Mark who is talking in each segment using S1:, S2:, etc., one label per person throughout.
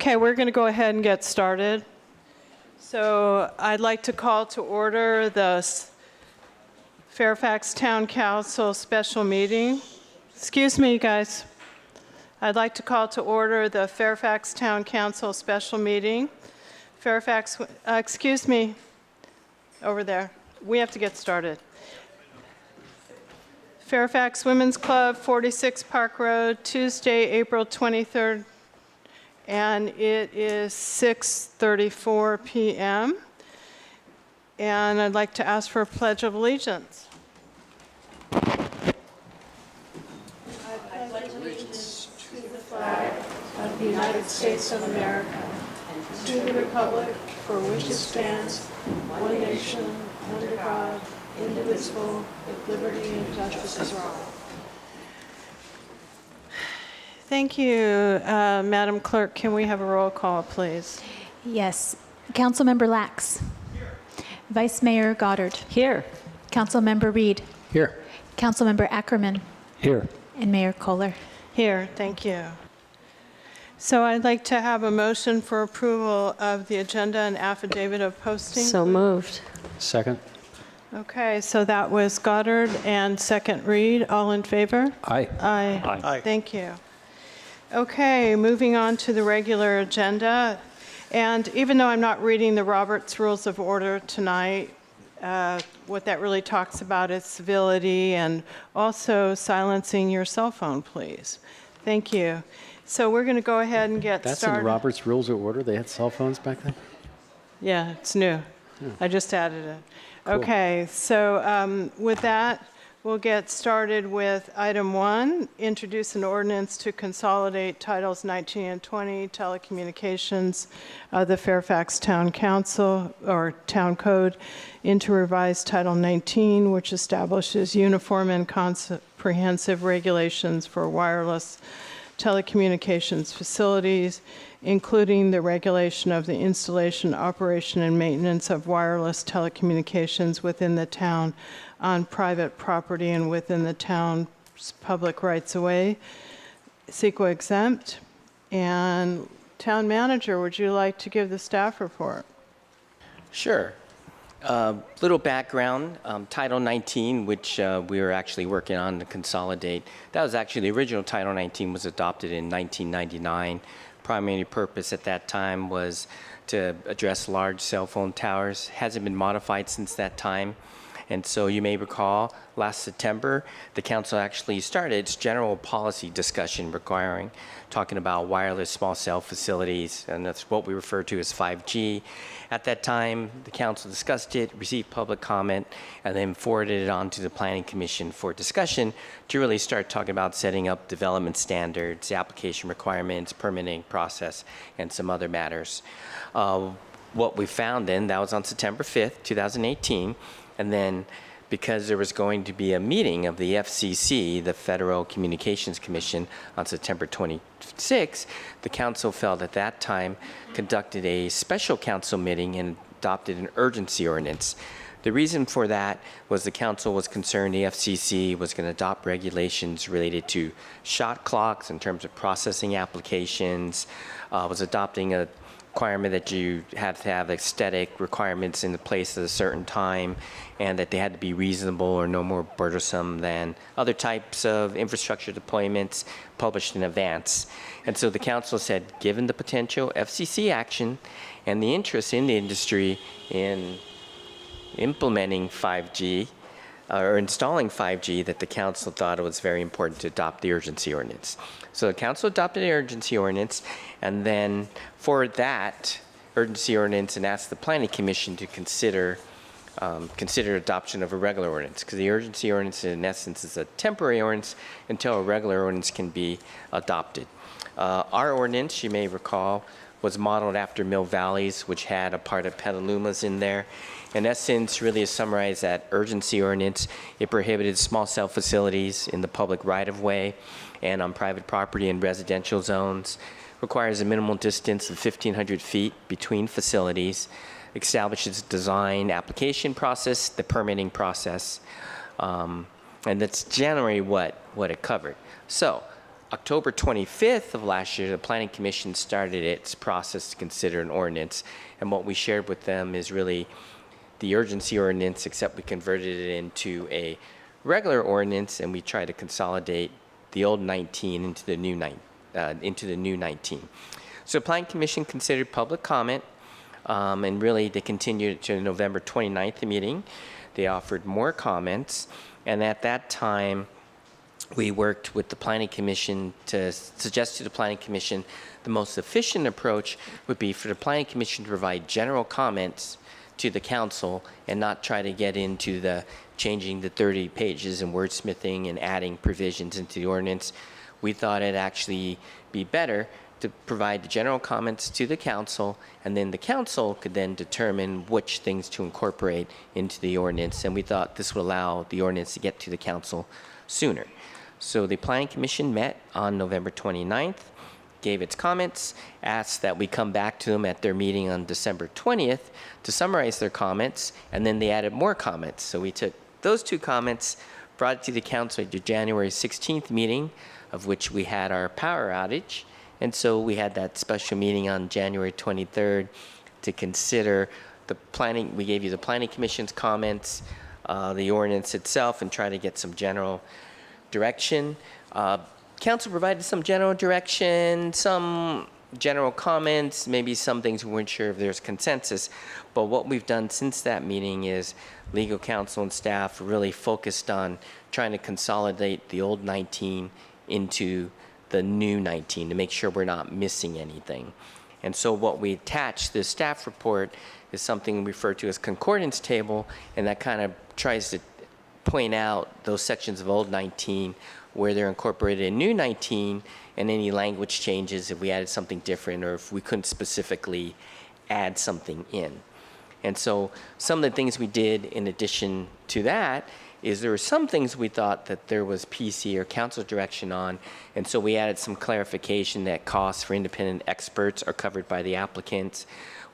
S1: Okay, we're going to go ahead and get started. So I'd like to call to order the Fairfax Town Council special meeting. Excuse me, guys. I'd like to call to order the Fairfax Town Council special meeting. Fairfax, excuse me, over there. We have to get started. Fairfax Women's Club, 46 Park Road, Tuesday, April 23rd, and it is 6:34 p.m. And I'd like to ask for a pledge of allegiance. I pledge allegiance to the flag of the United States of America and to the republic for which it stands, one nation, under God, indivisible, with liberty and justice for all. Thank you, Madam Clerk. Can we have a roll call, please?
S2: Yes. Councilmember Lax. Here. Vice Mayor Goddard.
S3: Here.
S2: Councilmember Reed.
S4: Here.
S2: Councilmember Ackerman.
S4: Here.
S2: And Mayor Kohler.
S1: Here. Thank you. So I'd like to have a motion for approval of the agenda and affidavit of posting.
S3: So moved.
S4: Second.
S1: Okay, so that was Goddard and second Reed. All in favor?
S4: Aye.
S1: Aye.
S4: Aye.
S1: Thank you. Okay, moving on to the regular agenda. And even though I'm not reading the Roberts Rules of Order tonight, what that really talks about is civility and also silencing your cell phone, please. Thank you. So we're going to go ahead and get
S4: That's
S1: started.
S4: in Robert's Rules of Order? They had cell phones back then?
S1: Yeah, it's new.
S4: Yeah.
S1: I just added it.
S4: Cool.
S1: Okay, so with that, we'll get started with item 1, introduce an ordinance to consolidate titles 19 and 20, telecommunications, the Fairfax Town Council or Town Code into revised Title 19, which establishes uniform and comprehensive regulations for wireless telecommunications facilities, including the regulation of the installation, operation, and maintenance of wireless telecommunications within the town on private property and within the town's public rights-of-way, CEQA exempt. And Town Manager, would you like to give the staff report?
S5: Sure. Little background, Title 19, which we were actually working on to consolidate. That was actually, the original Title 19 was adopted in 1999. Primary purpose at that time was to address large cell phone towers. Hasn't been modified since that time. And so you may recall last September, the council actually started its general policy discussion talking about wireless small cell facilities, and that's what we refer to as 5G. At that time, the council discussed it, received public comment, and then forwarded it on to the Planning Commission for discussion to really start talking about setting up development standards, application requirements, permitting process, and some other matters. What we found then, that was on September 5th, 2018, and then because there was going to be a meeting of the FCC, the Federal Communications Commission, on September 26th, the council felt at that time conducted a special council meeting and adopted an urgency ordinance. The reason for that was the council was concerned the FCC was going to adopt regulations related to shot clocks in terms of processing applications, was adopting a requirement that you had to have aesthetic requirements in place at a certain time, and that they had to be reasonable or no more burdensome than other types of infrastructure deployments published in advance. And so the council said, given the potential FCC action and the interest in the industry in implementing 5G or installing 5G, that the council thought it was very important to adopt the urgency ordinance. So the council adopted the urgency ordinance, and then for that urgency ordinance and asked the Planning Commission to consider adoption of a regular ordinance, because the urgency ordinance in essence is a temporary ordinance until a regular ordinance can be adopted. Our ordinance, you may recall, was modeled after Mill Valley's, which had a part of Petaluma's in there. In essence, really to summarize that urgency ordinance, it prohibited small cell facilities in the public right-of-way and on private property in residential zones, requires a minimal distance of 1,500 feet between facilities, establishes design application process, the permitting process, and that's generally what it covered. So October 25th of last year, the Planning Commission started its process to consider an ordinance. And what we shared with them is really the urgency ordinance, except we converted it into a regular ordinance, and we tried to consolidate the old 19 into the new 19. So Planning Commission considered public comment, and really they continued it to the November 29th meeting. They offered more comments, and at that time, we worked with the Planning Commission to suggest to the Planning Commission the most efficient approach would be for the Planning Commission to provide general comments to the council and not try to get into the changing the 30 pages and wordsmithing and adding provisions into the ordinance. We thought it'd actually be better to provide the general comments to the council, and then the council could then determine which things to incorporate into the ordinance. And we thought this would allow the ordinance to get to the council sooner. So the Planning Commission met on November 29th, gave its comments, asked that we come back to them at their meeting on December 20th to summarize their comments, and then they added more comments. So we took those 2 comments, brought it to the council at the January 16th meeting, of which we had our power outage. And so we had that special meeting on January 23rd to consider the planning. We gave you the Planning Commission's comments, the ordinance itself, and try to get some general direction. Council provided some general direction, some general comments, maybe some things we weren't sure if there's consensus. But what we've done since that meeting is legal counsel and staff really focused on trying to consolidate the old 19 into the new 19 to make sure we're not missing anything. And so what we attached, the staff report, is something referred to as concordance table, and that kind of tries to point out those sections of old 19 where they're incorporated in new 19 and any language changes if we added something different or if we couldn't specifically add something in. And so some of the things we did in addition to that is there were some things we thought that there was PC or council direction on, and so we added some clarification that costs for independent experts are covered by the applicants.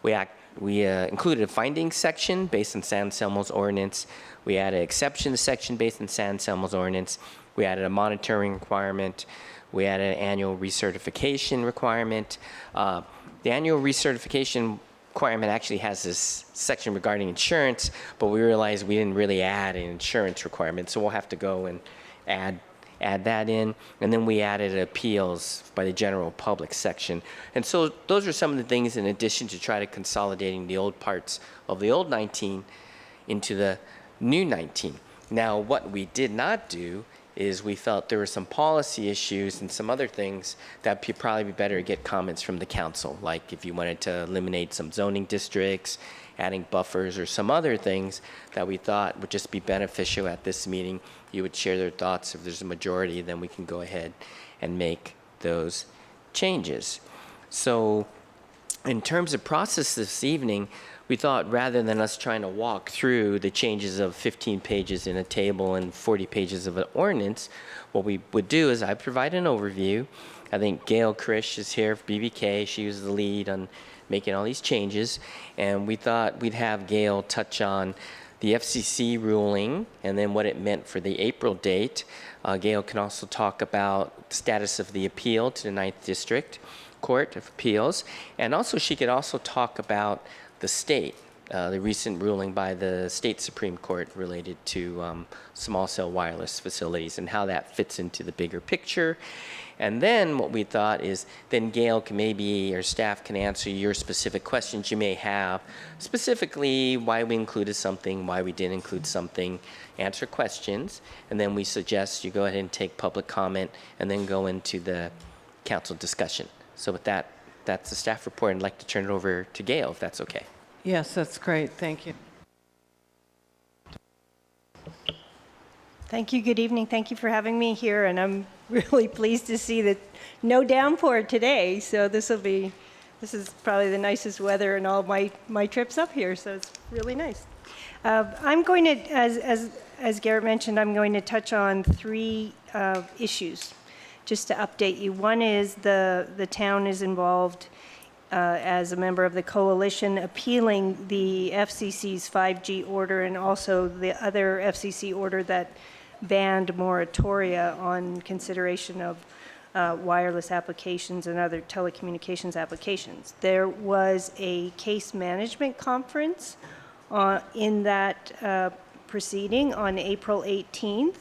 S5: We included a findings section based on San Anselmo's ordinance. We added an exceptions section based on San Anselmo's ordinance. We added a monitoring requirement. We added an annual recertification requirement. The annual recertification requirement actually has this section regarding insurance, but we realized we didn't really add an insurance requirement, so we'll have to go and add that in. And then we added appeals by the general public section. And so those are some of the things in addition to try to consolidating the old parts of the old 19 into the new 19. Now, what we did not do is we felt there were some policy issues and some other things that would probably be better to get comments from the council, like if you wanted to eliminate some zoning districts, adding buffers, or some other things that we thought would just be beneficial at this meeting. You would share their thoughts. If there's a majority, then we can go ahead and make those changes. So in terms of process this evening, we thought rather than us trying to walk through the changes of 15 pages in a table and 40 pages of an ordinance, what we would do is I provide an overview. I think Gail Krish is here for BBK. She was the lead on making all these changes. And we thought we'd have Gail touch on the FCC ruling and then what it meant for the April date. Gail can also talk about the status of the appeal to the 9th District Court of Appeals. And also she could also talk about the state, the recent ruling by the state Supreme Court related to small cell wireless facilities and how that fits into the bigger picture. And then what we thought is then Gail can maybe, or staff can answer your specific questions you may have, specifically why we included something, why we didn't include something, answer questions, and then we suggest you go ahead and take public comment and then go into the council discussion. So with that, that's the staff report. I'd like to turn it over to Gail, if that's okay.
S1: Yes, that's great. Thank you.
S3: Thank you. Good evening. Thank you for having me here, and I'm really pleased to see that no downpour today. So this is probably the nicest weather in all my trips up here. So it's really nice. I'm going to, as Garrett mentioned, I'm going to touch on 3 issues, just to update you. One is the town is involved as a member of the coalition appealing the FCC's 5G order and also the other FCC order that banned moratoria on consideration of wireless applications and other telecommunications applications. There was a case management conference in that proceeding on April 18th.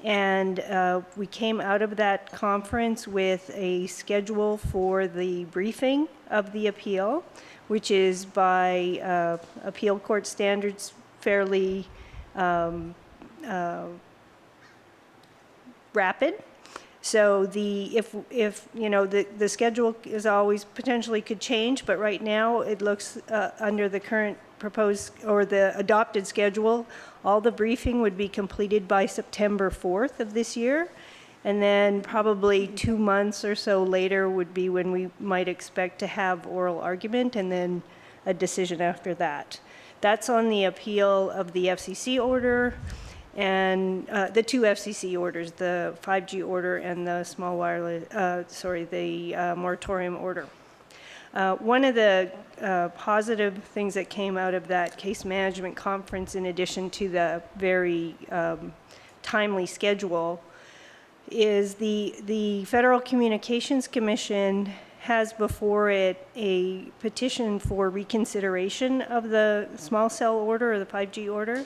S3: And we came out of that conference with a schedule for the briefing of the appeal, which is by appeal court standards fairly rapid. So if you know, the schedule is always potentially could change, but right now it looks under the current proposed or the adopted schedule, all the briefing would be completed by September 4th of this year. And then probably 2 months or so later would be when we might expect to have oral argument and then a decision after that. That's on the appeal of the FCC order and the two FCC orders, the 5G order and the small wireless, the moratorium order. One of the positive things that came out of that case management conference, in addition to the very timely schedule, is the Federal Communications Commission has before it a petition for reconsideration of the small cell order or the 5G order.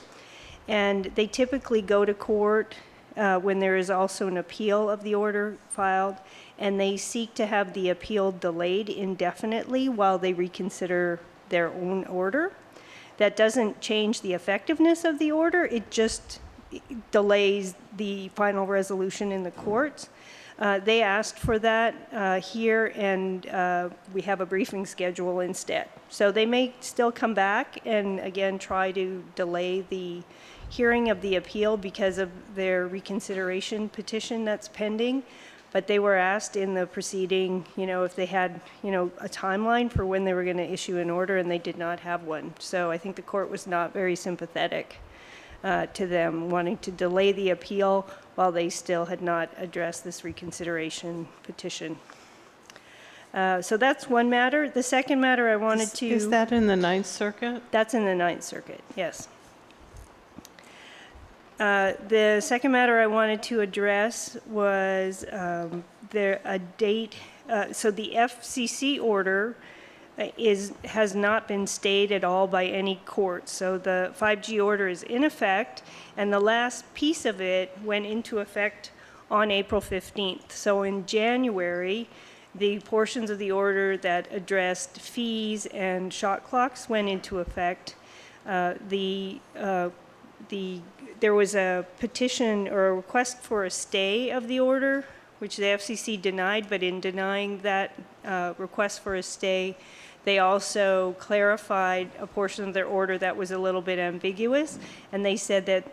S3: And they typically go to court when there is also an appeal of the order filed, and they seek to have the appeal delayed indefinitely while they reconsider their own order. That doesn't change the effectiveness of the order, it just delays the final resolution in the courts. They asked for that here, and we have a briefing schedule instead. So they may still come back and again try to delay the hearing of the appeal because of their reconsideration petition that's pending. But they were asked in the proceeding, you know, if they had, you know, a timeline for when they were going to issue an order, and they did not have one. So I think the court was not very sympathetic to them wanting to delay the appeal while they still had not addressed this reconsideration petition. So that's one matter. The second matter I wanted to...
S1: Is that in the Ninth Circuit?
S3: That's in the Ninth Circuit, yes. The second matter I wanted to address was so the FCC order has not been stayed at all by any court. So the 5G order is in effect, and the last piece of it went into effect on April 15th. So in January, the portions of the order that addressed fees and shot clocks went into effect. There was a petition or a request for a stay of the order, which the FCC denied, but in denying that request for a stay, they also clarified a portion of their order that was a little bit ambiguous, and they said that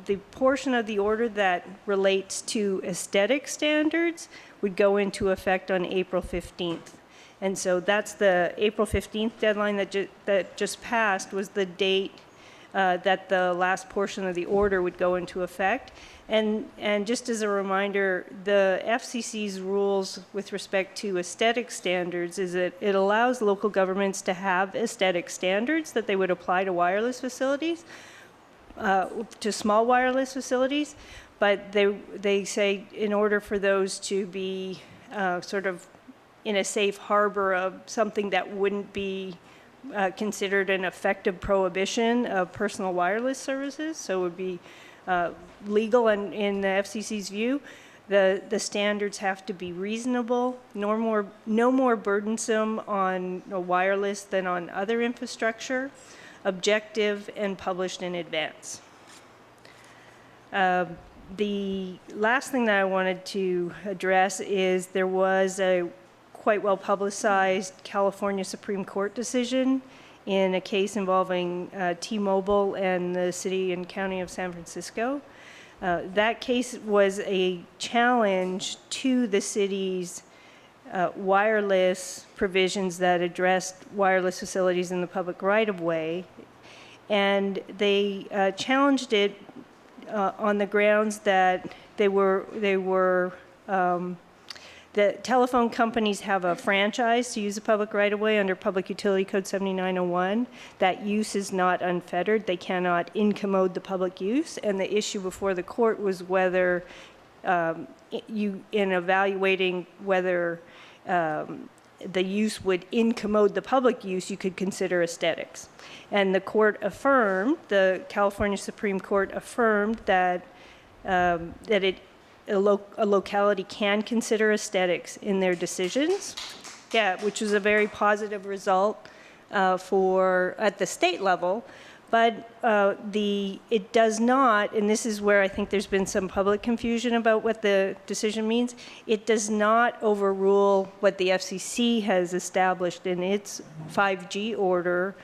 S3: the portion of the order that relates to aesthetic standards would go into effect on April 15th. And so that's the April 15th deadline that just passed was the date that the last portion of the order would go into effect. And just as a reminder, the FCC's rules with respect to aesthetic standards is that it allows local governments to have aesthetic standards that they would apply to wireless facilities, to small wireless facilities, but they say in order for those to be sort of in a safe harbor of something that wouldn't be considered an effective prohibition of personal wireless services, so it would be legal in the FCC's view. The standards have to be reasonable, no more burdensome on wireless than on other infrastructure, objective, and published in advance. The last thing that I wanted to address is there was a quite well publicized California Supreme Court decision in a case involving T-Mobile and the city and county of San Francisco. That case was a challenge to the city's wireless provisions that addressed wireless facilities in the public right-of-way, and they challenged it on the grounds that the telephone companies have a franchise to use the public right-of-way under Public Utility Code 7901. That use is not unfettered. They cannot incommode the public use. And the issue before the court was whether in evaluating whether the use would incommode the public use, you could consider aesthetics. And the court affirmed, the California Supreme Court affirmed that a locality can consider aesthetics in their decisions. Yeah, which was a very positive result at the state level. But it does not, and this is where I think there's been some public confusion about what the decision means, it does not overrule what the FCC has established in its 5G order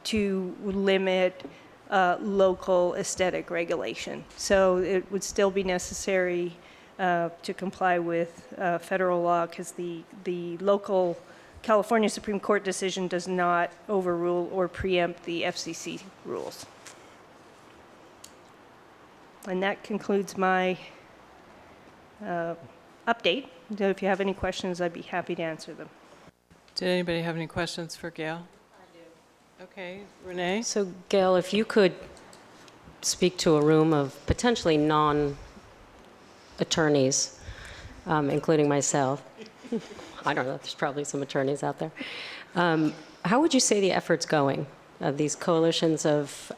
S3: to limit local aesthetic regulation. So it would still be necessary to comply with federal law because the local California Supreme Court decision does not overrule or preempt the FCC rules. And that concludes my update. So if you have any questions, I'd be happy to answer them.
S1: Did anybody have any questions for Gail? I do. Okay, Renee?
S6: So, Gail, if you could speak to a room of potentially non-attorneys, including myself. I don't know, there's probably some attorneys out there. How would you say the effort's going? These coalitions of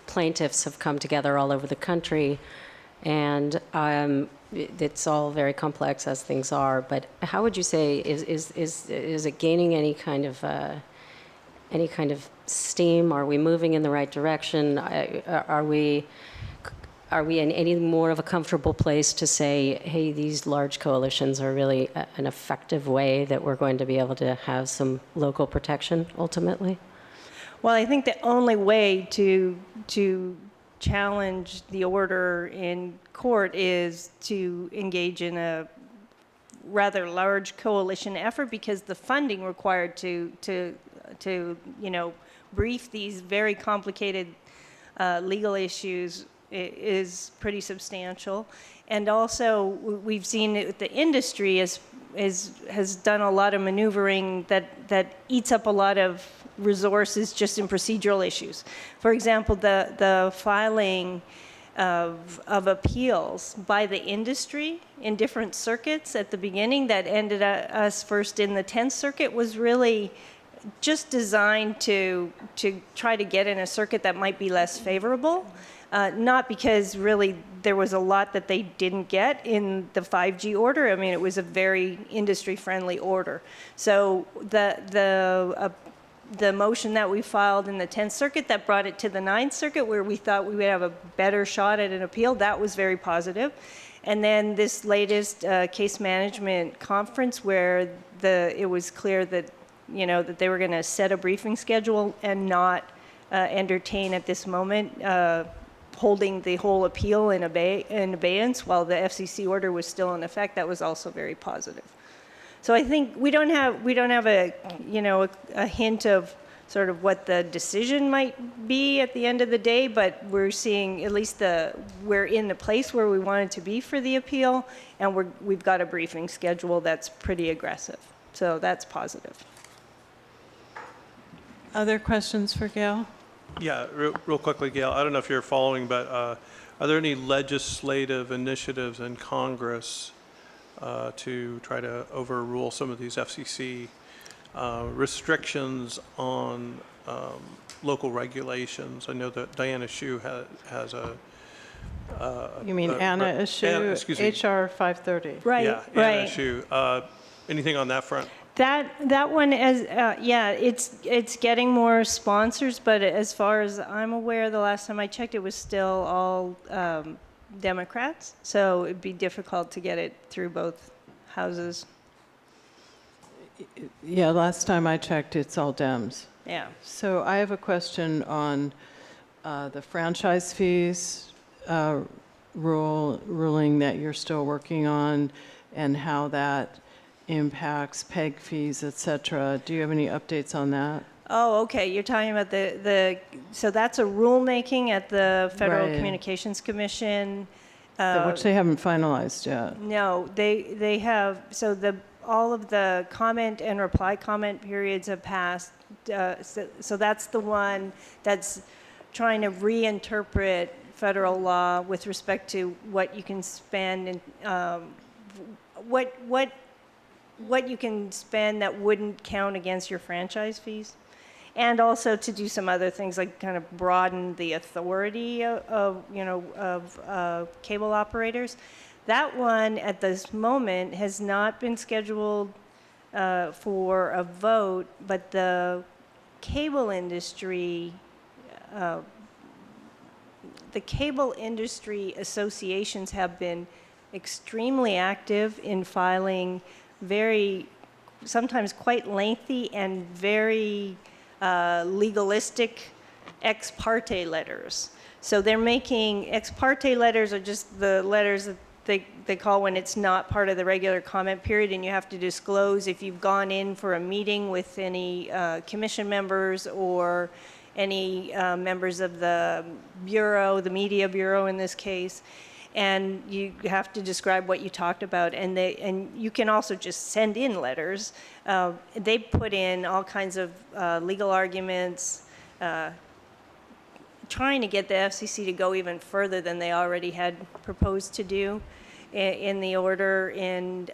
S6: plaintiffs have come together all over the country, and it's all very complex as things are, but how would you say, is it gaining any kind of steam? Are we moving in the right direction? Are we in any more of a comfortable place to say, hey, these large coalitions are really an effective way that we're going to be able to have some local protection ultimately?
S3: Well, I think the only way to challenge the order in court is to engage in a rather large coalition effort, because the funding required to brief these very complicated legal issues is pretty substantial. And also, we've seen the industry has done a lot of maneuvering that eats up a lot of resources just in procedural issues. For example, the filing of appeals by the industry in different circuits at the beginning that ended us first in the 10th Circuit was really just designed to try to get in a circuit that might be less favorable. Not because really there was a lot that they didn't get in the 5G order. I mean, it was a very industry-friendly order. So the motion that we filed in the 10th Circuit that brought it to the 9th Circuit, where we thought we would have a better shot at an appeal, that was very positive. And then this latest case management conference, where it was clear that that they were going to set a briefing schedule and not entertain at this moment holding the whole appeal in abeyance while the FCC order was still in effect. That was also very positive. So I think we don't have a hint of sort of what the decision might be at the end of the day, but we're seeing at least we're in the place where we wanted to be for the appeal, and we've got a briefing schedule that's pretty aggressive. So that's positive.
S1: Other questions for Gail?
S7: Yeah, real quickly, Gail, I don't know if you're following, but are there any legislative initiatives in Congress to try to overrule some of these FCC restrictions on local regulations? I know that Diana Shu has a...
S1: You mean Anna Eshoo,
S7: excuse me.
S1: HR 530.
S3: Right,
S7: Yeah,
S3: right.
S7: Anna Shu. Anything on that front?
S3: That one, it's getting more sponsors, but as far as I'm aware, the last time I checked, it was still all Democrats, so it'd be difficult to get it through both houses.
S1: Yeah, last time I checked, it's all Dems.
S3: Yeah.
S1: So I have a question on the franchise fees ruling that you're still working on, and how that impacts PEG fees, et cetera. Do you have any updates on that?
S3: Oh, okay. You're talking about so that's a rulemaking at the Federal
S1: Right.
S3: Communications Commission.
S1: Which they haven't finalized yet.
S3: No, they have. So all of the comment and reply comment periods have passed. So that's the one that's trying to reinterpret federal law with respect to what you can spend and what you can spend that wouldn't count against your franchise fees, and also to do some other things like kind of broaden the authority of cable operators. That one at this moment has not been scheduled for a vote, but the cable industry associations have been extremely active in filing very, sometimes quite lengthy and very legalistic ex parte letters. So they're making, ex parte letters are just the letters that they call when it's not part of the regular comment period, and you have to disclose if you've gone in for a meeting with any commission members or any members of the bureau, the media bureau in this case, and you have to describe what you talked about. And you can also just send in letters. They put in all kinds of legal arguments, trying to get the FCC to go even further than they already had proposed to do in the order, and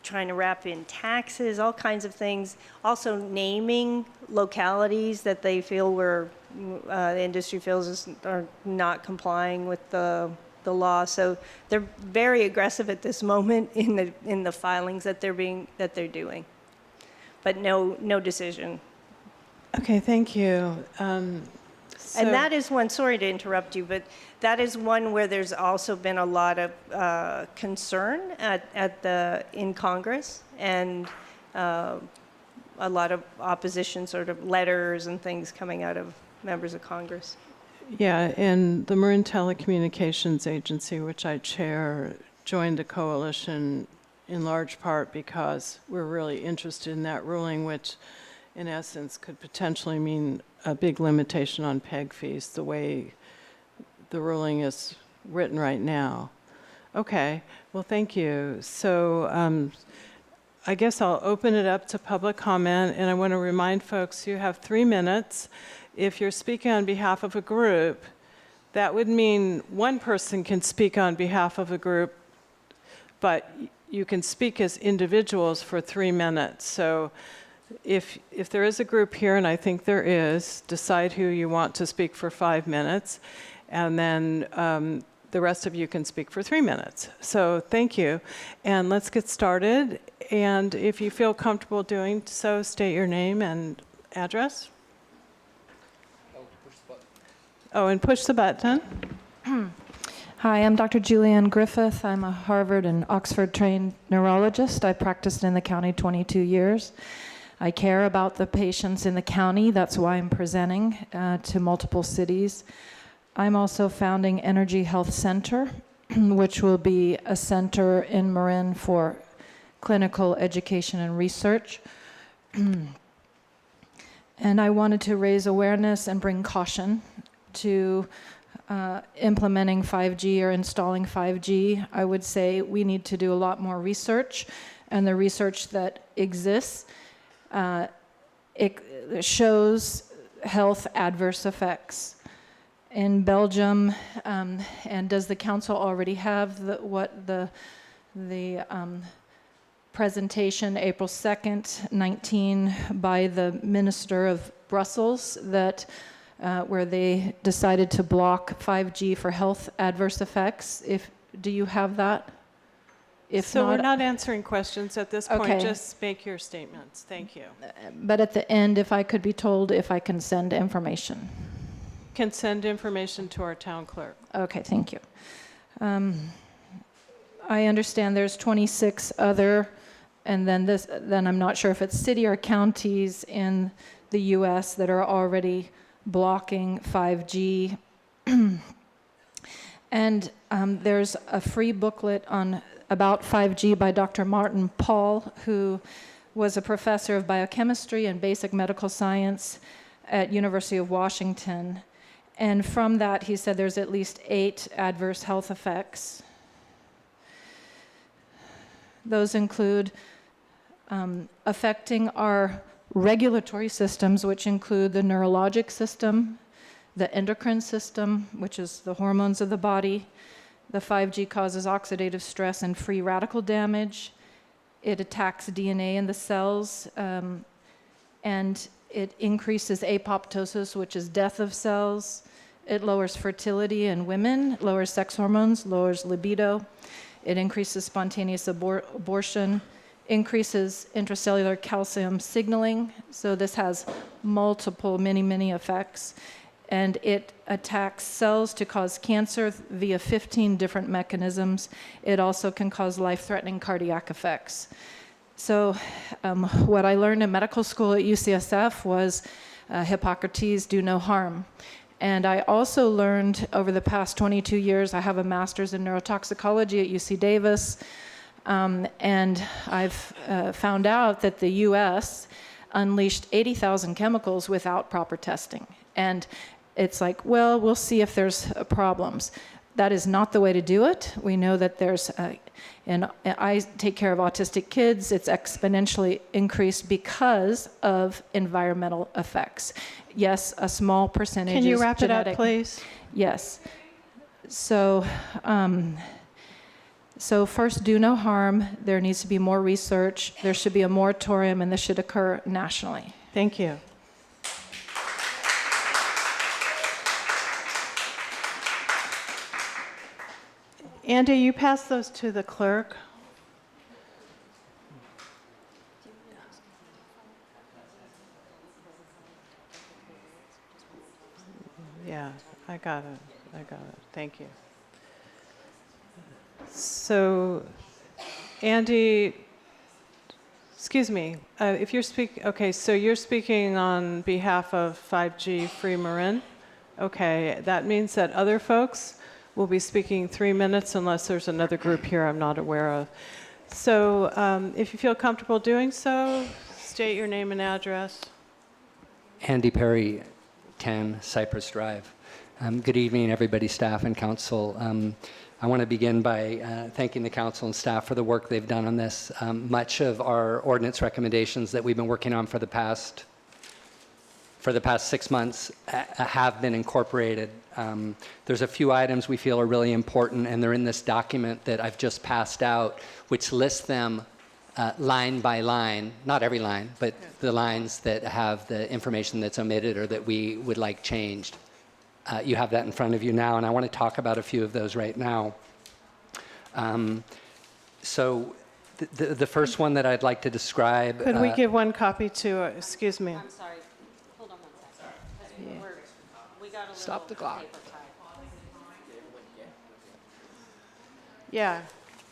S3: trying to wrap in taxes, all kinds of things. Also naming localities that they feel were, the industry feels are not complying with the law. So they're very aggressive at this moment in the filings that they're doing, but no decision.
S1: Okay, thank you.
S3: And that is one, sorry to interrupt you, but that is one where there's also been a lot of concern in Congress, and a lot of opposition sort of letters and things coming out of members of Congress.
S1: Yeah, and the Marin Telecommunications Agency, which I chair, joined the coalition in large part because we're really interested in that ruling, which in essence could potentially mean a big limitation on PEG fees the way the ruling is written right now. Okay, well, thank you. So I guess I'll open it up to public comment, and I want to remind folks you have 3 minutes. If you're speaking on behalf of a group, that would mean one person can speak on behalf of a group, but you can speak as individuals for 3 minutes. So if there is a group here, and I think there is, decide who you want to speak for 5 minutes, and then the rest of you can speak for 3 minutes. So thank you, and let's get started. And if you feel comfortable doing so, state your name and address. Oh, and push the button.
S8: Hi, I'm Dr. Julianne Griffith. I'm a Harvard and Oxford trained neurologist. I practiced in the county 22 years. I care about the patients in the county. That's why I'm presenting to multiple cities. I'm also founding Energy Health Center, which will be a center in Marin for clinical education and research. And I wanted to raise awareness and bring caution to implementing 5G or installing 5G. I would say we need to do a lot more research, and the research that exists it shows health adverse effects. In Belgium, and does the council already have the presentation April 2nd, 19 by the Minister of Brussels that where they decided to block 5G for health adverse effects. Do you have that? If
S1: So
S8: not,
S1: we're not answering questions at this point,
S8: Okay.
S1: just make your statements. Thank you.
S8: but at the end, if I could be told if I can send information.
S1: Can send information to our town clerk.
S8: Okay, thank you. I understand there's 26 other, and then I'm not sure if it's city or counties in the US that are already blocking 5G. And there's a free booklet about 5G by Dr. Martin Paul, who was a professor of biochemistry and basic medical science at University of Washington. And from that, he said there's at least 8 adverse health effects. Those include affecting our regulatory systems, which include the neurologic system, the endocrine system, which is the hormones of the body. The 5G causes oxidative stress and free radical damage. It attacks DNA in the cells, and it increases apoptosis, which is death of cells. It lowers fertility in women, lowers sex hormones, lowers libido. It increases spontaneous abortion, increases intracellular calcium signaling. So this has multiple, many effects. And it attacks cells to cause cancer via 15 different mechanisms. It also can cause life-threatening cardiac effects. So what I learned in medical school at UCSF was Hippocrates, do no harm. And I also learned over the past 22 years, I have a master's in neurotoxicology at UC Davis, and I've found out that the US unleashed 80,000 chemicals without proper testing. And it's like, well, we'll see if there's problems. That is not the way to do it. We know that there's, and I take care of autistic kids, it's exponentially increased because of environmental effects. Yes, a small percentage is
S1: Can you
S8: genetic.
S1: wrap it up, please?
S8: Yes. So, so first, do no harm. There needs to be more research. There should be a moratorium, and this should occur nationally.
S1: Thank you. Andy, you pass those to the clerk. Yeah, I got it. Thank you. So, Andy, excuse me, if you're speaking, okay, so you're speaking on behalf of 5G Free Marin? Okay, that means that other folks will be speaking 3 minutes unless there's another group here I'm not aware of. So if you feel comfortable doing so, state your name and address.
S9: Andy Perry, 10 Cypress Drive. Good evening, everybody, staff and council. I want to begin by thanking the council and staff for the work they've done on this. Much of our ordinance recommendations that we've been working on for the past 6 months have been incorporated. There's a few items we feel are really important, and they're in this document that I've just passed out, which lists them line by line, not every line, but the lines that have the information that's omitted or that we would like changed. You have that in front of you now, and I want to talk about a few of those right now. So the first one that I'd like to describe...
S1: Could we give one copy to, excuse me.
S6: I'm sorry. Hold on 1 second. We got a little
S9: Stop the clock.
S6: paper tie.
S1: Yeah.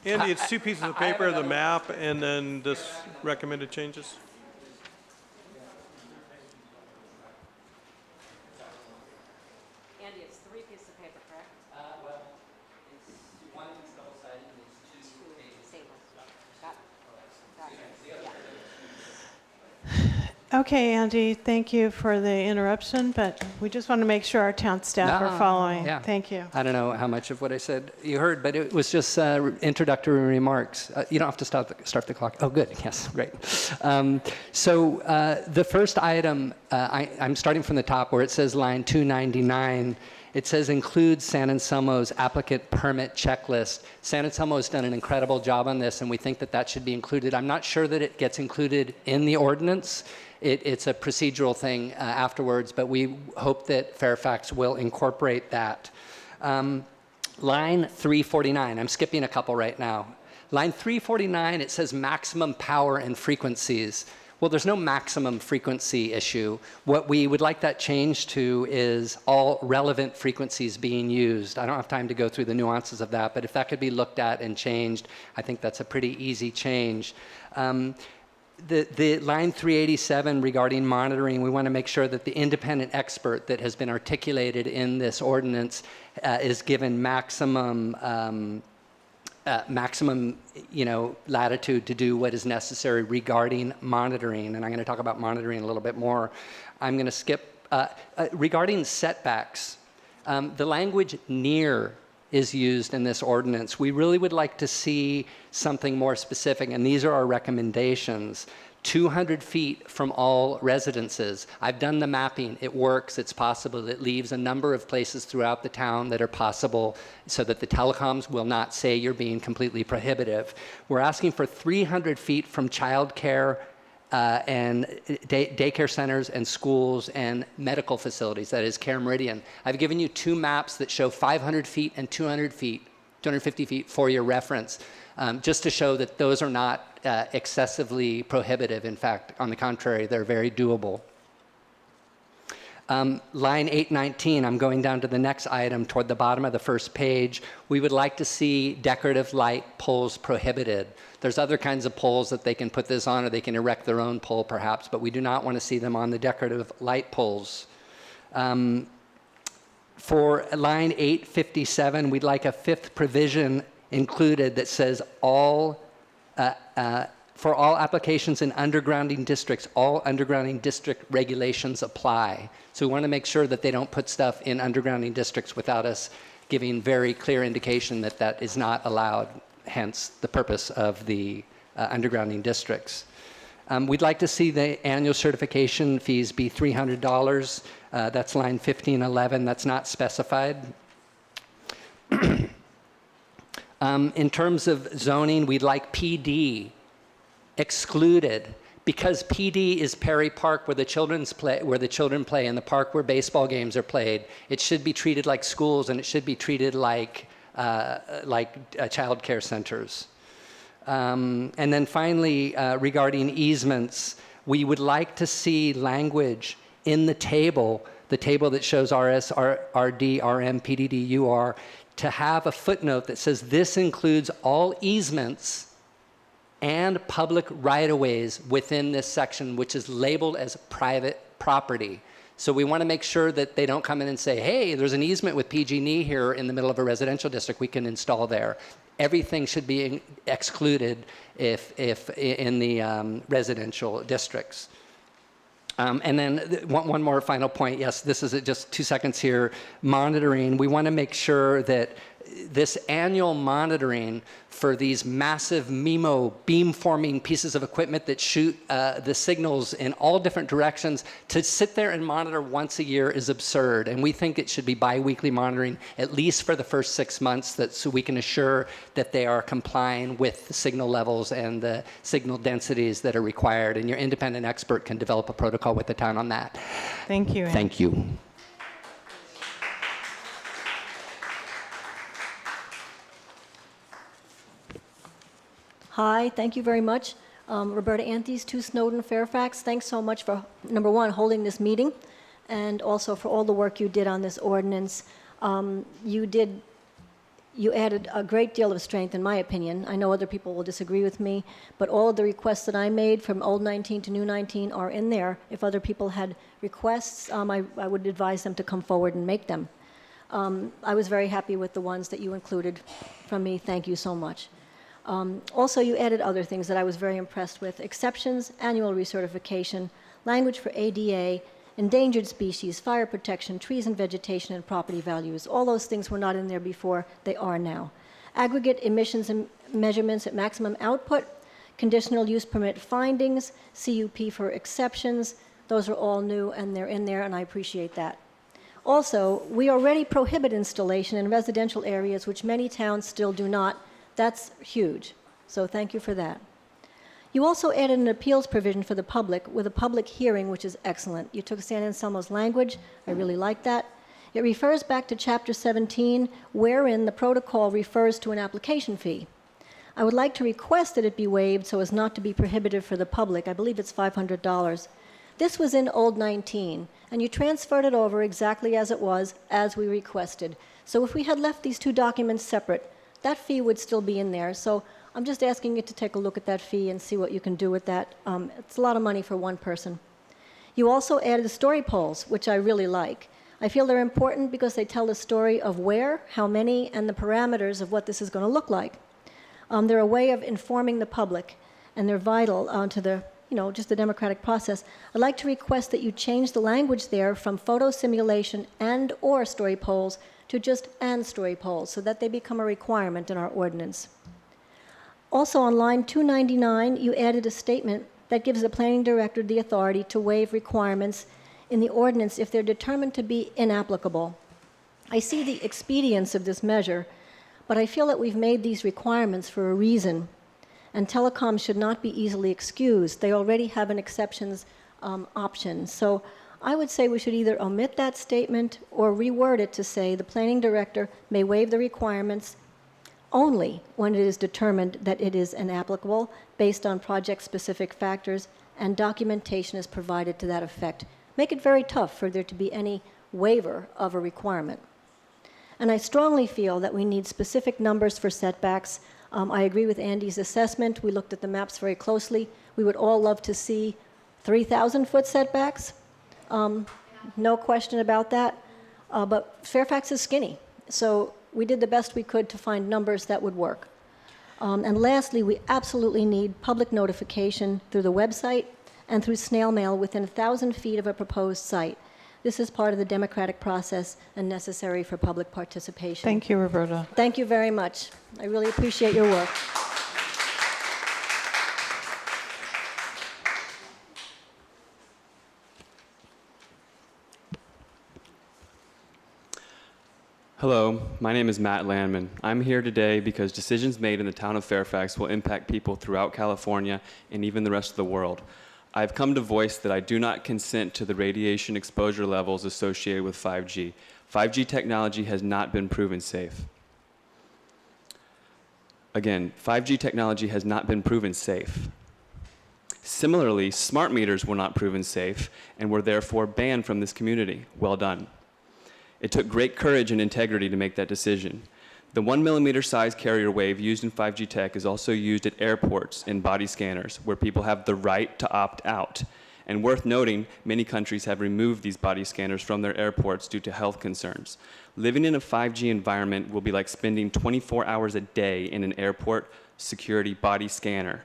S7: Andy, it's 2 pieces of paper, the map, and then this recommended changes.
S6: Andy, it's 3 pieces of paper, correct?
S9: Well, it's one is double-sided and it's 2 pages.
S6: Same one. Got it. Yeah.
S1: Okay, Andy, thank you for the interruption, but we just want to make sure our town staff are following.
S9: Yeah.
S1: Thank you.
S9: I don't know how much of what I said you heard, but it was just introductory remarks. You don't have to start the clock. Oh, good. Yes, great. So the first item, I'm starting from the top where it says line 299. It says include San Anselmo's applicant permit checklist. San Anselmo has done an incredible job on this, and we think that that should be included. I'm not sure that it gets included in the ordinance. It's a procedural thing afterwards, but we hope that Fairfax will incorporate that. Line 349, I'm skipping a couple right now. Line 349, it says maximum power and frequencies. Well, there's no maximum frequency issue. What we would like that changed to is all relevant frequencies being used. I don't have time to go through the nuances of that, but if that could be looked at and changed, I think that's a pretty easy change. The line 387 regarding monitoring, we want to make sure that the independent expert that has been articulated in this ordinance is given maximum latitude to do what is necessary regarding monitoring. And I'm going to talk about monitoring a little bit more. I'm going to skip, regarding setbacks, the language near is used in this ordinance. We really would like to see something more specific, and these are our recommendations. 200 feet from all residences. I've done the mapping. It works. It's possible. It leaves a number of places throughout the town that are possible so that the telecoms will not say you're being completely prohibitive. We're asking for 300 feet from childcare and daycare centers and schools and medical facilities, that is care meridian. I've given you two maps that show 500 feet and 200 feet, 250 feet for your reference, just to show that those are not excessively prohibitive. In fact, on the contrary, they're very doable. Line 819, I'm going down to the next item toward the bottom of the first page. We would like to see decorative light poles prohibited. There's other kinds of poles that they can put this on, or they can erect their own pole perhaps, but we do not want to see them on the decorative light poles. For line 857, we'd like a fifth provision included that says for all applications in undergrounding districts, all undergrounding district regulations apply. So we want to make sure that they don't put stuff in undergrounding districts without us giving very clear indication that that is not allowed, hence the purpose of the undergrounding districts. We'd like to see the annual certification fees be $300. That's line 1511. That's not specified. In terms of zoning, we'd like PD excluded, because PD is Perry Park, where the children play, in the park where baseball games are played. It should be treated like schools, and it should be treated like child care centers. And then finally, regarding easements, we would like to see language in the table that shows RS, RD, RM, PDD, UR, to have a footnote that says this includes all easements and public right-of-ways within this section, which is labeled as private property. So we want to make sure that they don't come in and say, hey, there's an easement with PG&E here in the middle of a residential district we can install there. Everything should be excluded if in the residential districts. And then one more final point. Yes, this is just 2 seconds here. Monitoring. We want to make sure that this annual monitoring for these massive MIMO beam-forming pieces of equipment that shoot the signals in all different directions, to sit there and monitor once a year is absurd. And we think it should be bi-weekly monitoring, at least for the first 6 months, so we can assure that they are complying with the signal levels and the signal densities that are required. And your independent expert can develop a protocol with the town on that.
S1: Thank you, Ann.
S9: Thank you.
S10: Hi, thank you very much. Roberta Anthes, 2 Snowden, Fairfax. Thanks so much for, number one, holding this meeting, and also for all the work you did on this ordinance. You added a great deal of strength, in my opinion. I know other people will disagree with me, but all of the requests that I made from old 19 to new 19 are in there. If other people had requests, I would advise them to come forward and make them. I was very happy with the ones that you included from me. Thank you so much. Also, you added other things that I was very impressed with: exceptions, annual recertification, language for ADA, endangered species, fire protection, trees and vegetation, and property values. All those things were not in there before. They are now. Aggregate emissions and measurements at maximum output, conditional use permit findings, CUP for exceptions. Those are all new, and they're in there, and I appreciate that. Also, we already prohibit installation in residential areas, which many towns still do not. That's huge, so thank you for that. You also added an appeals provision for the public with a public hearing, which is excellent. You took San Anselmo's language. I really like that. It refers back to Chapter 17, wherein the protocol refers to an application fee. I would like to request that it be waived so as not to be prohibitive for the public. I believe it's $500. This was in Old 19, and you transferred it over exactly as it was, as we requested. So if we had left these 2 documents separate, that fee would still be in there. So I'm just asking you to take a look at that fee and see what you can do with that. It's a lot of money for one person. You also added the story polls, which I really like. I feel they're important because they tell the story of where, how many, and the parameters of what this is going to look like. They're a way of informing the public, and they're vital to the, just the democratic process. I'd like to request that you change the language there from photo simulation and/or story polls to just and story polls, so that they become a requirement in our ordinance. Also on line 299, you added a statement that gives the planning director the authority to waive requirements in the ordinance if they're determined to be inapplicable. I see the expedience of this measure, but I feel that we've made these requirements for a reason, and telecom should not be easily excused. They already have an exceptions option. So I would say we should either omit that statement or reword it to say the planning director may waive the requirements only when it is determined that it is inapplicable based on project-specific factors and documentation is provided to that effect. Make it very tough for there to be any waiver of a requirement. And I strongly feel that we need specific numbers for setbacks. I agree with Andy's assessment. We looked at the maps very closely. We would all love to see 3,000-foot setbacks. No question about that. But Fairfax is skinny. So we did the best we could to find numbers that would work. And lastly, we absolutely need public notification through the website and through snail mail within 1,000 feet of a proposed site. This is part of the democratic process and necessary for public participation.
S1: Thank you, Roberta.
S10: Thank you very much. I really appreciate your work.
S11: Hello, my name is Matt Landman. I'm here today because decisions made in the town of Fairfax will impact people throughout California and even the rest of the world. I've come to voice that I do not consent to the radiation exposure levels associated with 5G. 5G technology has not been proven safe. Again, 5G technology has not been proven safe. Similarly, smart meters were not proven safe and were therefore banned from this community. Well done. It took great courage and integrity to make that decision. The 1 millimeter size carrier wave used in 5G tech is also used at airports and body scanners where people have the right to opt out. And worth noting, many countries have removed these body scanners from their airports due to health concerns. Living in a 5G environment will be like spending 24 hours a day in an airport security body scanner.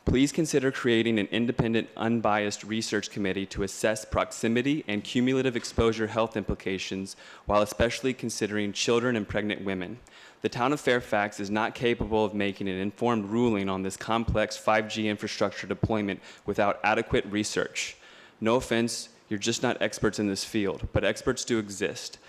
S11: Please consider creating an independent, unbiased research committee to assess proximity and cumulative exposure health implications, while especially considering children and pregnant women. The town of Fairfax is not capable of making an informed ruling on this complex 5G infrastructure deployment without adequate research. No offense, you're just not experts in this field, but experts do exist.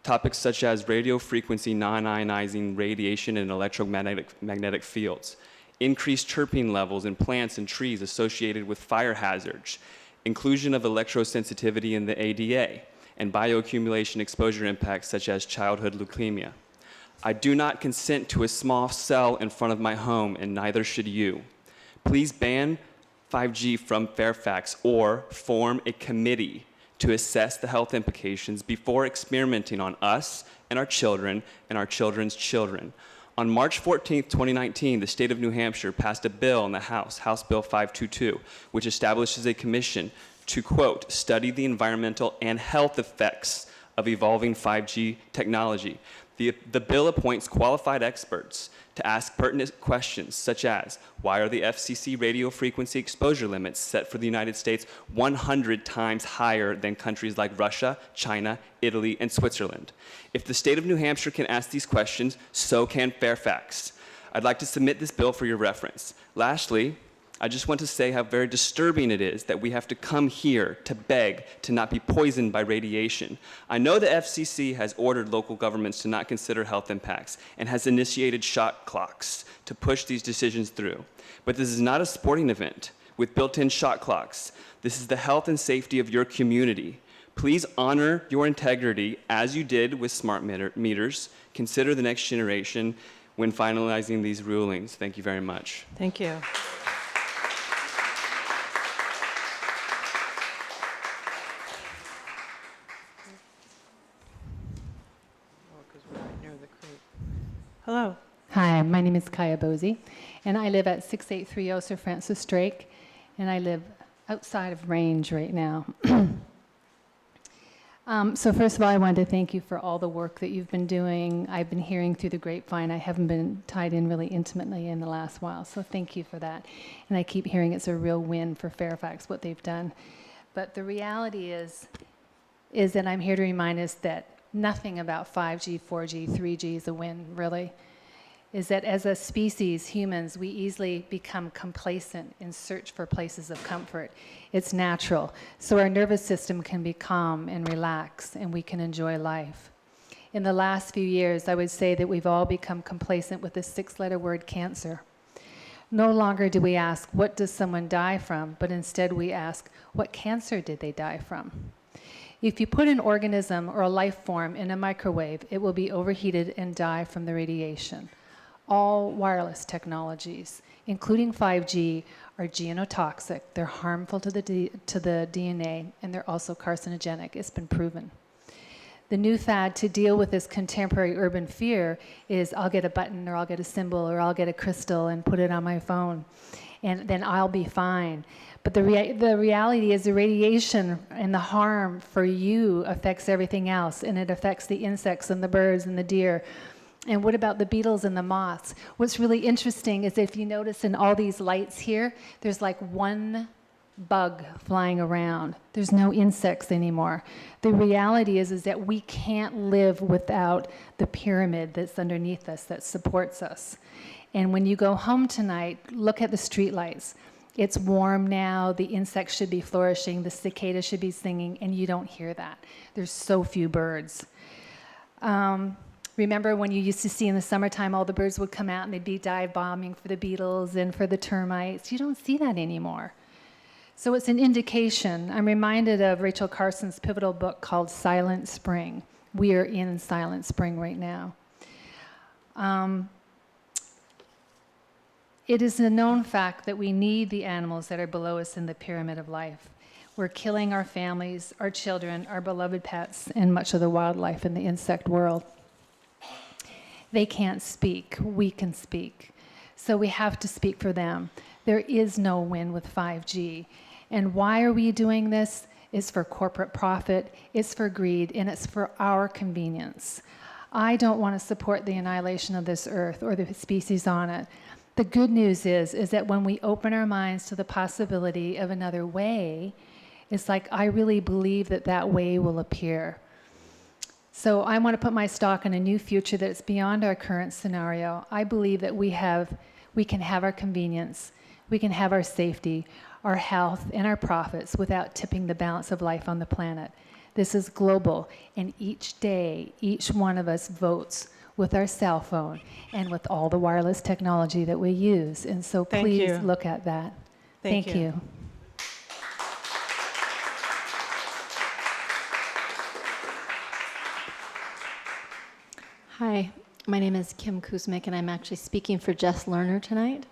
S11: Topics such as radio frequency non-ionizing radiation and electromagnetic fields, increased chirping levels in plants and trees associated with fire hazards, inclusion of electrosensitivity in the ADA, and bioaccumulation exposure impacts such as childhood leukemia. I do not consent to a small cell in front of my home, and neither should you. Please ban 5G from Fairfax or form a committee to assess the health implications before experimenting on us and our children and our children's children. On March 14, 2019, the state of New Hampshire passed a bill in the House, House Bill 522, which establishes a commission to, quote, study the environmental and health effects of evolving 5G technology. The bill appoints qualified experts to ask pertinent questions such as, why are the FCC radio frequency exposure limits set for the United States 100 times higher than countries like Russia, China, Italy, and Switzerland? If the state of New Hampshire can ask these questions, so can Fairfax. I'd like to submit this bill for your reference. Lastly, I just want to say how very disturbing it is that we have to come here to beg to not be poisoned by radiation. I know the FCC has ordered local governments to not consider health impacts and has initiated shot clocks to push these decisions through. But this is not a sporting event with built-in shot clocks. This is the health and safety of your community. Please honor your integrity as you did with smart meters. Consider the next generation when finalizing these rulings. Thank you very much.
S1: Thank you. Hello.
S12: Hi, my name is Kaya Bozy, and I live at 6830 Sir Francis Drake, and I live outside of range right now. So first of all, I wanted to thank you for all the work that you've been doing. I've been hearing through the grapevine. I haven't been tied in really intimately in the last while, so thank you for that. And I keep hearing it's a real win for Fairfax, what they've done. But the reality is that I'm here to remind us that nothing about 5G, 4G, 3G is a win, really. is that as a species, humans, we easily become complacent in search for places of comfort. It's natural. So our nervous system can be calm and relax, and we can enjoy life. In the last few years, I would say that we've all become complacent with the 6-letter word cancer. No longer do we ask, what does someone die from? But instead we ask, what cancer did they die from? If you put an organism or a life form in a microwave, it will be overheated and die from the radiation. All wireless technologies, including 5G, are genotoxic. They're harmful to the DNA, and they're also carcinogenic. It's been proven. The new fad to deal with this contemporary urban fear is I'll get a button, or I'll get a symbol, or I'll get a crystal and put it on my phone, and then I'll be fine. But the reality is the radiation and the harm for you affects everything else, and it affects the insects and the birds and the deer. And what about the beetles and the moths? What's really interesting is if you notice in all these lights here, there's like one bug flying around. There's no insects anymore. The reality is that we can't live without the pyramid that's underneath us that supports us. And when you go home tonight, look at the street lights. It's warm now, the insects should be flourishing, the cicadas should be singing, and you don't hear that. There's so few birds. Remember when you used to see in the summertime all the birds would come out and they'd be dive bombing for the beetles and for the termites? You don't see that anymore. So it's an indication. I'm reminded of Rachel Carson's pivotal book called Silent Spring. We are in Silent Spring right now. It is a known fact that we need the animals that are below us in the pyramid of life. We're killing our families, our children, our beloved pets, and much of the wildlife in the insect world. They can't speak. We can speak. So we have to speak for them. There is no win with 5G. And why are we doing this? It's for corporate profit, it's for greed, and it's for our convenience. I don't want to support the annihilation of this earth or the species on it. The good news is that when we open our minds to the possibility of another way, it's like I really believe that that way will appear. So I want to put my stock in a new future that's beyond our current scenario. I believe that we can have our convenience, we can have our safety, our health, and our profits without tipping the balance of life on the planet. This is global, and each day, each one of us votes with our cell phone and with all the wireless technology that we use. And so please look at that. Thank you.
S13: Hi, my name is Kim Kuzmic, and I'm actually speaking for Jess Lerner tonight.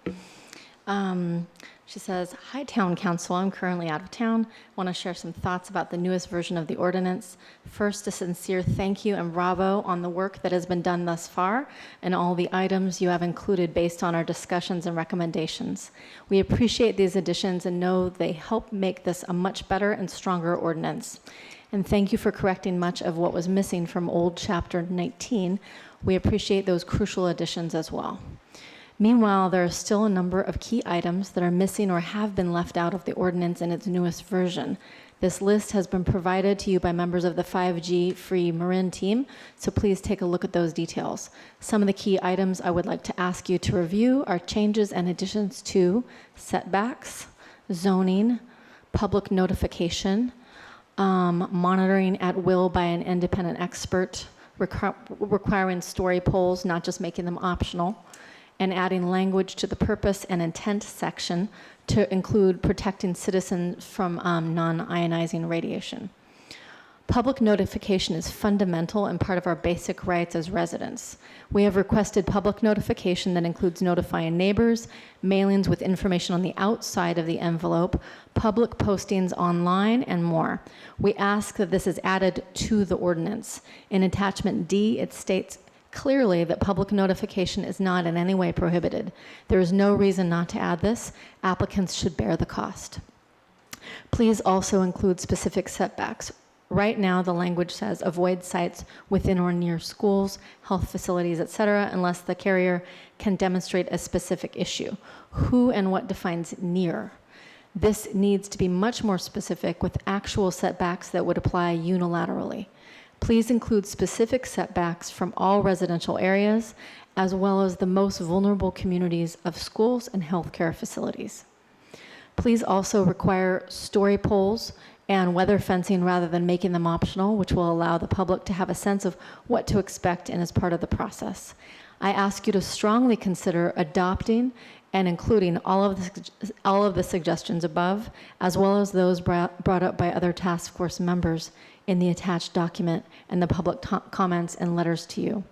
S13: She says, "Hi, Town Council. I'm currently out of town. I want to share some thoughts about the newest version of the ordinance. First, a sincere thank you and bravo on the work that has been done thus far and all the items you have included based on our discussions and recommendations. We appreciate these additions and know they help make this a much better and stronger ordinance. And thank you for correcting much of what was missing from old Chapter 19. We appreciate those crucial additions as well. Meanwhile, there are still a number of key items that are missing or have been left out of the ordinance in its newest version. This list has been provided to you by members of the 5G Free Marin team, so please take a look at those details. Some of the key items I would like to ask you to review are changes and additions to setbacks, zoning, public notification, monitoring at will by an independent expert, requiring story polls, not just making them optional, and adding language to the purpose and intent section to include protecting citizens from non-ionizing radiation. Public notification is fundamental and part of our basic rights as residents. We have requested public notification that includes notifying neighbors, mailings with information on the outside of the envelope, public postings online, and more. We ask that this is added to the ordinance. In attachment D, it states clearly that public notification is not in any way prohibited. There is no reason not to add this. Applicants should bear the cost. Please also include specific setbacks. Right now, the language says avoid sites within or near schools, health facilities, etc., unless the carrier can demonstrate a specific issue. Who and what defines near? This needs to be much more specific with actual setbacks that would apply unilaterally. Please include specific setbacks from all residential areas, as well as the most vulnerable communities of schools and healthcare facilities. Please also require story poles and weather fencing rather than making them optional, which will allow the public to have a sense of what to expect and as part of the process. I ask you to strongly consider adopting and including all of the suggestions above, as well as those brought up by other task force members in the attached document and the public comments and letters to you.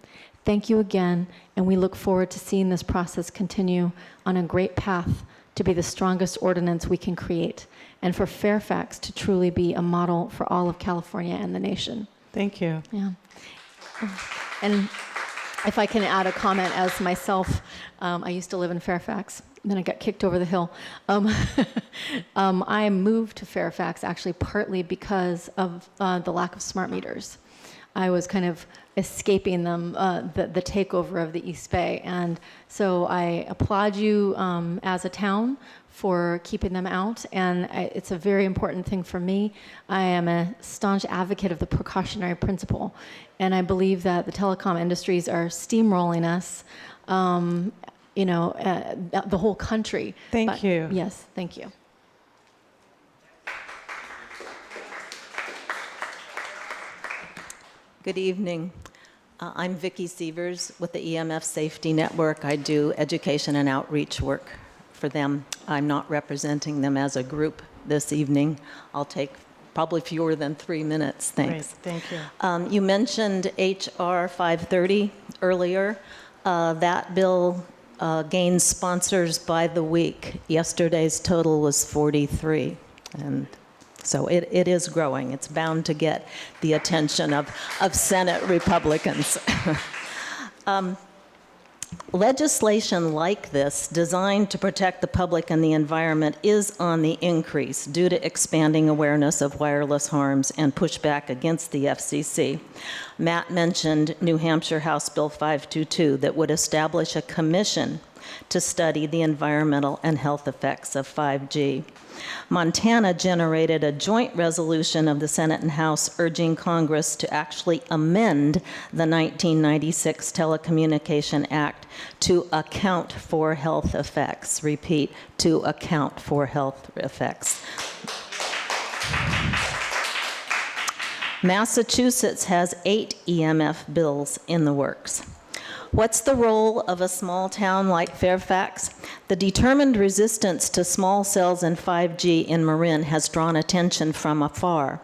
S13: Thank you again, and we look forward to seeing this process continue on a great path to be the strongest ordinance we can create, and for Fairfax to truly be a model for all of California and the nation.
S1: Thank you.
S13: Yeah. And if I can add a comment as myself, I used to live in Fairfax, then I got kicked over the hill. I moved to Fairfax actually partly because of the lack of smart meters. I was kind of escaping them, the takeover of the East Bay. And so I applaud you as a town for keeping them out. And it's a very important thing for me. I am a staunch advocate of the precautionary principle. And I believe that the telecom industries are steamrolling us, the whole country.
S1: Thank you.
S13: Yes, thank you.
S14: Good evening. I'm Vicki Sievers with the EMF Safety Network. I do education and outreach work for them. I'm not representing them as a group this evening. I'll take probably fewer than 3 minutes. Thanks.
S1: Great, thank you.
S14: You mentioned H.R. 530 earlier. That bill gains sponsors by the week. Yesterday's total was 43. And so it is growing. It's bound to get the attention of Senate Republicans. Legislation like this, designed to protect the public and the environment, is on the increase due to expanding awareness of wireless harms and pushback against the FCC. Matt mentioned New Hampshire House Bill 522 that would establish a commission to study the environmental and health effects of 5G. Montana generated a joint resolution of the Senate and House urging Congress to actually amend the 1996 Telecommunication Act to account for health effects. Repeat, to account for health effects. Massachusetts has 8 EMF bills in the works. What's the role of a small town like Fairfax? The determined resistance to small cells and 5G in Marin has drawn attention from afar.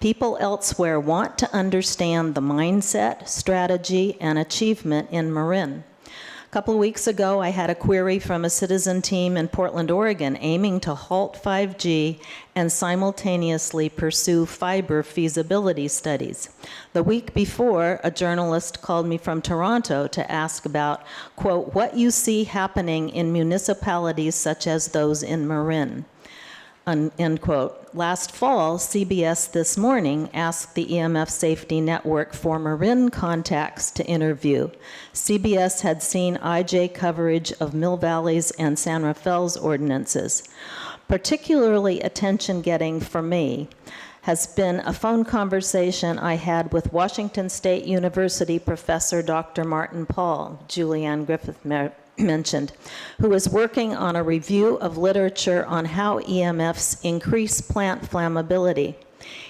S14: People elsewhere want to understand the mindset, strategy, and achievement in Marin. A couple of weeks ago, I had a query from a citizen team in Portland, Oregon, aiming to halt 5G and simultaneously pursue fiber feasibility studies. The week before, a journalist called me from Toronto to ask about, quote, what you see happening in municipalities such as those in Marin. End quote. Last fall, CBS This Morning asked the EMF Safety Network for Marin contacts to interview. CBS had seen IJ coverage of Mill Valley's and San Rafael's ordinances. Particularly attention-getting for me has been a phone conversation I had with Washington State University professor Dr. Martin Paul, Julianne Griffith mentioned, who is working on a review of literature on how EMFs increase plant flammability.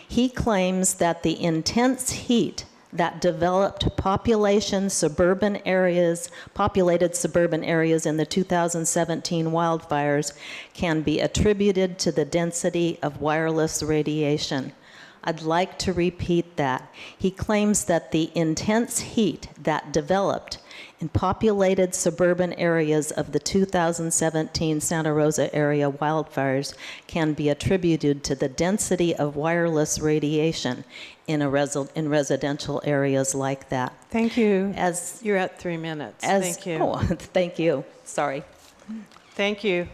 S14: He claims that the intense heat that developed populated suburban areas in the 2017 wildfires can be attributed to the density of wireless radiation. I'd like to repeat that. He claims that the intense heat that developed in populated suburban areas of the 2017 Santa Rosa area wildfires can be attributed to the density of wireless radiation in residential areas like that.
S1: Thank you. You're at 3 minutes. Thank you.
S14: Oh, thank you. Sorry.
S1: Thank you.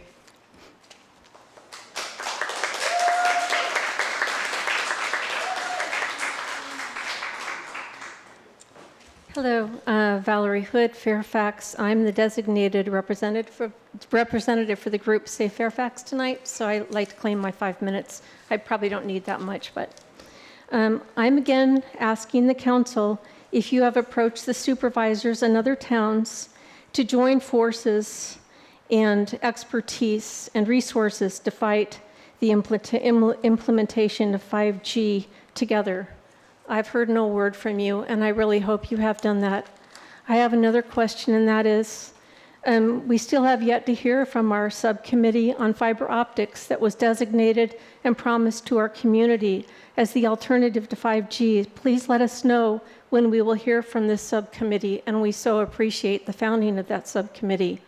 S15: Hello, Valerie Hood, Fairfax. I'm the designated representative for the group Save Fairfax tonight, so I'd like to claim my 5 minutes. I probably don't need that much, but I'm again asking the council if you have approached the supervisors in other towns to join forces and expertise and resources to fight the implementation of 5G together. I've heard no word from you, and I really hope you have done that. I have another question, and that is, we still have yet to hear from our subcommittee on fiber optics that was designated and promised to our community as the alternative to 5G. Please let us know when we will hear from this subcommittee, and we so appreciate the founding of that subcommittee.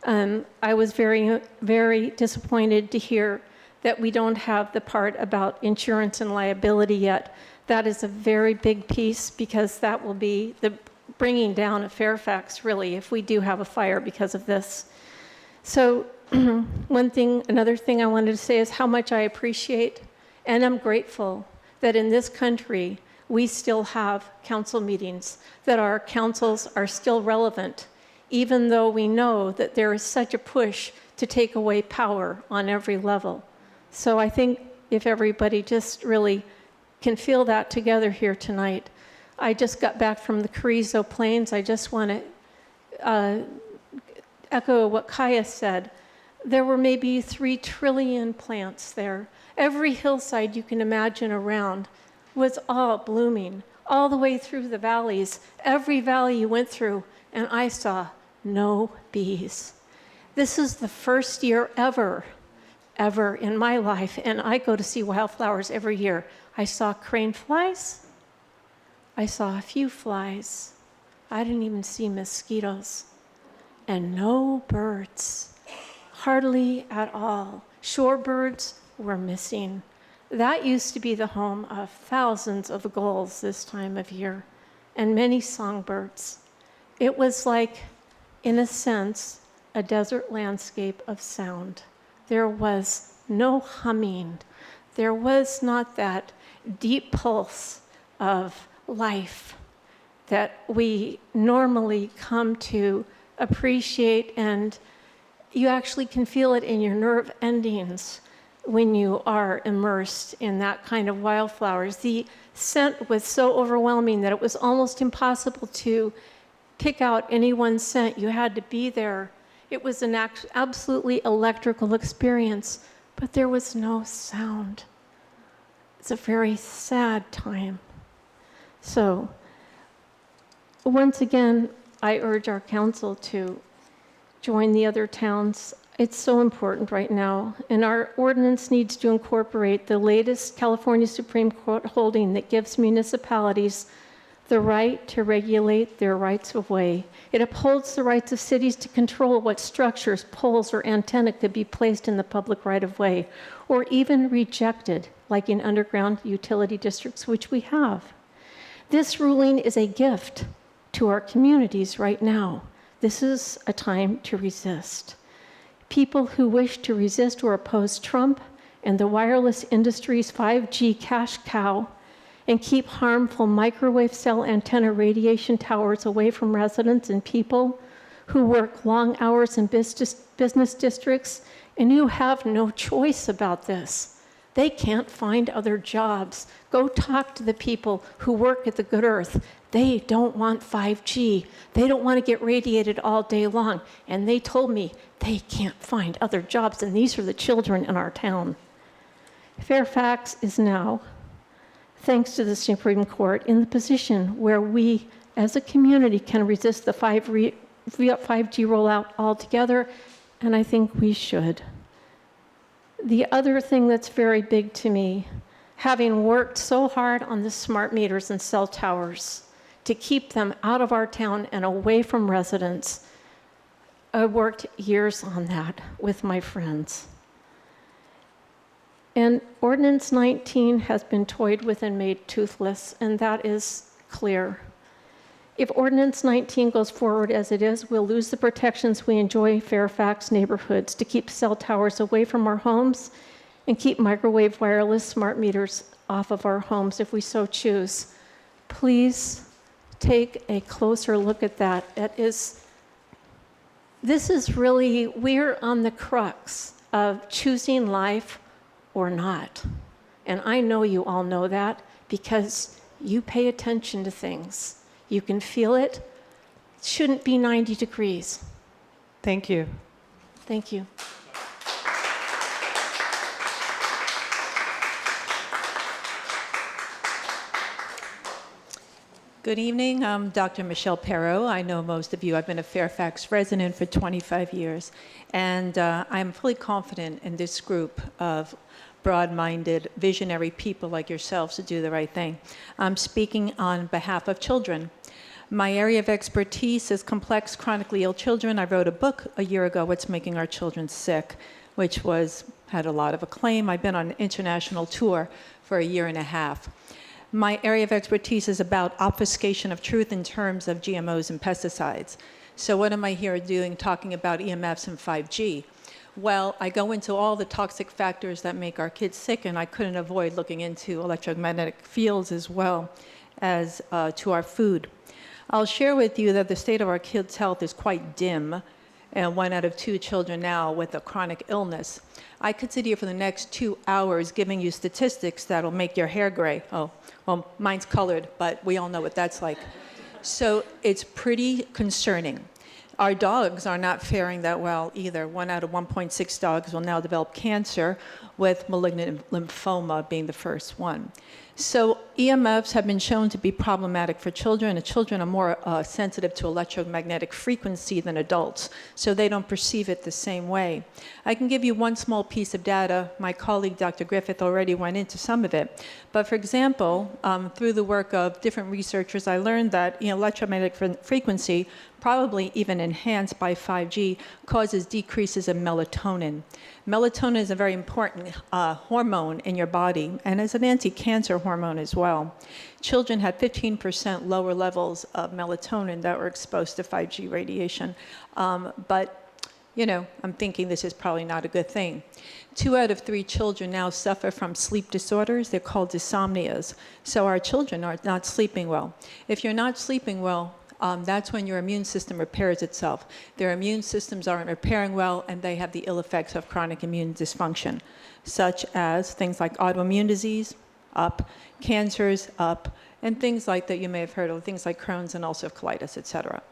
S15: I was very, very disappointed to hear that we don't have the part about insurance and liability yet. That is a very big piece, because that will be the bringing down of Fairfax, really, if we do have a fire because of this. So another thing I wanted to say is how much I appreciate and I'm grateful that in this country, we still have council meetings, that our councils are still relevant, even though we know that there is such a push to take away power on every level. So I think if everybody just really can feel that together here tonight. I just got back from the Carrizo Plains. I just want to echo what Kaya said. There were maybe 3 trillion plants there. Every hillside you can imagine around was all blooming, all the way through the valleys. Every valley you went through, and I saw no bees. This is the first year ever in my life, and I go to see wildflowers every year. I saw crane flies. I saw a few flies. I didn't even see mosquitoes. And no birds, hardly at all. Shorebirds were missing. That used to be the home of thousands of gulls this time of year, and many songbirds. It was like, in a sense, a desert landscape of sound. There was no humming. There was not that deep pulse of life that we normally come to appreciate, and you actually can feel it in your nerve endings when you are immersed in that kind of wildflowers. The scent was so overwhelming that it was almost impossible to pick out any one scent. You had to be there. It was an absolutely electrical experience, but there was no sound. It's a very sad time. So, once again, I urge our council to join the other towns. It's so important right now, and our ordinance needs to incorporate the latest California Supreme Court holding that gives municipalities the right to regulate their rights of way. It upholds the rights of cities to control what structures, poles, or antenna could be placed in the public right of way, or even rejected, like in underground utility districts, which we have. This ruling is a gift to our communities right now. This is a time to resist. People who wish to resist or oppose Trump and the wireless industry's 5G cash cow and keep harmful microwave cell antenna radiation towers away from residents and people who work long hours in business districts and who have no choice about this. They can't find other jobs. Go talk to the people who work at the Good Earth. They don't want 5G. They don't want to get radiated all day long. And they told me they can't find other jobs, and these are the children in our town. Fairfax is now, thanks to the Supreme Court, in the position where we, as a community, can resist the 5G rollout altogether, and I think we should. The other thing that's very big to me, having worked so hard on the smart meters and cell towers to keep them out of our town and away from residents, I worked years on that with my friends. And Ordinance 19 has been toyed with and made toothless, and that is clear. If Ordinance 19 goes forward as it is, we'll lose the protections we enjoy in Fairfax neighborhoods to keep cell towers away from our homes and keep microwave wireless smart meters off of our homes if we so choose. Please take a closer look at that. This is really, we're on the crux of choosing life or not. And I know you all know that because you pay attention to things. You can feel it. It shouldn't be 90 degrees.
S1: Thank you.
S15: Thank you.
S16: Good evening. I'm Dr. Michelle Perot. I know most of you. I've been a Fairfax resident for 25 years, and I'm fully confident in this group of broad-minded, visionary people like yourselves to do the right thing. I'm speaking on behalf of children. My area of expertise is complex chronically ill children. I wrote a book a year ago, What's Making Our Children Sick, which had a lot of acclaim. I've been on an international tour for a year and a half. My area of expertise is about obfuscation of truth in terms of GMOs and pesticides. So what am I here doing talking about EMFs and 5G? Well, I go into all the toxic factors that make our kids sick, and I couldn't avoid looking into electromagnetic fields as well as to our food. I'll share with you that the state of our kids' health is quite dim, and 1 out of 2 children now with a chronic illness. I could sit here for the next 2 hours giving you statistics that'll make your hair gray. Oh, well, mine's colored, but we all know what that's like. So it's pretty concerning. Our dogs are not faring that well either. 1 out of 1.6 dogs will now develop cancer, with malignant lymphoma being the first one. So EMFs have been shown to be problematic for children, and children are more sensitive to electromagnetic frequency than adults, so they don't perceive it the same way. I can give you one small piece of data. My colleague, Dr. Griffith, already went into some of it. But for example, through the work of different researchers, I learned that electromagnetic frequency, probably even enhanced by 5G, causes decreases in melatonin. Melatonin is a very important hormone in your body, and is an anti-cancer hormone as well. Children had 15% lower levels of melatonin that were exposed to 5G radiation. But, you know, I'm thinking this is probably not a good thing. 2 out of 3 children now suffer from sleep disorders. They're called dysomnias. So our children are not sleeping well. If you're not sleeping well, that's when your immune system repairs itself. Their immune systems aren't repairing well, and they have the ill effects of chronic immune dysfunction, such as things like autoimmune disease, up, cancers, up, and things like that you may have heard of, things like Crohn's and ulcerative colitis, etc.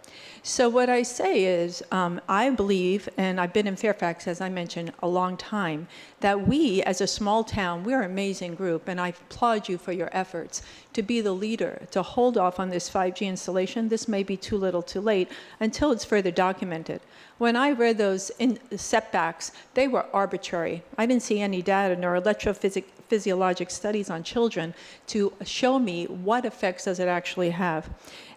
S16: So what I say is, I believe, and I've been in Fairfax, as I mentioned, a long time, that we, as a small town, we're an amazing group, and I applaud you for your efforts to be the leader, to hold off on this 5G installation. This may be too little too late until it's further documented. When I read those setbacks, they were arbitrary. I didn't see any data nor electrophysiologic studies on children to show me what effects does it actually have.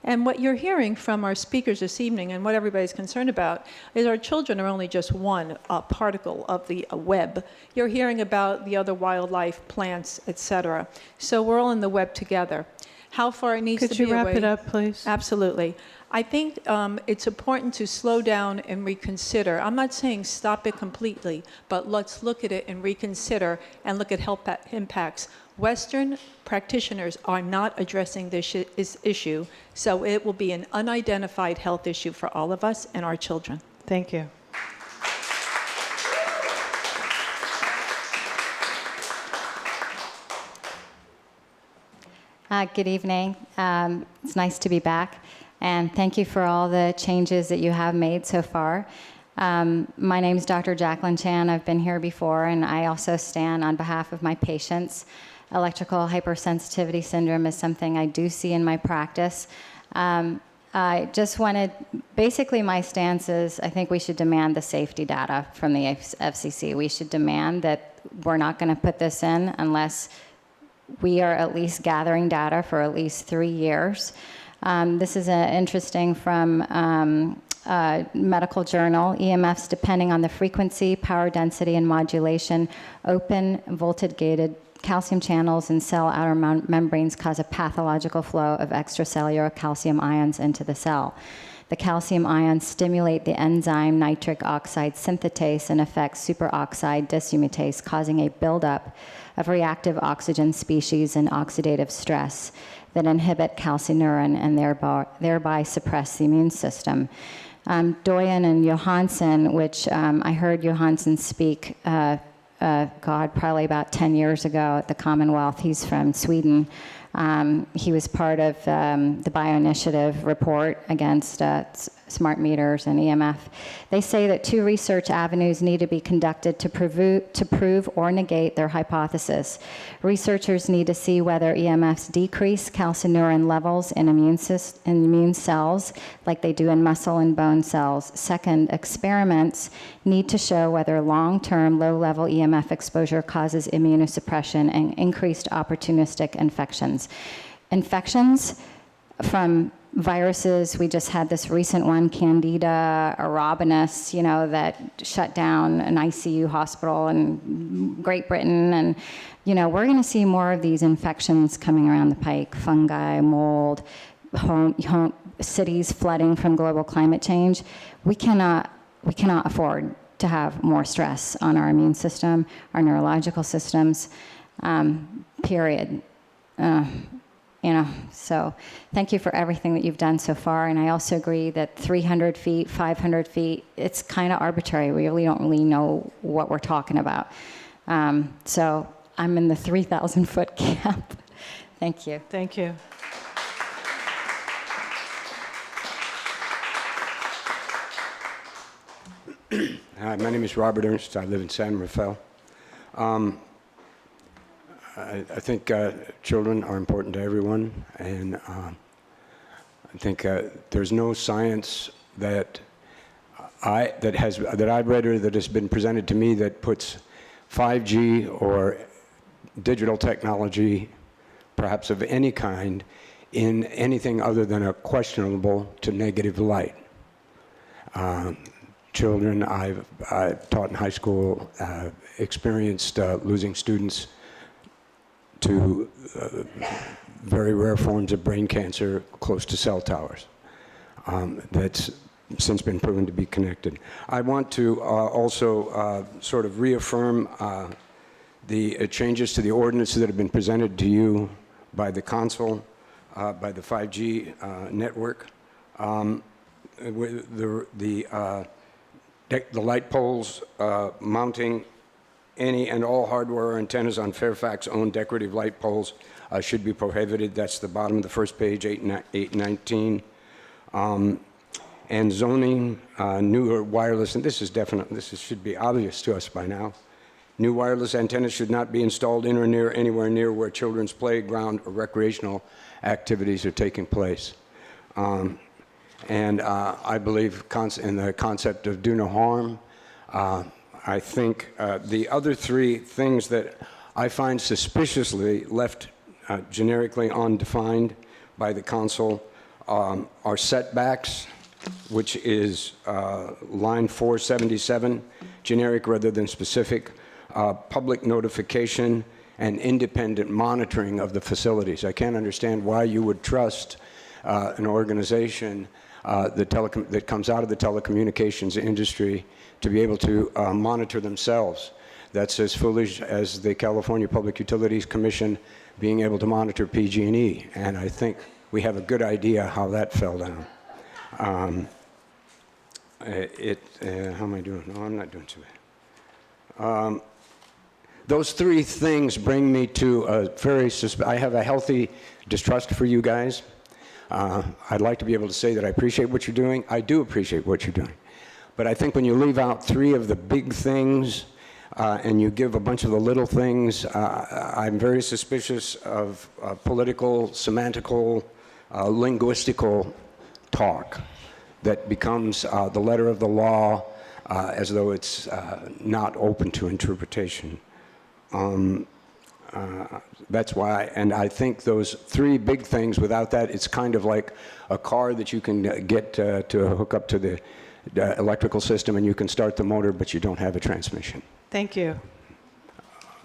S16: And what you're hearing from our speakers this evening, and what everybody's concerned about, is our children are only just one particle of the web. You're hearing about the other wildlife, plants, etc. So we're all in the web together. How far it needs to be away?
S1: Could you wrap it up, please?
S16: Absolutely. I think it's important to slow down and reconsider. I'm not saying stop it completely, but let's look at it and reconsider and look at health impacts. Western practitioners are not addressing this issue, so it will be an unidentified health issue for all of us and our children.
S1: Thank you.
S17: Good evening. It's nice to be back, and thank you for all the changes that you have made so far. My name is Dr. Jacqueline Chan. I've been here before, and I also stand on behalf of my patients. Electrical hypersensitivity syndrome is something I do see in my practice. I just wanted, basically my stance is I think we should demand the safety data from the FCC. We should demand that we're not going to put this in unless we are at least gathering data for at least 3 years. This is interesting from medical journal. EMFs, depending on the frequency, power density, and modulation, open voltage-gated calcium channels in cell outer membranes cause a pathological flow of extracellular calcium ions into the cell. The calcium ions stimulate the enzyme nitric oxide synthetase and affect superoxide dismutase, causing a buildup of reactive oxygen species and oxidative stress that inhibit calcineurin and thereby suppress the immune system. Doyen and Johansson, which I heard Johansson speak, probably about 10 years ago at the Commonwealth. He's from Sweden. He was part of the bioinitiative report against smart meters and EMF. They say that 2 research avenues need to be conducted to prove or negate their hypothesis. Researchers need to see whether EMFs decrease calcineurin levels in immune cells, like they do in muscle and bone cells. Second, experiments need to show whether long-term low-level EMF exposure causes immunosuppression and increased opportunistic infections. Infections from viruses, we just had this recent one, Candida aurobinis, that shut down an ICU hospital in Great Britain. And, we're going to see more of these infections coming around the pike, fungi, mold, cities flooding from global climate change. We cannot afford to have more stress on our immune system, our neurological systems, period. So thank you for everything that you've done so far. And I also agree that 300 feet, 500 feet, it's kind of arbitrary. We really don't know what we're talking about. So I'm in the 3,000 foot camp. Thank you.
S1: Thank you.
S18: Hi, my name is Robert Ernst. I live in San Rafael. I think children are important to everyone, and I think there's no science that I've read or that has been presented to me that puts 5G or digital technology, perhaps of any kind, in anything other than a questionable to negative light. Children I've taught in high school experienced losing students to very rare forms of brain cancer close to cell towers. That's since been proven to be connected. I want to also sort of reaffirm the changes to the ordinance that have been presented to you by the council, by the 5G network. The light poles mounting any and all hardware or antennas on Fairfax-owned decorative light poles should be prohibited. That's the bottom of the first page, 819. And zoning, new wireless, and this should be obvious to us by now. New wireless antennas should not be installed in or near anywhere near where children's playground or recreational activities are taking place. And I believe in the concept of do no harm. I think the other 3 things that I find suspiciously left generically undefined by the council are setbacks, which is line 477, generic rather than specific, public notification, and independent monitoring of the facilities. I can't understand why you would trust an organization that comes out of the telecommunications industry to be able to monitor themselves. That's as foolish as the California Public Utilities Commission being able to monitor PG&E, and I think we have a good idea how that fell down. How am I doing? No, I'm not doing too bad. Those 3 things bring me to a I have a healthy distrust for you guys. I'd like to be able to say that I appreciate what you're doing. I do appreciate what you're doing. But I think when you leave out 3 of the big things and you give a bunch of the little things, I'm very suspicious of political, semantical, linguistical talk that becomes the letter of the law as though it's not open to interpretation. That's why, and I think those 3 big things, without that, it's kind of like a car that you can get to hook up to the electrical system and you can start the motor, but you don't have a transmission.
S1: Thank you.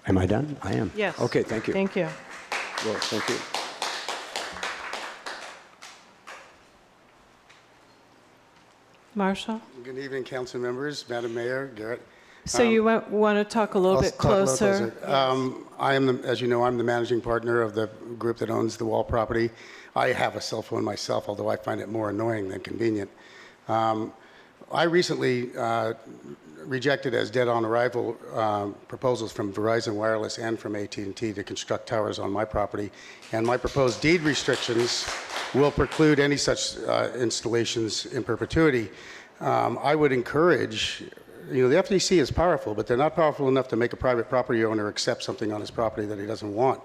S18: Am I done? I am.
S1: Yes.
S18: Okay, thank you.
S1: Thank you.
S18: Well, thank you.
S1: Marshall?
S19: Good evening, council members, Madam Mayor, Garrett.
S1: So you want to talk a little bit closer?
S19: I am, as you know, I'm the managing partner of the group that owns the Wall property. I have a cell phone myself, although I find it more annoying than convenient. I recently rejected as dead on arrival proposals from Verizon Wireless and from AT&T to construct towers on my property, and my proposed deed restrictions will preclude any such installations in perpetuity. I would encourage, the FCC is powerful, but they're not powerful enough to make a private property owner accept something on his property that he doesn't want.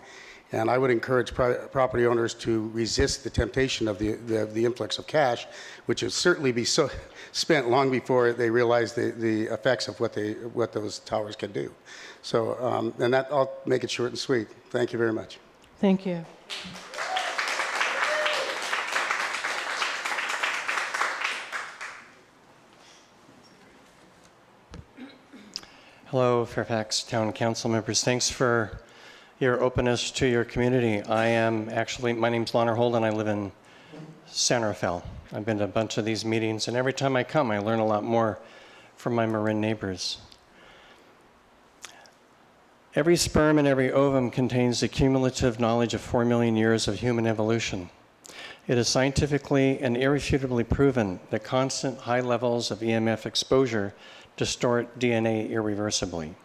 S19: And I would encourage property owners to resist the temptation of the influx of cash, which would certainly be spent long before they realize the effects of what those towers can do. So, and that, I'll make it short and sweet. Thank you very much.
S1: Thank you.
S20: Hello, Fairfax Town Council members. Thanks for your openness to your community. My name's Lana Holden. I live in San Rafael. I've been to a bunch of these meetings, and every time I come, I learn a lot more from my Marin neighbors. Every sperm and every ovum contains the cumulative knowledge of 4 million years of human evolution. It is scientifically and irrefutably proven that constant high levels of EMF exposure distort DNA irreversibly.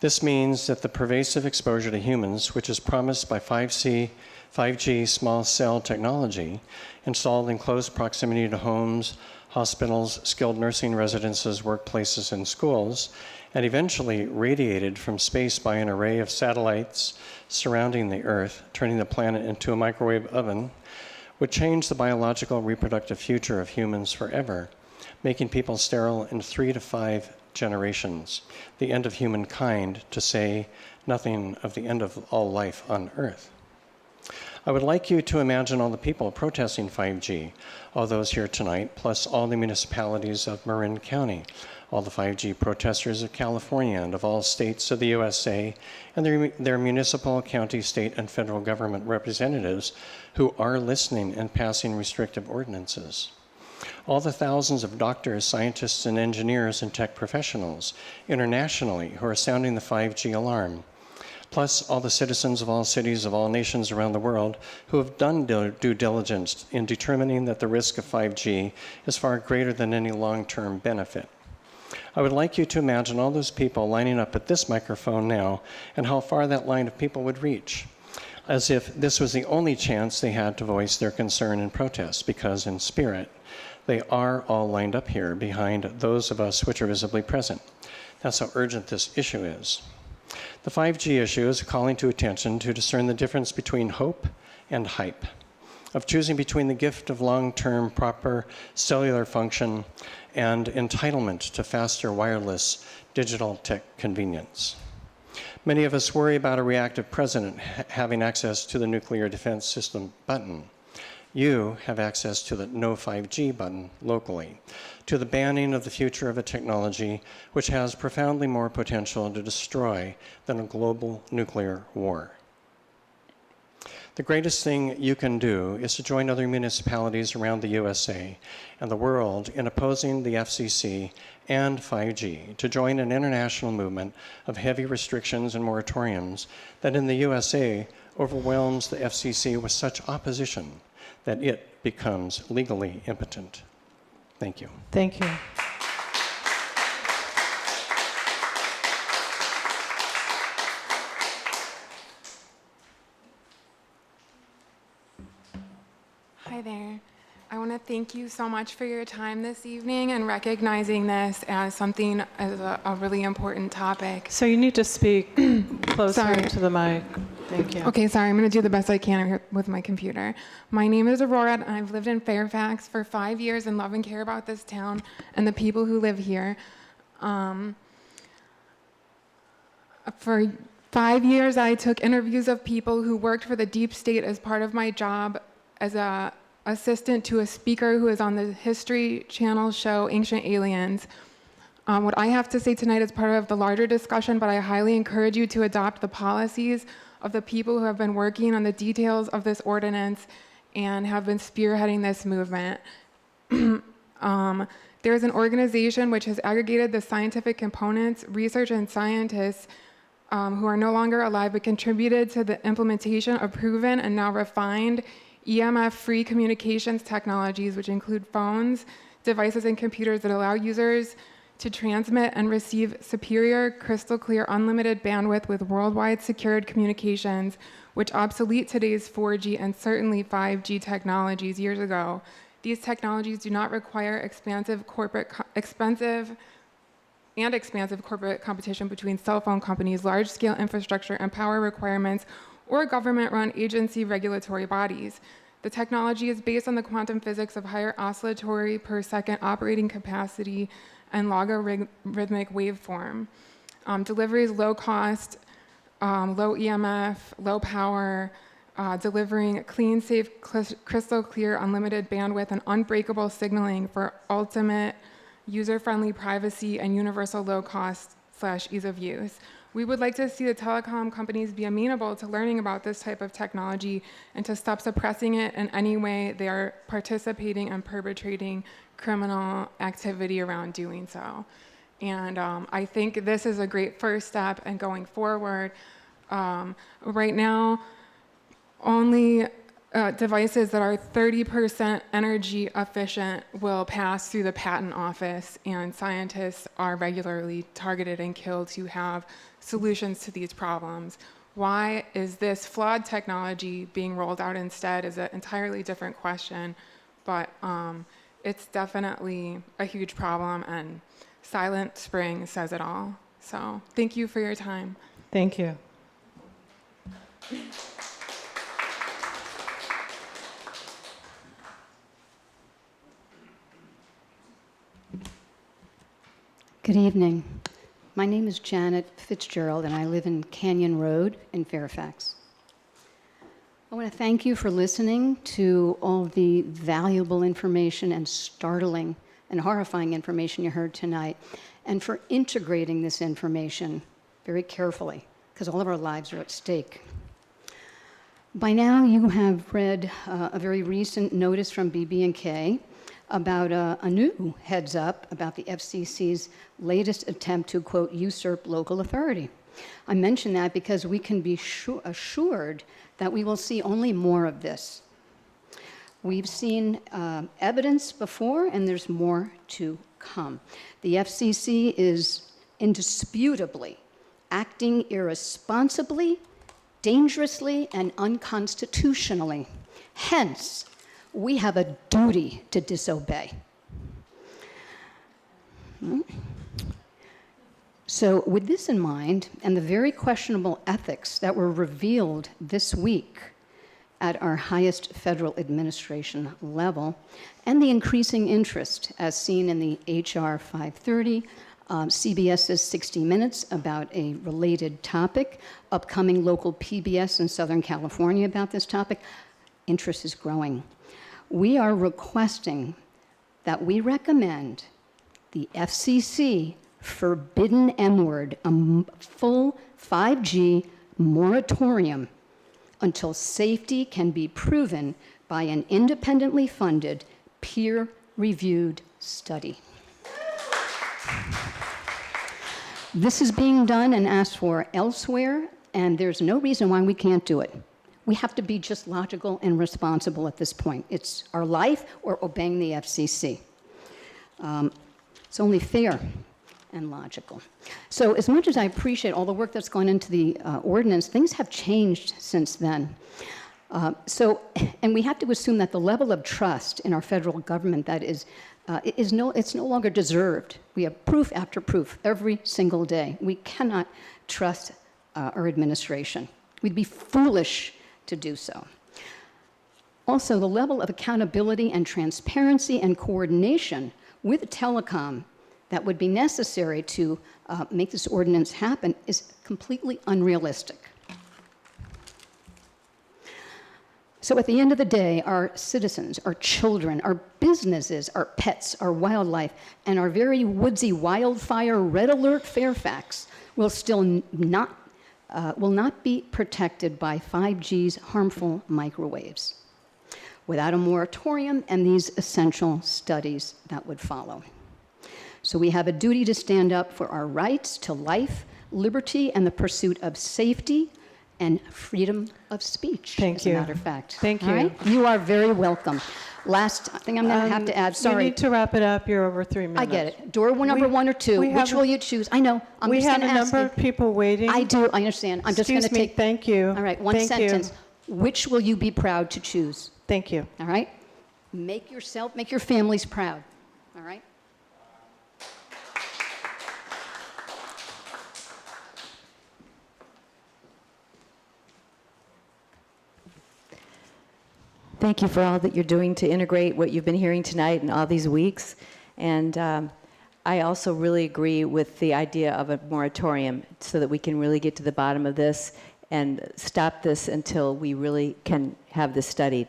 S20: This means that the pervasive exposure to humans, which is promised by 5G small cell technology, installed in close proximity to homes, hospitals, skilled nursing residences, workplaces, and schools, and eventually radiated from space by an array of satellites surrounding the Earth, turning the planet into a microwave oven, would change the biological reproductive future of humans forever, making people sterile in 3 to 5 generations, the end of humankind, to say nothing of the end of all life on Earth. I would like you to imagine all the people protesting 5G, all those here tonight, plus all the municipalities of Marin County, all the 5G protesters of California and of all states of the USA, and their municipal, county, state, and federal government representatives who are listening and passing restrictive ordinances. All the thousands of doctors, scientists, and engineers and tech professionals internationally who are sounding the 5G alarm, plus all the citizens of all cities of all nations around the world who have done due diligence in determining that the risk of 5G is far greater than any long-term benefit. I would like you to imagine all those people lining up at this microphone now and how far that line of people would reach, as if this was the only chance they had to voice their concern and protest, because in spirit, they are all lined up here behind those of us which are visibly present. That's how urgent this issue is. The 5G issue is calling to attention to discern the difference between hope and hype, of choosing between the gift of long-term proper cellular function and entitlement to faster wireless digital tech convenience. Many of us worry about a reactive president having access to the nuclear defense system button. You have access to the No 5G button locally, to the banning of the future of a technology which has profoundly more potential to destroy than a global nuclear war. The greatest thing you can do is to join other municipalities around the USA and the world in opposing the FCC and 5G, to join an international movement of heavy restrictions and moratoriums that in the USA overwhelms the FCC with such opposition that it becomes legally impotent. Thank you.
S1: Thank you.
S21: Hi there. I want to thank you so much for your time this evening and recognizing this as something as a really important topic.
S1: So you need to speak closer to the mic. Thank you.
S21: Okay, sorry, I'm going to do the best I can here with my computer. My name is Aurora, and I've lived in Fairfax for 5 years and love and care about this town and the people who live here. For 5 years, I took interviews of people who worked for the deep state as part of my job as an assistant to a speaker who is on the History Channel show Ancient Aliens. What I have to say tonight is part of the larger discussion, but I highly encourage you to adopt the policies of the people who have been working on the details of this ordinance and have been spearheading this movement. There is an organization which has aggregated the scientific components, research, and scientists who are no longer alive but contributed to the implementation of proven and now refined EMF-free communications technologies, which include phones, devices and computers that allow users to transmit and receive superior, crystal clear, unlimited bandwidth with worldwide secured communications, which obsolete today's 4G and certainly 5G technologies years ago. These technologies do not require expensive corporate competition between cell phone companies, large-scale infrastructure and power requirements, or government-run agency regulatory bodies. The technology is based on the quantum physics of higher oscillatory per second operating capacity and logarithmic waveform. Delivery is low cost, low EMF, low power, delivering clean, safe, crystal clear, unlimited bandwidth, and unbreakable signaling for ultimate user-friendly privacy and universal low cost / ease of use. We would like to see the telecom companies be amenable to learning about this type of technology and to stop suppressing it in any way they are participating and perpetrating criminal activity around doing so. And I think this is a great first step in going forward. Right now, only devices that are 30% energy efficient will pass through the patent office, and scientists are regularly targeted and killed to have solutions to these problems. Why is this flawed technology being rolled out instead is an entirely different question, but it's definitely a huge problem, and Silent Spring says it all. So thank you for your time.
S1: Thank you.
S2: Good evening. My name is Janet Fitzgerald, and I live in Canyon Road in Fairfax. I want to thank you for listening to all the valuable information and startling and horrifying information you heard tonight, and for integrating this information very carefully, because all of our lives are at stake. By now, you have read a very recent notice from BB&K about a new heads up about the FCC's latest attempt to, quote, usurp local authority. I mention that because we can be assured that we will see only more of this. We've seen evidence before, and there's more to come. The FCC is indisputably acting irresponsibly, dangerously, and unconstitutionally. Hence, we have a duty to disobey. So with this in mind, and the very questionable ethics that were revealed this week at our highest federal administration level, and the increasing interest as seen in the HR 530, CBS's 60 Minutes about a related topic, upcoming local PBS in Southern California about this topic, interest is growing. We are requesting that we recommend the FCC forbidden M-word, a full 5G moratorium until safety can be proven by an independently funded, peer-reviewed study. This is being done and asked for elsewhere, and there's no reason why we can't do it. We have to be just logical and responsible at this point. It's our life or obeying the FCC. It's only fair and logical. So as much as I appreciate all the work that's gone into the ordinance, things have changed since then. And we have to assume that the level of trust in our federal government that it's no longer deserved. We have proof after proof every single day. We cannot trust our administration. We'd be foolish to do so. Also, the level of accountability and transparency and coordination with telecom that would be necessary to make this ordinance happen is completely unrealistic. So at the end of the day, our citizens, our children, our businesses, our pets, our wildlife, and our very woodsy wildfire red alert Fairfax will still not be protected by 5G's harmful microwaves without a moratorium and these essential studies that would follow. So we have a duty to stand up for our rights to life, liberty, and the pursuit of safety, and freedom of speech,
S1: Thank
S2: as
S1: you.
S2: a matter of fact.
S1: Thank
S2: All
S1: you.
S2: right? You are very welcome. Last thing I'm going to have to add,
S1: We
S2: sorry.
S1: need to wrap it up. You're over 3 minutes.
S2: I get it. Door number 1 or 2,
S1: we
S2: which
S1: have-
S2: will you choose? I know. I'm
S1: We
S2: just
S1: have
S2: going
S1: a
S2: to ask
S1: number
S2: you.
S1: of people waiting.
S2: I do. I understand. I'm just going to
S1: Excuse me.
S2: take.
S1: Thank you.
S2: All right. One
S1: Thank you.
S2: sentence. Which will you be proud to choose?
S1: Thank you.
S2: All right. Make your families proud. All right.
S4: Thank you for all that you're doing to integrate what you've been hearing tonight and all these weeks. And I also really agree with the idea of a moratorium so that we can really get to the bottom of this and stop this until we really can have this studied.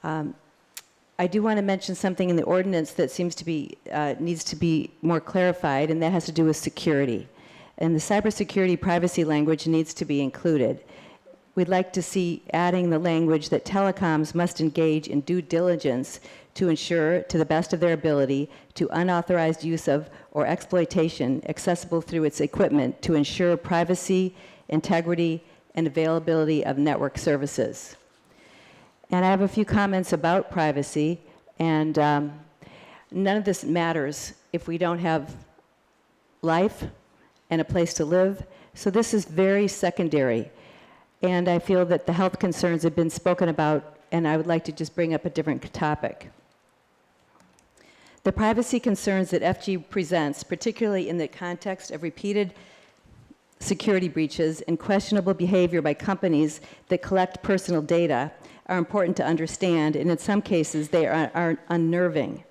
S4: I do want to mention something in the ordinance that seems to be, needs to be more clarified, and that has to do with security. And the cybersecurity privacy language needs to be included. We'd like to see adding the language that telecoms must engage in due diligence to ensure, to the best of their ability, to unauthorized use of or exploitation accessible through its equipment to ensure privacy, integrity, and availability of network services. And I have a few comments about privacy, and none of this matters if we don't have life and a place to live. So this is very secondary. And I feel that the health concerns have been spoken about, and I would like to just bring up a different topic. The privacy concerns that FG presents, particularly in the context of repeated security breaches and questionable behavior by companies that collect personal data, are important to understand, and in some cases, they are unnerving.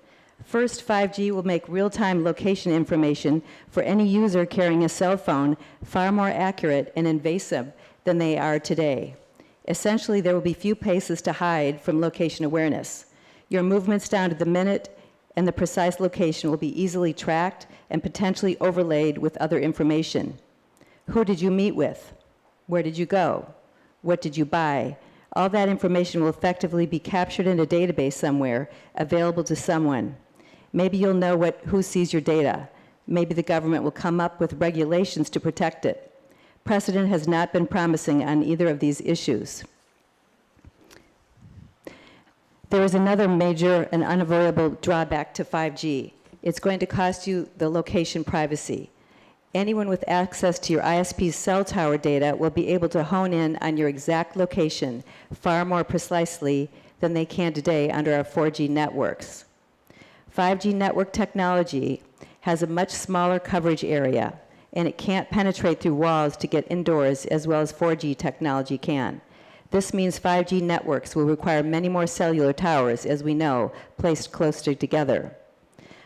S4: First, 5G will make real-time location information for any user carrying a cell phone far more accurate and invasive than they are today. Essentially, there will be few places to hide from location awareness. Your movements down to the minute and the precise location will be easily tracked and potentially overlaid with other information. Who did you meet with? Where did you go? What did you buy? All that information will effectively be captured in a database somewhere, available to someone. Maybe you'll know who sees your data. Maybe the government will come up with regulations to protect it. Precedent has not been promising on either of these issues. There is another major and unavoidable drawback to 5G. It's going to cost you the location privacy. Anyone with access to your ISP's cell tower data will be able to hone in on your exact location far more precisely than they can today under our 4G networks. 5G network technology has a much smaller coverage area, and it can't penetrate through walls to get indoors as well as 4G technology can. This means 5G networks will require many more cellular towers, as we know, placed closer together.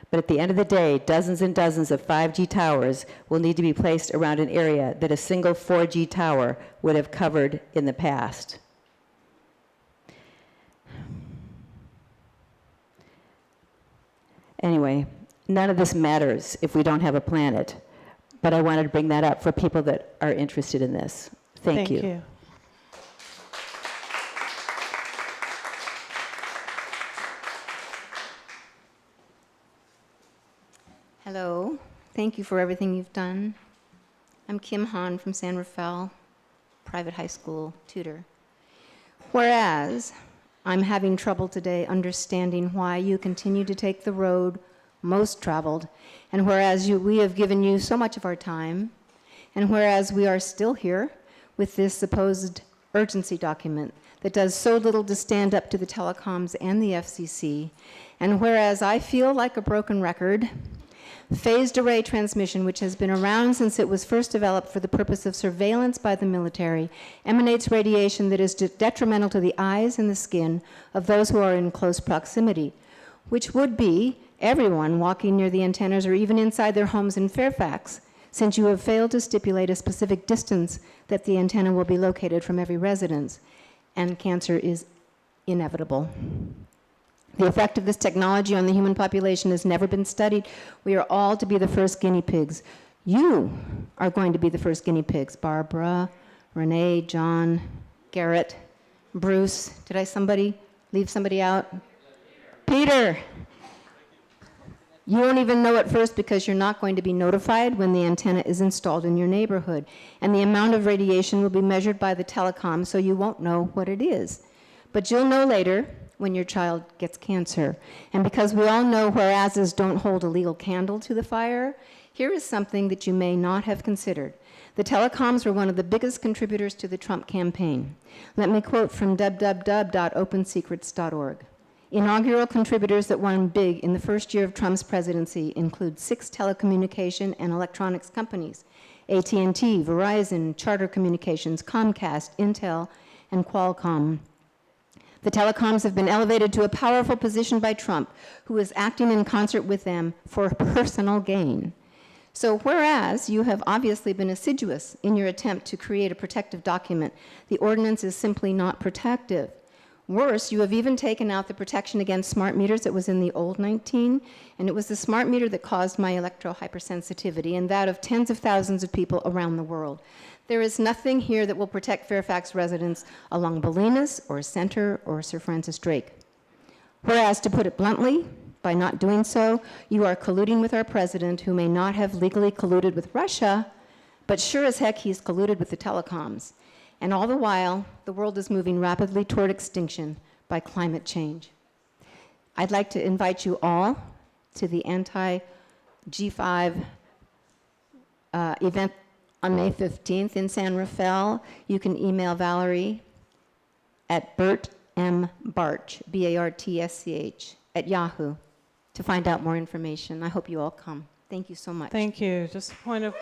S4: But at the end of the day, dozens and dozens of 5G towers will need to be placed around an area that a single 4G tower would have covered in the past. Anyway, none of this matters if we don't have a planet. But I wanted to bring that up for people that are interested in this. Thank you.
S1: Thank you.
S22: Hello. Thank you for everything you've done. I'm Kim Han from San Rafael, private high school tutor. Whereas I'm having trouble today understanding why you continue to take the road most traveled, and whereas we have given you so much of our time, and whereas we are still here with this supposed urgency document that does so little to stand up to the telecoms and the FCC, and whereas I feel like a broken record, phased array transmission, which has been around since it was first developed for the purpose of surveillance by the military, emanates radiation that is detrimental to the eyes and the skin of those who are in close proximity, which would be everyone walking near the antennas or even inside their homes in Fairfax, since you have failed to stipulate a specific distance that the antenna will be located from every residence, and cancer is inevitable. The effect of this technology on the human population has never been studied. We are all to be the first guinea pigs. You are going to be the first guinea pigs. Barbara, Renee, John, Garrett, Bruce. Did I leave somebody out? Peter. You won't even know at first because you're not going to be notified when the antenna is installed in your neighborhood. And the amount of radiation will be measured by the telecom, so you won't know what it is. But you'll know later when your child gets cancer. And because we all know whereases don't hold a legal candle to the fire, here is something that you may not have considered. The telecoms were one of the biggest contributors to the Trump campaign. Let me quote from www.opensecrets.org. Inaugural contributors that won big in the first year of Trump's presidency include 6 telecommunication and electronics companies: AT&T, Verizon, Charter Communications, Comcast, Intel, and Qualcomm. The telecoms have been elevated to a powerful position by Trump, who is acting in concert with them for personal gain. So whereas you have obviously been assiduous in your attempt to create a protective document, the ordinance is simply not protective. Worse, you have even taken out the protection against smart meters that was in the old 19, and it was the smart meter that caused my electrohypersensitivity and that of tens of thousands of people around the world. There is nothing here that will protect Fairfax residents along Bolinas or Center or Sir Francis Drake. Whereas, to put it bluntly, by not doing so, you are colluding with our president, who may not have legally colluded with Russia, but sure as heck he's colluded with the telecoms. And all the while, the world is moving rapidly toward extinction by climate change. I'd like to invite you all to the anti-G5 event on May 15th in San Rafael. You can email Valerie at BartSch, B-A-R-T-S-C-H, at Yahoo to find out more information. I hope you all come. Thank you so much.
S1: Thank you. Just a point of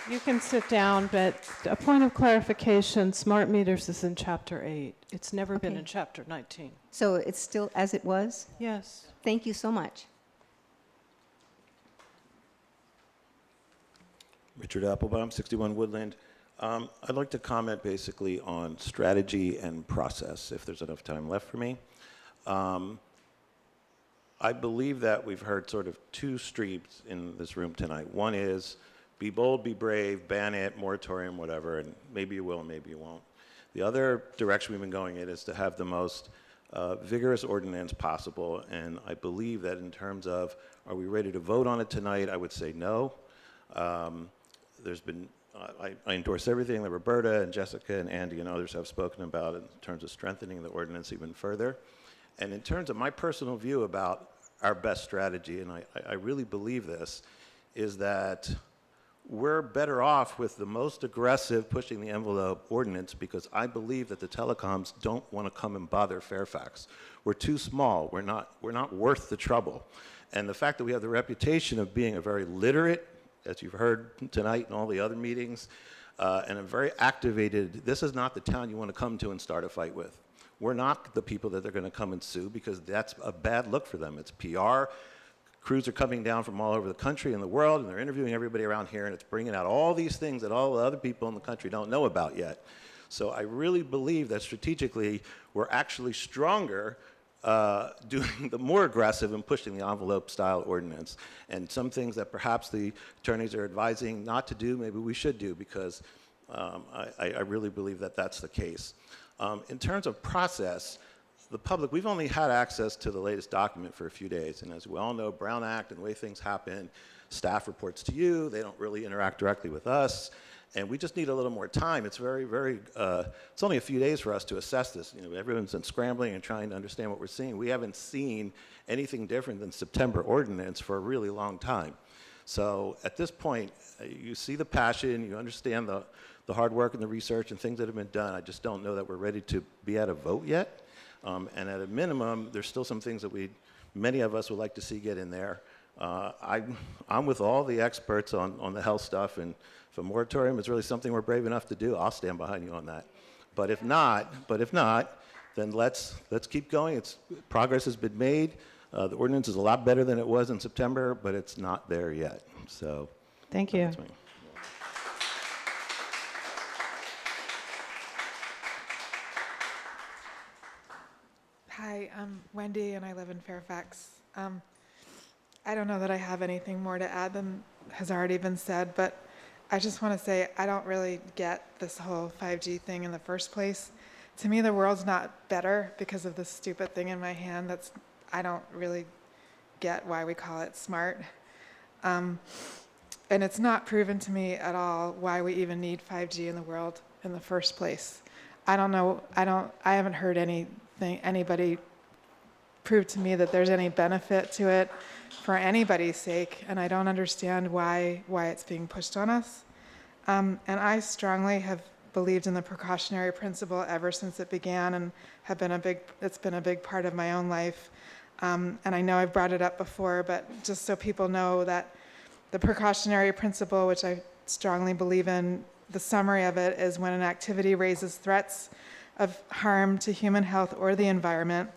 S1: you can sit down, but a point of clarification, smart meters is in Chapter 8. It's never been in Chapter 19.
S22: So it's still as it was?
S1: Yes.
S22: Thank you so much.
S3: Richard Applebaum, 61 Woodland. I'd like to comment basically on strategy and process, if there's enough time left for me. I believe that we've heard sort of 2 streams in this room tonight. One is, be bold, be brave, ban it, moratorium, whatever, and maybe you will, maybe you won't. The other direction we've been going in is to have the most vigorous ordinance possible, and I believe that in terms of, are we ready to vote on it tonight, I would say no. There's been, I endorse everything that Roberta and Jessica and Andy and others have spoken about in terms of strengthening the ordinance even further. And in terms of my personal view about our best strategy, and I really believe this, is that we're better off with the most aggressive pushing the envelope ordinance, because I believe that the telecoms don't want to come and bother Fairfax. We're too small. We're not worth the trouble. And the fact that we have the reputation of being a very literate, as you've heard tonight in all the other meetings, and a very activated, this is not the town you want to come to and start a fight with. We're not the people that they're going to come and sue, because that's a bad look for them. It's PR. Crews are coming down from all over the country and the world, and they're interviewing everybody around here, and it's bringing out all these things that all the other people in the country don't know about yet. So I really believe that strategically we're actually stronger doing the more aggressive and pushing the envelope style ordinance. And some things that perhaps the attorneys are advising not to do, maybe we should do, because I really believe that that's the case. In terms of process, the public, we've only had access to the latest document for a few days, and as we all know, Brown Act and the way things happen, staff reports to you, they don't really interact directly with us, and we just need a little more time. It's it's only a few days for us to assess this. You know, everyone's been scrambling and trying to understand what we're seeing. We haven't seen anything different than September ordinance for a really long time. So at this point, you see the passion, you understand the hard work and the research and things that have been done. I just don't know that we're ready to be at a vote yet. And at a minimum, there's still some things that many of us would like to see get in there. I'm with all the experts on the health stuff, and if a moratorium is really something we're brave enough to do, I'll stand behind you on that. But if not, then let's keep going. Progress has been made. The ordinance is a lot better than it was in September, but it's not there yet. So
S1: thank you.
S5: Hi, I'm Wendy, and I live in Fairfax. I don't know that I have anything more to add than has already been said, but I just want to say I don't really get this whole 5G thing in the first place. To me, the world's not better because of this stupid thing in my hand. I don't really get why we call it smart. And it's not proven to me at all why we even need 5G in the world in the first place. I don't know, I haven't heard anybody prove to me that there's any benefit to it for anybody's sake, and I don't understand why it's being pushed on us. And I strongly have believed in the precautionary principle ever since it began, and it's been a big part of my own life. And I know I've brought it up before, but just so people know that the precautionary principle, which I strongly believe in, the summary of it is when an activity raises threats of harm to human health or the environment,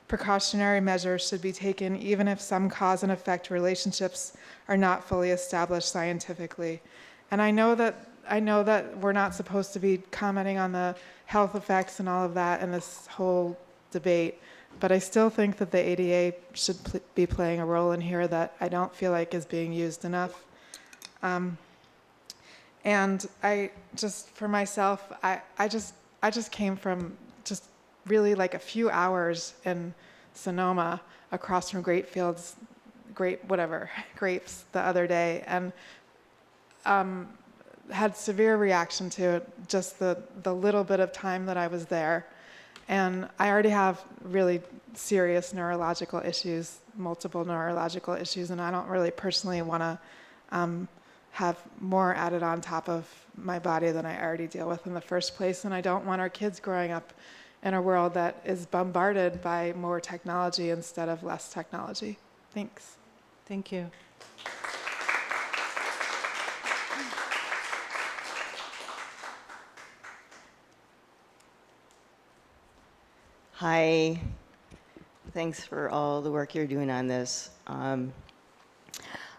S5: precautionary measures should be taken even if some cause and effect relationships are not fully established scientifically. And I know that we're not supposed to be commenting on the health effects and all of that in this whole debate, but I still think that the ADA should be playing a role in here that I don't feel like is being used enough. And for myself, I just came from just really like a few hours in Sonoma across from grapes the other day, and had severe reaction to it, just the little bit of time that I was there. And I already have really serious neurological issues, multiple neurological issues, and I don't really personally want to have more added on top of my body than I already deal with in the first place. And I don't want our kids growing up in a world that is bombarded by more technology instead of less technology. Thanks.
S1: Thank you.
S7: Hi. Thanks for all the work you're doing on this.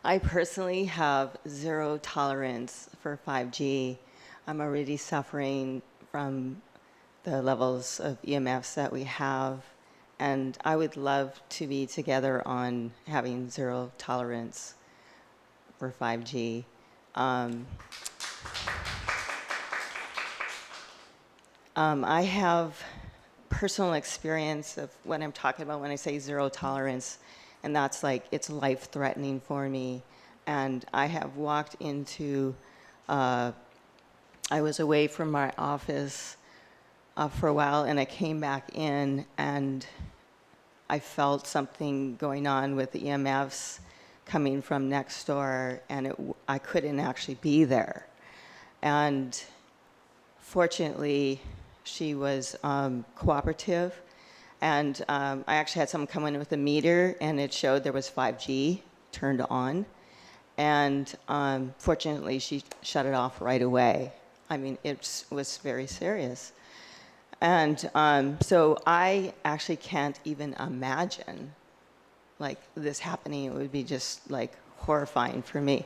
S7: I personally have zero tolerance for 5G. I'm already suffering from the levels of EMFs that we have, and I would love to be together on having zero tolerance for 5G. I have personal experience of what I'm talking about when I say zero tolerance, and that's like it's life-threatening for me. And I have walked into, I was away from my office for a while, and I came back in, and I felt something going on with the EMFs coming from next door, and I couldn't actually be there. And fortunately, she was cooperative, and I actually had someone come in with a meter, and it showed there was 5G turned on. And fortunately, she shut it off right away. I mean, it was very serious. And so I actually can't even imagine like this happening. It would be just like horrifying for me.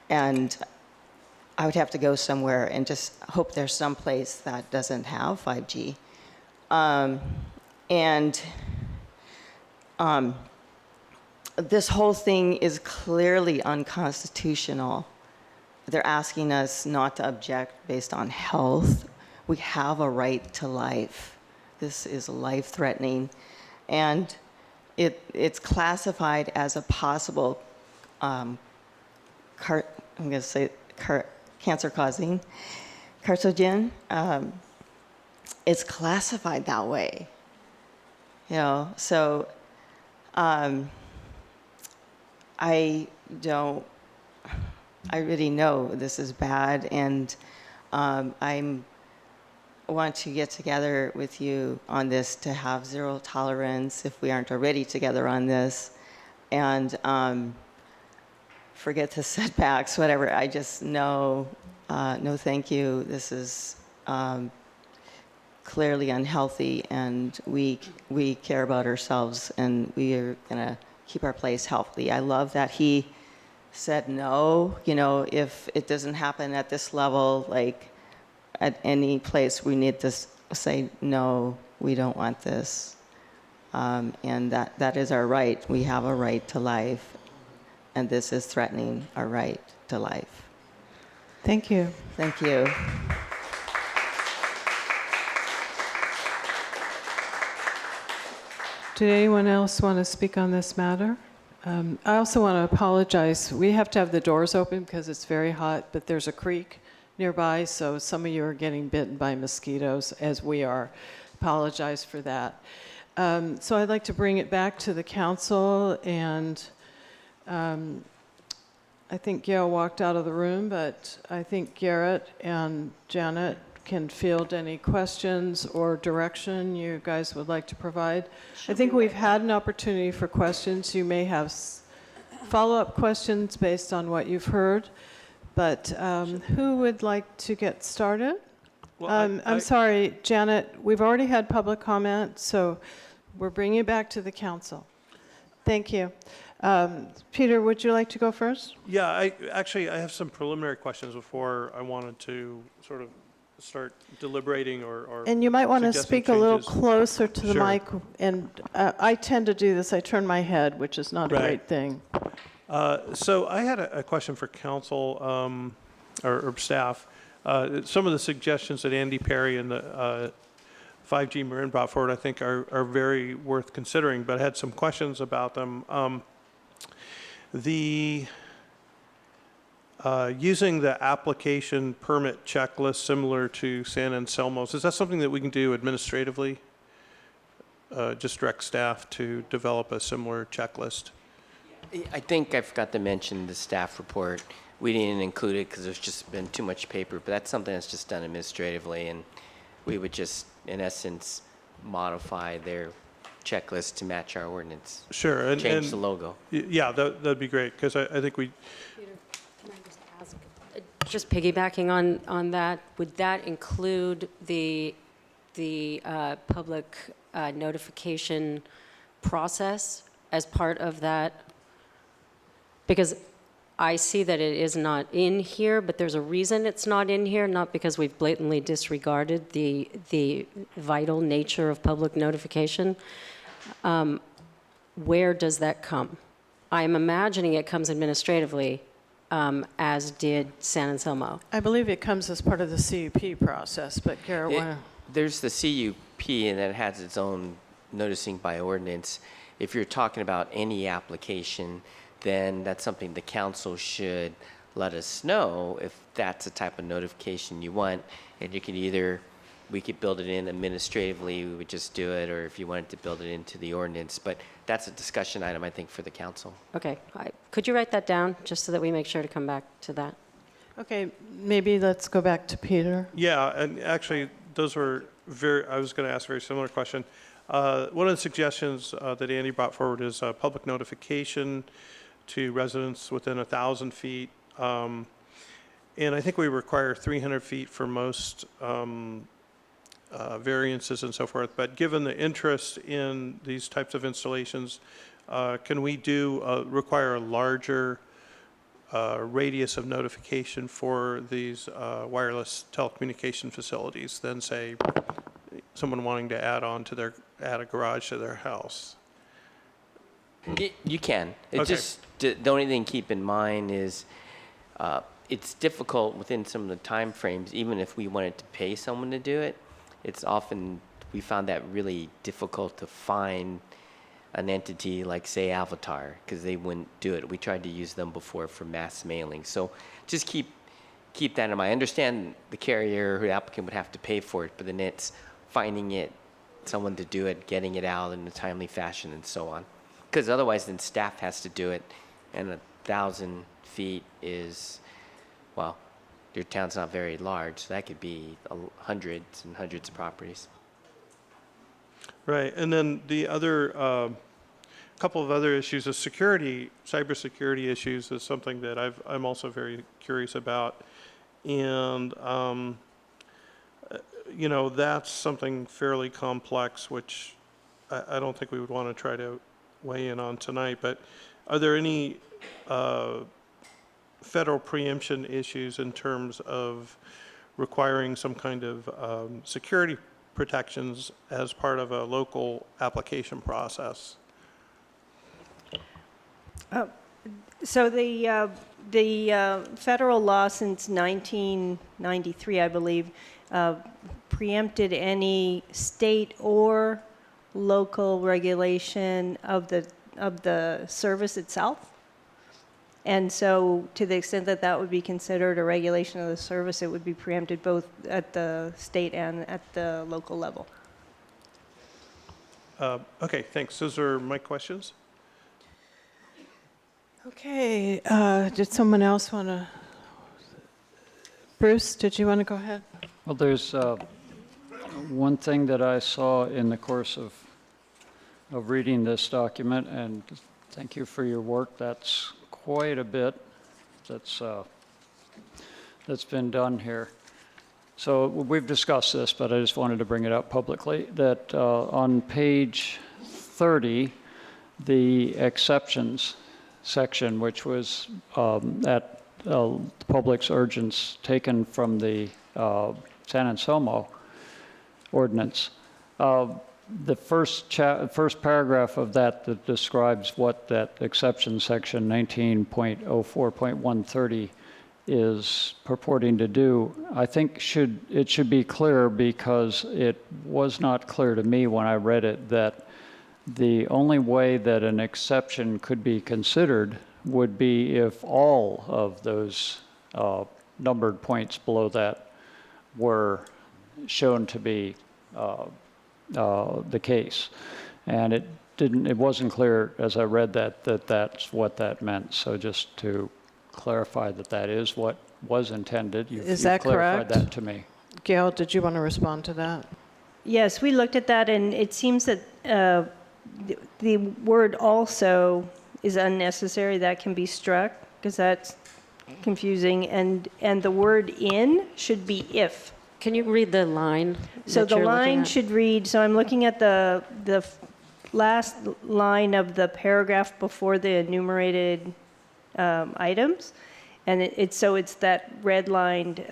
S7: And I would have to go somewhere and just hope there's some place that doesn't have 5G. This whole thing is clearly unconstitutional. They're asking us not to object based on health. We have a right to life. This is life-threatening. And it's classified as a possible, cancer-causing carcinogen. It's classified that way. You know, so I really know this is bad, and I want to get together with you on this to have zero tolerance if we aren't already together on this, and forget the setbacks, whatever. I just know, no thank you. This is clearly unhealthy, and we care about ourselves, and we are gonna keep our place healthy. I love that he said no. You know, if it doesn't happen at this level, like at any place, we need to say no. We don't want this, and that is our right. We have a right to life, and this is threatening our right to life.
S1: Thank you.
S7: Thank you.
S1: Did anyone else want to speak on this matter? I also want to apologize. We have to have the doors open because it's very hot, but there's a creek nearby, so some of you are getting bitten by mosquitoes, as we are. Apologize for that. So I'd like to bring it back to the council, and I think Gail walked out of the room, but I think Garrett and Janet can field any questions or direction you guys would like to provide. I think we've had an opportunity for questions. You may have follow-up questions based on what you've heard, but who would like to get started?
S6: Well,
S1: I'm sorry, Janet, we've already had public comment, so we're bringing it back to the council. Thank you. Peter, would you like to go first?
S6: Yeah, I have some preliminary questions before I wanted to sort of start deliberating or
S1: And you might want to
S6: suggesting
S1: speak a little
S6: changes.
S1: closer to the
S6: Sure.
S1: mic. And I tend to do this. I turn my head, which is not a
S6: Right.
S1: great thing.
S6: So I had a question for council or staff. Some of the suggestions that Andy Perry and the 5G Marin brought forward, I think, are very worth considering, but I had some questions about them. Using the application permit checklist similar to San Anselmo's, is that something that we can do administratively? Just direct staff to develop a similar checklist?
S8: I think I forgot to mention the staff report. We didn't include it because there's just been too much paper, but that's something that's just done administratively, and we would just, in essence, modify their checklist to match our ordinance.
S6: Sure.
S8: Change the logo.
S6: Yeah, that'd be great, because I think we...
S23: Just piggybacking on that, would that include the public notification process as part of that? Because I see that it is not in here, but there's a reason it's not in here, not because we've blatantly disregarded the vital nature of public notification. Where does that come? I'm imagining it comes administratively, as did San Anselmo.
S1: I believe it comes as part of the CUP process, but Garrett,
S8: There's the CUP, and that has its own noticing by ordinance. If you're talking about any application, then that's something the council should let us know if that's the type of notification you want. And you could we could build it in administratively, we would just do it, or if you wanted to build it into the ordinance. But that's a discussion item, I think, for the council.
S23: Okay. Could you write that down, just so that we make sure to come back to that?
S1: okay, maybe let's go back to Peter.
S6: Yeah, and actually, those were I was going to ask a very similar question. One of the suggestions that Andy brought forward is public notification to residents within 1,000 feet. And I think we require 300 feet for most variances and so forth. But given the interest in these types of installations, can we require a larger radius of notification for these wireless telecommunication facilities than, say, someone wanting to add a garage to their house?
S8: You can.
S6: Okay.
S8: Just the only thing to keep in mind is it's difficult within some of the time frames. Even if we wanted to pay someone to do it, it's often we found that really difficult to find an entity like, say, Avatar, because they wouldn't do it. We tried to use them before for mass mailing. So just keep that in mind. I understand the carrier or the applicant would have to pay for it, but then it's finding someone to do it, getting it out in a timely fashion, and so on. Because otherwise, then staff has to do it, and 1,000 feet is, well, your town's not very large, so that could be hundreds and hundreds of properties.
S6: Right, and then the other couple of other issues is cybersecurity issues is something that I'm also very curious about, and that's something fairly complex, which I don't think we would want to try to weigh in on tonight. But are there any federal preemption issues in terms of requiring some kind of security protections as part of a local application process?
S24: So the federal law since 1993, I believe, preempted any state or local regulation of the service itself. And so to the extent that that would be considered a regulation of the service, it would be preempted both at the state and at the local level.
S6: Okay, thanks. Those are my questions.
S1: Okay, did someone else want to? Bruce, did you want to go ahead?
S9: Well, there's one thing that I saw in the course of reading this document, and thank you for your work. That's quite a bit that's been done here. So we've discussed this, but I just wanted to bring it up publicly, that on page 30, the exceptions section, which was at the public's urgence taken from the San Anselmo ordinance. The first paragraph of that describes what that exception section 19.04.130 is purporting to do. I think it should be clear, because it was not clear to me when I read it that the only way that an exception could be considered would be if all of those numbered points below that were shown to be the case. And it wasn't clear as I read that that's what that meant. So just to clarify that is what was intended.
S1: Is that
S9: clarified
S1: correct?
S9: That to me.
S1: Gail, did you want to respond to that?
S24: Yes, we looked at that, and it seems that the word "also" is unnecessary. That can be struck because that's confusing, and the word "in" should be "if."
S23: Can you read the line?
S24: So
S23: that
S24: the
S23: you're looking
S24: line
S23: at?
S24: should read, so I'm looking at the last line of the paragraph before the enumerated items, and it's that red-lined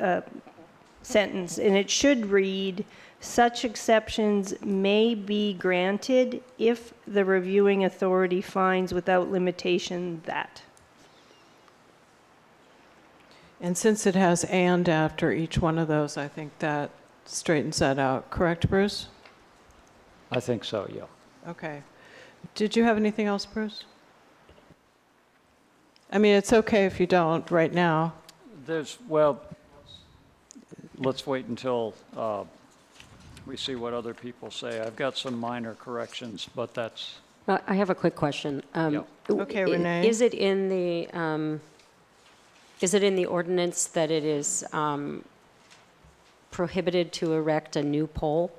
S24: sentence, and it should read, "Such exceptions may be granted if the reviewing authority finds without limitation that."
S1: And since it has "and" after each one of those, I think that straightens that out. Correct, Bruce?
S9: I think so, yeah.
S1: Okay. Did you have anything else, Bruce? I mean, it's okay if you don't right now.
S9: Well, let's wait until we see what other people say. I've got some minor corrections, but that's...
S23: I have a quick question.
S1: Okay, Renee.
S23: Is it in the ordinance that it is prohibited to erect a new pole?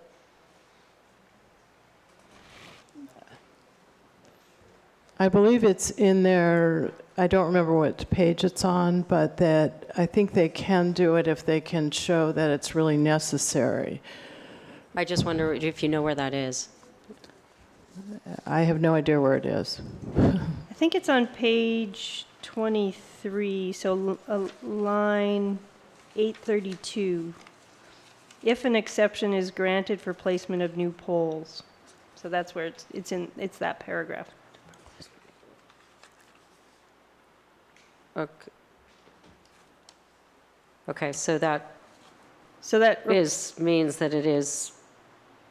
S1: I believe it's in there. I don't remember what page it's on, but that I think they can do it if they can show that it's really necessary.
S23: I just wonder if you know where that is.
S1: I have no idea where it is.
S24: I think it's on page 23, so line 832. If an exception is granted for placement of new poles. So that's where it's that paragraph.
S23: Okay, so that means that it is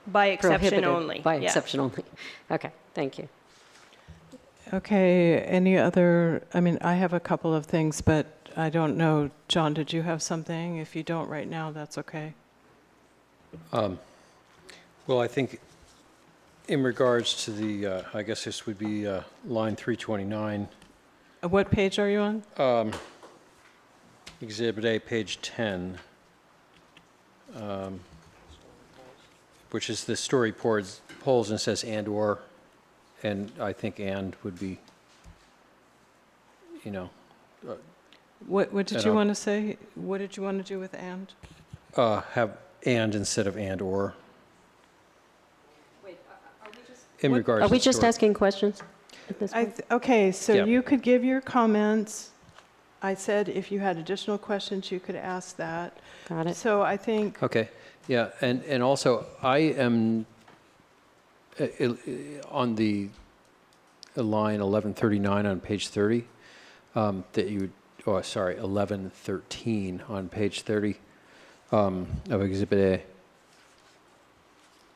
S24: by exception
S23: prohibited
S24: only.
S23: By
S24: yeah.
S23: exception only. Okay, thank you.
S1: Okay, any other, I mean, I have a couple of things, but I don't know. John, did you have something? If you don't right now, that's okay.
S10: Well, I think in regards to the, I guess this would be line 329.
S1: What page are you on?
S10: Exhibit A, page 10, which is the story polls, and it says and/or, and I think "and" would be,
S1: What did you want to say? What did you want to do with "and"?
S10: have "and" instead of "and/or." Wait, in regards
S23: Are we
S10: to
S23: just
S10: story.
S23: asking questions at this point?
S1: Okay, so
S10: Yeah.
S1: you could give your comments. I said if you had additional questions, you could ask that.
S23: Got it.
S1: So I think,
S10: Okay, yeah, and also I am on the line 1139 on page 30, that you, 1113 on page 30 of Exhibit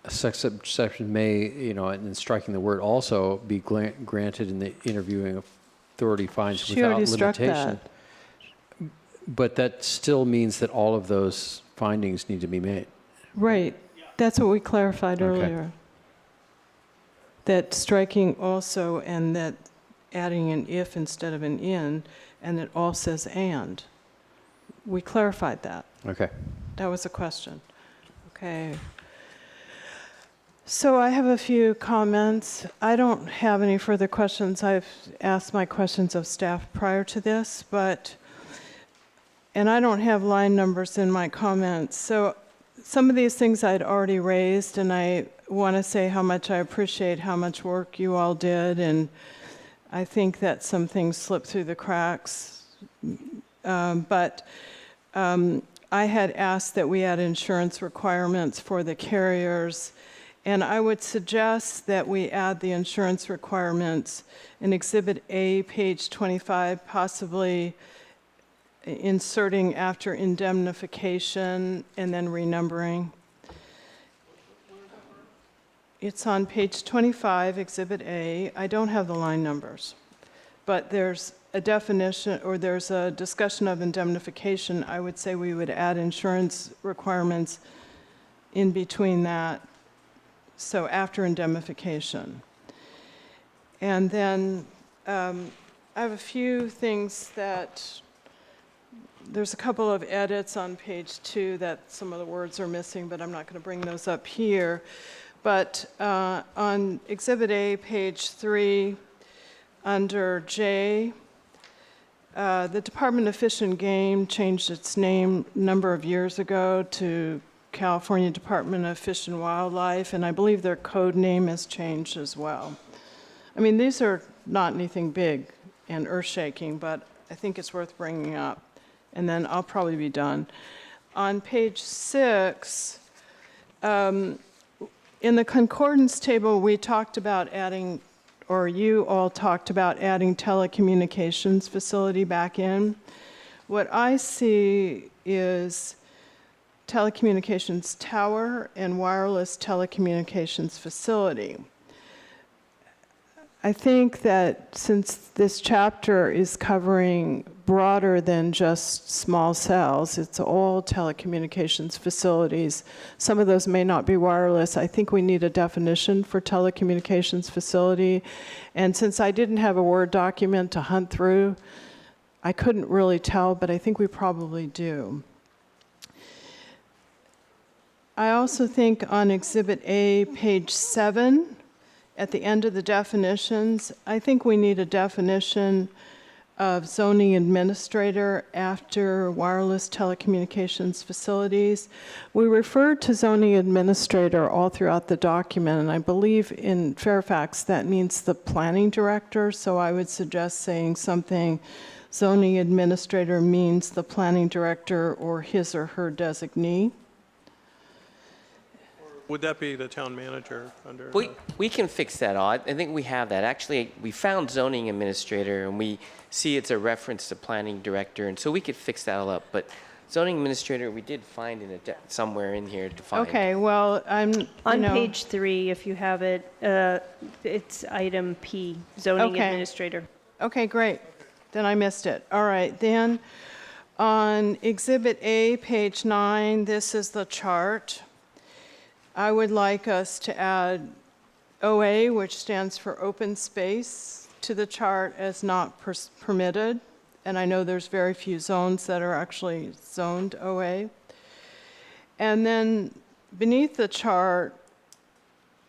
S10: exception may, and striking the word also, be granted in the interviewing authority finds
S1: She
S10: without
S1: already struck
S10: limitation.
S1: that.
S10: But that still means that all of those findings need to be made.
S1: Right. That's what we clarified
S10: Okay.
S1: earlier. That striking also, and that adding an if instead of an in, and it all says and. We clarified that.
S10: Okay.
S1: That was a question. Okay. So I have a few comments. I don't have any further questions. I've asked my questions of staff prior to this, and I don't have line numbers in my comments. So some of these things I'd already raised, and I want to say how much I appreciate how much work you all did, and I think that some things slipped through the cracks. But I had asked that we add insurance requirements for the carriers, and I would suggest that we add the insurance requirements in Exhibit A, page 25, possibly inserting after indemnification and then renumbering. It's on page 25, Exhibit A. I don't have the line numbers, but there's a definition, or there's a discussion of indemnification. I would say we would add insurance requirements in between that, so after indemnification. And then I have a few things that, there's a couple of edits on page 2 that some of the words are missing, but I'm not going to bring those up here. But on Exhibit A, page 3, under J, the Department of Fish and Game changed its name a number of years ago to California Department of Fish and Wildlife, and I believe their code name has changed as well. I mean, these are not anything big and earth-shaking, but I think it's worth bringing up, and then I'll probably be done. On page 6, in the concordance table, we talked about adding, or you all talked about adding telecommunications facility back in. What I see is telecommunications tower and wireless telecommunications facility. I think that since this chapter is covering broader than just small cells, it's all telecommunications facilities. Some of those may not be wireless. I think we need a definition for telecommunications facility. And since I didn't have a Word document to hunt through, I couldn't really tell, but I think we probably do. I also think on Exhibit A, page 7, at the end of the definitions, I think we need a definition of zoning administrator after wireless telecommunications facilities. We referred to zoning administrator all throughout the document, and I believe in Fairfax that means the planning director, so I would suggest saying something, zoning administrator means the planning director or his or her designee.
S6: Would that be the town manager under?
S8: We can fix that all. I think we have that. Actually, we found zoning administrator, and we see it's a reference to planning director, and so we could fix that all up. But zoning administrator, we did find in somewhere in here to find.
S1: Okay, well,
S24: on page 3, if you have it, it's item P, zoning administrator.
S1: Okay, great. Then I missed it. All right, then on Exhibit A, page 9, this is the chart. I would like us to add OA, which stands for open space, to the chart as not permitted. And I know there's very few zones that are actually zoned OA. And then beneath the chart,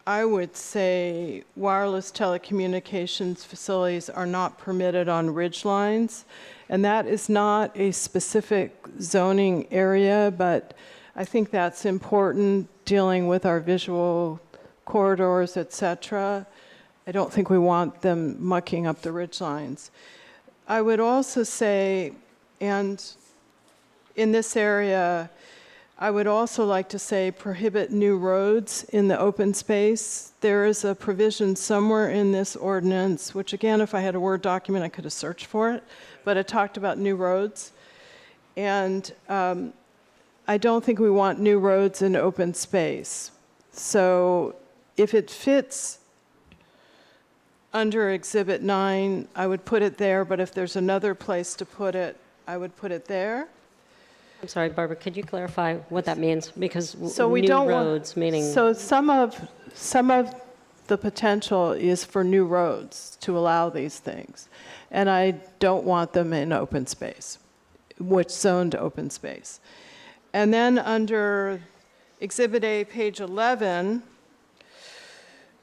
S1: I would say wireless telecommunications facilities are not permitted on ridge lines. And that is not a specific zoning area, but I think that's important dealing with our visual corridors, et cetera. I don't think we want them mucking up the ridge lines. I would also say, and in this area, I would also like to say prohibit new roads in the open space. There is a provision somewhere in this ordinance, which again, if I had a Word document, I could have searched for it, but it talked about new roads. And I don't think we want new roads in open space. So if it fits under Exhibit 9, I would put it there, but if there's another place to put it, I would put it there.
S23: I'm sorry, Barbara, could you clarify what that means? Because
S1: So we
S23: new
S1: don't
S23: roads, meaning...
S1: So some of the potential is for new roads to allow these things. And I don't want them in open space, which zoned open space. And then under Exhibit A, page 11,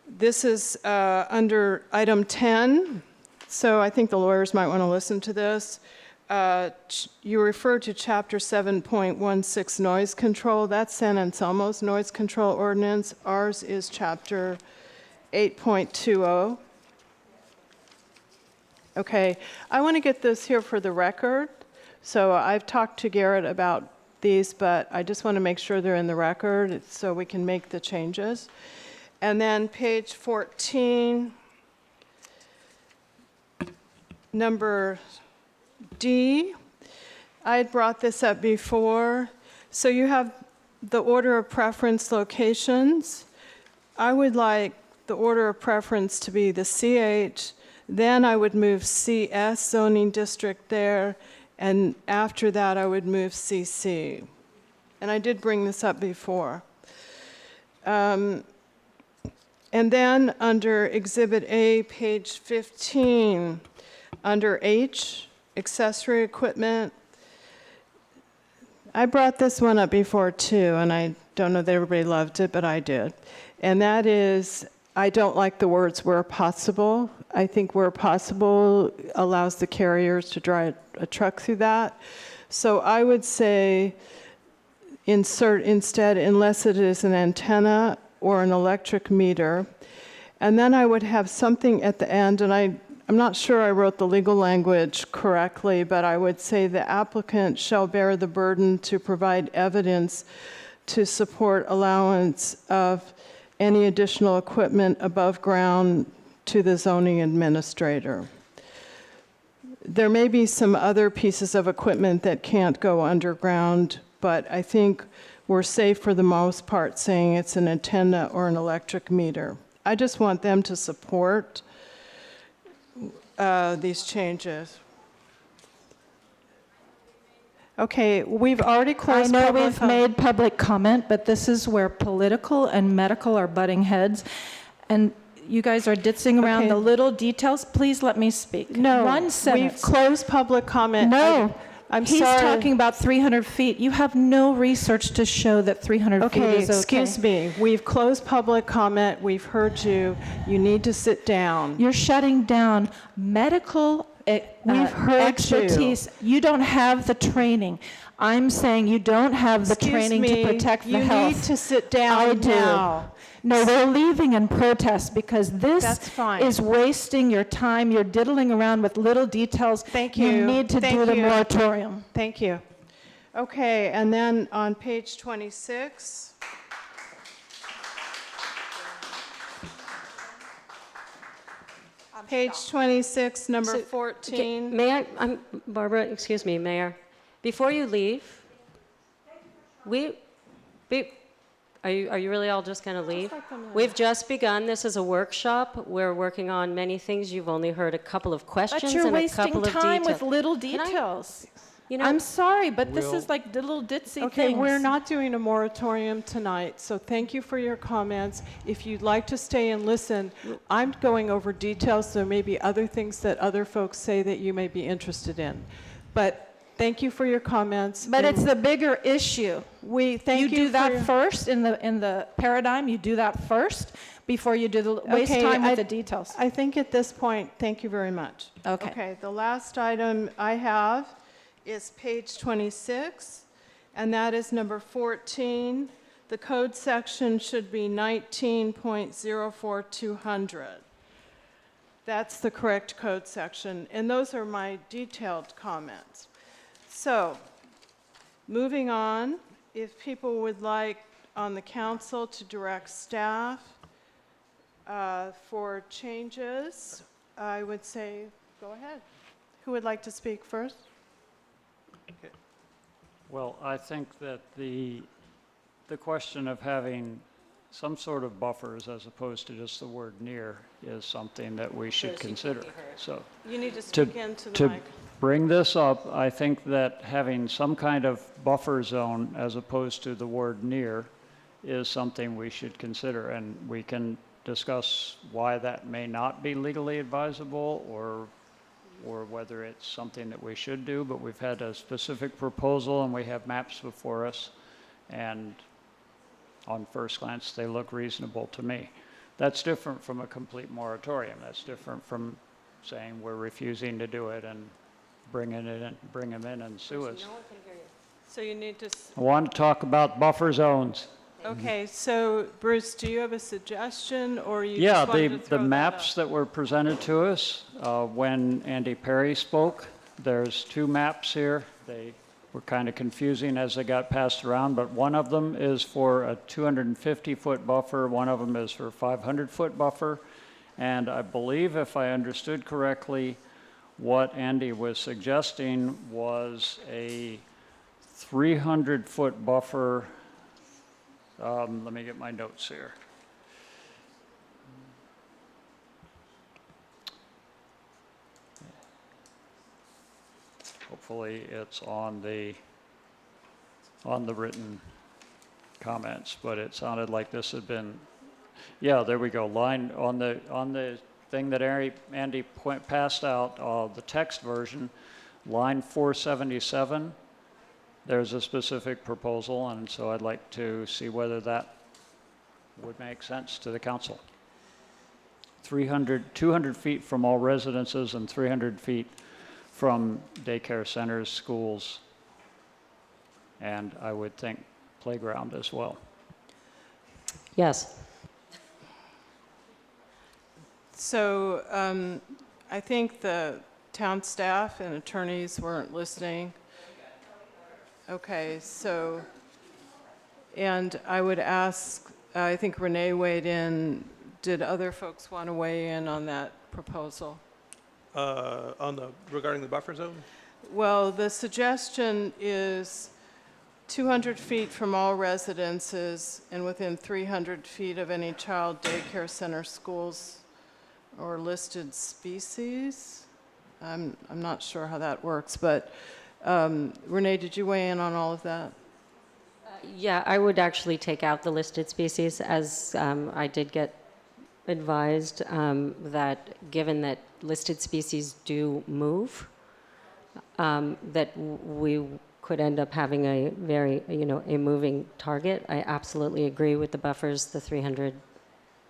S1: this is under item 10. So I think the lawyers might want to listen to this. You refer to Chapter 7.16 noise control. That's San Anselmo's noise control ordinance. Ours is Chapter 8.20. Okay, I want to get this here for the record. So I've talked to Garrett about these, but I just want to make sure they're in the record so we can make the changes. And then page 14, number D, I had brought this up before. So you have the order of preference locations. I would like the order of preference to be the CH, then I would move CS zoning district there, and after that I would move CC. And I did bring this up before. And then under Exhibit A, page 15, under H, accessory equipment. I brought this one up before too, and I don't know that everybody loved it, but I did. And that is, I don't like the words where possible. I think where possible allows the carriers to drive a truck through that. So I would say insert instead, unless it is an antenna or an electric meter. And then I would have something at the end, and I'm not sure I wrote the legal language correctly, but I would say the applicant shall bear the burden to provide evidence to support allowance of any additional equipment above ground to the zoning administrator. There may be some other pieces of equipment that can't go underground, but I think we're safe for the most part saying it's an antenna or an electric meter. I just want them to support these changes. Okay, we've already closed
S11: I know
S1: public
S11: we've made public comment, but this is where political and medical are butting heads, and you guys are ditzing around the little details. Please let me speak.
S1: No,
S11: One sentence.
S1: we've closed public comment.
S11: No,
S1: I'm
S11: he's
S1: sorry.
S11: talking about 300 feet. You have no research to show that 300 feet is okay.
S1: Excuse me. We've closed public comment. We've heard you. You need to sit down.
S11: You're shutting down medical
S1: We've heard
S11: expertise. You don't have the training. I'm saying you don't have the training to protect the health.
S1: You need to sit down
S11: I do.
S1: now.
S11: No, we're leaving in protest because this is wasting your time. You're diddling around with little details.
S1: Thank you.
S11: You need to do the moratorium.
S1: Thank you. Okay, and then on page 26. Page 26, number 14.
S23: May I, Barbara, excuse me, Mayor. Before you leave, are you really all just going to leave? We've just begun. This is a workshop. We're working on many things. You've only heard a couple of questions
S11: But you're
S23: and a
S11: wasting
S23: couple of
S11: time
S23: details.
S11: with little details.
S23: You know,
S11: I'm sorry, but this is like little ditzy
S1: Okay,
S11: things.
S1: we're not doing a moratorium tonight, so thank you for your comments. If you'd like to stay and listen, I'm going over details. There may be other things that other folks say that you may be interested in. But thank you for your comments.
S11: But it's the bigger issue.
S1: You
S11: do that first in the paradigm. You do that first before you do the waste time with the details.
S1: I think at this point, thank you very much. Okay, the last item I have is page 26, and that is number 14. The code section should be 19.04200. That's the correct code section, and those are my detailed comments. So, moving on, if people would like on the council to direct staff for changes, I would say go ahead. Who would like to speak first?
S9: Well, I think that the question of having some sort of buffers as opposed to just the word near is something that we should consider. So
S1: You need to speak into the
S9: to
S1: mic.
S9: bring this up, I think that having some kind of buffer zone as opposed to the word near is something we should consider, and we can discuss why that may not be legally advisable or whether it's something that we should do, but we've had a specific proposal and we have maps before us, and on first glance, they look reasonable to me. That's different from a complete moratorium. That's different from saying we're refusing to do it and bring them in and sue us.
S1: So you need to,
S9: I want to talk about buffer zones.
S1: okay, so Bruce, do you have a suggestion, or you
S9: Yeah,
S1: just wanted to
S9: the
S1: throw that
S9: maps
S1: up?
S9: that were presented to us when Andy Perry spoke, there's two maps here. They were kind of confusing as they got passed around, but one of them is for a 250-foot buffer, one of them is for a 500-foot buffer, and I believe, if I understood correctly, what Andy was suggesting was a 300-foot buffer. Let me get my notes here. Hopefully it's on the written comments, but it sounded like this had been, yeah, there we go. Line on the thing that Andy passed out, the text version, line 477. There's a specific proposal, and so I'd like to see whether that would make sense to the council. 200 feet from all residences and 300 feet from daycare centers, schools, and I would think playground as well.
S23: Yes.
S1: So I think the town staff and attorneys weren't listening. Okay, so, and I would ask, I think Renee weighed in, did other folks want to weigh in on that proposal?
S6: Regarding the buffer zone?
S1: Well, the suggestion is 200 feet from all residences and within 300 feet of any child daycare center, schools, or listed species. I'm not sure how that works, but Renee, did you weigh in on all of that?
S23: Yeah, I would actually take out the listed species, as I did get advised that given that listed species do move, that we could end up having a very, a moving target. I absolutely agree with the buffers, the 300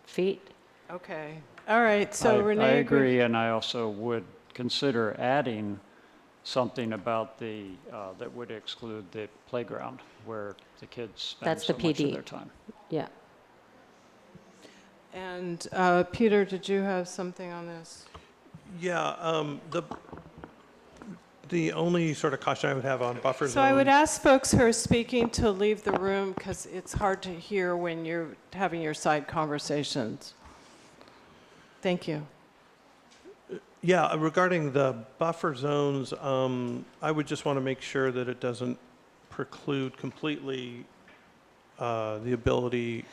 S23: feet.
S1: Okay. All right. So Renee.
S9: I agree, and I also would consider adding something about that would exclude the playground where the kids spend
S23: That's
S9: so
S23: the
S9: much of
S23: PD.
S9: their time.
S23: Yeah.
S1: And Peter, did you have something on this?
S6: Yeah, the only sort of caution I would have on buffer zones.
S1: So I would ask folks who are speaking to leave the room because it's hard to hear when you're having your side conversations. Thank you.
S6: Yeah, regarding the buffer zones, I would just want to make sure that it doesn't preclude completely the ability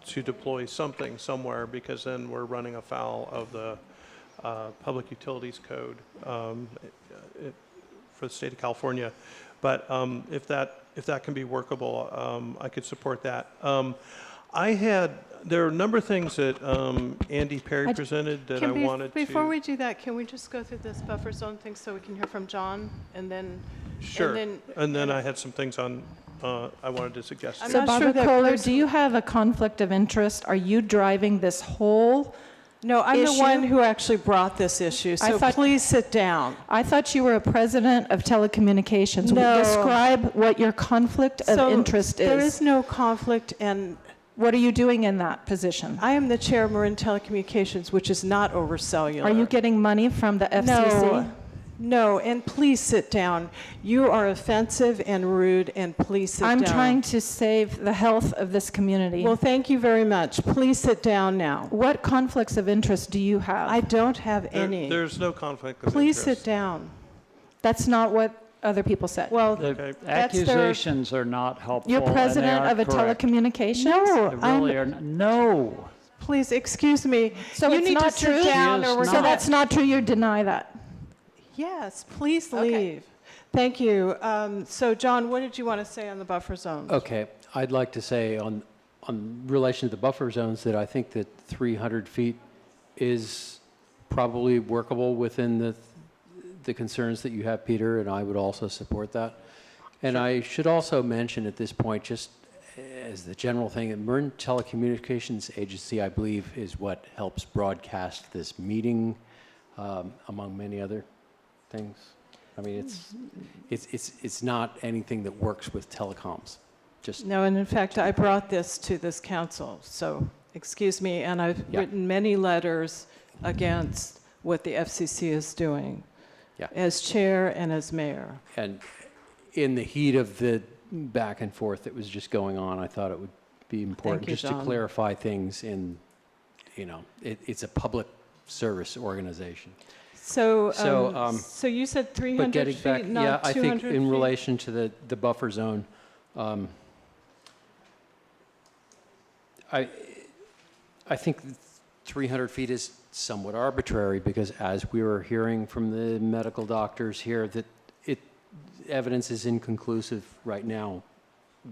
S6: to deploy something somewhere, because then we're running afoul of the Public Utilities Code for the state of California. But if that can be workable, I could support that. There are a number of things that Andy Perry presented that I wanted to...
S1: Before we do that, can we just go through this buffer zone thing so we can hear from John, and then...
S6: Sure. And then I had some things on I wanted to suggest.
S1: I'm
S11: So
S1: not sure
S11: Barbara
S1: that
S11: Kohler,
S1: Bruce-
S11: do you have a conflict of interest? Are you driving this whole
S1: No, I'm the
S11: issue?
S1: one who actually brought this issue, so please sit down.
S11: I thought you were a president of telecommunications.
S1: No.
S11: Describe what your conflict of interest is.
S1: There is no conflict, and
S11: what are you doing in that position?
S1: I am the chair of Marin Telecommunications, which is not over cellular.
S11: Are you getting money from the FCC?
S1: No, and please sit down. You are offensive and rude, and please sit down.
S11: I'm trying to save the health of this community.
S1: Well, thank you very much. Please sit down now.
S11: What conflicts of interest do you have?
S1: I don't have any.
S6: There's no conflict of
S1: Please
S6: interest.
S1: sit down.
S11: That's not what other people said.
S1: Well,
S9: The
S1: that's
S9: accusations are not helpful.
S11: You're
S9: and they
S11: president
S9: aren't
S11: of a
S9: correct.
S11: telecommunications?
S1: No,
S9: They really are. No.
S1: please, excuse me.
S11: So
S1: You
S11: it's
S1: need
S11: not
S1: to sit
S11: true?
S1: down or we're
S11: So
S1: gonna-
S11: that's not true, you deny that?
S1: Yes, please leave. Thank you. So, John, what did you want to say on the buffer zones?
S10: Okay, I'd like to say on relation to the buffer zones that I think that 300 feet is probably workable within the concerns that you have, Peter, and I would also support that. And I should also mention at this point, just as the general thing, that Marin Telecommunications Agency, I believe, is what helps broadcast this meeting, among many other things. I mean, it's not anything that works with telecoms. Just
S1: No, and in fact, I brought this to this council, so excuse me, and I've written many letters against what the FCC is doing as chair and as mayor.
S10: And in the heat of the back and forth that was just going on, I thought it would be important just to clarify things in, it's a public service organization.
S1: So you said 300
S10: but getting
S1: feet,
S10: back,
S1: not 200
S10: I think in
S1: feet?
S10: relation to the buffer zone, I think 300 feet is somewhat arbitrary because as we were hearing from the medical doctors here, that evidence is inconclusive right now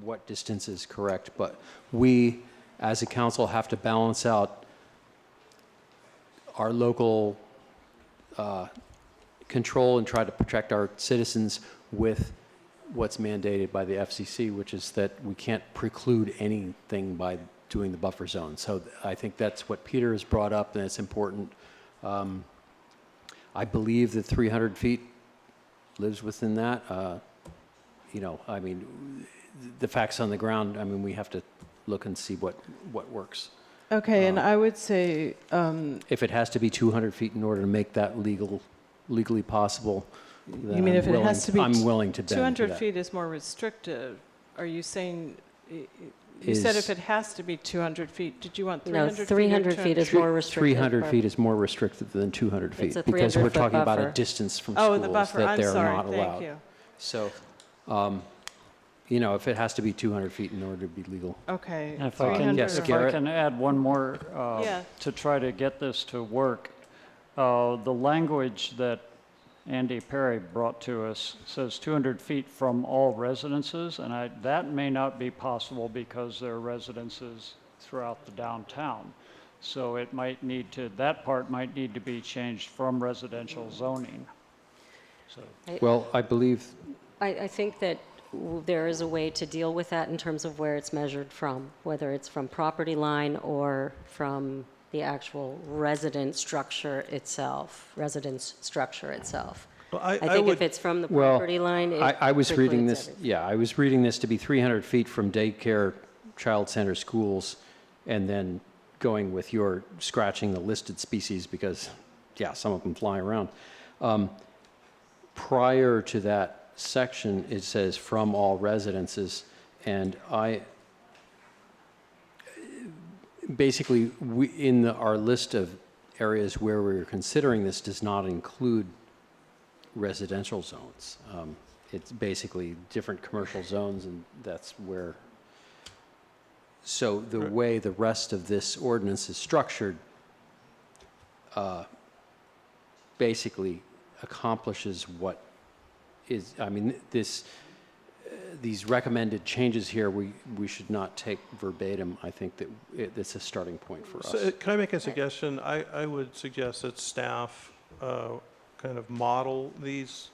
S10: what distance is correct. But we, as a council, have to balance out our local control and try to protect our citizens with what's mandated by the FCC, which is that we can't preclude anything by doing the buffer zone. So I think that's what Peter has brought up, and it's important. I believe that 300 feet lives within that. I mean, the facts on the ground, I mean, we have to look and see what works.
S1: Okay, and I would say...
S10: if it has to be 200 feet in order to make that legally possible, then
S1: you mean if it has to be...
S10: I'm willing to bend to
S1: 200
S10: that.
S1: feet is more restrictive. Are you saying... You said if it has to be 200 feet. Did you want 300 feet?
S23: No, 300 feet is more restrictive.
S10: 300 feet is more restrictive than 200 feet
S23: It's a
S10: because we're
S23: 300-foot
S10: talking about a
S23: buffer.
S10: distance from
S1: Oh,
S10: schools
S1: the buffer.
S10: that
S1: I'm
S10: they're
S1: sorry.
S10: not allowed.
S1: Thank you.
S10: So, if it has to be 200 feet in order to be legal.
S1: Okay.
S9: And if I can add one more
S1: Yeah.
S9: to try to get this to work. The language that Andy Perry brought to us says 200 feet from all residences, and that may not be possible because there are residences throughout the downtown. So it might need to, that part might need to be changed from residential zoning. So.
S10: Well, I believe...
S23: I think that there is a way to deal with that in terms of where it's measured from, whether it's from property line or from the actual residence structure itself.
S6: Well,
S23: I think if it's from the property line, it
S10: I was reading
S23: precludes
S10: this.
S23: everything.
S10: Yeah, I was reading this to be 300 feet from daycare, child center, schools, and then going with your scratching the listed species because, some of them fly around. Prior to that section, it says from all residences, and basically, our list of areas where we're considering this does not include residential zones. It's basically different commercial zones, and that's where... So the way the rest of this ordinance is structured basically accomplishes what is... I mean, these recommended changes here, we should not take verbatim. I think that it's a starting point for us.
S6: So, can I make a suggestion? I would suggest that staff kind of model these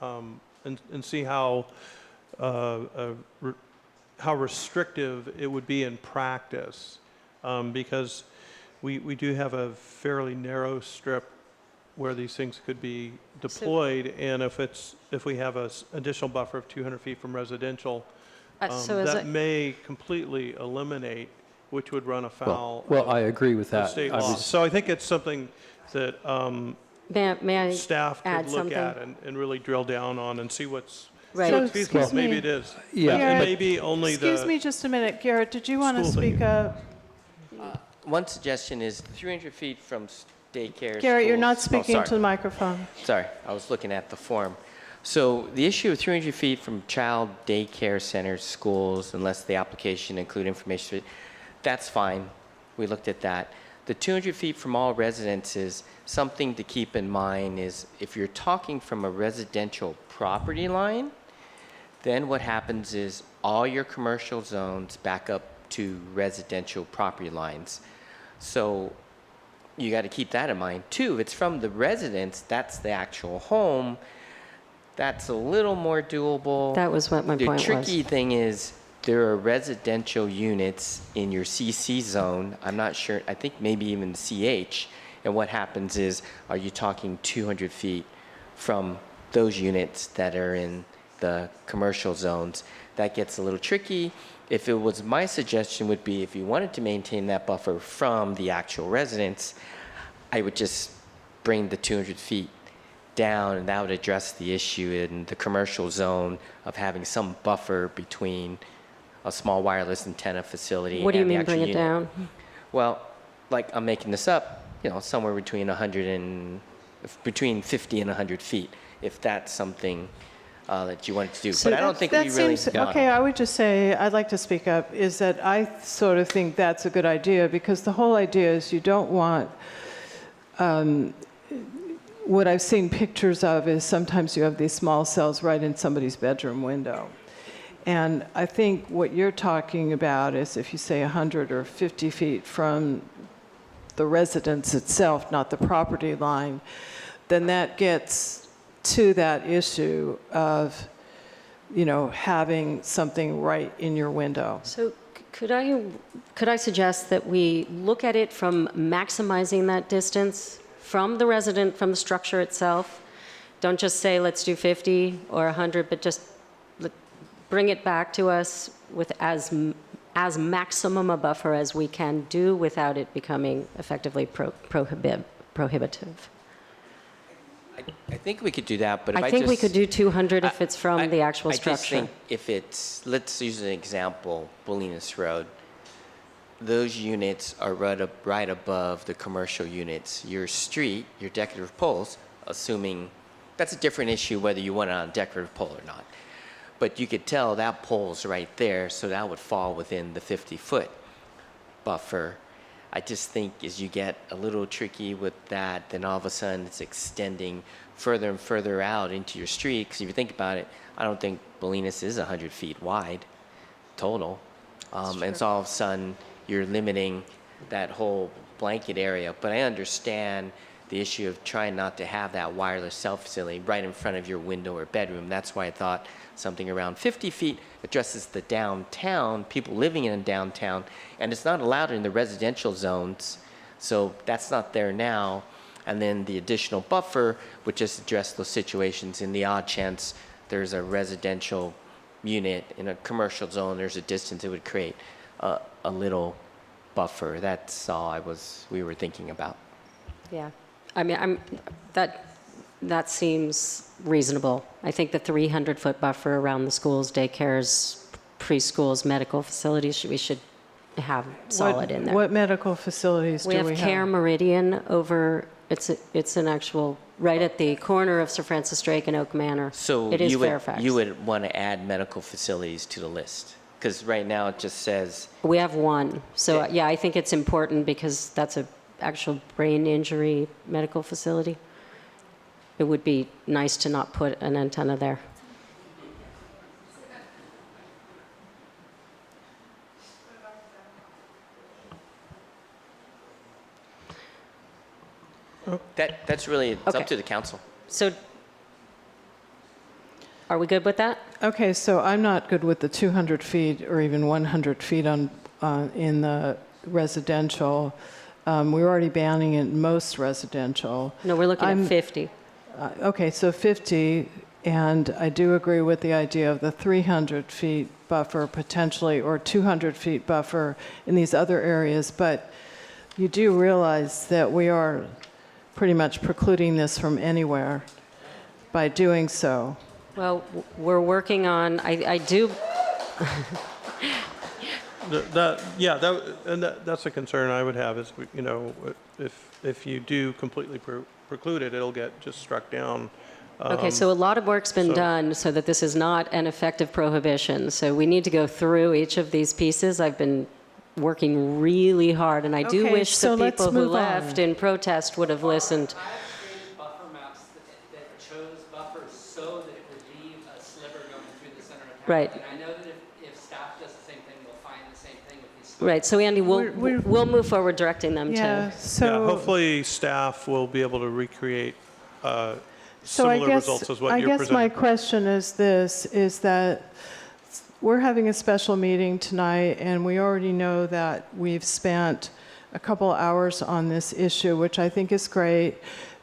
S6: and see how restrictive it would be in practice, because we do have a fairly narrow strip where these things could be deployed, and if we have an additional buffer of 200 feet from residential, that may completely eliminate, which would run afoul.
S10: Well, I agree with that.
S6: State law. So I think it's something that
S23: May I
S6: staff
S23: add
S6: could look
S23: something?
S6: at and really drill down on and see what's
S23: Right.
S6: see what's feasible.
S1: Excuse me.
S6: Maybe it is.
S10: Yeah.
S6: But it may be only
S1: Excuse me just a minute. Garrett, did you want to
S6: school thing.
S1: speak up?
S8: One suggestion is 300 feet from daycare.
S1: Garrett, you're not
S8: schools-
S1: speaking
S8: sorry.
S1: to the microphone.
S8: Sorry, I was looking at the form. So the issue of 300 feet from child daycare centers, schools, unless the application include information, that's fine. We looked at that. The 200 feet from all residences, something to keep in mind is if you're talking from a residential property line, then what happens is all your commercial zones back up to residential property lines. So you got to keep that in mind. Two, if it's from the residence, that's the actual home, that's a little more doable.
S23: That was what my point was.
S8: The tricky thing is there are residential units in your CC zone. I'm not sure, I think maybe even CH. And what happens is, are you talking 200 feet from those units that are in the commercial zones? That gets a little tricky. If it was, my suggestion would be if you wanted to maintain that buffer from the actual residence, I would just bring the 200 feet down, and that would address the issue in the commercial zone of having some buffer between a small wireless antenna facility
S23: What do you
S8: and the
S23: mean
S8: actual
S23: bring it
S8: unit.
S23: down?
S8: Well, like I'm making this up, you know, somewhere between 100 and between 50 and 100 feet, if that's something that you wanted to do.
S1: So
S8: but I don't think
S1: that
S8: we really.
S1: seems, okay, I would just say, I'd like to speak up, is that I sort of think that's a good idea, because the whole idea is you don't want, what I've seen pictures of is sometimes you have these small cells right in somebody's bedroom window. And I think what you're talking about is if you say 100 or 50 feet from the residence itself, not the property line, then that gets to that issue of, you know, having something right in your window.
S23: So could I suggest that we look at it from maximizing that distance from the resident, from the structure itself? Don't just say, let's do 50 or 100, but just bring it back to us with as maximum a buffer as we can do without it becoming effectively prohibitive.
S8: I think we could do that, but if
S23: I think we could do 200 if it's from the actual structure.
S8: I just think if it's, let's use an example, Bolinas Road. Those units are right above the commercial units. Your street, your decorative poles, assuming that's a different issue whether you want it on a decorative pole or not. But you could tell that pole's right there, so that would fall within the 50-foot buffer. I just think as you get a little tricky with that, then all of a sudden it's extending further and further out into your street. Because if you think about it, I don't think Bolinas is 100 feet wide total. And so all of a sudden you're limiting that whole blanket area. But I understand the issue of trying not to have that wireless cell facility right in front of your window or bedroom. That's why I thought something around 50 feet addresses the downtown, people living in downtown, and it's not allowed in the residential zones, so that's not there now. And then the additional buffer would just address those situations in the odd chance there's a residential unit in a commercial zone, there's a distance, it would create a little buffer. That's all we were thinking about.
S23: Yeah, I mean, that seems reasonable. I think the 300-foot buffer around the schools, daycares, preschools, medical facilities, we should have solid in there.
S1: What medical facilities do we have?
S23: We have Care Meridian over, it's an actual, right at the corner of Sir Francis Drake and Oak Manor.
S8: So
S23: it is Fairfax.
S8: You would want to add medical facilities to the list? Because right now it just says...
S23: We have one. So yeah, I think it's important because that's an actual brain injury medical facility. It would be nice to not put an antenna there.
S8: That's really, it's up to the council.
S23: So are we good with that?
S1: Okay, so I'm not good with the 200 feet or even 100 feet on in the residential. We're already banning it in most residential.
S23: No, we're looking at 50.
S1: Okay, so 50, and I do agree with the idea of the 300 feet buffer potentially, or 200 feet buffer in these other areas, but you do realize that we are pretty much precluding this from anywhere by doing so.
S23: Well, we're working on, I do...
S6: That's a concern I would have is, you know, if you do completely preclude it, it'll get just struck down
S23: Okay, so a lot of work's been done so that this is not an effective prohibition. So we need to go through each of these pieces. I've been working really hard, and I do
S1: Okay,
S23: wish
S1: so
S23: the
S1: let's
S23: people who
S1: move on.
S23: left in protest would have listened.
S12: I have created buffer maps that chose buffers so that it would leave a sliver going through the center of town.
S23: Right.
S12: And I know that if staff does the same thing, we'll find the same thing with these.
S23: Right, so Andy, we'll move forward directing them
S1: Yeah,
S23: to.
S1: so.
S6: hopefully staff will be able to recreate
S1: So I
S6: similar
S1: guess,
S6: results as what
S1: I
S6: you're
S1: guess my
S6: presenting.
S1: question is this, is that we're having a special meeting tonight, and we already know that we've spent a couple hours on this issue, which I think is great,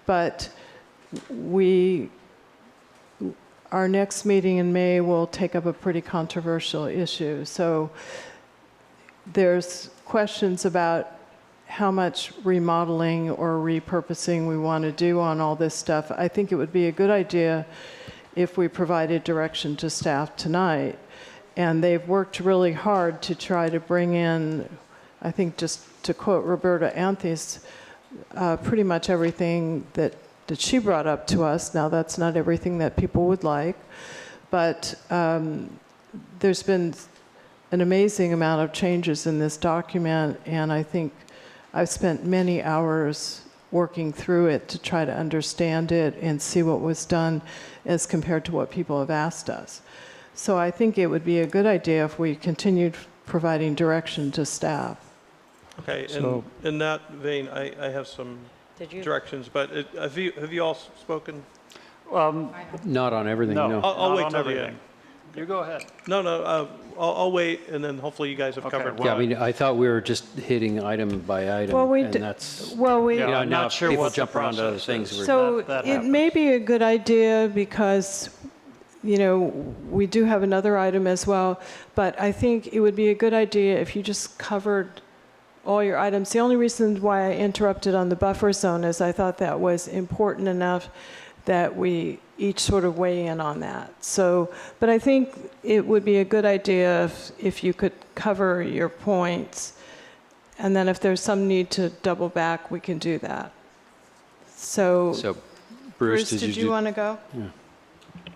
S1: but our next meeting in May will take up a pretty controversial issue. So there's questions about how much remodeling or repurposing we want to do on all this stuff. I think it would be a good idea if we provided direction to staff tonight. And they've worked really hard to try to bring in, I think just to quote Roberta Anthes, pretty much everything that she brought up to us. Now, that's not everything that people would like, but there's been an amazing amount of changes in this document, and I think I've spent many hours working through it to try to understand it and see what was done as compared to what people have asked us. So I think it would be a good idea if we continued providing direction to staff.
S6: Okay,
S9: So-
S6: in that vein, I have some directions, but have you all spoken?
S10: Not on everything,
S9: No,
S10: no.
S6: I'll
S9: not
S6: wait
S9: on
S6: till the
S9: everything.
S6: end.
S9: You go ahead.
S6: No, I'll wait, and then hopefully you guys have covered
S10: Yeah, I
S6: what
S10: mean, I thought we were just hitting item by item,
S1: Well,
S10: and that's,
S9: Yeah,
S10: you know,
S9: I'm
S10: now
S9: not sure
S10: people
S9: what the
S10: jump around to other
S9: process
S10: things.
S9: is.
S10: We're-
S1: So
S9: that
S1: it
S9: happens.
S1: may be a good idea because, you know, we do have another item as well, but I think it would be a good idea if you just covered all your items. The only reason why I interrupted on the buffer zone is I thought that was important enough that we each sort of weigh in on that. So, but I think it would be a good idea if you could cover your points, and then if there's some need to double back, we can do that. So,
S10: So, Bruce,
S1: did you want to go?
S10: Yeah.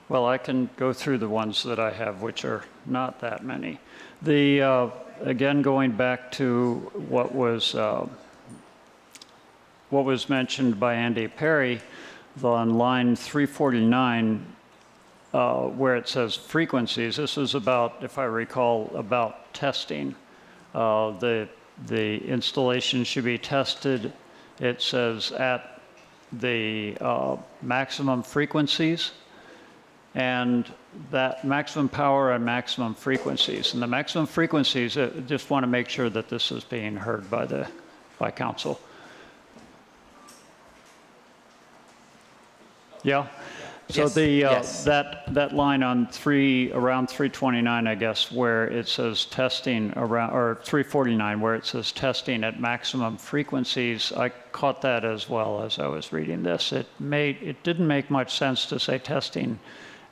S9: Well, I can go through the ones that I have, which are not that many. Again, going back to what was mentioned by Andy Perry on line 349, where it says frequencies. This is about, if I recall, about testing. The installation should be tested, it says, at the maximum frequencies, and that maximum power and maximum frequencies. And the maximum frequencies, just want to make sure that this is being heard by council. Yeah? So
S8: Yes,
S9: the
S8: yes.
S9: that line on around 329, I guess, where it says testing around, or 349, where it says testing at maximum frequencies, I caught that as well as I was reading this. It didn't make much sense to say testing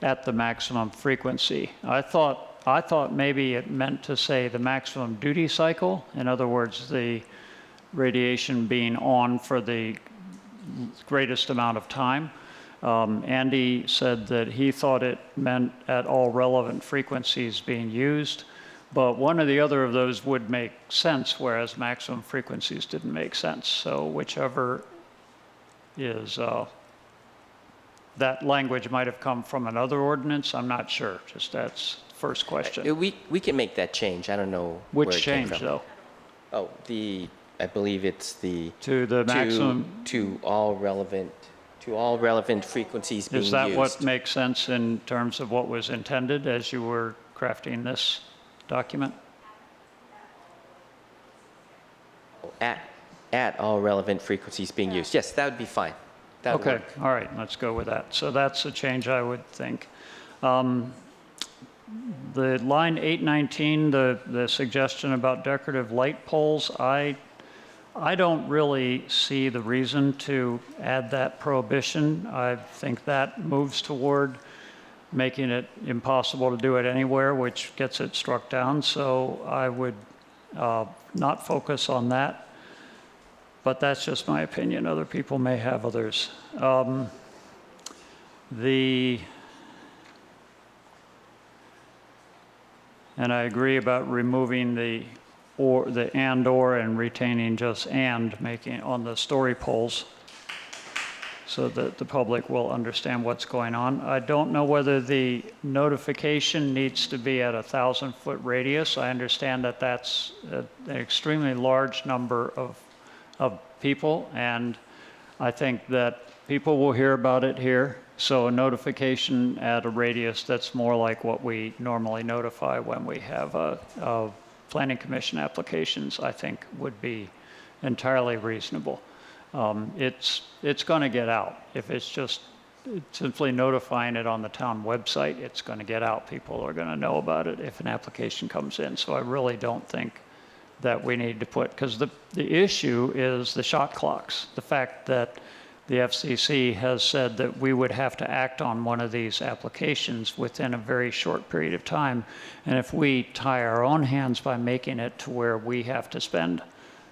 S9: at the maximum frequency. I thought maybe it meant to say the maximum duty cycle. In other words, the radiation being on for the greatest amount of time. Andy said that he thought it meant at all relevant frequencies being used, but one or the other of those would make sense, whereas maximum frequencies didn't make sense. So whichever is, that language might have come from another ordinance, I'm not sure, just that's the first question.
S8: We can make that change. I don't know
S9: Which
S8: where it came
S9: change,
S8: from.
S9: though?
S8: Oh, I believe it's the
S9: To the maximum,
S8: to all relevant frequencies being
S9: is
S8: used.
S9: that what makes sense in terms of what was intended as you were crafting this document?
S8: At all relevant frequencies being used. Yes, that would be fine. That would
S9: Okay,
S8: work.
S9: all right, let's go with that. So that's a change I would think. The line 819, the suggestion about decorative light poles, I don't really see the reason to add that prohibition. I think that moves toward making it impossible to do it anywhere, which gets it struck down. So I would not focus on that. But that's just my opinion. Other people may have others. And I agree about removing the and/or and retaining just and, making on the story poles so that the public will understand what's going on. I don't know whether the notification needs to be at a 1,000-foot radius. I understand that that's an extremely large number of people, and I think that people will hear about it here. So a notification at a radius that's more like what we normally notify when we have a planning commission applications, I think would be entirely reasonable. It's going to get out. If it's just simply notifying it on the town website, it's going to get out. People are going to know about it if an application comes in. So I really don't think that we need to put, because the issue is the shot clocks. The fact that the FCC has said that we would have to act on one of these applications within a very short period of time. And if we tie our own hands by making it to where we have to spend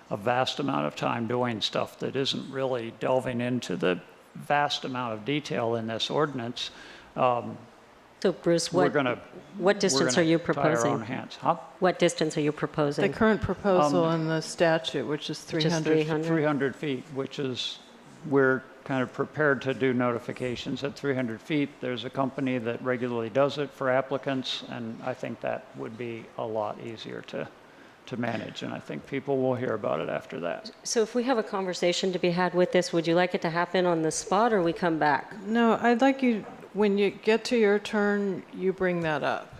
S9: a vast amount of time doing stuff that isn't really delving into the vast amount of detail in this ordinance,
S23: So Bruce, what distance are you proposing?
S9: Tie our own hands. Huh?
S23: What distance are you proposing?
S1: The current proposal in the statute, which is 300.
S9: 300 feet, which is, we're kind of prepared to do notifications at 300 feet. There's a company that regularly does it for applicants, and I think that would be a lot easier to manage, and I think people will hear about it after that.
S23: So if we have a conversation to be had with this, would you like it to happen on the spot or we come back?
S1: No, I'd like you, when you get to your turn, you bring that up.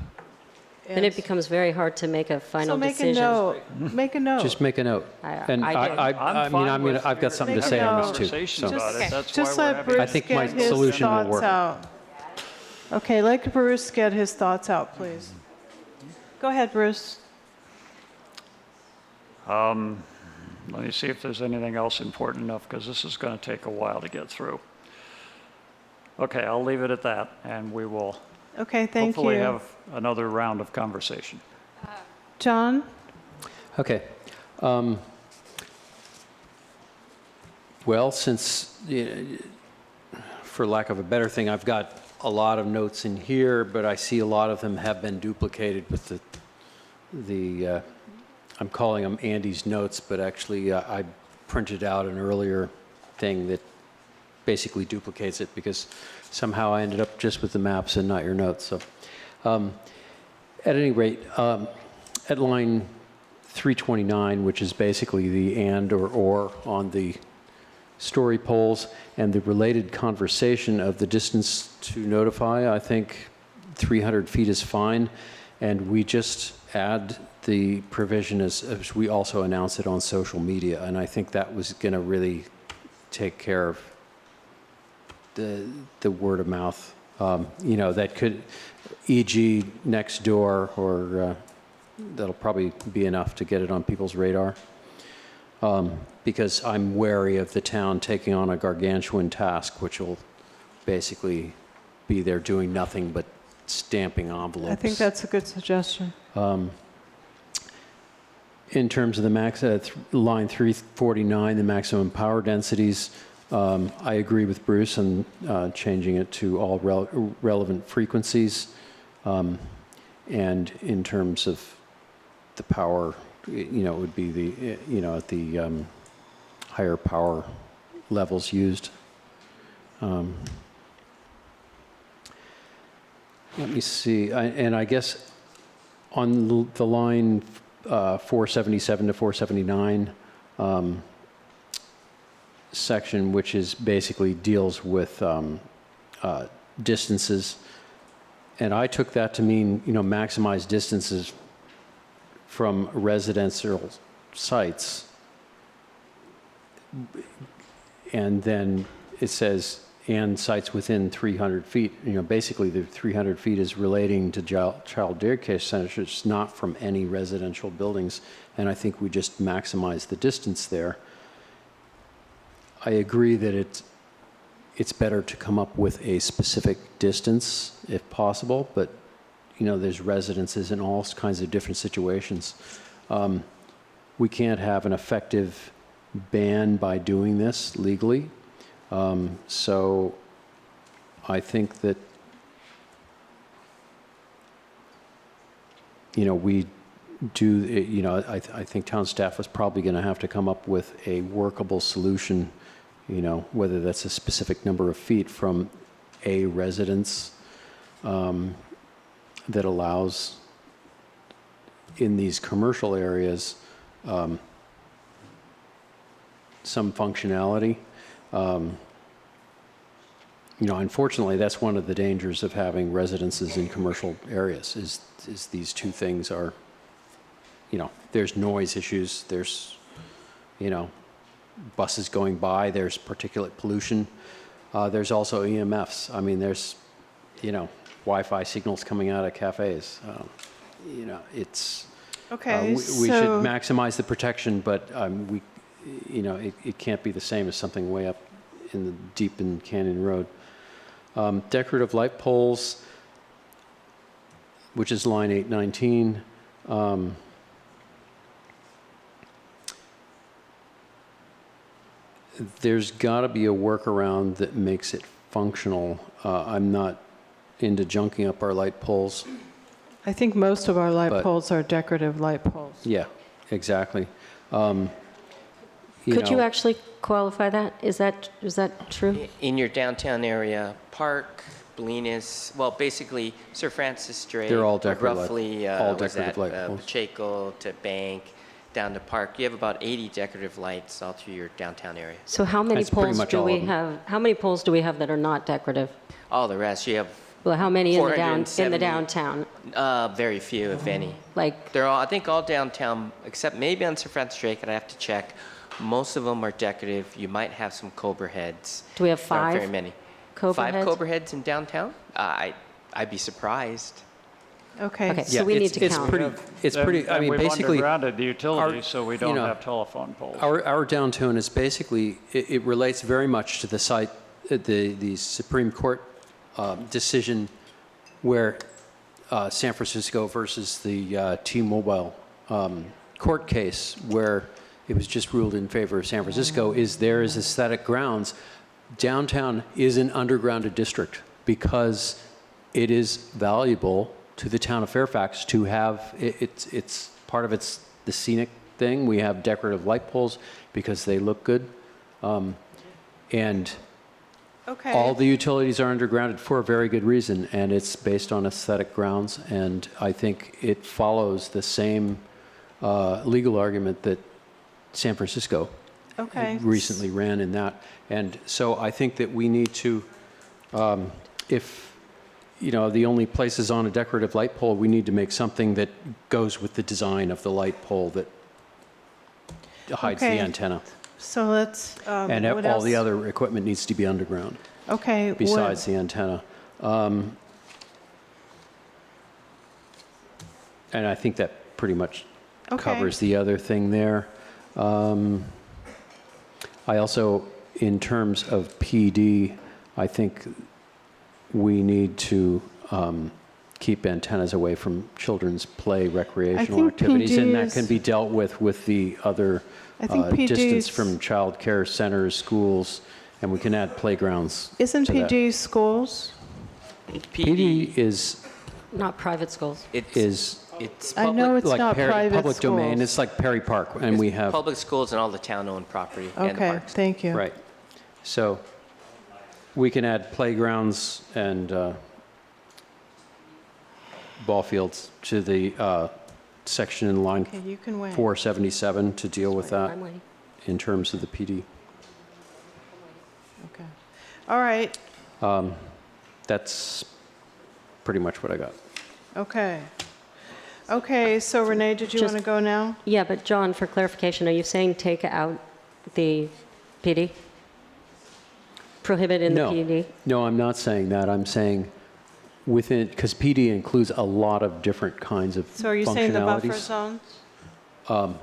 S23: Then it becomes very hard to make a final decision.
S1: So make a note.
S10: Just make a note. And I've got something to say on this too. So
S1: Just let Bruce
S10: I think my
S1: get his
S10: solution will
S1: thoughts
S10: work.
S1: out. Okay, let Bruce get his thoughts out, please. Go ahead, Bruce.
S9: Let me see if there's anything else important enough, because this is going to take a while to get through. Okay, I'll leave it at that, and we will
S1: Okay, thank
S9: hopefully
S1: you.
S9: have another round of conversation.
S1: John?
S10: Okay. Well, since, for lack of a better thing, I've got a lot of notes in here, but I see a lot of them have been duplicated with the I'm calling them Andy's notes, but actually I printed out an earlier thing that basically duplicates it, because somehow I ended up just with the maps and not your notes. So at any rate, at line 329, which is basically the and or on the story poles and the related conversation of the distance to notify, I think 300 feet is fine. And we just add the provision as we also announce it on social media. And I think that was going to really take care of the word of mouth. That could, e.g. next door, or that'll probably be enough to get it on people's radar. Because I'm wary of the town taking on a gargantuan task, which will basically be there doing nothing but stamping envelopes.
S1: I think that's a good suggestion.
S10: In terms of the line 349, the maximum power densities, I agree with Bruce on changing it to all relevant frequencies. And in terms of the power, it would be the, at the higher power levels used. Let me see, and I guess on the line 477 to 479 section, which is basically deals with distances, and I took that to mean, maximize distances from residential sites, and then it says and sites within 300 feet. Basically the 300 feet is relating to child daycare centers. It's not from any residential buildings, and I think we just maximize the distance there. I agree that it's better to come up with a specific distance if possible, but there's residences in all kinds of different situations. We can't have an effective ban by doing this legally. So I think that, we do, I think town staff was probably going to have to come up with a workable solution, whether that's a specific number of feet from a residence that allows in these commercial areas some functionality. Unfortunately, that's one of the dangers of having residences in commercial areas is these two things are, there's noise issues, there's, buses going by, there's particulate pollution. There's also EMFs. I mean, there's, Wi-Fi signals coming out of cafes. It's,
S1: Okay,
S10: we should maximize the protection, but it can't be the same as something way up deep in Canyon Road. Decorative light poles, which is line 819. There's got to be a workaround that makes it functional. I'm not into junking up our light poles.
S1: I think most of our light poles are decorative light poles.
S10: Yeah, exactly.
S23: Could you actually qualify that? Is that true?
S8: In your downtown area, Park, Bolinas, well, basically Sir Francis Drake.
S10: They're all decorative
S8: roughly,
S10: all decorative light poles.
S8: Pacheco to Bank, down to Park. You have about 80 decorative lights all through your downtown area.
S23: So how many
S10: That's pretty
S23: poles
S10: much
S23: do
S10: all
S23: we
S10: of them.
S23: have? How many poles do we have that are not decorative?
S8: All the rest, you have
S23: Well, how many in the
S8: 470.
S23: downtown?
S8: Very few, if any.
S23: Like
S8: They're all, I think all downtown, except maybe on Sir Francis Drake, and I have to check. Most of them are decorative. You might have some Cobra heads.
S23: Do we have
S8: There aren't
S23: 5
S8: very many.
S23: Cobra
S8: 5
S23: heads?
S8: Cobra heads in downtown? I'd be surprised.
S1: Okay.
S23: Okay, so we need to count.
S10: It's pretty, I mean,
S9: we've
S10: basically.
S9: undergrounded the utilities, so we don't
S10: you know,
S9: have telephone poles.
S10: Our downtown is basically, it relates very much to the site, the Supreme Court decision where San Francisco versus the T-Mobile court case, where it was just ruled in favor of San Francisco, is there is aesthetic grounds. Downtown is an undergrounded district because it is valuable to the town of Fairfax to have, it's part of the scenic thing. We have decorative light poles because they look good. And
S1: Okay.
S10: all the utilities are undergrounded for a very good reason, and it's based on aesthetic grounds. And I think it follows the same legal argument that San Francisco recently ran in that. And so I think that we need to, if the only place is on a decorative light pole, we need to make something that goes with the design of the light pole that hides the antenna.
S1: So let's,
S10: And
S1: what
S10: all
S1: else?
S10: the other equipment needs to be underground.
S1: Okay.
S10: Besides the antenna. And I think that pretty much covers the other thing there. I also, in terms of PD, I think we need to keep antennas away from children's play recreational activities, and that can be dealt with the other distance from child care centers, schools, and we can add playgrounds.
S1: Isn't
S10: to that.
S1: PD schools?
S10: PD is
S23: Not private schools.
S8: It's
S1: I
S8: public,
S1: know it's
S10: like
S1: not private
S10: public
S1: schools.
S10: domain. It's like Perry Park, and we have
S8: public schools and all the town-owned property and the
S1: Okay,
S8: parks.
S1: thank you.
S10: right. So we can add playgrounds and ball fields to the section in line
S1: Okay, you can wait.
S10: 477 to deal with that
S23: I'm waiting.
S10: in terms of the PD.
S1: Okay. All right.
S10: That's pretty much what I got.
S1: Okay. Okay, so Renee, did you
S23: Just-
S1: want to go now?
S23: Yeah, but John, for clarification, are you saying take out the PD? Prohibit in the PD?
S10: No, I'm not saying that. I'm saying within, because PD includes a lot of different kinds of
S1: So are you saying the buffer
S10: functionalities.
S1: zones?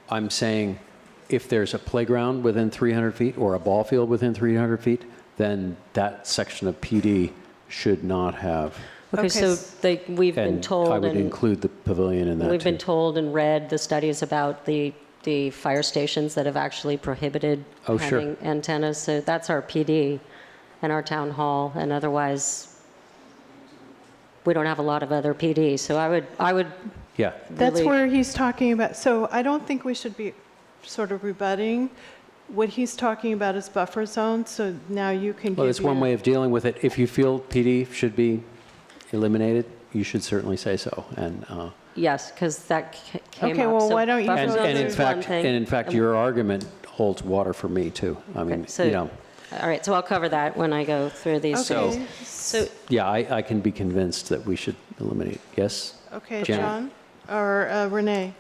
S10: I'm saying if there's a playground within 300 feet or a ball field within 300 feet, then that section of PD should not have.
S23: Okay, so we've been
S10: And
S23: told,
S10: I would
S23: and
S10: include the pavilion in that
S23: we've
S10: too.
S23: been told and read the studies about the fire stations that have actually prohibited
S10: Oh, sure.
S23: having antennas, so that's our PD. and our town hall, and otherwise, we don't have a lot of other PD. So I would
S10: Yeah.
S1: That's
S23: really-
S1: where he's talking about, so I don't think we should be sort of rebutting. What he's talking about is buffer zones, so now you can give
S10: Well, that's one
S1: your-
S10: way of dealing with it. If you feel PD should be eliminated, you should certainly say so. And
S23: Yes, because that came
S1: Okay,
S23: up.
S1: well,
S23: So
S1: why don't you
S23: buffer
S1: go
S23: zones
S10: and in
S23: is one
S10: fact,
S23: thing.
S10: and in fact, your argument holds water for me too. I mean,
S23: So,
S10: you know,
S23: all right, so I'll cover that when I go through these.
S1: Okay.
S23: So
S10: yeah, I can be convinced that we should eliminate. Yes.
S1: Okay,
S10: Janet?
S1: John, or Renee?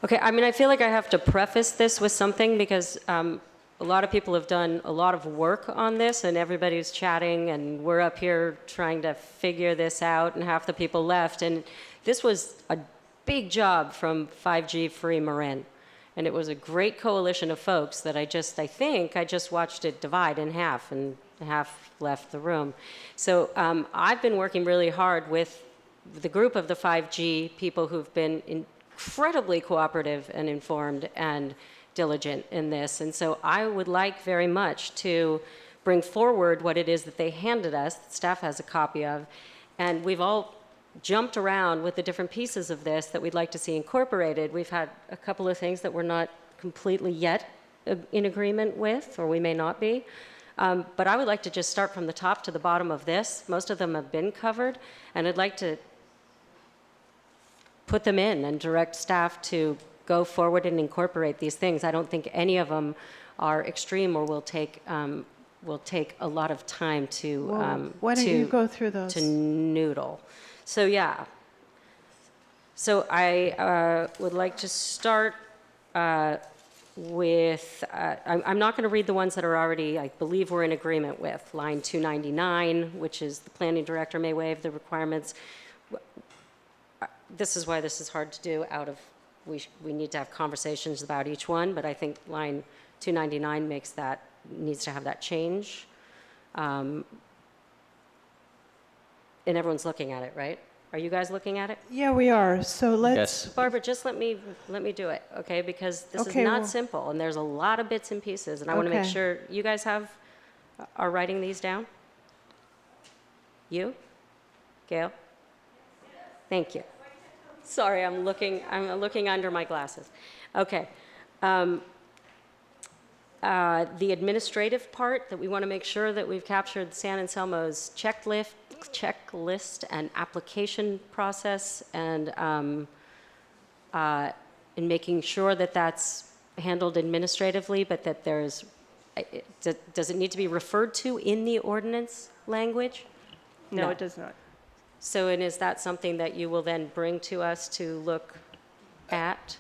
S23: okay, I mean, I feel like I have to preface this with something because a lot of people have done a lot of work on this and everybody's chatting and we're up here trying to figure this out and half the people left. And this was a big job from 5G Free Marin. And it was a great coalition of folks that I think I just watched it divide in half and half left the room. So I've been working really hard with the group of the 5G people who've been incredibly cooperative and informed and diligent in this. And so I would like very much to bring forward what it is that they handed us, that staff has a copy of, and we've all jumped around with the different pieces of this that we'd like to see incorporated. We've had a couple of things that we're not completely yet in agreement with, or we may not be. But I would like to just start from the top to the bottom of this. Most of them have been covered, and I'd like to put them in and direct staff to go forward and incorporate these things. I don't think any of them are extreme or will take a lot of time to
S1: Well, why don't you go through those?
S23: to noodle. So yeah. So I would like to start with, I'm not going to read the ones that are already, I believe we're in agreement with. Line 299, which is the planning director may waive the requirements. This is why this is hard to do out of, we need to have conversations about each one, but I think line 299 needs to have that change. And everyone's looking at it, right? Are you guys looking at it?
S1: Yeah, we are, so let's...
S10: Yes.
S23: Barbara, just let me do it, okay? Because this is
S1: Okay,
S23: not
S1: well-
S23: simple, and there's a lot of bits and pieces, and I want to make
S1: Okay.
S23: sure you guys are writing these down? You? Gail? Thank you. Sorry, I'm looking under my glasses. Okay. The administrative part that we want to make sure that we've captured San Anselmo's checklist and application process, and in making sure that that's handled administratively, but that does it need to be referred to in the ordinance language?
S24: No, it does not.
S23: So, and is that something that you will then bring to us to look at?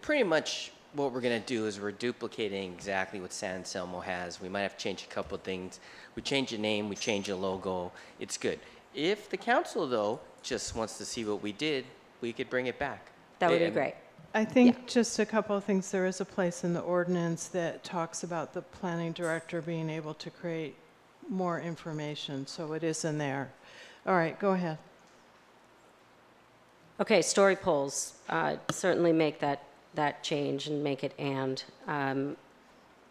S8: Pretty much what we're going to do is we're duplicating exactly what San Anselmo has. We might have to change a couple of things. We change the name, we change the logo. It's good. If the council, though, just wants to see what we did, we could bring it back.
S23: That would be
S8: And-
S23: great.
S1: I think just a couple of things. There is a place in the ordinance that talks about the planning director being able to create more information, so it is in there. All right, go ahead.
S23: Okay, story polls, certainly make that change and make it and.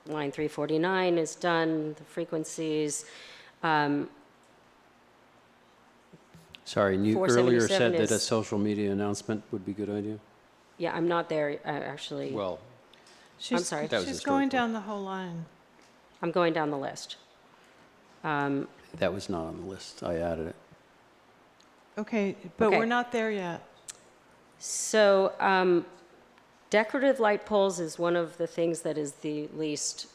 S23: Line 349 is done, the frequencies.
S10: Sorry, and you earlier
S23: 477
S10: said that a
S23: is-
S10: social media announcement would be a good idea?
S23: Yeah, I'm not there, actually.
S10: Well,
S1: She's,
S23: sorry.
S10: That was
S1: she's
S10: historical.
S1: going down the whole line.
S23: I'm going down the list.
S10: that was not on the list. I added it.
S1: Okay, but
S23: Okay.
S1: we're not there yet.
S23: So decorative light poles is one of the things that is the least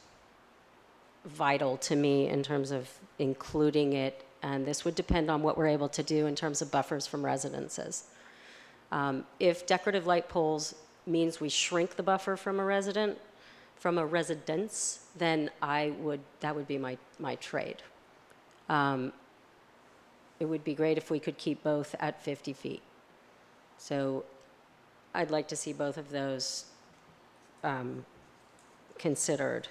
S23: vital to me in terms of including it, and this would depend on what we're able to do in terms of buffers from residences. If decorative light poles means we shrink the buffer from a residence, then that would be my trade. It would be great if we could keep both at 50 feet. So I'd like to see both of those considered.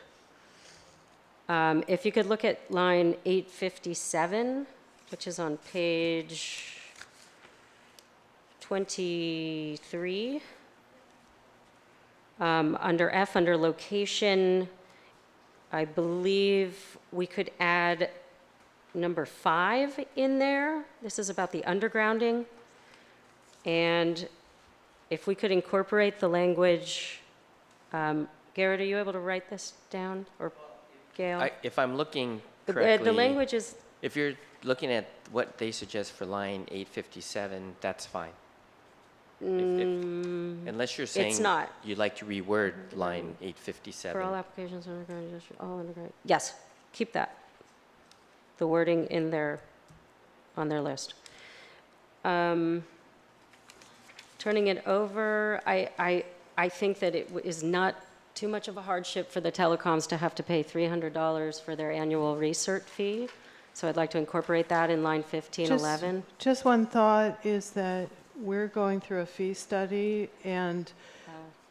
S23: If you could look at line 857, which is on page 23, under F, under location, I believe we could add number 5 in there. This is about the undergrounding. And if we could incorporate the language, Garrett, are you able to write this down, or Gail?
S8: If I'm looking
S23: The
S8: correctly,
S23: language is,
S8: if you're looking at what they suggest for line 857, that's fine. Unless you're saying
S23: it's not.
S8: you'd like to reword line 857.
S23: For all applications underground, all underground. Yes, keep that. The wording in there, on their list. Turning it over, I think that it is not too much of a hardship for the telecoms to have to pay $300 for their annual research fee. So I'd like to incorporate that in line 1511.
S1: Just one thought is that we're going through a fee study, and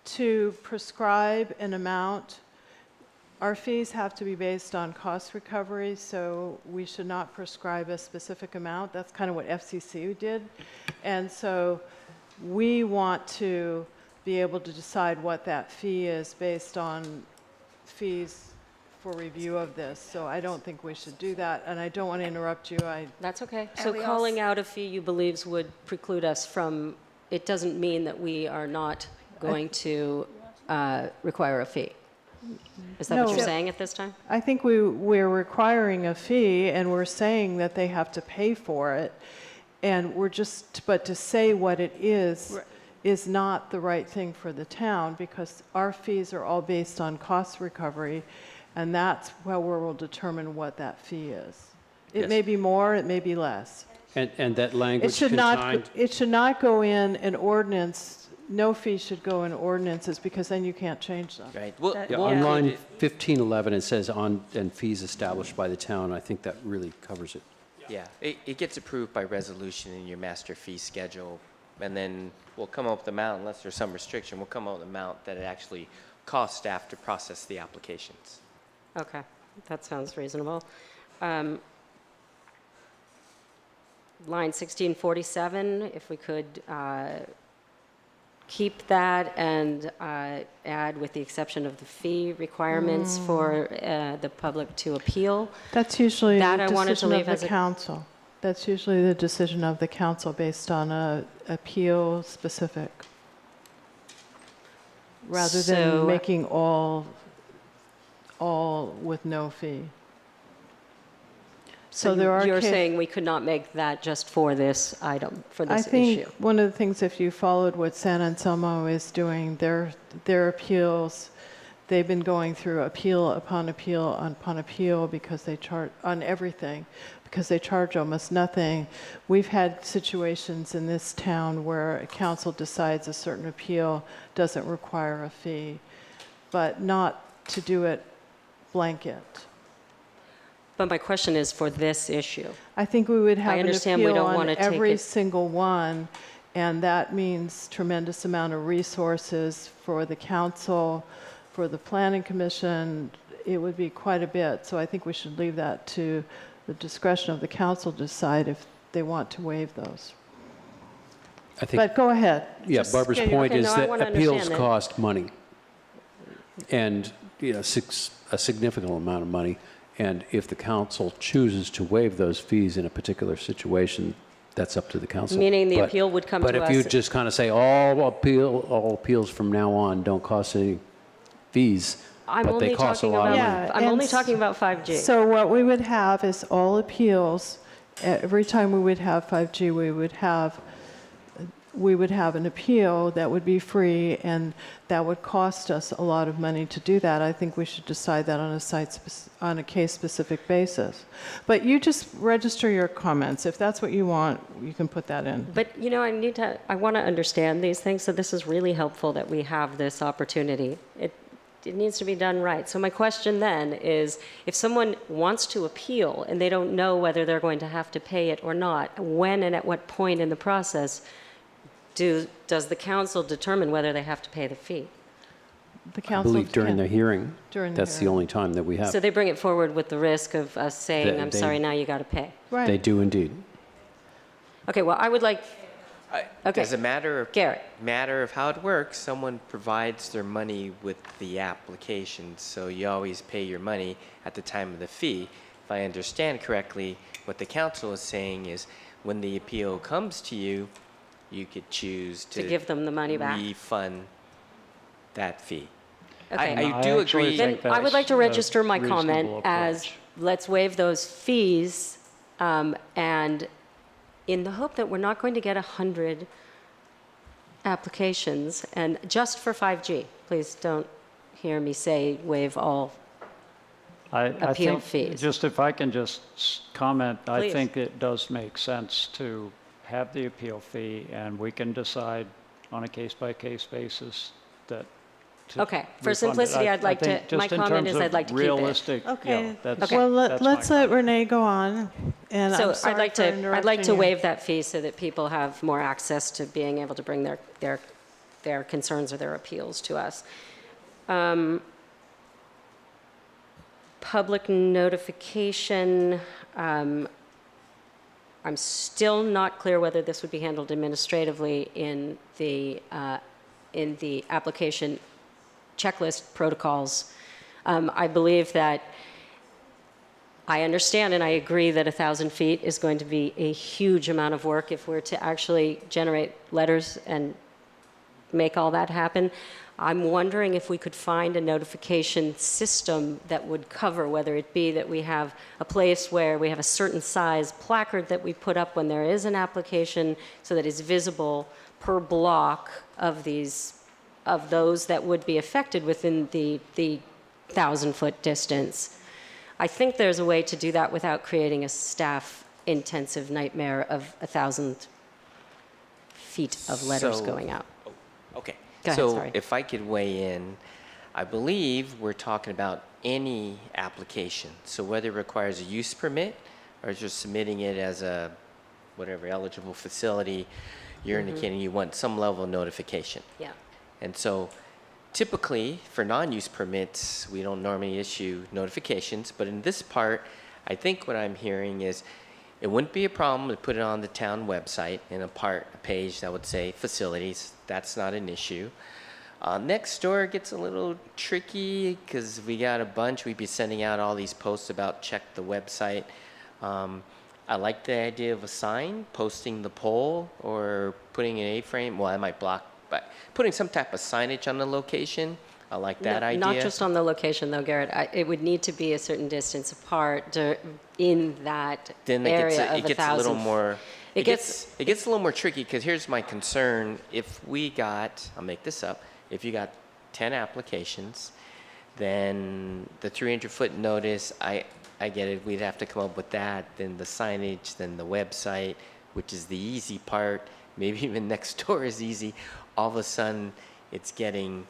S1: to prescribe an amount, our fees have to be based on cost recovery, so we should not prescribe a specific amount. That's kind of what FCC did. And so we want to be able to decide what that fee is based on fees for review of this. So I don't think we should do that, and I don't want to interrupt you.
S23: That's okay. So calling out a fee you believes would preclude us from, it doesn't mean that we are not going to require a fee. Is that what you're saying at this time?
S1: I think we're requiring a fee, and we're saying that they have to pay for it, and but to say what it is not the right thing for the town, because our fees are all based on cost recovery, and that's where we'll determine what that fee is. It may be more, it may be less.
S10: And that language
S1: It should not go in an ordinance. No fee should go in ordinances, because then you can't change them.
S8: Right.
S10: On line 1511, it says and fees established by the town. I think that really covers it.
S8: Yeah, it gets approved by resolution in your master fee schedule, and then we'll come up with the amount, unless there's some restriction, we'll come up with the amount that it actually costs staff to process the applications.
S23: Okay, that sounds reasonable. Line 1647, if we could keep that and add with the exception of the fee requirements for the public to appeal.
S1: That's usually
S23: that
S1: the
S23: I wanted to
S1: decision
S23: leave
S1: of
S23: as
S1: the
S23: a
S1: council. That's usually the decision of the council based on a appeal specific, rather than making all with no fee. So there are
S23: you're saying we could not make that just for this item, for this issue?
S1: I think one of the things, if you followed what San Anselmo is doing, their appeals, they've been going through appeal upon appeal because they charge on everything, because they charge almost nothing. We've had situations in this town where a council decides a certain appeal doesn't require a fee, but not to do it blanket.
S23: But my question is for this issue.
S1: I think we would have
S23: I
S1: an
S23: understand we
S1: appeal
S23: don't
S1: on
S23: want to take
S1: every
S23: it.
S1: single one, and that means tremendous amount of resources for the council, for the planning commission. It would be quite a bit. So I think we should leave that to the discretion of the council to decide if they want to waive those.
S10: I think,
S1: But go ahead.
S10: yeah,
S1: Just
S10: Barbara's
S1: get-
S10: point
S23: okay,
S10: is
S23: no, I
S10: that
S23: wanna
S10: appeals
S23: understand that.
S10: cost money, and a significant amount of money. And if the council chooses to waive those fees in a particular situation, that's up to the council.
S23: Meaning the appeal would come to
S10: But if
S23: us-
S10: you just kind of say all appeals from now on don't cost any fees,
S23: I'm
S10: but
S23: only
S10: they cost a
S23: talking
S10: lot of
S23: about,
S10: money.
S23: I'm
S1: and
S23: only talking about 5G.
S1: So what we would have is all appeals. Every time we would have 5G, we would have an appeal that would be free, and that would cost us a lot of money to do that. I think we should decide that on a case-specific basis. But you just register your comments. If that's what you want, you can put that in.
S23: But, you know, I want to understand these things, so this is really helpful that we have this opportunity. It needs to be done right. So my question then is, if someone wants to appeal and they don't know whether they're going to have to pay it or not, when and at what point in the process does the council determine whether they have to pay the fee?
S1: The
S10: I
S1: council
S10: believe during the hearing,
S1: During the
S10: that's the
S1: hearing.
S10: only time that we have.
S23: So they bring it forward with the risk of us saying,
S10: They-
S23: I'm
S10: they-
S23: sorry, now you got to pay.
S1: Right.
S10: They do indeed.
S23: Okay, well, I would like Okay.
S8: As a matter of
S23: Garrett.
S8: matter of how it works, someone provides their money with the application, so you always pay your money at the time of the fee. If I understand correctly, what the council is saying is when the appeal comes to you, you could choose to
S23: give them the money back.
S8: refund that fee.
S23: Okay.
S8: I do agree.
S23: Then I would like to register my comment as let's waive those fees, and in the hope that we're not going to get 100 applications, and just for 5G. Please don't hear me say waive all appeal
S9: think
S23: fees.
S9: Just if I can just comment, I
S23: Please.
S9: think it does make sense to have the appeal fee, and we can decide on a case-by-case basis that to
S23: Okay, for
S9: refund it.
S23: simplicity, I'd like
S9: think
S23: to, my
S9: just in
S23: comment
S9: terms
S23: is
S9: of
S23: I'd like to keep it.
S9: realistic,
S1: Okay.
S9: that's,
S1: Well,
S9: that's my
S1: let's let Renee go on. And
S23: So
S1: I'm sorry
S23: I'd like
S1: for
S23: to, I'd like
S1: interrupting
S23: to
S1: you.
S23: waive that fee so that people have more access to being able to bring their concerns or their appeals to us. Public notification, I'm still not clear whether this would be handled administratively in the application checklist protocols. I believe that I understand and I agree that 1,000 feet is going to be a huge amount of work if we're to actually generate letters and make all that happen. I'm wondering if we could find a notification system that would cover, whether it be that we have a place where we have a certain size placard that we put up when there is an application so that it's visible per block of those that would be affected within the 1,000-foot distance. I think there's a way to do that without creating a staff-intensive nightmare of 1,000 feet of letters going out.
S8: Okay.
S23: Go ahead,
S8: So
S23: sorry.
S8: if I could weigh in, I believe we're talking about any application. So whether it requires a use permit or just submitting it as a whatever eligible facility, you're indicating you want some level of notification.
S23: Yeah.
S8: And so typically for non-use permits, we don't normally issue notifications, but in this part, I think what I'm hearing is it wouldn't be a problem to put it on the town website in a page that would say facilities. That's not an issue. Next door gets a little tricky because we got a bunch. We'd be sending out all these posts about check the website. I like the idea of a sign, posting the pole or putting an A-frame. Well, I might block, but putting some type of signage on the location. I like that idea.
S23: Not just on the location, though, Garrett. It would need to be a certain distance apart in that
S8: Then
S23: area
S8: it
S23: of
S8: gets a
S23: 1,000.
S8: little more.
S23: It
S8: It gets a little more tricky because here's my concern: if we got, I'll make this up, if you got 10 applications, then the 300-foot notice, I get it. We'd have to come up with that. Then the signage, then the website, which is the easy part. Maybe even next door is easy. All of a sudden, it's getting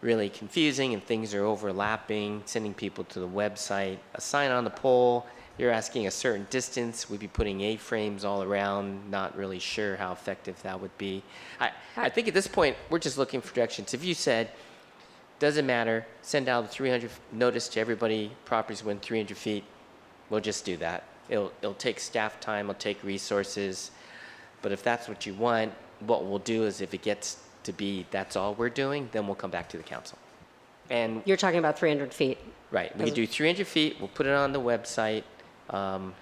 S8: really confusing and things are overlapping, sending people to the website. A sign on the pole, you're asking a certain distance. We'd be putting A-frames all around, not really sure how effective that would be. I think at this point, we're just looking for directions. If you said, doesn't matter, send out a 300 notice to everybody, properties within 300 feet, we'll just do that. It'll take staff time, it'll take resources. But if that's what you want, what we'll do is if it gets to be that's all we're doing, then we'll come back to the council. And
S23: You're talking about 300 feet.
S8: right, we can do 300 feet, we'll put it on the website, and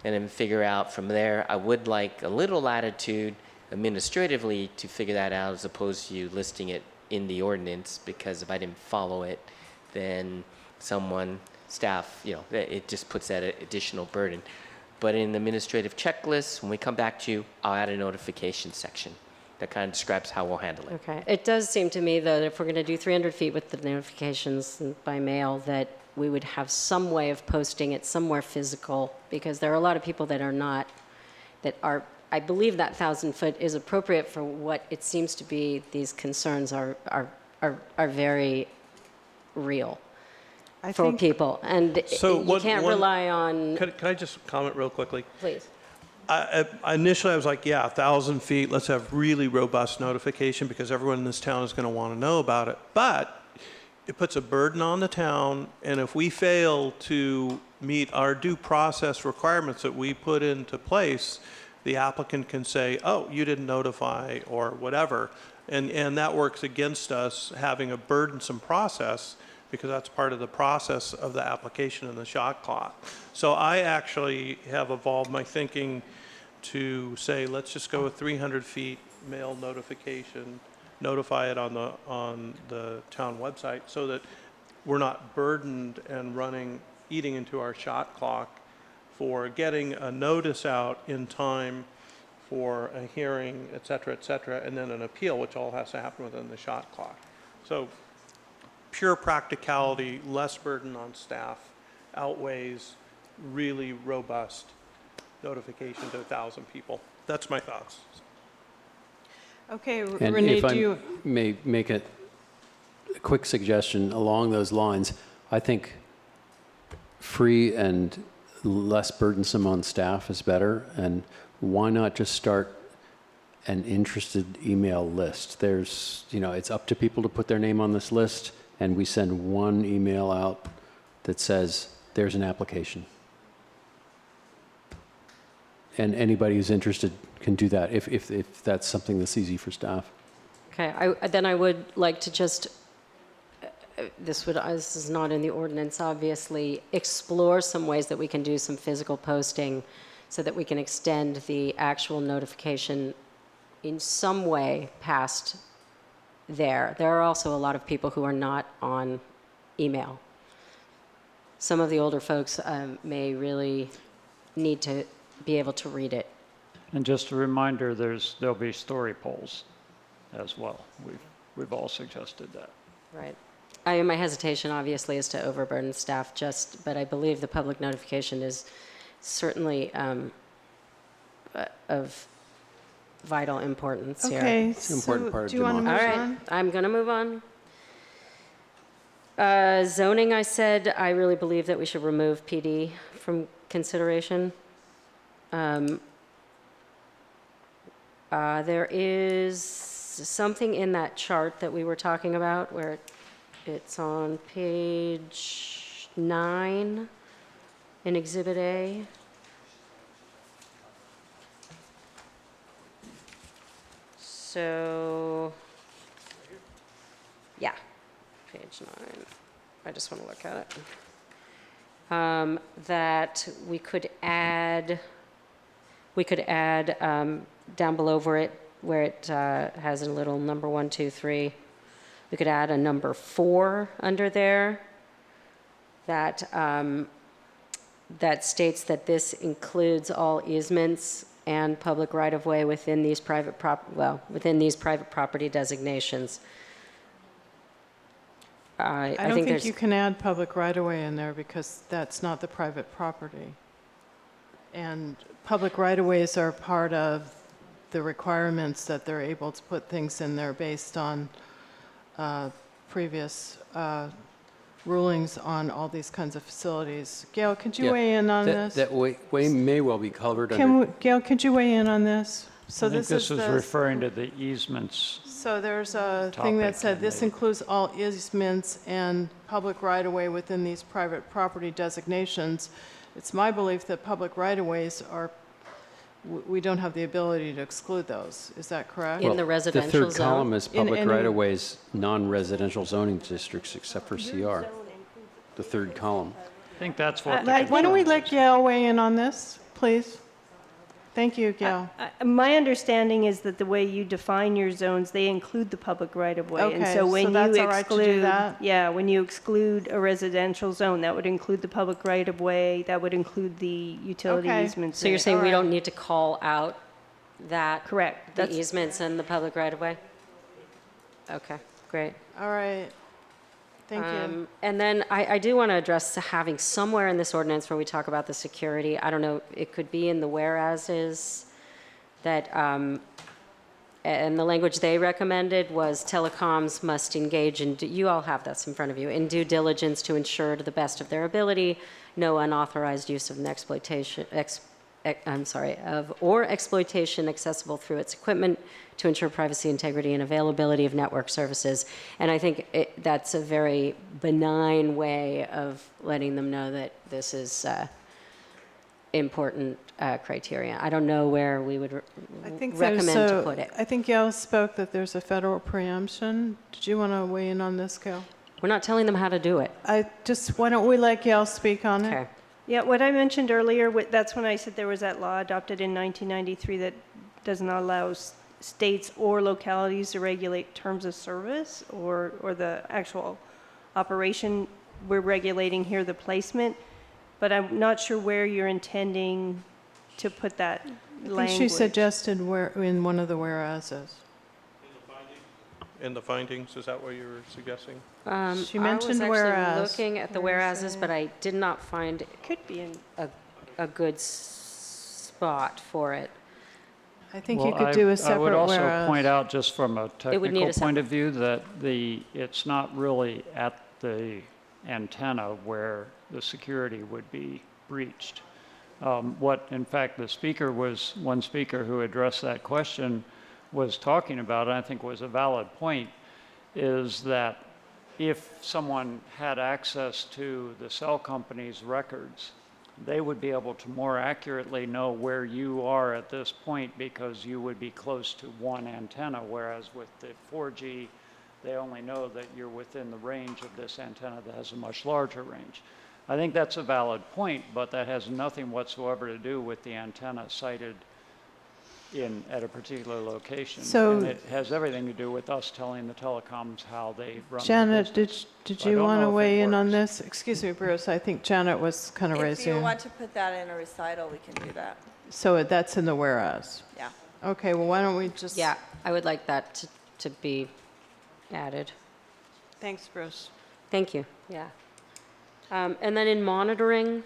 S8: then figure out from there. I would like a little latitude administratively to figure that out as opposed to you listing it in the ordinance, because if I didn't follow it, then staff, it just puts that additional burden. But in the administrative checklist, when we come back to you, I'll add a notification section that kind of describes how we'll handle it.
S23: Okay. It does seem to me that if we're going to do 300 feet with the notifications by mail, that we would have some way of posting it somewhere physical, because there are a lot of people that are, I believe that 1,000 foot is appropriate for what it seems to be these concerns are very real for people. And
S6: So
S23: you can't rely on...
S6: Can I just comment real quickly?
S23: Please.
S6: Initially, I was like, 1,000 feet, let's have really robust notification because everyone in this town is going to want to know about it. But it puts a burden on the town, and if we fail to meet our due process requirements that we put into place, the applicant can say, oh, you didn't notify or whatever. And that works against us having a burdensome process because that's part of the process of the application and the shot clock. So I actually have evolved my thinking to say, let's just go with 300 feet mail notification, notify it on the town website so that we're not burdened and eating into our shot clock for getting a notice out in time for a hearing, et cetera, and then an appeal, which all has to happen within the shot clock. So pure practicality, less burden on staff outweighs really robust notification to 1,000 people. That's my thoughts.
S1: Okay,
S10: And
S1: Renee,
S10: if
S1: do
S10: I
S1: you?
S10: may make a quick suggestion along those lines, I think free and less burdensome on staff is better. And why not just start an interested email list? There's, it's up to people to put their name on this list, and we send one email out that says, there's an application. And anybody who's interested can do that if that's something that's easy for staff.
S23: Okay, then I would like to just, this is not in the ordinance, obviously, explore some ways that we can do some physical posting so that we can extend the actual notification in some way past there. There are also a lot of people who are not on email. Some of the older folks may really need to be able to read it.
S9: And just a reminder, there'll be story polls as well. We've all suggested that.
S23: Right. My hesitation, obviously, is to overburden staff but I believe the public notification is certainly of vital importance here.
S1: Okay,
S10: It's an important
S1: so
S10: part of
S1: do you want to move
S23: All right,
S1: on?
S23: I'm going to move on. Zoning, I said, I really believe that we should remove PD from consideration. There is something in that chart that we were talking about where it's on page 9 in Exhibit A. So, yeah, page 9. I just want to look at it. That we could add down below where it has a little number 1, 2, 3. We could add a number 4 under there that states that this includes all easements and public right-of-way within these private property designations.
S1: I don't think you can add public right-of-way in there because that's not the private property. And public right-of-ways are part of the requirements that they're able to put things in there based on previous rulings on all these kinds of facilities. Gail, could you weigh in on this?
S10: That way may well be covered under...
S1: Gail, could you weigh in on this? So
S9: I think this is referring to the easements.
S1: So there's a thing that said this includes all easements and public right-of-way within these private property designations. It's my belief that public right-of-ways we don't have the ability to exclude those. Is that correct?
S23: In the residential zone?
S10: The third column is public right-of-ways, non-residential zoning districts except for CR. The third column.
S9: I think that's what...
S1: Why don't we let Gail weigh in on this, please? Thank you, Gail.
S24: My understanding is that the way you define your zones, they include the public right-of-way. And
S1: Okay,
S24: so when
S1: so that's
S24: you
S1: all right to do that?
S24: Yeah, when you exclude a residential zone, that would include the public right-of-way, that would include the utility
S1: Okay.
S24: easements.
S23: So you're saying we don't need to call out that?
S24: Correct.
S23: The easements and the public right-of-way? Okay, great.
S1: All right. Thank you.
S23: And then I do want to address having somewhere in this ordinance where we talk about the security. I don't know, it could be in the whereases that, and the language they recommended was telecoms must engage in, you all have this in front of you, in due diligence to ensure to the best of their ability, no unauthorized use of an exploitation, or exploitation accessible through its equipment to ensure privacy, integrity, and availability of network services. And I think that's a very benign way of letting them know that this is important criteria. I don't know where we would
S1: I think
S23: recommend to put it.
S1: I think Yael spoke that there's a federal preemption. Did you want to weigh in on this, Gail?
S23: We're not telling them how to do it.
S1: Why don't we let Yael speak on it?
S23: Okay.
S24: Yeah, what I mentioned earlier, that's when I said there was that law adopted in 1993 that does not allow states or localities to regulate terms of service or the actual operation. We're regulating here the placement, but I'm not sure where you're intending to put that language.
S1: I think she suggested where in one of the whereases.
S6: In the findings, is that what you were suggesting?
S1: She mentioned
S23: I was
S1: whereas.
S23: actually looking at the whereases, but I did not find
S24: could be
S23: a good spot for it.
S1: I think you could do a separate
S9: I would also
S1: whereas.
S9: point out, just from a
S23: would need
S9: technical
S23: a
S9: point of view, that it's not really at the antenna where the security would be breached. What, in fact, one speaker who addressed that question was talking about, and I think was a valid point, is that if someone had access to the cell company's records, they would be able to more accurately know where you are at this point because you would be close to one antenna, whereas with the 4G, they only know that you're within the range of this antenna that has a much larger range. I think that's a valid point, but that has nothing whatsoever to do with the antenna sited at a particular location.
S1: So-
S9: and it has everything to do with us telling the telecoms how they run their
S1: Janet,
S9: business.
S1: did
S9: So I
S1: you
S9: don't
S1: want
S9: know
S1: to
S9: if it
S1: weigh in on
S9: works.
S1: this? Excuse me, Bruce, I think Janet was kind of
S13: If
S1: raising.
S13: you want to put that in a recital, we can do that.
S1: So that's in the whereas.
S13: Yeah.
S1: Okay, well, why don't we just.
S23: Yeah, I would like that to be added.
S1: Thanks, Bruce.
S23: Thank you, yeah. And then in monitoring,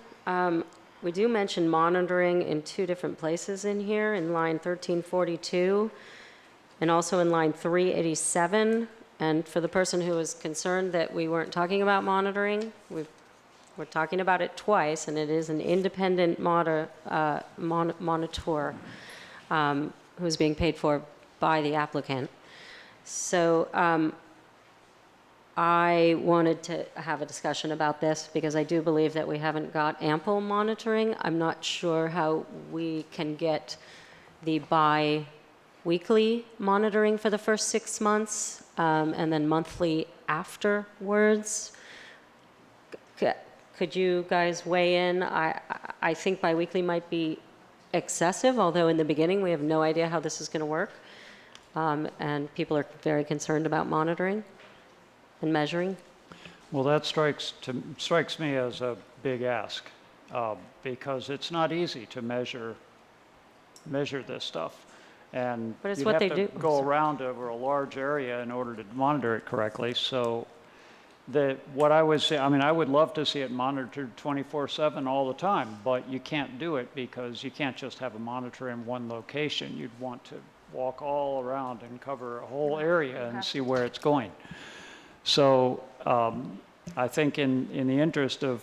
S23: we do mention monitoring in two different places in here, in line 1342 and also in line 387. And for the person who was concerned that we weren't talking about monitoring, we're talking about it twice, and it is an independent monitor who's being paid for by the applicant. So I wanted to have a discussion about this because I do believe that we haven't got ample monitoring. I'm not sure how we can get the bi-weekly monitoring for the first 6 months and then monthly afterwards. Could you guys weigh in? I think bi-weekly might be excessive, although in the beginning we have no idea how this is going to work. And people are very concerned about monitoring and measuring.
S9: Well, that strikes me as a big ask because it's not easy to measure this stuff. And
S23: But it's
S9: you'd
S23: what
S9: have
S23: they
S9: to
S23: do.
S9: go around over a large area in order to monitor it correctly. So what I would say, I mean, I would love to see it monitored 24/7 all the time, but you can't do it because you can't just have a monitor in one location. You'd want to walk all around and cover a whole area and see where it's going. So I think in the interest of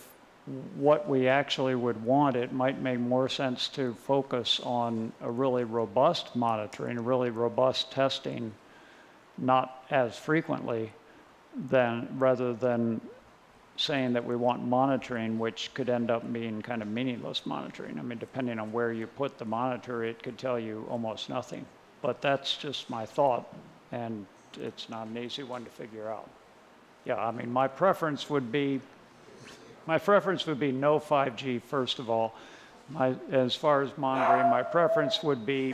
S9: what we actually would want, it might make more sense to focus on a really robust monitoring, a really robust testing, not as frequently, rather than saying that we want monitoring, which could end up being kind of meaningless monitoring. I mean, depending on where you put the monitor, it could tell you almost nothing. But that's just my thought, and it's not an easy one to figure out. Yeah, I mean, my preference would be no 5G, first of all. As far as monitoring, my preference would be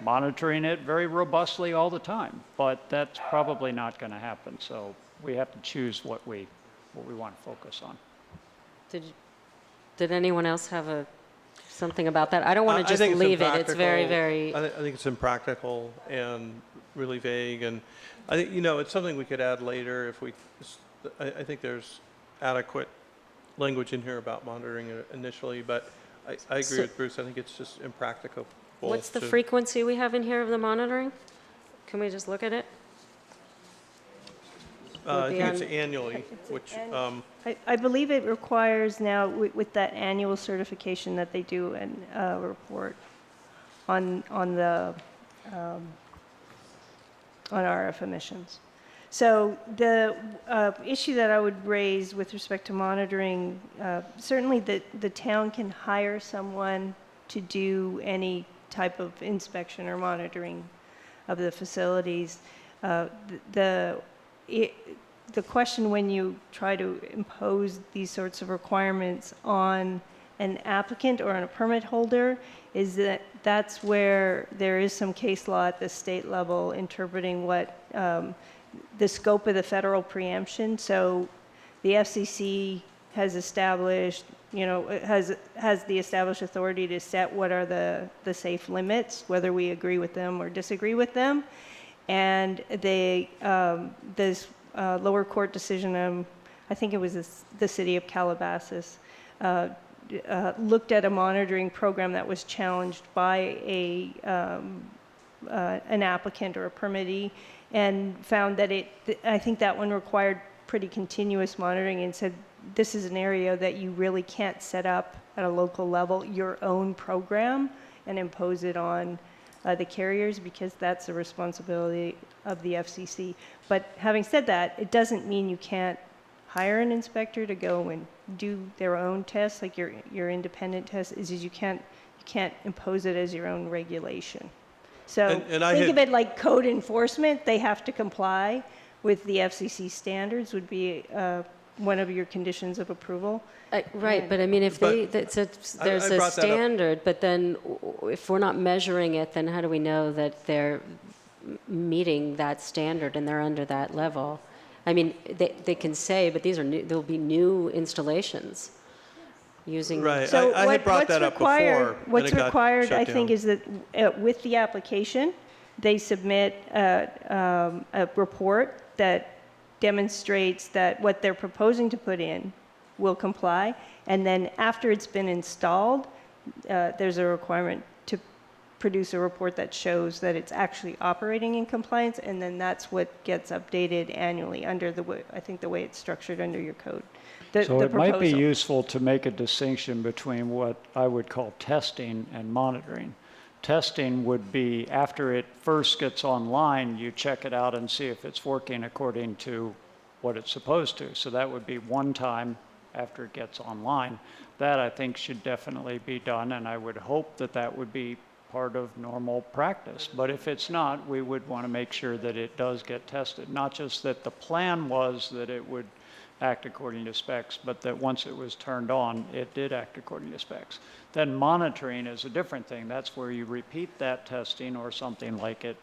S9: monitoring it very robustly all the time, but that's probably not going to happen. So we have to choose what we want to focus on.
S23: Did anyone else have something about that? I don't want to just leave it. It's very, very.
S6: I think it's impractical and really vague, and I think it's something we could add later if we. I think there's adequate language in here about monitoring it initially, but I agree with Bruce. I think it's just impractical.
S23: What's the frequency we have in here of the monitoring? Can we just look at it?
S6: I think it's annually, which.
S24: I believe it requires now with that annual certification that they do a report on RF emissions. So the issue that I would raise with respect to monitoring, certainly the town can hire someone to do any type of inspection or monitoring of the facilities. The question when you try to impose these sorts of requirements on an applicant or on a permit holder is that that's where there is some case law at the state level interpreting what the scope of the federal preemption. So the FCC has established, has the established authority to set what are the safe limits, whether we agree with them or disagree with them. And this lower court decision, I think it was the city of Calabasas, looked at a monitoring program that was challenged by an applicant or a permittee, and found that I think that one required pretty continuous monitoring, and said this is an area that you really can't set up at a local level your own program and impose it on the carriers, because that's the responsibility of the FCC. But having said that, it doesn't mean you can't hire an inspector to go and do their own tests, like your independent test. Is you can't impose it as your own regulation. So think of it like code enforcement. They have to comply with the FCC standards, would be one of your conditions of approval.
S23: Right, but I mean, if there's a standard, but then if we're not measuring it, then how do we know that they're meeting that standard and they're under that level? I mean, they can say, but these are new, there'll be new installations using.
S6: Right,
S24: So
S6: I had brought that up before.
S24: What's required, I think, is that with the application, they submit a report that demonstrates that what they're proposing to put in will comply. And then after it's been installed, there's a requirement to produce a report that shows that it's actually operating in compliance. And then that's what gets updated annually under I think the way it's structured under your code.
S9: So it might be useful to make a distinction between what I would call testing and monitoring. Testing would be after it first gets online, you check it out and see if it's working according to what it's supposed to. So that would be one time after it gets online. That I think should definitely be done, and I would hope that that would be part of normal practice. But if it's not, we would want to make sure that it does get tested. Not just that the plan was that it would act according to specs, but that once it was turned on, it did act according to specs. Then monitoring is a different thing. That's where you repeat that testing or something like it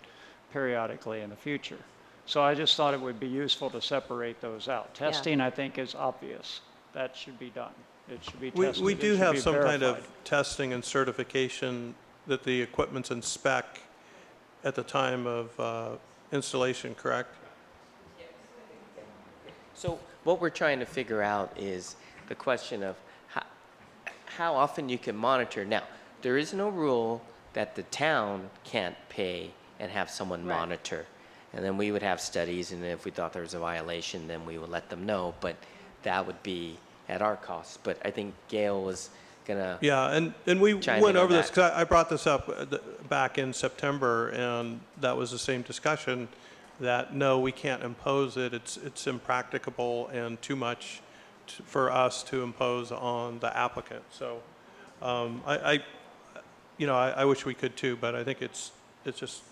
S9: periodically in the future. So I just thought it would be useful to separate those out. Testing, I think, is obvious. That should be done. It should be tested.
S6: We do have some kind of
S9: verified.
S6: testing and certification that the equipment's in spec at the time of installation, correct?
S8: So what we're trying to figure out is the question of how often you can monitor. Now, there is no rule that the town can't pay and have someone monitor. And then we would have studies, and if we thought there was a violation, then we would let them know. But that would be at our cost. But I think Gail was going to
S6: and we went over this, because I brought this up back in September, and that was the same discussion, that no, we can't impose it. It's impracticable and too much for us to impose on the applicant. So I wish we could too, but I think it's just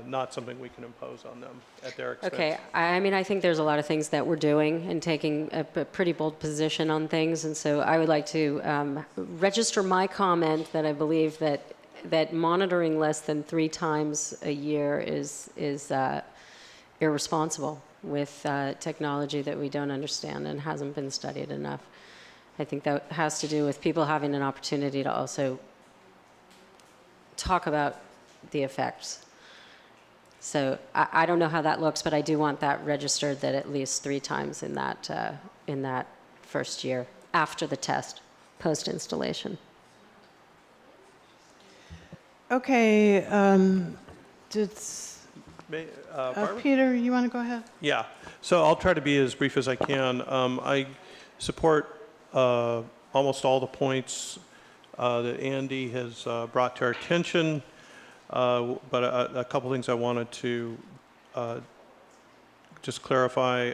S6: not something we can impose on them at their expense.
S23: Okay, I mean, I think there's a lot of things that we're doing and taking a pretty bold position on things, and so I would like to register my comment that I believe that monitoring less than 3 times a year is irresponsible with technology that we don't understand and hasn't been studied enough. I think that has to do with people having an opportunity to also talk about the effects. So I don't know how that looks, but I do want that registered that at least 3 times in that first year after the test, post-installation.
S1: Okay, Peter, you want to go ahead?
S6: Yeah, so I'll try to be as brief as I can. I support almost all the points that Andy has brought to our attention, but a couple things I wanted to just clarify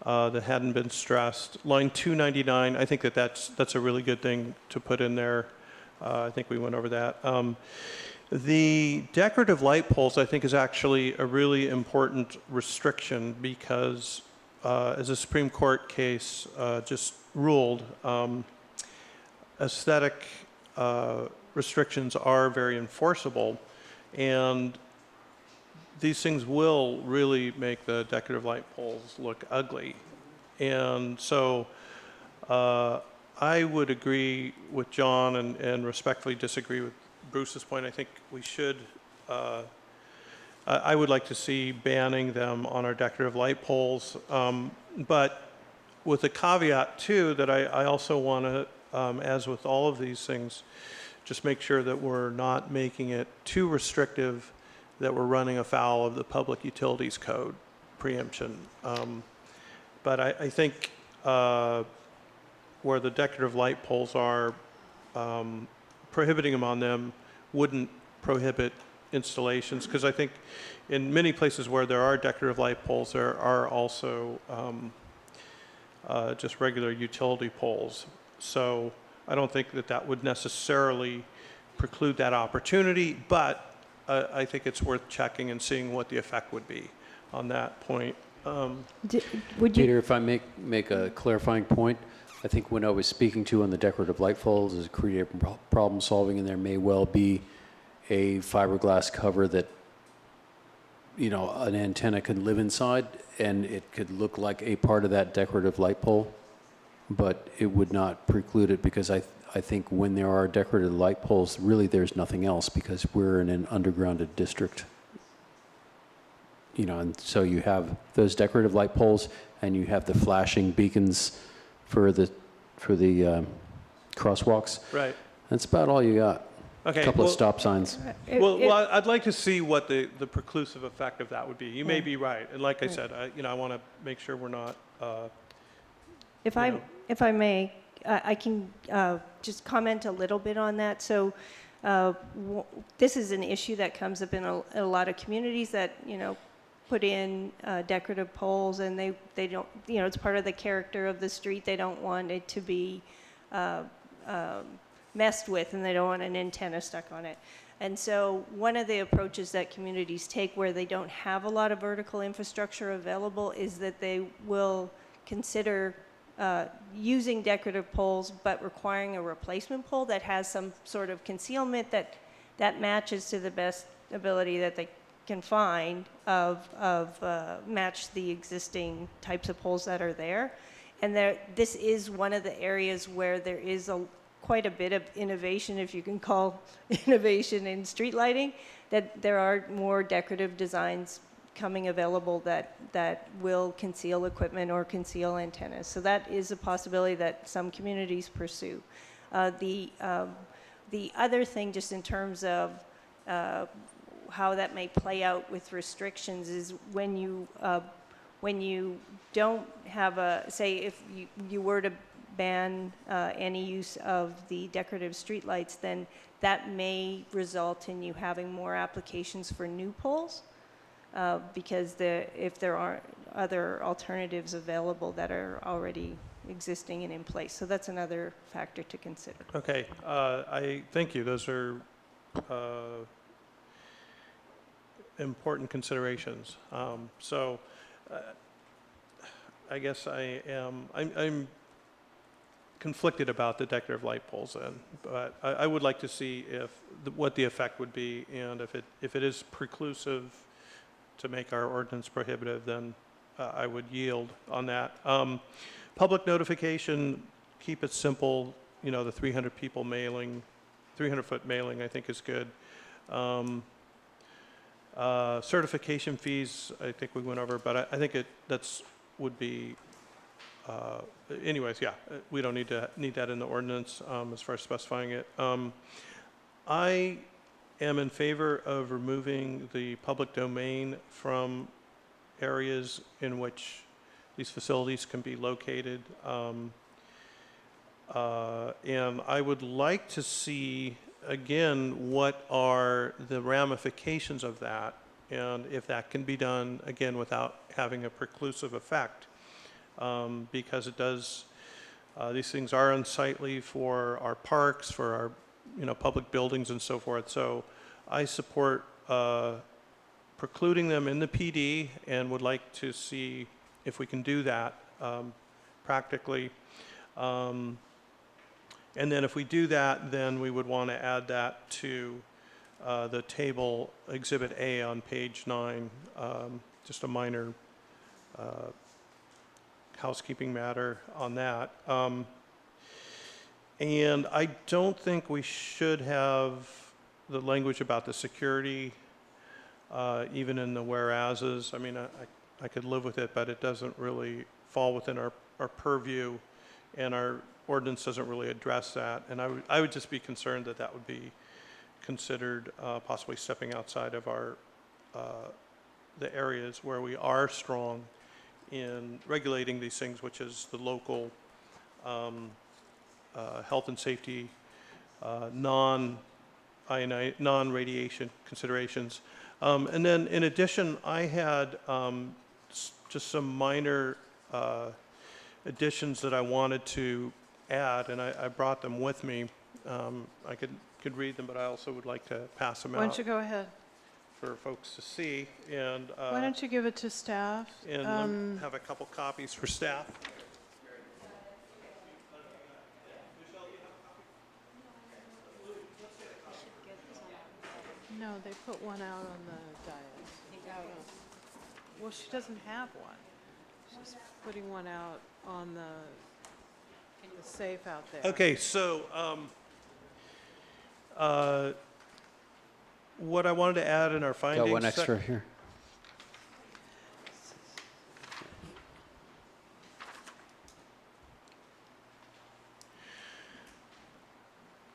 S6: that hadn't been stressed. Line 299, I think that's a really good thing to put in there. I think we went over that. The decorative light poles, I think, is actually a really important restriction because, as a Supreme Court case just ruled, aesthetic restrictions are very enforceable, and these things will really make the decorative light poles look ugly. And so I would agree with John and respectfully disagree with Bruce's point. I think we should, I would like to see banning them on our decorative light poles, but with a caveat too that I also want to, as with all of these things, just make sure that we're not making it too restrictive, that we're running afoul of the Public Utilities Code preemption. But I think where the decorative light poles are, prohibiting them on them wouldn't prohibit installations, because I think in many places where there are decorative light poles, there are also just regular utility poles. So I don't think that would necessarily preclude that opportunity, but I think it's worth checking and seeing what the effect would be on that point.
S10: Peter, if I make a clarifying point, I think when I was speaking to on the decorative light poles is creative problem solving, and there may well be a fiberglass cover that, you know, an antenna could live inside, and it could look like a part of that decorative light pole, but it would not preclude it, because I think when there are decorative light poles, really there's nothing else, because we're in an undergrounded district. You know, and so you have those decorative light poles, and you have the flashing beacons for the crosswalks.
S6: Right.
S10: That's about all you got.
S6: Okay.
S10: A couple of stop signs.
S6: Well, I'd like to see what the preclusive effect of that would be. You may be right, and like I said, I want to make sure we're not.
S24: If I may, I can just comment a little bit on that. So this is an issue that comes up in a lot of communities that, you know, put in decorative poles, and they don't, you know, it's part of the character of the street. They don't want it to be messed with, and they don't want an antenna stuck on it. And so one of the approaches that communities take where they don't have a lot of vertical infrastructure available is that they will consider using decorative poles, but requiring a replacement pole that has some sort of concealment that matches to the best ability that they can find of match the existing types of poles that are there. And this is one of the areas where there is quite a bit of innovation, if you can call innovation in street lighting, that there are more decorative designs coming available that will conceal equipment or conceal antennas. So that is a possibility that some communities pursue. The other thing, just in terms of how that may play out with restrictions, is when you don't have say if you were to ban any use of the decorative streetlights, then that may result in you having more applications for new poles, because if there aren't other alternatives available that are already existing and in place. So that's another factor to consider.
S6: Okay, I thank you. Those are important considerations. So I guess I'm conflicted about the decorative light poles then, but I would like to see what the effect would be, and if it is preclusive to make our ordinance prohibitive, then I would yield on that. Public notification, keep it simple. You know, the 300 people mailing, 300-foot mailing, I think is good. Certification fees, I think we went over, but I think that's would be. Anyways, yeah, we don't need that in the ordinance as far as specifying it. I am in favor of removing the public domain from areas in which these facilities can be located. And I would like to see, again, what are the ramifications of that and if that can be done, again, without having a preclusive effect, because it does, these things are unsightly for our parks, for our, public buildings and so forth. So I support precluding them in the PD and would like to see if we can do that practically. And then if we do that, then we would want to add that to the table Exhibit A on page 9, just a minor housekeeping matter on that. And I don't think we should have the language about the security, even in the whereases. I mean, I could live with it, but it doesn't really fall within our purview, and our ordinance doesn't really address that. And I would just be concerned that that would be considered possibly stepping outside of our the areas where we are strong in regulating these things, which is the local health and safety, non-radiation considerations. And then in addition, I had just some minor additions that I wanted to add, and I brought them with me. I could read them, but I also would like to pass them out.
S1: Why don't you go ahead?
S6: For folks to see, and
S1: Why don't you give it to staff?
S6: and have a couple copies for staff.
S1: No, they put one out on the dais. Well, she doesn't have one. She's putting one out on the safe out there.
S6: Okay, so what I wanted to add in our findings.
S10: Got one extra here.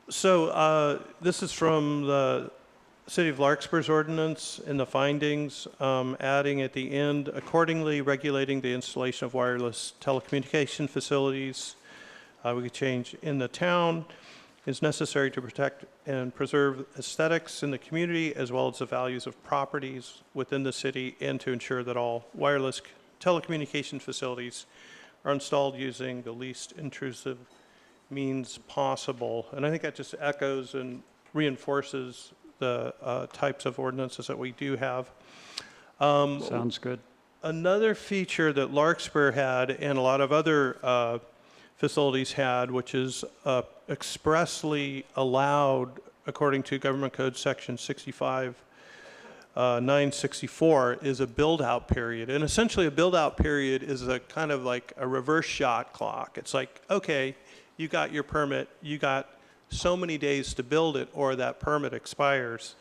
S6: So this is from the City of Larkspur's ordinance in the findings, adding at the end, accordingly regulating the installation of wireless telecommunication facilities. We could change in the town is necessary to protect and preserve aesthetics in the community as well as the values of properties within the city, and to ensure that all wireless telecommunication facilities are installed using the least intrusive means possible. And I think that just echoes and reinforces the types of ordinances that we do have.
S9: Sounds good.
S6: Another feature that Larkspur had and a lot of other facilities had, which is expressly allowed according to Government Code Section 964, is a build-out period. And essentially a build-out period is a kind of like a reverse shot clock. It's like, okay, you got your permit, you got so many days to build it or that permit expires.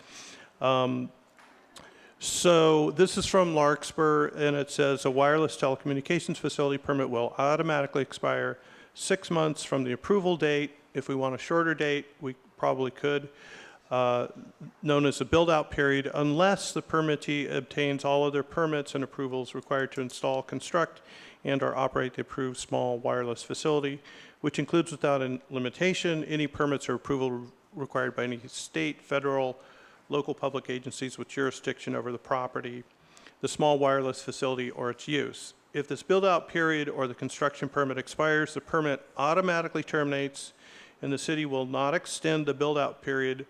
S6: So this is from Larkspur, and it says a wireless telecommunications facility permit will automatically expire 6 months from the approval date. If we want a shorter date, we probably could, known as the build-out period, unless the permittee obtains all other permits and approvals required to install, construct, and or operate the approved small wireless facility, which includes without a limitation any permits or approval required by any state, federal, local public agencies with jurisdiction over the property, the small wireless facility, or its use. If this build-out period or the construction permit expires, the permit automatically terminates, and the city will not extend the build-out period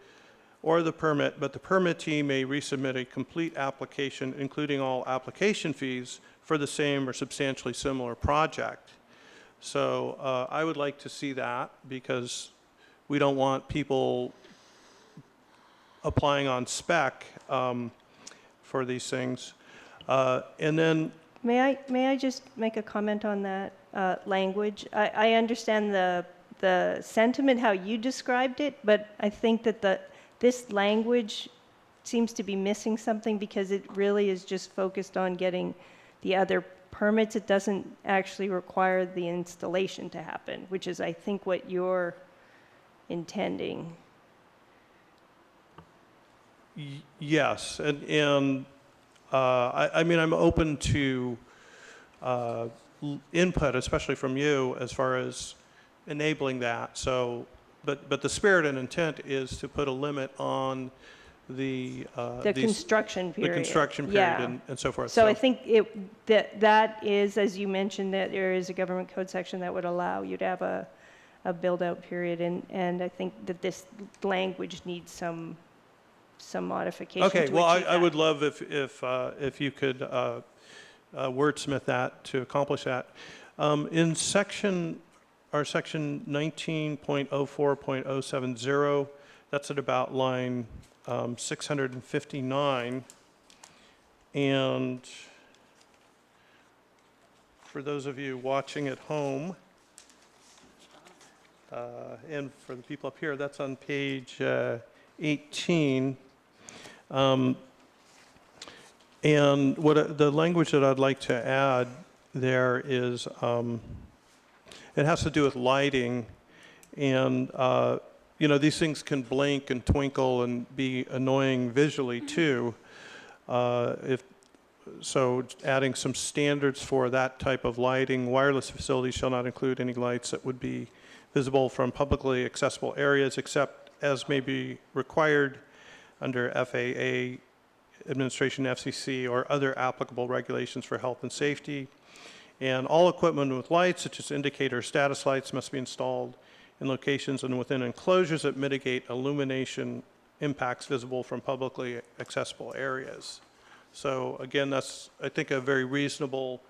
S6: or the permit, but the permittee may resubmit a complete application, including all application fees, for the same or substantially similar project. So I would like to see that, because we don't want people applying on spec for these things. And then
S24: May I just make a comment on that language? I understand the sentiment, how you described it, but I think that this language seems to be missing something, because it really is just focused on getting the other permits. It doesn't actually require the installation to happen, which is, I think, what you're intending.
S6: Yes, and I mean, I'm open to input, especially from you, as far as enabling that. So, but the spirit and intent is to put a limit on the
S24: construction period.
S6: The construction period
S24: Yeah.
S6: and so forth.
S24: So I think that is, as you mentioned, that there is a government code section that would allow you to have a build-out period, and I think that this language needs some modification.
S6: Okay,
S24: to
S6: well,
S24: achieve
S6: I
S24: that.
S6: would love if you could wordsmith that to accomplish that. In section 19.04.070, that's at about line 659. And for those of you watching at home, and for the people up here, that's on page 18. And the language that I'd like to add there is, it has to do with lighting. And, these things can blink and twinkle and be annoying visually too. So adding some standards for that type of lighting. Wireless facilities shall not include any lights that would be visible from publicly accessible areas except as may be required under FAA administration, FCC, or other applicable regulations for health and safety. And all equipment with lights, such as indicator status lights, must be installed in locations and within enclosures that mitigate illumination impacts visible from publicly accessible areas. So again, that's, I think, a very reasonable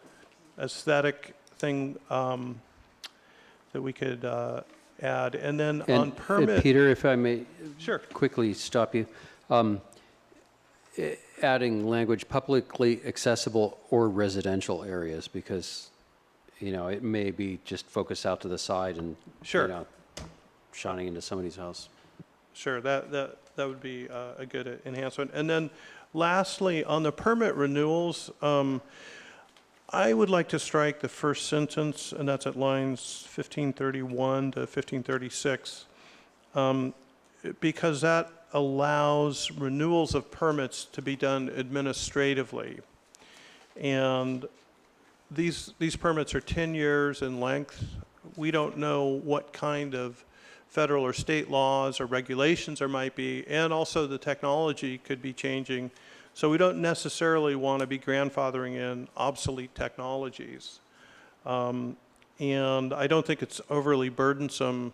S6: aesthetic thing that we could add. And then on permit...
S10: Peter, if I may
S6: Sure.
S10: quickly stop you. Adding language publicly accessible or residential areas, because, it may be just focused out to the side and,
S6: Sure.
S10: shining into somebody's house.
S6: Sure, that would be a good enhancement. And then lastly, on the permit renewals, I would like to strike the first sentence, and that's at lines 1531 to 1536, because that allows renewals of permits to be done administratively. And these permits are 10 years in length. We don't know what kind of federal or state laws or regulations there might be, and also the technology could be changing. So we don't necessarily want to be grandfathering in obsolete technologies. And I don't think it's overly burdensome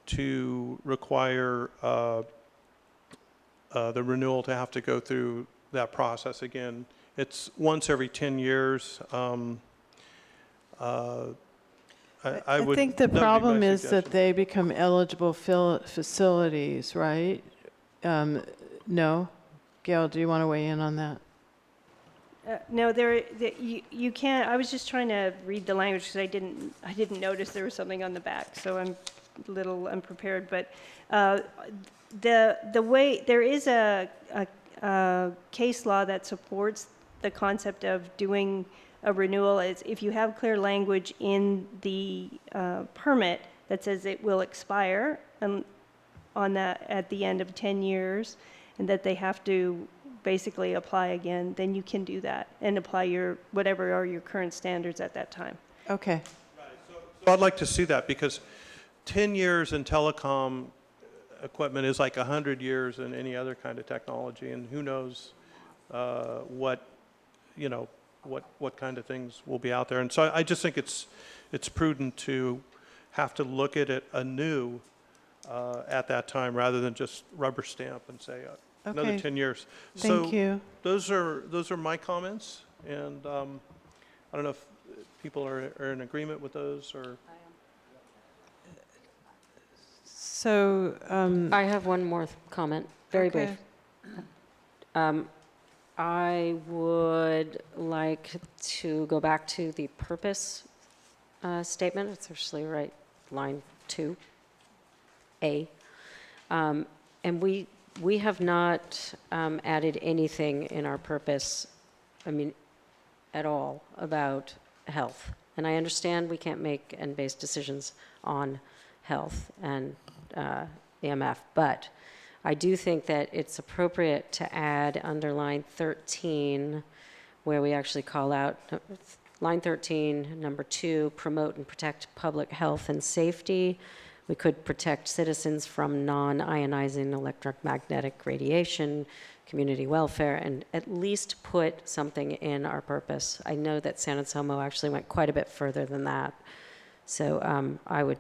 S6: to require the renewal to have to go through that process again. It's once every 10 years.
S1: I think the problem is that they become eligible facilities, right? No? Gail, do you want to weigh in on that?
S24: No, you can't. I was just trying to read the language because I didn't notice there was something on the back, so I'm a little unprepared. But the way there is a case law that supports the concept of doing a renewal is if you have clear language in the permit that says it will expire on that at the end of 10 years, and that they have to basically apply again, then you can do that and apply your whatever are your current standards at that time.
S1: Okay.
S6: So I'd like to see that, because 10 years in telecom equipment is like 100 years in any other kind of technology, and who knows what kind of things will be out there. And so I just think it's prudent to have to look at it anew at that time, rather than just rubber stamp and say another
S1: Okay.
S6: 10 years.
S1: Thank you.
S6: Those are my comments, and I don't know if people are in agreement with those, or.
S1: So
S23: I have one more comment, very
S1: Okay.
S23: brief. I would like to go back to the purpose statement. It's actually right, line 2A. And we have not added anything in our purpose, at all, about health. And I understand we can't make and base decisions on health and EMF, but I do think that it's appropriate to add under line 13, where we actually call out line 13, number 2, promote and protect public health and safety. We could protect citizens from non-ionizing electromagnetic radiation, community welfare, and at least put something in our purpose. I know that San Anselmo actually went quite a bit further than that. So I would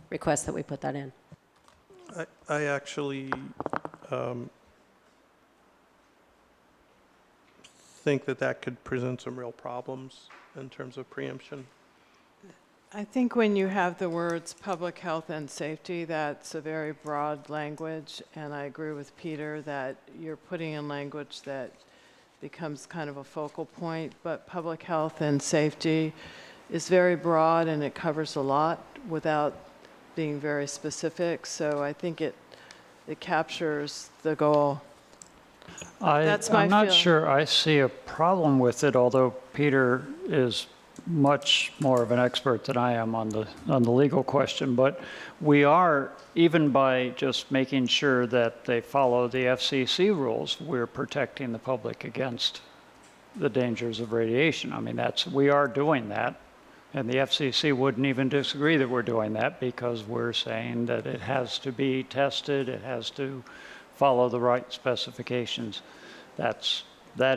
S23: request that we put that in.
S6: I actually think that could present some real problems in terms of preemption.
S1: I think when you have the words public health and safety, that's a very broad language, and I agree with Peter that you're putting in language that becomes kind of a focal point, but public health and safety is very broad and it covers a lot without being very specific, so I think it captures the goal. That's my
S9: I'm not
S1: feeling.
S9: sure I see a problem with it, although Peter is much more of an expert than I am on the legal question. But we are, even by just making sure that they follow the FCC rules, we're protecting the public against the dangers of radiation. I mean, we are doing that. And the FCC wouldn't even disagree that we're doing that, because we're saying that it has to be tested, it has to follow the right specifications. That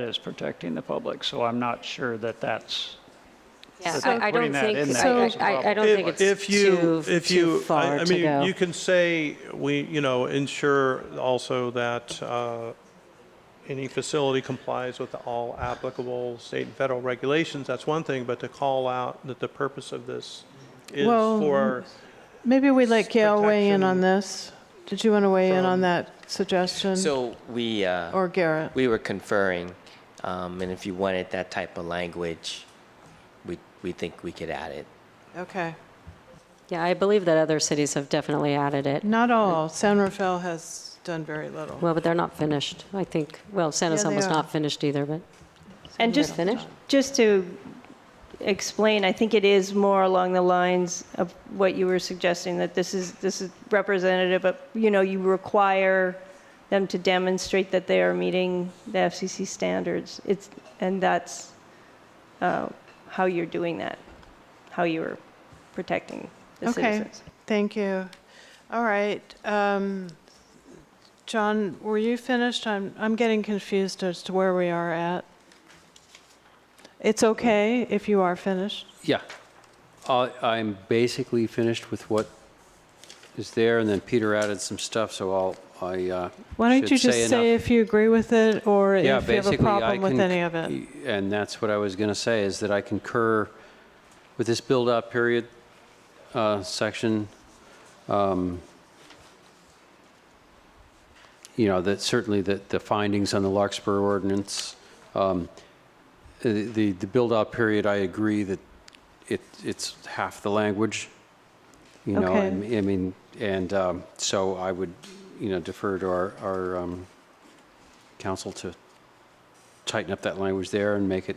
S9: is protecting the public. So I'm not sure that that's.
S23: Yeah,
S9: that
S23: I
S9: putting
S23: don't
S9: that
S23: think
S9: in there is a problem.
S23: I don't think it's too far
S6: I
S23: to
S6: mean,
S23: go.
S6: you can say ensure also that any facility complies with all applicable state and federal regulations. That's one thing, but to call out that the purpose of this is for
S1: Maybe we'd let Gail weigh in on this. Did you want to weigh in on that suggestion?
S8: So we
S1: or Garrett?
S8: We were conferring, and if you wanted that type of language, we think we could add it.
S1: Okay.
S23: Yeah, I believe that other cities have definitely added it.
S1: Not all. San Rafael has done very little.
S23: Well, but they're not finished. I think, well, San
S1: Yeah,
S23: Anselmo's
S1: they are.
S23: not finished either, but.
S24: And
S23: They're finished?
S24: just to explain, I think it is more along the lines of what you were suggesting, that this is representative, but you require them to demonstrate that they are meeting the FCC standards. And that's how you're doing that, how you're protecting the citizens.
S1: Thank you. All right. John, were you finished? I'm getting confused as to where we are at. It's okay if you are finished.
S10: Yeah. I'm basically finished with what is there, and then Peter added some stuff, so
S1: Why don't you just say if you agree with it or if you have a problem with any of it?
S10: And that's what I was going to say, is that I concur with this build-out period section. That certainly the findings on the Larkspur ordinance, the build-out period, I agree that it's half the language.
S1: Okay.
S10: I mean, and so I would, defer to our council to tighten up that language there and make it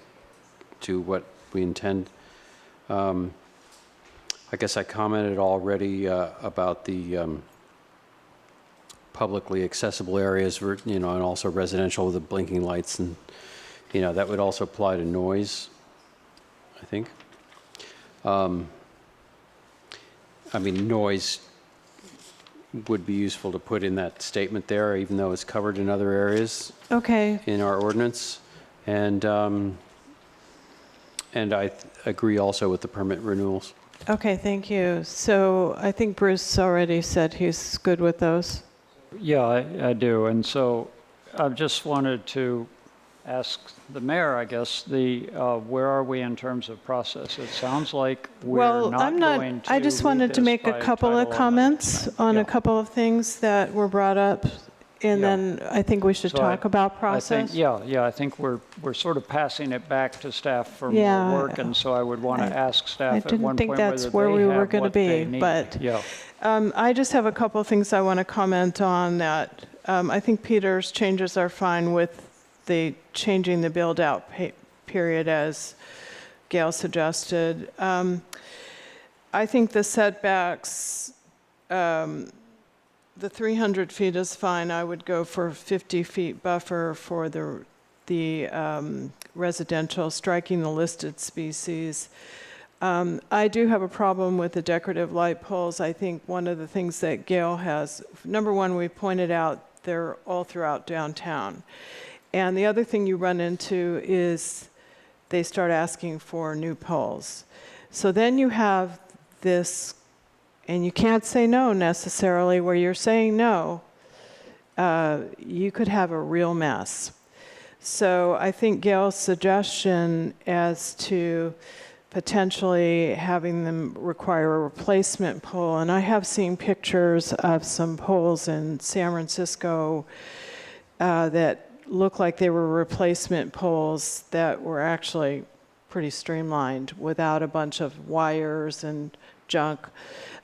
S10: to what we intend. I guess I commented already about the publicly accessible areas, and also residential with the blinking lights, and that would also apply to noise, I think. I mean, noise would be useful to put in that statement there, even though it's covered in other areas.
S1: Okay.
S10: In our ordinance, and I agree also with the permit renewals.
S1: Okay, thank you. So I think Bruce already said he's good with those.
S9: Yeah, I do. And so I just wanted to ask the mayor, I guess, where are we in terms of process? It sounds like we're going to
S1: I just wanted to make a couple of comments on a couple of things that were brought up, and then I think we should talk about process.
S9: I think we're sort of passing it back to staff for
S1: Yeah.
S9: more work, and so I would want to ask staff at one
S1: I didn't think
S9: point
S1: that's
S9: whether
S1: where
S9: they
S1: we were
S9: have
S1: going to
S9: what they
S1: be,
S9: need.
S1: but
S9: Yeah.
S1: I just have a couple of things I want to comment on that. I think Peter's changes are fine with the changing the build-out period as Gail suggested. I think the setbacks, the 300 feet is fine. I would go for 50 feet buffer for the residential, striking the listed species. I do have a problem with the decorative light poles. I think one of the things that Gail has, number one, we pointed out they're all throughout downtown. And the other thing you run into is they start asking for new poles. So then you have this, and you can't say no necessarily where you're saying no. You could have a real mess. So I think Gail's suggestion as to potentially having them require a replacement pole, and I have seen pictures of some poles in San Francisco that look like they were replacement poles that were actually pretty streamlined without a bunch of wires and junk.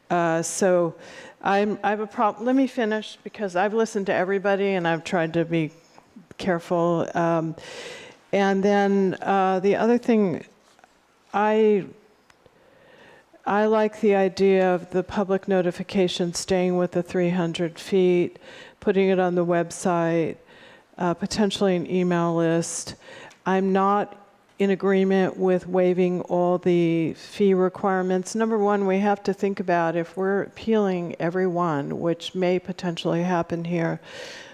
S1: So I have a problem. Let me finish because I've listened to everybody and I've tried to be careful. And then the other thing, I like the idea of the public notification staying with the 300 feet, putting it on the website, potentially an email list. I'm not in agreement with waiving all the fee requirements. Number one, we have to think about if we're appealing every one, which may potentially happen here,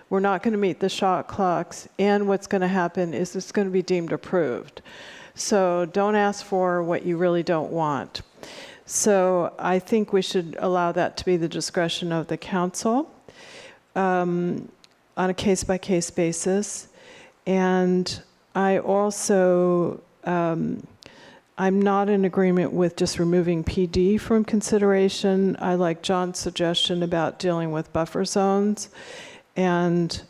S1: we're not going to meet the shot clocks, and what's going to happen is it's going to be deemed approved. So don't ask for what you really don't want. So I think we should allow that to be the discretion of the council on a case-by-case basis. And I also, I'm not in agreement with just removing PD from consideration. I like John's suggestion about dealing with buffer zones. And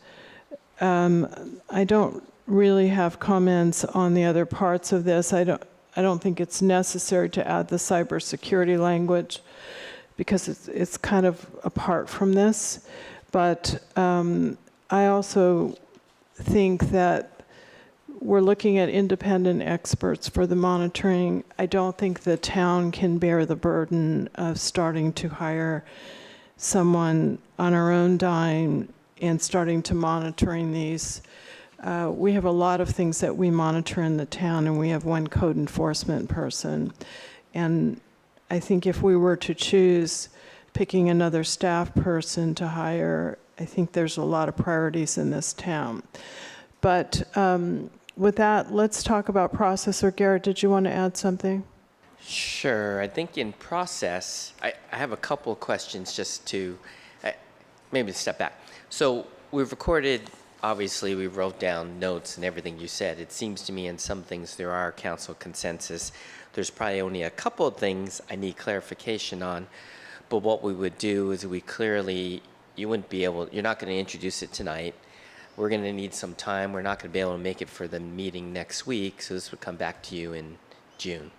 S1: I don't really have comments on the other parts of this. I don't think it's necessary to add the cybersecurity language because it's kind of apart from this. But I also think that we're looking at independent experts for the monitoring. I don't think the town can bear the burden of starting to hire someone on our own dime and starting to monitoring these. We have a lot of things that we monitor in the town, and we have one code enforcement person. And I think if we were to choose picking another staff person to hire, I think there's a lot of priorities in this town. But with that, let's talk about process. Or Garrett, did you want to add something?
S8: Sure. I think in process, I have a couple of questions just to maybe step back. So we've recorded, obviously we wrote down notes and everything you said. It seems to me in some things there are council consensus. There's probably only a couple of things I need clarification on. But what we would do is we clearly, you're not going to introduce it tonight. We're going to need some time. We're not going to be able to make it for the meeting next week. So this would come back to you in June.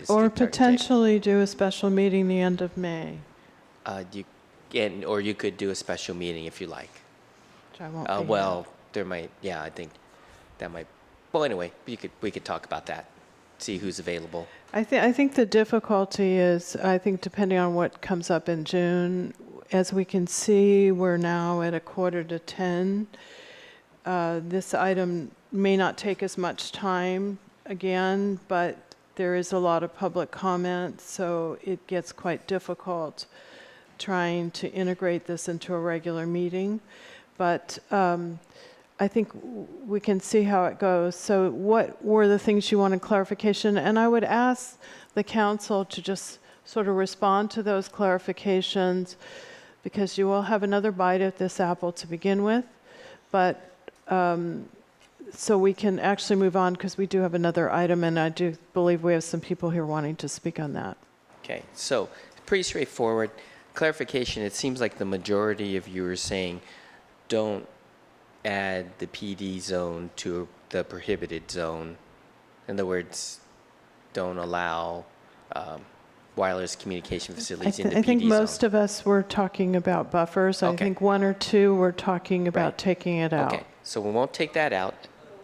S1: Or potentially do a special meeting the end of May.
S8: Or you could do a special meeting if you like.
S1: Which I won't be
S8: well, there might, I think that might, well, anyway, we could talk about that, see who's available.
S1: I think the difficulty is, I think depending on what comes up in June, as we can see, we're now at 9:45. This item may not take as much time again, but there is a lot of public comment, so it gets quite difficult trying to integrate this into a regular meeting. But I think we can see how it goes. So what were the things you wanted clarification? And I would ask the council to just sort of respond to those clarifications, because you will have another bite at this apple to begin with. But so we can actually move on, because we do have another item, and I do believe we have some people here wanting to speak on that.
S8: Okay, so pretty straightforward. Clarification, it seems like the majority of you are saying don't add the PD zone to the prohibited zone. In other words, don't allow wireless communication facilities in the PD zone.
S1: I think most of us were talking about buffers.
S8: Okay.
S1: I think one or two were talking about taking it out.
S8: Okay, so we won't take that out.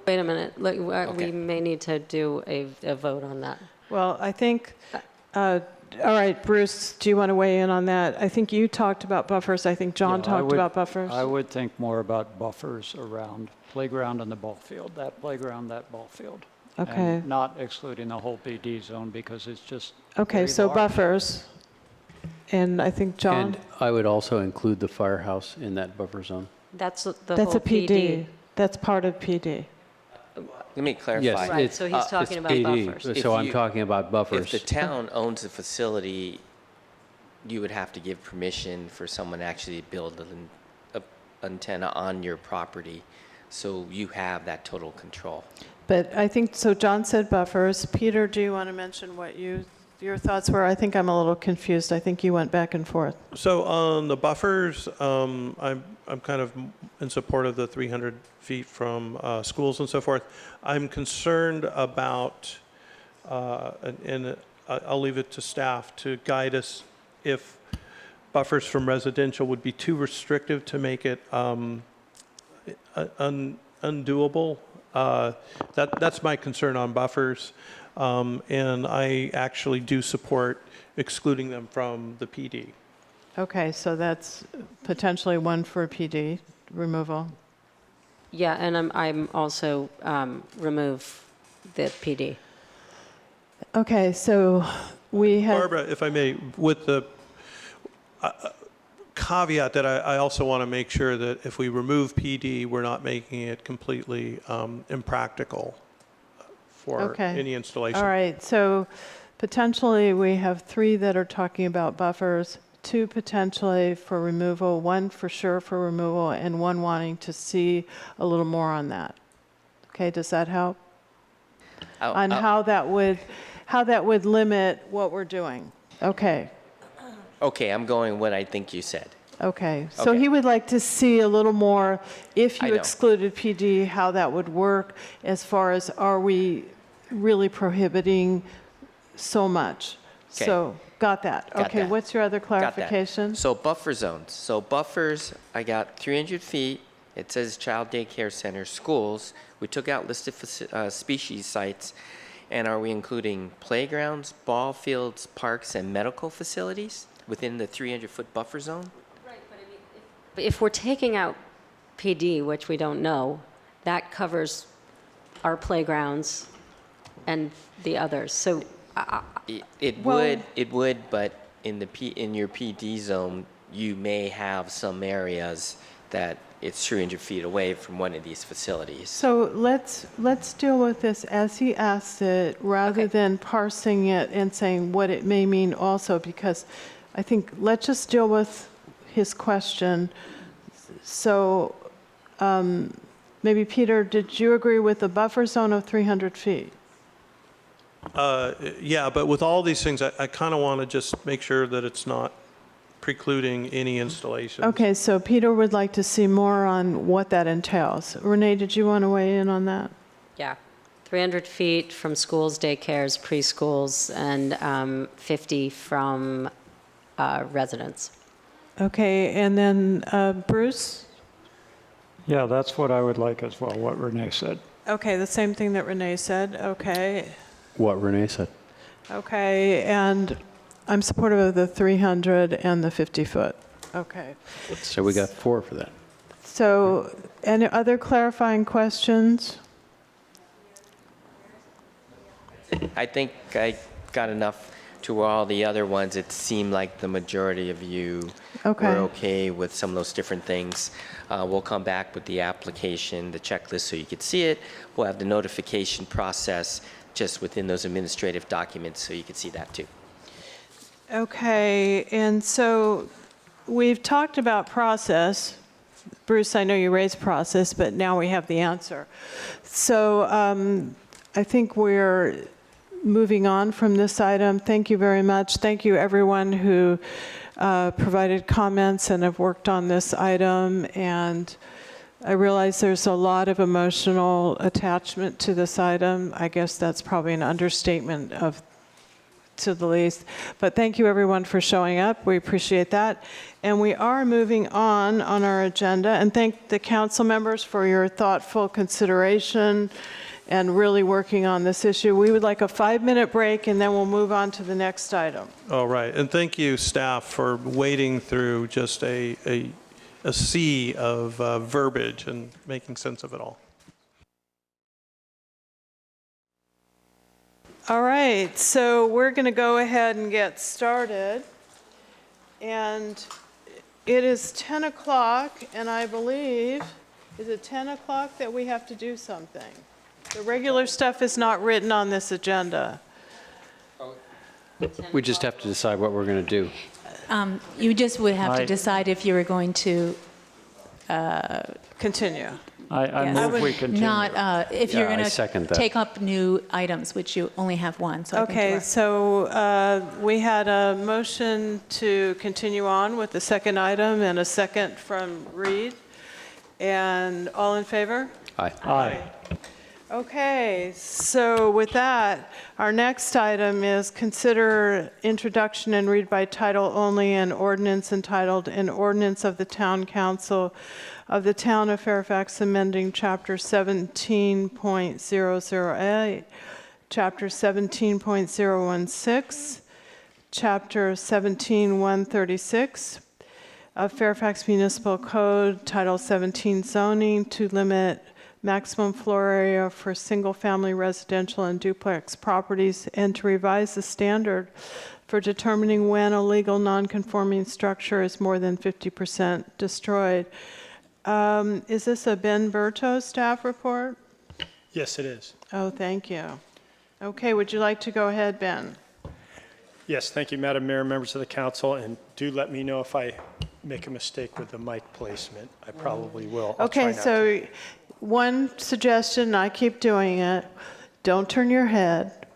S23: Wait a minute. Look, we may need to do a vote on that.
S1: Well, I think, all right, Bruce, do you want to weigh in on that? I think you talked about buffers. I think John talked about buffers.
S9: I would think more about buffers around playground and the ball field, that playground, that ball field.
S1: Okay.
S9: And not excluding the whole PD zone because it's just
S1: Okay,
S9: very
S1: so
S9: large.
S1: buffers. And I think John?
S10: And I would also include the firehouse in that buffer zone.
S23: That's the
S1: That's
S23: whole
S1: a PD. That's part of PD.
S8: Let me clarify.
S10: Yes,
S23: Right,
S10: it's,
S23: so he's talking
S10: it's
S23: about
S10: PD,
S23: buffers.
S10: so
S8: If
S10: I'm
S8: you-
S10: talking about buffers.
S8: If the town owns a facility, you would have to give permission for someone to actually build an antenna on your property, so you have that total control.
S1: But I think, so John said buffers. Peter, do you want to mention what your thoughts were? I think I'm a little confused. I think you went back and forth.
S6: So on the buffers, I'm kind of in support of the 300 feet from schools and so forth. I'm concerned about, and I'll leave it to staff to guide us if buffers from residential would be too restrictive to make it undoable. That's my concern on buffers. And I actually do support excluding them from the PD.
S1: Okay, so that's potentially one for PD removal.
S23: Yeah, and I'm also remove the PD.
S1: Okay, so we have...
S6: Barbara, if I may, with the caveat that I also want to make sure that if we remove PD, we're not making it completely impractical for any installation.
S1: All right, so potentially we have 3 that are talking about buffers, 2 potentially for removal, 1 for sure for removal, and 1 wanting to see a little more on that. Okay, does that help? On how that would limit what we're doing. Okay.
S8: Okay, I'm going what I think you said.
S1: Okay, so
S8: Okay.
S1: he would like to see a little more, if
S8: I
S1: you
S8: know.
S1: excluded PD, how that would work as far as, are we really prohibiting so much?
S8: Okay.
S1: So, got that.
S8: Got
S1: Okay,
S8: that.
S1: what's your other
S8: Got that.
S1: clarification?
S8: So buffer zones. So buffers, I got 300 feet. It says child daycare center, schools. We took out listed species sites. And are we including playgrounds, ball fields, parks, and medical facilities within the 300-foot buffer zone?
S23: But if we're taking out PD, which we don't know, that covers our playgrounds and the others. So
S8: It would, but in your PD zone, you may have some areas that it's 300 feet away from one of these facilities.
S1: So let's deal with this as he asked it, rather than parsing it and saying what it may mean also, because I think let's just deal with his question. So maybe Peter, did you agree with the buffer zone of 300 feet?
S6: Yeah, but with all these things, I kind of want to just make sure that it's not precluding any installation.
S1: Okay, so Peter would like to see more on what that entails. Renee, did you want to weigh in on that?
S23: yeah, 300 feet from schools, daycares, preschools, and 50 from residents.
S1: Okay, and then Bruce?
S9: Yeah, that's what I would like as well, what Renee said.
S1: Okay, the same thing that Renee said, okay.
S10: What Renee said.
S1: Okay, and I'm supportive of the 300 and the 50-foot. Okay.
S10: So we got 4 for that.
S1: So, any other clarifying questions?
S8: I think I got enough to all the other ones. It seemed like the majority of you were okay with some of those different things. We'll come back with the application, the checklist, so you could see it. We'll have the notification process just within those administrative documents, so you could see that too.
S1: Okay, and so we've talked about process. Bruce, I know you raised process, but now we have the answer. So I think we're moving on from this item. Thank you very much. Thank you everyone who provided comments and have worked on this item. And I realize there's a lot of emotional attachment to this item. I guess that's probably an understatement to the least. But thank you everyone for showing up. We appreciate that. And we are moving on our agenda. And thank the council members for your thoughtful consideration and really working on this issue. We would like a 5-minute break and then we'll move on to the next item.
S6: All right, and thank you, staff, for wading through just a sea of of, uh, verbiage and making sense of it all.
S1: All right, so we're going to go ahead and get started. And it is 10 o'clock, and I believe, is it 10 o'clock that we have to do something? The regular stuff is not written on this agenda.
S10: We just have to decide what we're going to do.
S14: You just would have to
S9: I-
S14: decide if you were going to.
S1: Continue.
S9: I
S14: Yes.
S9: move we continue.
S14: Not, if you're
S10: Yeah, I
S14: going
S10: second
S14: to
S10: that.
S14: take up new items, which you only have one, so I think you
S1: Okay,
S14: are.
S1: so we had a motion to continue on with the second item and a second from Reed. And all in favor?
S10: Aye.
S9: Aye.
S1: Okay, so with that, our next item is consider introduction and read by title only an ordinance entitled An Ordinance of the Town Council of the Town of Fairfax amending Chapter 17.008, Chapter 17.016, Chapter 17.136 of Fairfax Municipal Code, Title 17 zoning to limit maximum floor area for single-family residential and duplex properties, and to revise the standard for determining when a legal non-conforming structure is more than 50% destroyed. Is this a Ben Berto staff report?
S15: Yes, it is.
S1: Oh, thank you. Okay, would you like to go ahead, Ben?
S15: Yes, thank you, Madam Mayor, members of the council, and do let me know if I make a mistake with the mic placement. I probably will. I'll try
S1: Okay,
S15: not to.
S1: so one suggestion, I keep doing it, don't turn your head.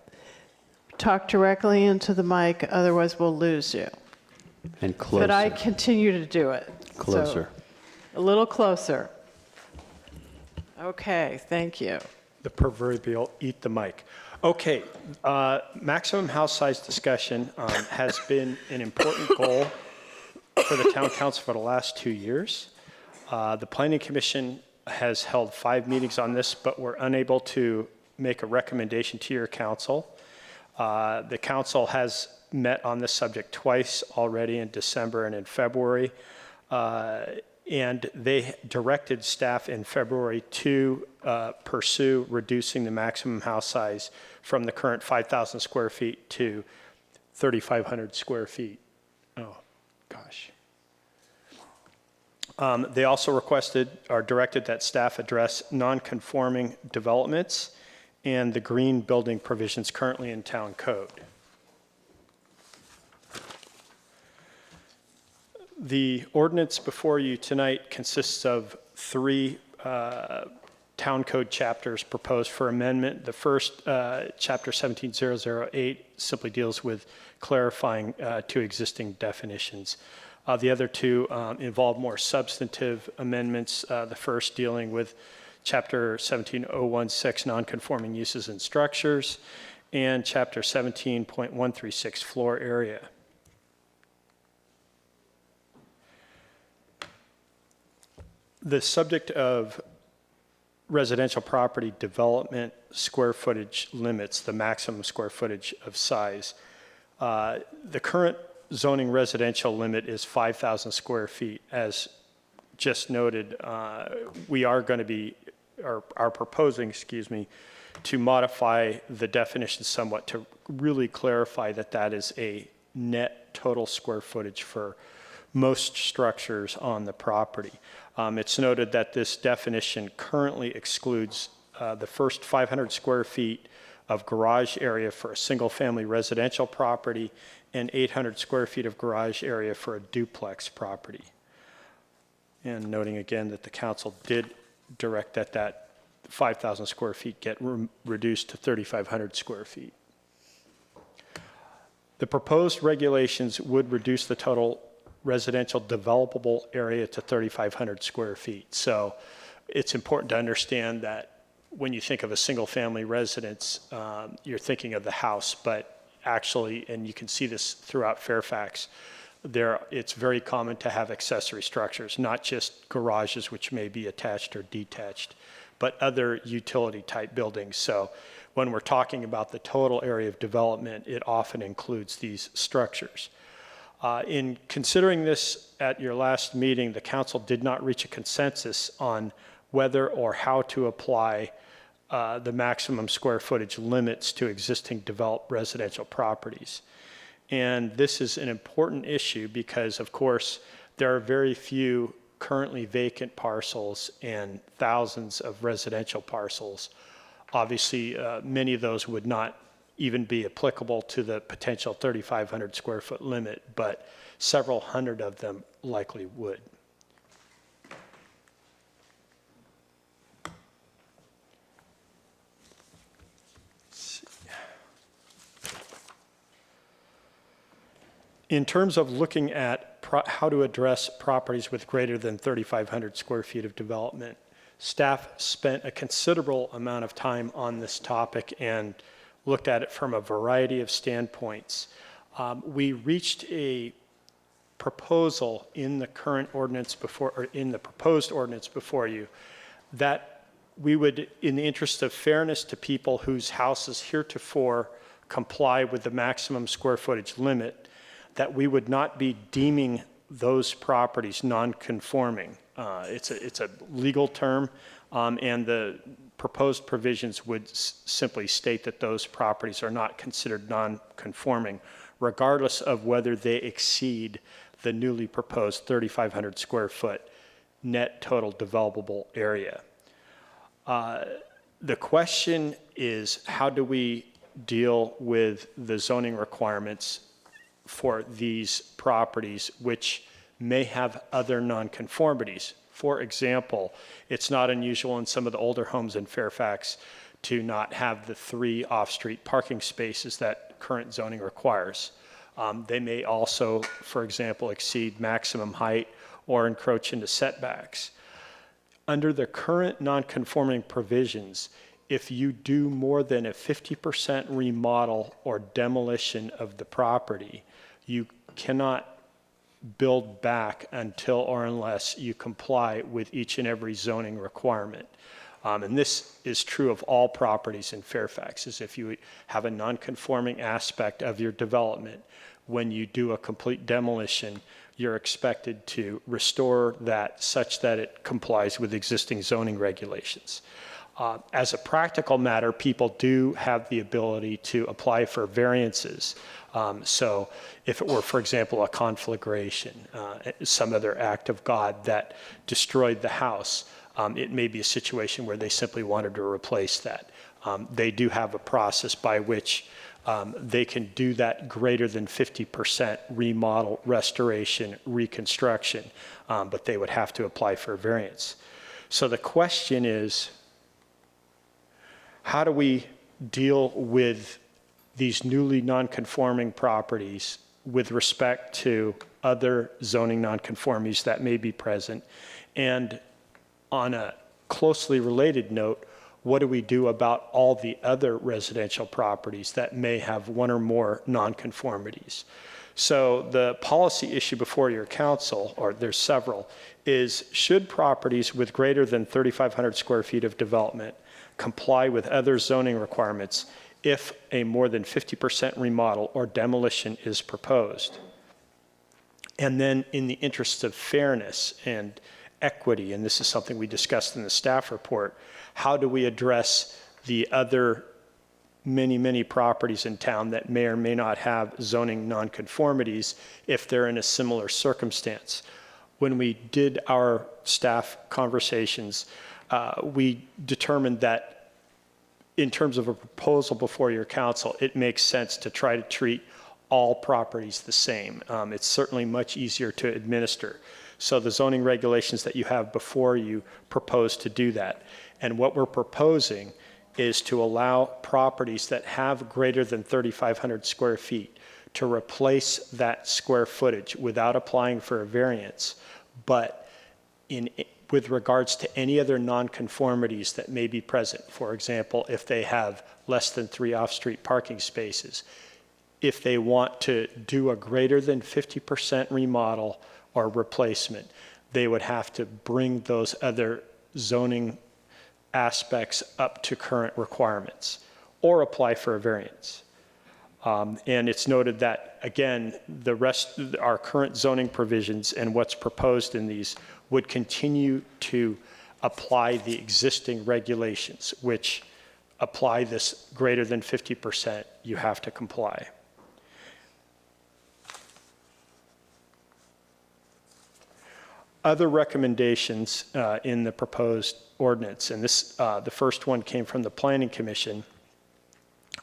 S1: Talk directly into the mic, otherwise we'll lose you.
S10: And closer.
S1: But I continue to do it. So,
S10: Closer.
S1: a little closer. Okay, thank you.
S15: The proverbial eat the mic. Okay, maximum house size discussion has been an important goal for the town council for the last 2 years. The planning commission has held 5 meetings on this, but we're unable to make a recommendation to your council. The council has met on this subject twice already in December and in February. And they directed staff in February to pursue reducing the maximum house size from the current 5,000 square feet to 3,500 square feet. Oh, gosh. They also requested or directed that staff address non-conforming developments and the green building provisions currently in town code. The ordinance before you tonight consists of 3 town code chapters proposed for amendment. The first, chapter 17.008, simply deals with clarifying 2 existing definitions. The other 2 involve more substantive amendments. The first dealing with chapter 17.016, nonconforming uses and structures, and chapter 17.136, floor area. The subject of residential property development square footage limits, the maximum square footage of size. The current zoning residential limit is 5,000 square feet. As just noted, we are going to be, or are proposing, to modify the definition somewhat to really clarify that that is a net total square footage for most structures on the property. It's noted that this definition currently excludes the first 500 square feet of garage area for a single-family residential property and 800 square feet of garage area for a duplex property. And noting again that the council did direct that that 5,000 square feet get reduced to 3,500 square feet. The proposed regulations would reduce the total residential developable area to 3,500 square feet. So it's important to understand that when you think of a single family residence, you're thinking of the house, but actually, and you can see this throughout Fairfax, it's very common to have accessory structures, not just garages, which may be attached or detached, but other utility type buildings. So when we're talking about the total area of development, it often includes these structures. In considering this at your last meeting, the council did not reach a consensus on whether or how to apply the maximum square footage limits to existing developed residential properties. And this is an important issue because, of course, there are very few currently vacant parcels and thousands of residential parcels. Obviously, many of those would not even be applicable to the potential 3,500 square foot limit, but several hundred of them likely would. In terms of looking at how to address properties with greater than 3,500 square feet of development, staff spent a considerable amount of time on this topic and looked at it from a variety of standpoints. We reached a proposal in the current ordinance before, or in the proposed ordinance before you, that we would, in the interest of fairness to people whose houses heretofore comply with the maximum square footage limit, that we would not be deeming those properties non-conforming. It's a legal term, and the proposed provisions would simply state that those properties are not considered non-conforming, regardless of whether they exceed the newly proposed 3,500 square foot net total developable area. The question is, how do we deal with the zoning requirements for these properties which may have other nonconformities? For example, it's not unusual in some of the older homes in Fairfax to not have the 3 off-street parking spaces that current zoning requires. They may also, for example, exceed maximum height or encroach into setbacks. Under the current nonconforming provisions, if you do more than a 50% remodel or demolition of the property, you cannot build back until or unless you comply with each and every zoning requirement. And this is true of all properties in Fairfax, is if you have a non-conforming aspect of your development, when you do a complete demolition, you're expected to restore that such that it complies with existing zoning regulations. As a practical matter, people do have the ability to apply for variances. So if it were, for example, a conflagration, some other act of God that destroyed the house, it may be a situation where they simply wanted to replace that. They do have a process by which they can do that greater than 50% remodel, restoration, reconstruction, but they would have to apply for a variance. So the question is, how do we deal with these newly non-conforming properties with respect to other zoning nonconformities that may be present? And on a closely related note, what do we do about all the other residential properties that may have one or more nonconformities? So the policy issue before your council, or there's several, is should properties with greater than 3,500 square feet of development comply with other zoning requirements if a more than 50% remodel or demolition is proposed? And then in the interest of fairness and equity, and this is something we discussed in the staff report, how do we address the other many properties in town that may or may not have zoning nonconformities if they're in a similar circumstance? When we did our staff conversations, we determined that in terms of a proposal before your council, it makes sense to try to treat all properties the same. It's certainly much easier to administer. So the zoning regulations that you have before you propose to do that. And what we're proposing is to allow properties that have greater than 3,500 square feet to replace that square footage without applying for a variance, but with regards to any other nonconformities that may be present. For example, if they have less than 3 off-street parking spaces, if they want to do a greater than 50% remodel or replacement, they would have to bring those other zoning aspects up to current requirements or apply for a variance. And it's noted that, again, our current zoning provisions and what's proposed in these would continue to apply the existing regulations, which apply this greater than 50%, you have to comply. Other recommendations in the proposed ordinance, and this, the first one came from the Planning Commission,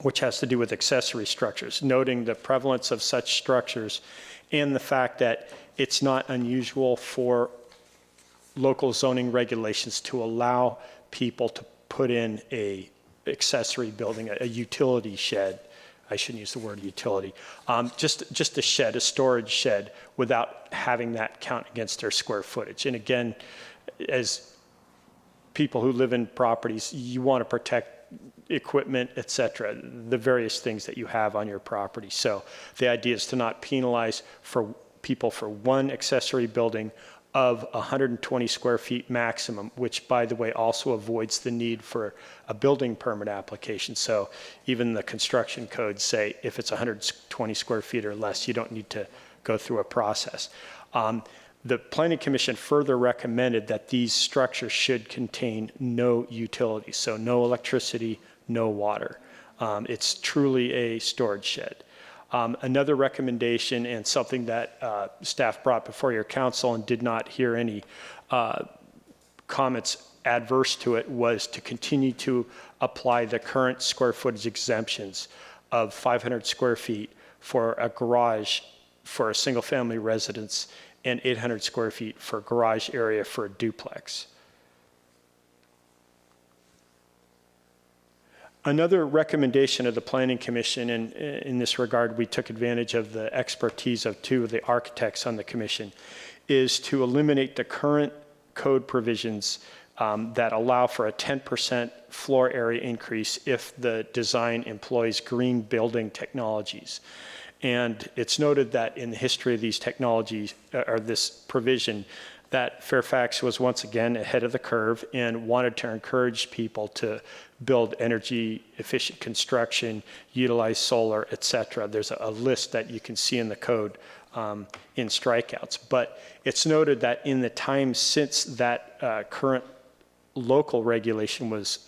S15: which has to do with accessory structures, noting the prevalence of such structures and the fact that it's not unusual for local zoning regulations to allow people to put in a accessory building, a utility shed. I shouldn't use the word utility. Just a shed, a storage shed, without having that count against their square footage. And again, as people who live in properties, you want to protect equipment, et cetera, the various things that you have on your property. So the idea is to not penalize for people for one accessory building of 120 square feet maximum, which, by the way, also avoids the need for a building permit application. So even the construction codes say if it's 120 square feet or less, you don't need to go through a process. The Planning Commission further recommended that these structures should contain no utilities, so no electricity, no water. It's truly a storage shed. Another recommendation, and something that staff brought before your council and did not hear any comments adverse to it, was to continue to apply the current square footage exemptions of 500 square feet for a garage for a single family residence and 800 square feet for garage area for a duplex. Another recommendation of the Planning Commission, and in this regard, we took advantage of the expertise of two of the architects on the commission, is to eliminate the current code provisions that allow for a 10% floor area increase if the design employs green building technologies. And it's noted that in the history of these technologies, or this provision, that Fairfax was once again ahead of the curve and wanted to encourage people to build energy efficient construction, utilize solar, et cetera. There's a list that you can see in the code in strikeouts. But it's noted that in the time since that current local regulation was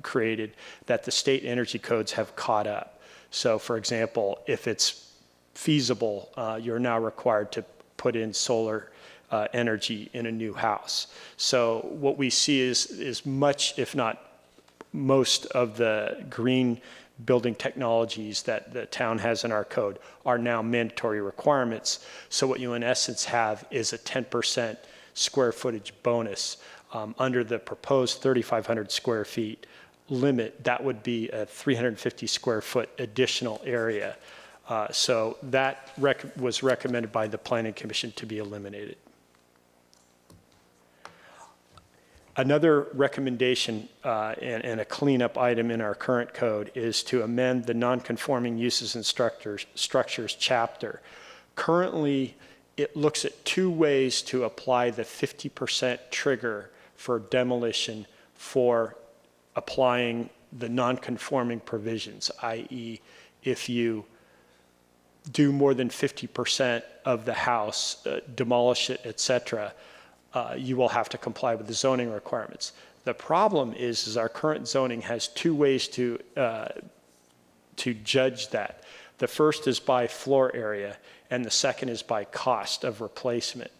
S15: created, that the state energy codes have caught up. So for example, if it's feasible, you're now required to put in solar energy in a new house. So what we see is much, if not most, of the green building technologies that the town has in our code are now mandatory requirements. So what you in essence have is a 10% square footage bonus under the proposed 3,500 square feet limit. That would be a 350 square foot additional area. So that was recommended by the Planning Commission to be eliminated. Another recommendation and a cleanup item in our current code is to amend the non-conforming uses and structures chapter. Currently, it looks at two ways to apply the 50% trigger for demolition for applying the non-conforming provisions, i.e., if you do more than 50% of the house, demolish it, et cetera, you will have to comply with the zoning requirements. The problem is our current zoning has two ways to judge that. The first is by floor area, and the second is by cost of replacement.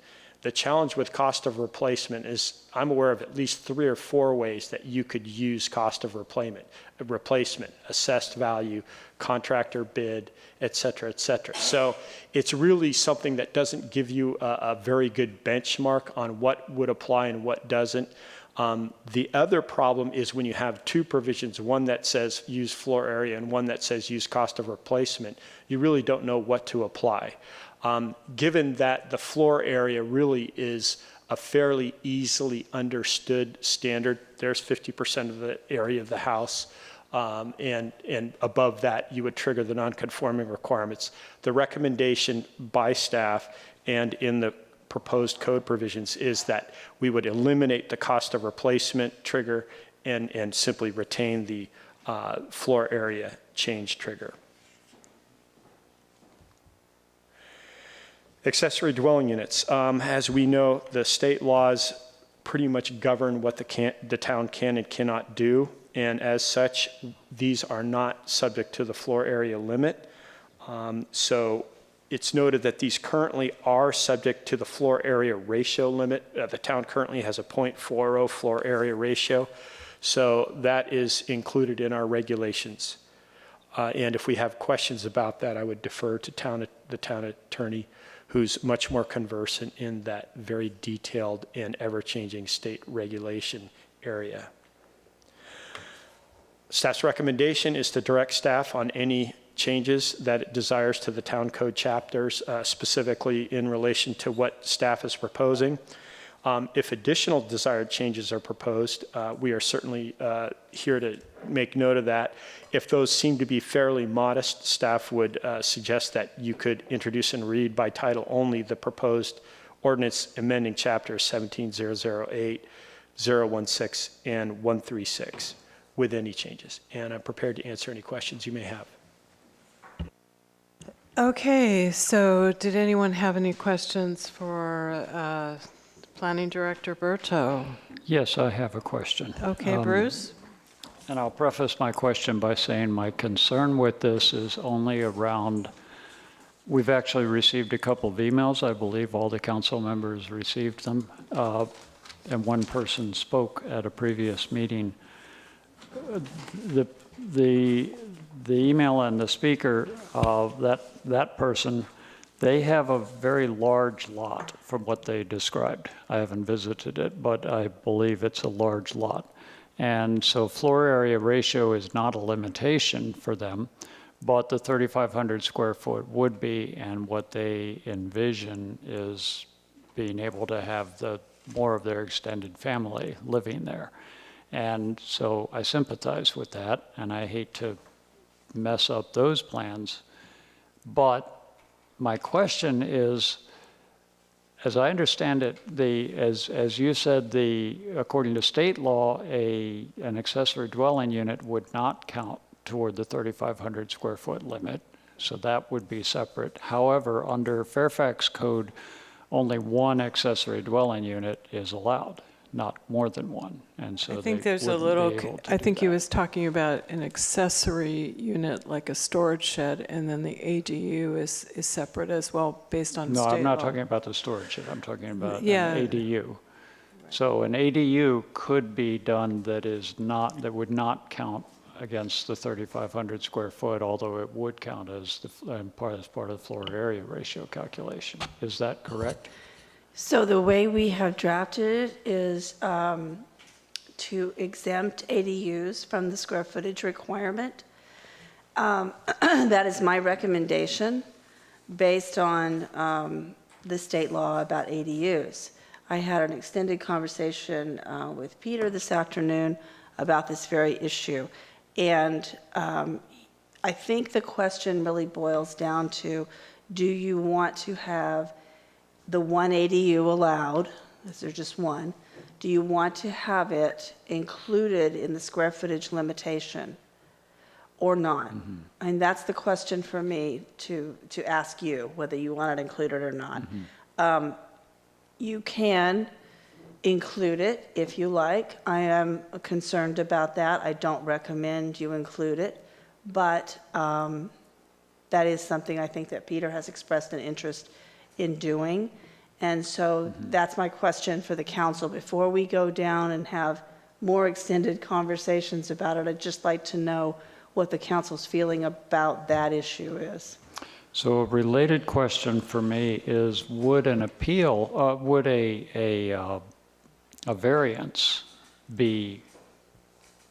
S15: The challenge with cost of replacement is I'm aware of at least 3 or 4 ways that you could use cost of replacement, assessed value, contractor bid, et cetera, et cetera. So it's really something that doesn't give you a very good benchmark on what would apply and what doesn't. The other problem is when you have two provisions, one that says use floor area and one that says use cost of replacement, you really don't know what to apply. Given that the floor area really is a fairly easily understood standard, there's 50% of the area of the house, and above that you would trigger the non-conforming requirements. The recommendation by staff and in the proposed code provisions is that we would eliminate the cost of replacement trigger and simply retain the floor area change trigger. Accessory dwelling units. As we know, the state laws pretty much govern what the town can and cannot do. and as such, these are not subject to the floor area limit. So it's noted that these currently are subject to the floor area ratio limit. The town currently has a 0.40 floor area ratio, so that is included in our regulations. And if we have questions about that, I would defer to the town attorney, who's much more conversant in that very detailed and ever-changing state regulation area. Staff's recommendation is to direct staff on any changes that it desires to the town code chapters, specifically in relation to what staff is proposing. If additional desired changes are proposed, we are certainly here to make note of that. If those seem to be fairly modest, staff would suggest that you could introduce and read by title only the proposed ordinance amending chapters 17008, 016, and 136 with any changes. And I'm prepared to answer any questions you may have.
S1: Okay, so did anyone have any questions for Planning Director Berto?
S9: Yes, I have a question.
S1: Okay, Bruce?
S9: And I'll preface my question by saying my concern with this is only around, we've actually received a couple of emails. I believe all the council members received them. And one person spoke at a previous meeting. The email and the speaker, that person, they have a very large lot from what they described. I haven't visited it, but I believe it's a large lot. And so floor area ratio is not a limitation for them, but the 3,500 square foot would be, and what they envision is being able to have more of their extended family living there. And so I sympathize with that, and I hate to mess up those plans. But my question is, as I understand it, as you said, according to state law, an accessory dwelling unit would not count toward the 3,500 square foot limit, so that would be separate. However, under Fairfax code, only one accessory dwelling unit is allowed, not more than one. And so
S1: I think there's a little, I think he was talking about an accessory unit like a storage shed, and then the ADU is separate as well based on state law.
S9: No, I'm not talking about the storage shed. I'm talking about an
S1: Yeah.
S9: ADU. So an ADU could be done that would not count against the 3,500 square foot, although it would count as part of the floor area ratio calculation. Is that correct?
S13: So the way we have drafted it is to exempt ADUs from the square footage requirement. That is my recommendation based on the state law about ADUs. I had an extended conversation with Peter this afternoon about this very issue. And I think the question really boils down to, do you want to have the one ADU allowed, is there just one? Do you want to have it included in the square footage limitation or not?
S9: Mm-hmm.
S13: And that's the question for me to ask you, whether you want it included or not.
S9: Mm-hmm.
S13: You can include it if you like. I am concerned about that. I don't recommend you include it, but that is something I think that Peter has expressed an interest in doing. And so that's my question for the council. Before we go down and have more extended conversations about it, I'd just like to know what the council's feeling about that issue is.
S9: So a related question for me is, would an appeal, would a variance be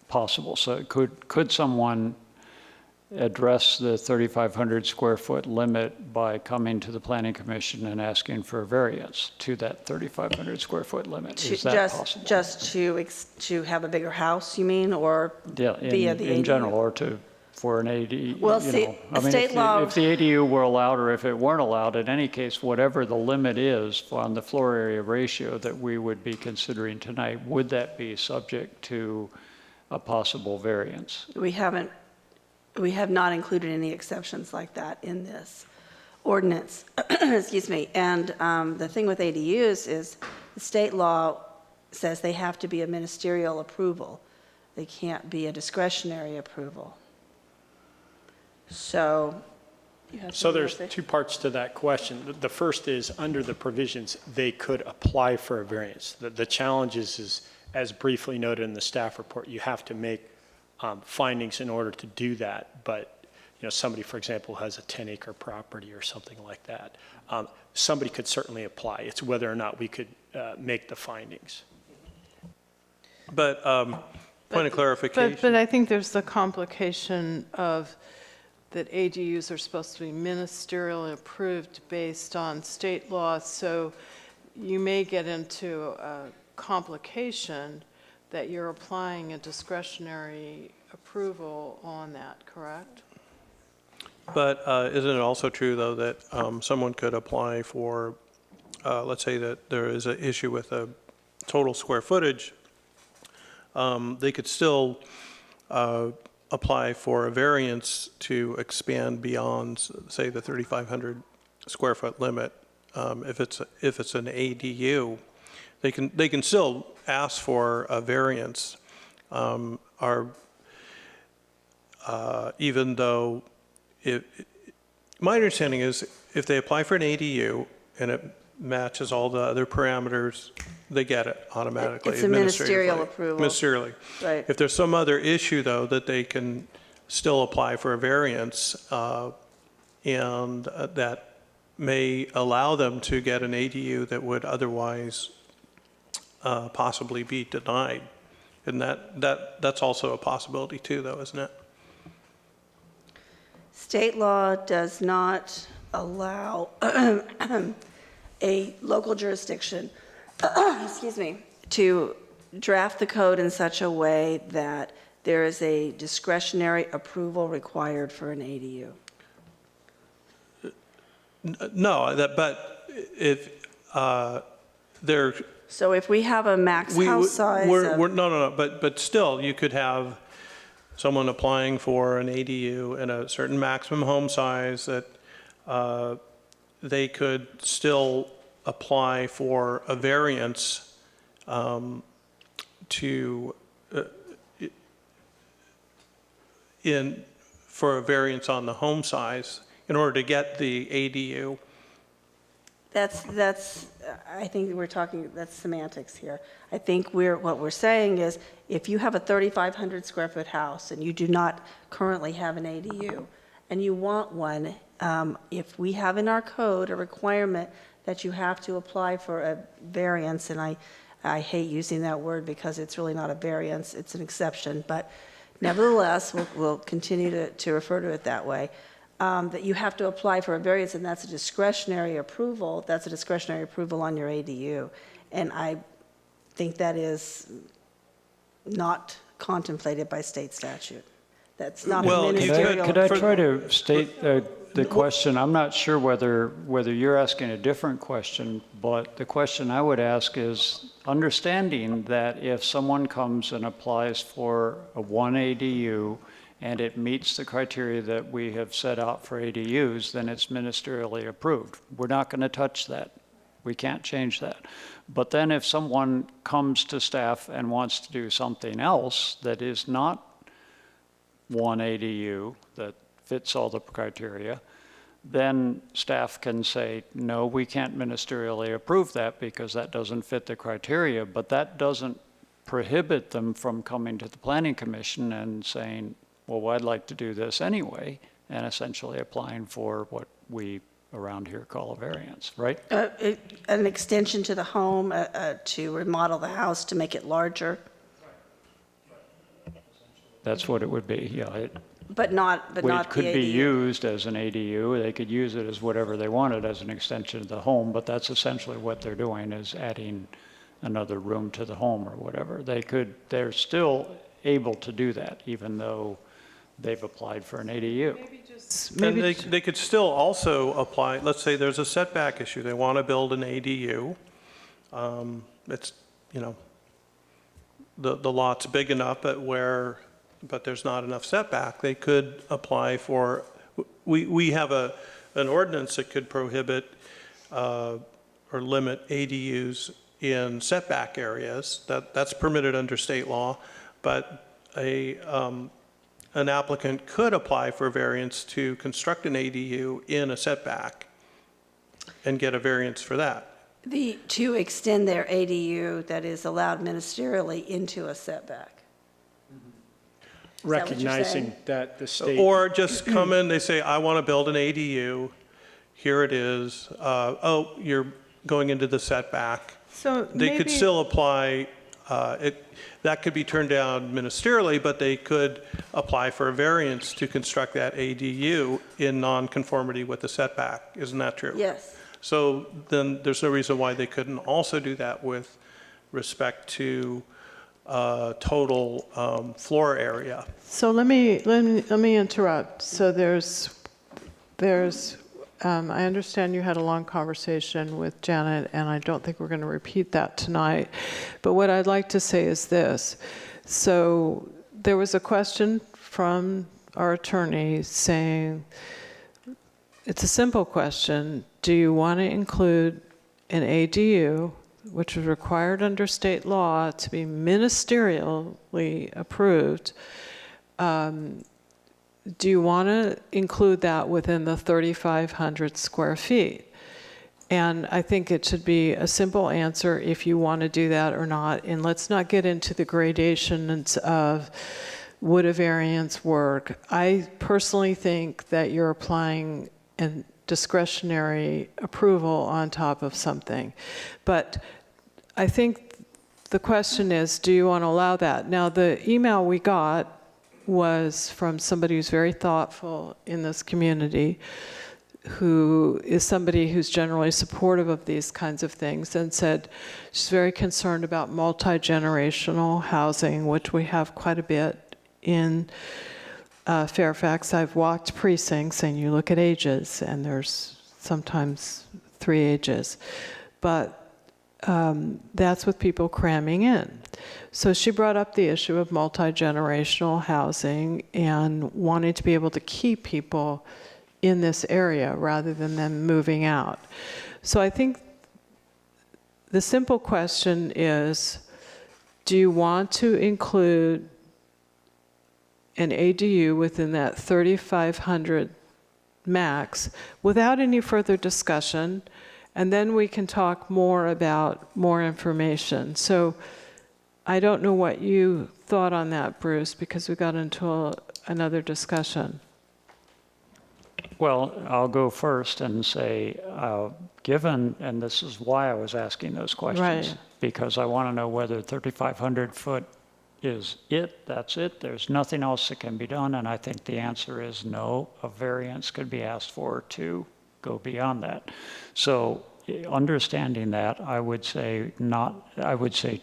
S9: possible? So could someone address the 3,500 square foot limit by coming to the Planning Commission and asking for a variance to that 3,500 square foot limit? Is that possible?
S13: Just to have a bigger house, you mean, or
S9: Yeah,
S13: via the
S9: in
S13: ADU?
S9: general, or for an ADU.
S13: Well, see, state law.
S9: If the ADU were allowed, or if it weren't allowed, in any case, whatever the limit is on the floor area ratio that we would be considering tonight, would that be subject to a possible variance?
S13: We have not included any exceptions like that in this ordinance. Excuse me. And the thing with ADUs is the state law says they have to be a ministerial approval. They can't be a discretionary approval. So, you have
S15: So
S13: something
S15: there's
S13: to say?
S15: 2 parts to that question. The first is, under the provisions, they could apply for a variance. The challenge is, as briefly noted in the staff report, you have to make findings in order to do that. But, you know, somebody, for example, has a 10-acre property or something like that. Somebody could certainly apply. It's whether or not we could make the findings.
S6: But point of clarification.
S1: But I think there's the complication of that ADUs are supposed to be ministerially approved based on state law, so you may get into a complication that you're applying a discretionary approval on that, correct?
S6: But isn't it also true, though, that someone could apply for, let's say that there is an issue with a total square footage, they could still apply for a variance to expand beyond, say, the 3,500 square foot limit. If it's an ADU, they can still ask for a variance, even though my understanding is if they apply for an ADU and it matches all the other parameters, they get it automatically.
S13: It's a ministerial approval.
S6: Ministerially.
S13: Right.
S6: If there's some other issue, though, that they can still apply for a variance, and that may allow them to get an ADU that would otherwise possibly be denied. And that's also a possibility too, though, isn't it?
S13: State law does not allow a local jurisdiction, excuse me, to draft the code in such a way that there is a discretionary approval required for an ADU.
S6: No, but if there.
S13: So if we have a max house size
S6: no, but still, you could have someone applying for an ADU and a certain maximum home size that they could still apply for a variance for a variance on the home size in order to get the ADU.
S13: That's, I think that's semantics here. I think what we're saying is, if you have a 3,500 square foot house and you do not currently have an ADU, and you want one, if we have in our code a requirement that you have to apply for a variance, and I hate using that word because it's really not a variance, it's an exception, but nevertheless, we'll continue to refer to it that way. That you have to apply for a variance, and that's a discretionary approval. That's a discretionary approval on your ADU. And I think that is not contemplated by state statute. That's not a ministerial.
S9: Could I try to state the question? I'm not sure whether you're asking a different question, but the question I would ask is, understanding that if someone comes and applies for a 1 ADU, and it meets the criteria that we have set out for ADUs, then it's ministerially approved. We're not going to touch that. We can't change that. But then if someone comes to staff and wants to do something else that is not 1 ADU, that fits all the criteria, then staff can say, no, we can't ministerially approve that because that doesn't fit the criteria, but that doesn't prohibit them from coming to the Planning Commission and saying, well, I'd like to do this anyway, and essentially applying for what we around here call a variance, right?
S13: An extension to the home, to remodel the house, to make it larger.
S9: That's what it would be, yeah.
S13: But not the ADU.
S9: It could be used as an ADU. They could use it as whatever they wanted as an extension of the home, but that's essentially what they're doing, is adding another room to the home or whatever. They're still able to do that, even though they've applied for an ADU.
S6: And they could still also apply, let's say there's a setback issue. They want to build an ADU. It's, the lot's big enough but there's not enough setback. They could apply for, we have an ordinance that could prohibit or limit ADUs in setback areas. That's permitted under state law, but an applicant could apply for a variance to construct an ADU in a setback and get a variance for that.
S13: To extend their ADU that is allowed ministerially into a setback.
S15: Recognizing that the state.
S6: Or just come in, they say, I want to build an ADU, here it is, oh, you're going into the setback.
S1: So
S6: They could still apply, that could be turned down ministerially, but they could apply for a variance to construct that ADU in nonconformity with the setback. Isn't that true?
S13: Yes.
S6: So then there's no reason why they couldn't also do that with respect to total floor area.
S1: So let me interrupt. So I understand you had a long conversation with Janet, and I don't think we're going to repeat that tonight. But what I'd like to say is this. So there was a question from our attorney saying, it's a simple question. Do you want to include an ADU, which is required under state law to be ministerially approved? Do you want to include that within the 3,500 square feet? And I think it should be a simple answer if you want to do that or not. And let's not get into the gradations of would a variance work. I personally think that you're applying a discretionary approval on top of something. But I think the question is, do you want to allow that? Now, the email we got was from somebody who's very thoughtful in this community, who is somebody who's generally supportive of these kinds of things, and said she's very concerned about multi-generational housing, which we have quite a bit in Fairfax. I've walked precincts, and you look at ages, and there's sometimes 3 ages. But that's with people cramming in. So she brought up the issue of multi-generational housing and wanting to be able to keep people in this area rather than them moving out. So I think the simple question is, do you want to include an ADU within that 3,500 max without any further discussion? And then we can talk more about more information. So I don't know what you thought on that, Bruce, because we got into another discussion.
S9: Well, I'll go first and say, given, and this is why I was asking those questions,
S1: Right.
S9: because I want to know whether 3,500 foot is it, that's it, there's nothing else that can be done, and I think the answer is no, a variance could be asked for to go beyond that. So understanding that, I would say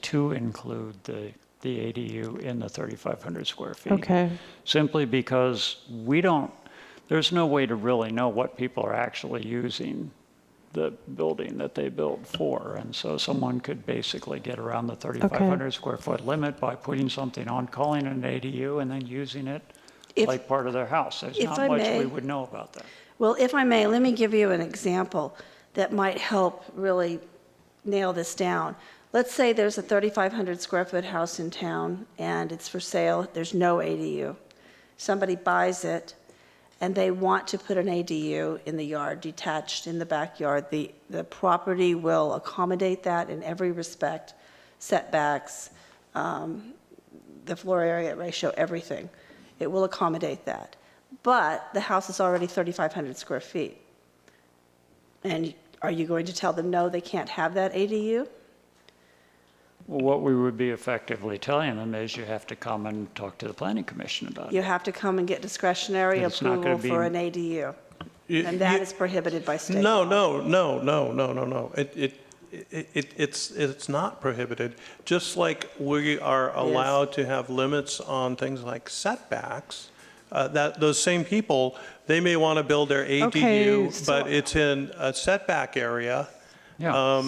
S9: to include the ADU in the 3,500 square feet.
S1: Okay.
S9: Simply because there's no way to really know what people are actually using the building that they build for. And so someone could basically get around the 3,500 square foot limit by putting something on, calling it an ADU, and then using it like part of their house. There's not much we would know about that.
S13: Well, if I may, let me give you an example that might help really nail this down. Let's say there's a 3,500 square foot house in town and it's for sale. There's no ADU. Somebody buys it and they want to put an ADU in the yard, detached in the backyard. The property will accommodate that in every respect, setbacks, the floor area ratio, everything. It will accommodate that. But the house is already 3,500 square feet. And are you going to tell them, no, they can't have that ADU?
S9: Well, what we would be effectively telling them is you have to come and talk to the planning commission about it.
S13: You have to come and get discretionary
S9: It's not
S13: approval
S9: gonna be-
S13: for an ADU. And that is prohibited by state
S6: No,
S13: law.
S6: It's not prohibited. Just like we are allowed to have limits on things like setbacks, that those same people, they may want to build their ADU, but it's in a setback area.
S9: Yeah.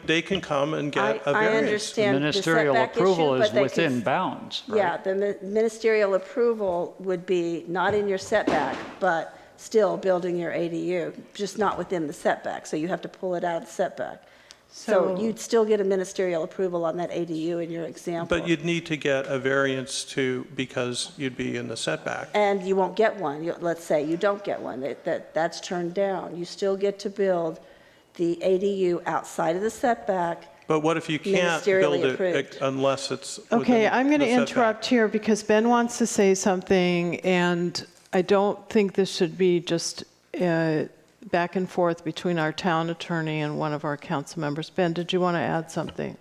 S6: They can come and get a
S13: I
S6: variance.
S13: understand the
S9: Ministerial
S13: setback
S9: approval
S13: issue,
S9: is
S13: but they
S9: within
S13: could-
S9: bounds, right?
S13: Yeah, the ministerial approval would be not in your setback, but still building your ADU, just not within the setback. So you have to pull it out of the setback. So you'd still get a ministerial approval on that ADU in your example.
S6: But you'd need to get a variance because you'd be in the setback.
S13: And you won't get one. Let's say you don't get one, that's turned down. You still get to build the ADU outside of the setback.
S6: But what if you can't build it unless it's
S1: Okay, I'm going to
S6: the setback?
S1: interrupt here because Ben wants to say something, and I don't think this should be just back and forth between our town attorney and one of our council members. Ben, did you want to add something?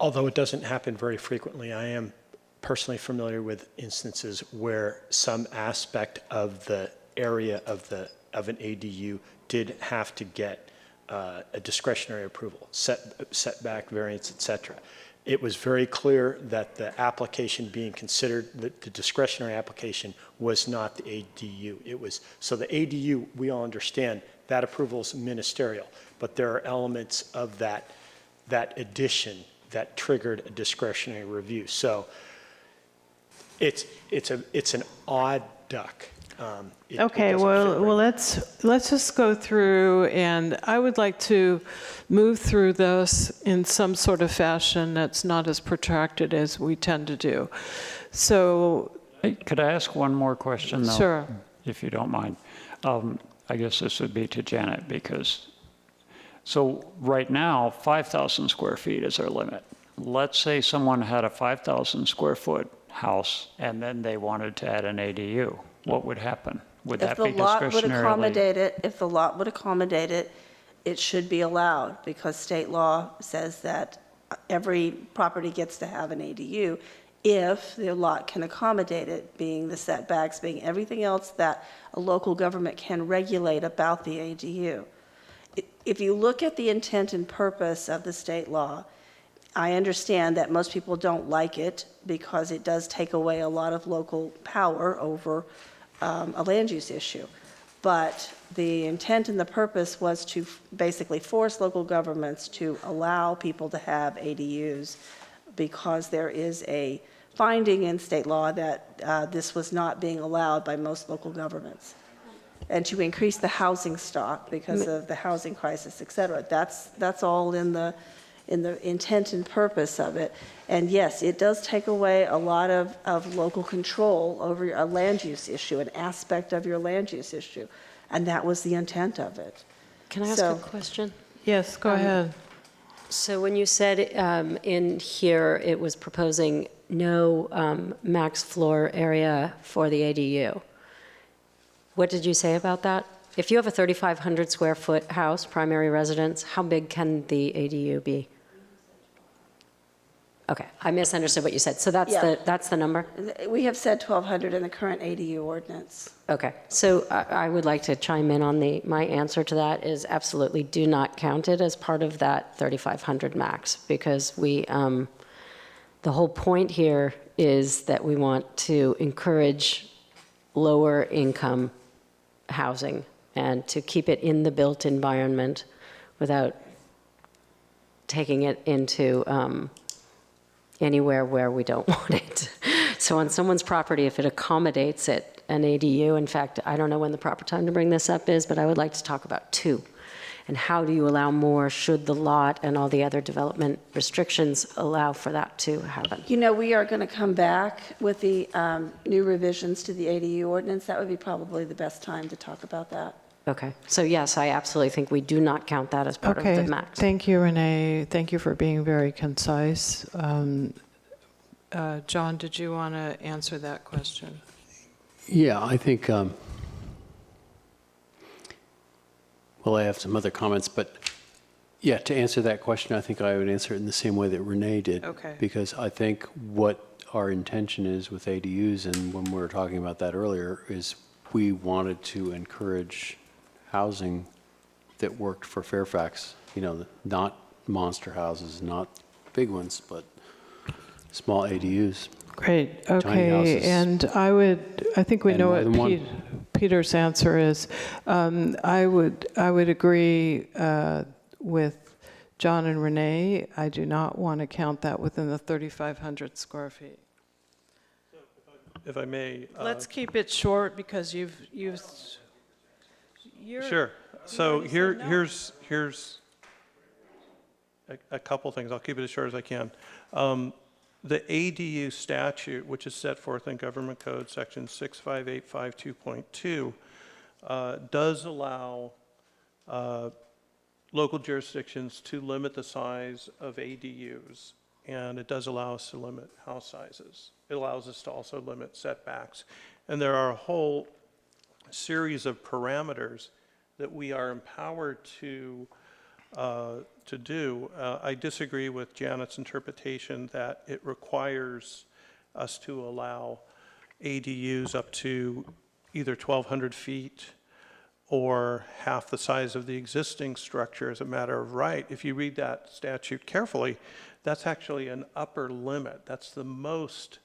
S15: Although it doesn't happen very frequently, I am personally familiar with instances where some aspect of the area of an ADU did have to get a discretionary approval, setback variance, et cetera. It was very clear that the application being considered, the discretionary application was not the ADU. So the ADU, we all understand, that approval is ministerial, but there are elements of that addition that triggered a discretionary review. So it's an odd duck.
S1: Okay, well, let's just go through, and I would like to move through this in some sort of fashion that's not as protracted as we tend to do. So,
S9: Hey, could I ask one more question, though?
S1: Sure.
S9: If you don't mind. I guess this would be to Janet, because, so right now, 5,000 square feet is our limit. Let's say someone had a 5,000 square foot house, and then they wanted to add an ADU. What would happen? Would that be discretionarily?
S13: If the lot would accommodate it, it should be allowed, because state law says that every property gets to have an ADU if the lot can accommodate it, being the setbacks, being everything else that a local government can regulate about the ADU. If you look at the intent and purpose of the state law, I understand that most people don't like it because it does take away a lot of local power over a land use issue. But the intent and the purpose was to basically force local governments to allow people to have ADUs, because there is a finding in state law that this was not being allowed by most local governments. And to increase the housing stock because of the housing crisis, et cetera. That's all in the intent and purpose of it. And yes, it does take away a lot of local control over a land use issue, an aspect of your land use issue. And that was the intent of it.
S23: Can I ask a question?
S1: Yes, go ahead.
S23: So when you said in here it was proposing no max floor area for the ADU, what did you say about that? If you have a 3,500 square foot house, primary residence, how big can the ADU be? Okay, I misunderstood what you said. So that's the number?
S13: We have said 1,200 in the current ADU ordinance.
S23: Okay, so I would like to chime in on my answer to that is absolutely do not count it as part of that 3,500 max, because the whole point here is that we want to encourage lower income housing and to keep it in the built environment without taking it into anywhere where we don't want it. So on someone's property, if it accommodates it, an ADU, in fact, I don't know when the proper time to bring this up is, but I would like to talk about two. And how do you allow more should the lot and all the other development restrictions allow for that to happen?
S13: You know, we are going to come back with the new revisions to the ADU ordinance. That would be probably the best time to talk about that.
S23: Okay, so yes, I absolutely think we do not count that as part of the max.
S1: Thank you, Renee. Thank you for being very concise. John, did you want to answer that question?
S10: Yeah, I think, well, I have some other comments, but yeah, to answer that question, I think I would answer it in the same way that Renee did.
S1: Okay.
S10: Because I think what our intention is with ADUs, and when we were talking about that earlier, is we wanted to encourage housing that worked for Fairfax, you know, not monster houses, not big ones, but small ADUs.
S1: Great,
S10: Tiny
S1: okay,
S10: houses.
S1: and I think we
S10: And
S1: know
S10: more than
S1: what
S10: one.
S1: Peter's answer is. I would agree with John and Renee. I do not want to count that within the 3,500 square feet.
S6: If I may.
S1: Let's keep it short because you're.
S6: Sure. So here's a couple things. I'll keep it as short as I can. The ADU statute, which is set forth in Government Code Section 65852.2, does allow local jurisdictions to limit the size of ADUs, and it does allow us to limit house sizes. It allows us to also limit setbacks. And there are a whole series of parameters that we are empowered to do. I disagree with Janet's interpretation that it requires us to allow ADUs up to either 1,200 feet or half the size of the existing structure as a matter of right. If you read that statute carefully, that's actually an upper limit. That's the most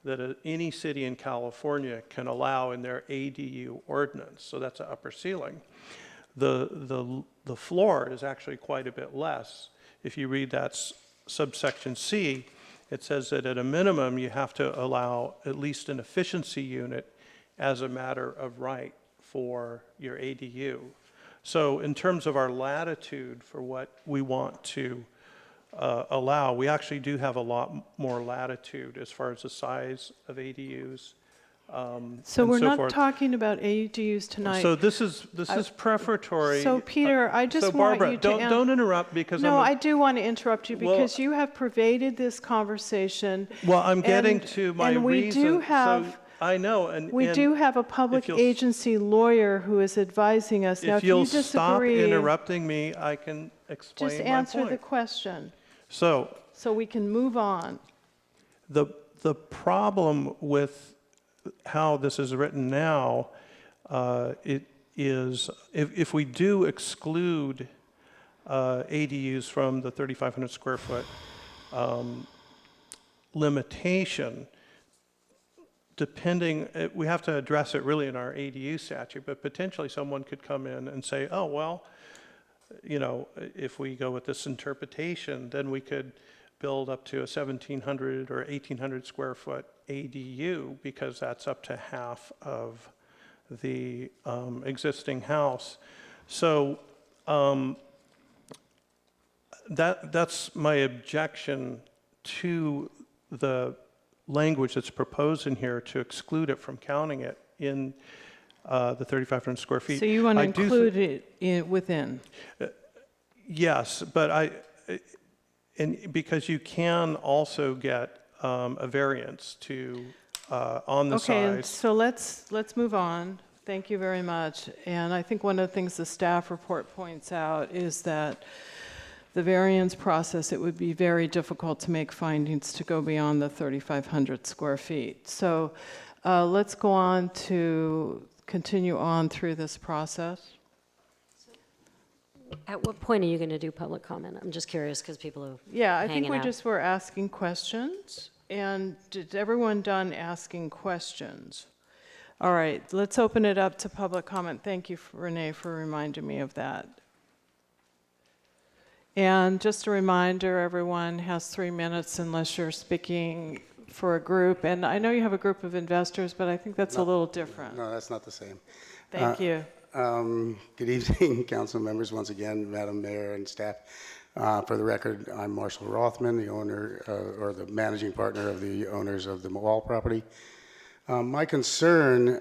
S6: that any city in California can allow in their ADU ordinance. So that's an upper ceiling. The floor is actually quite a bit less. If you read that subsection C, it says that at a minimum you have to allow at least an efficiency unit as a matter of right for your ADU. So in terms of our latitude for what we want to allow, we actually do have a lot more latitude as far as the size of ADUs.
S1: So we're not
S6: forth.
S1: talking about ADUs tonight.
S6: So this is preparatory.
S1: So Peter, I just
S6: so
S1: want
S6: Barbara,
S1: you to
S6: don't interrupt because
S1: no,
S6: I'm
S1: I do want to interrupt you because you have pervaded this conversation.
S6: Well, I'm getting to my
S1: and we
S6: reason.
S1: do have.
S6: So I know,
S1: We do have a public agency lawyer who is advising us. Now, if you
S6: stop
S1: disagree,
S6: interrupting me, I can explain
S1: just
S6: my
S1: answer
S6: point.
S1: the question
S6: So
S1: we can move on.
S6: the problem with how this is written now, it is if we do exclude ADUs from the 3,500 square foot limitation, we have to address it really in our ADU statute, but potentially someone could come in and say, oh, well, if we go with this interpretation, then we could build up to a 1,700 or 1,800 square foot ADU because that's up to half of the existing house. So that's my objection to the language that's proposed in here to exclude it from counting it in the 3,500 square feet.
S1: So you want to include it within?
S6: Yes, but because you can also get a variance on the size.
S1: Okay, so let's move on. Thank you very much. And I think one of the things the staff report points out is that the variance process, it would be very difficult to make findings to go beyond the 3,500 square feet. So let's go on to continue on through this process.
S23: At what point are you going to do public comment? I'm just curious because people are
S1: Yeah, I think
S23: hanging
S1: we
S23: out.
S1: just were asking questions. And did everyone done asking questions? All right, let's open it up to public comment. Thank you, Renee, for reminding me of that. And just a reminder, everyone has 3 minutes unless you're speaking for a group. And I know you have a group of investors, but I think that's a little different.
S16: No, that's not the same.
S1: Thank you.
S16: Good evening, council members, once again, Madam Mayor and staff. For the record, I'm Marshall Rothman, the owner or the managing partner of the owners of the Wall property. My concern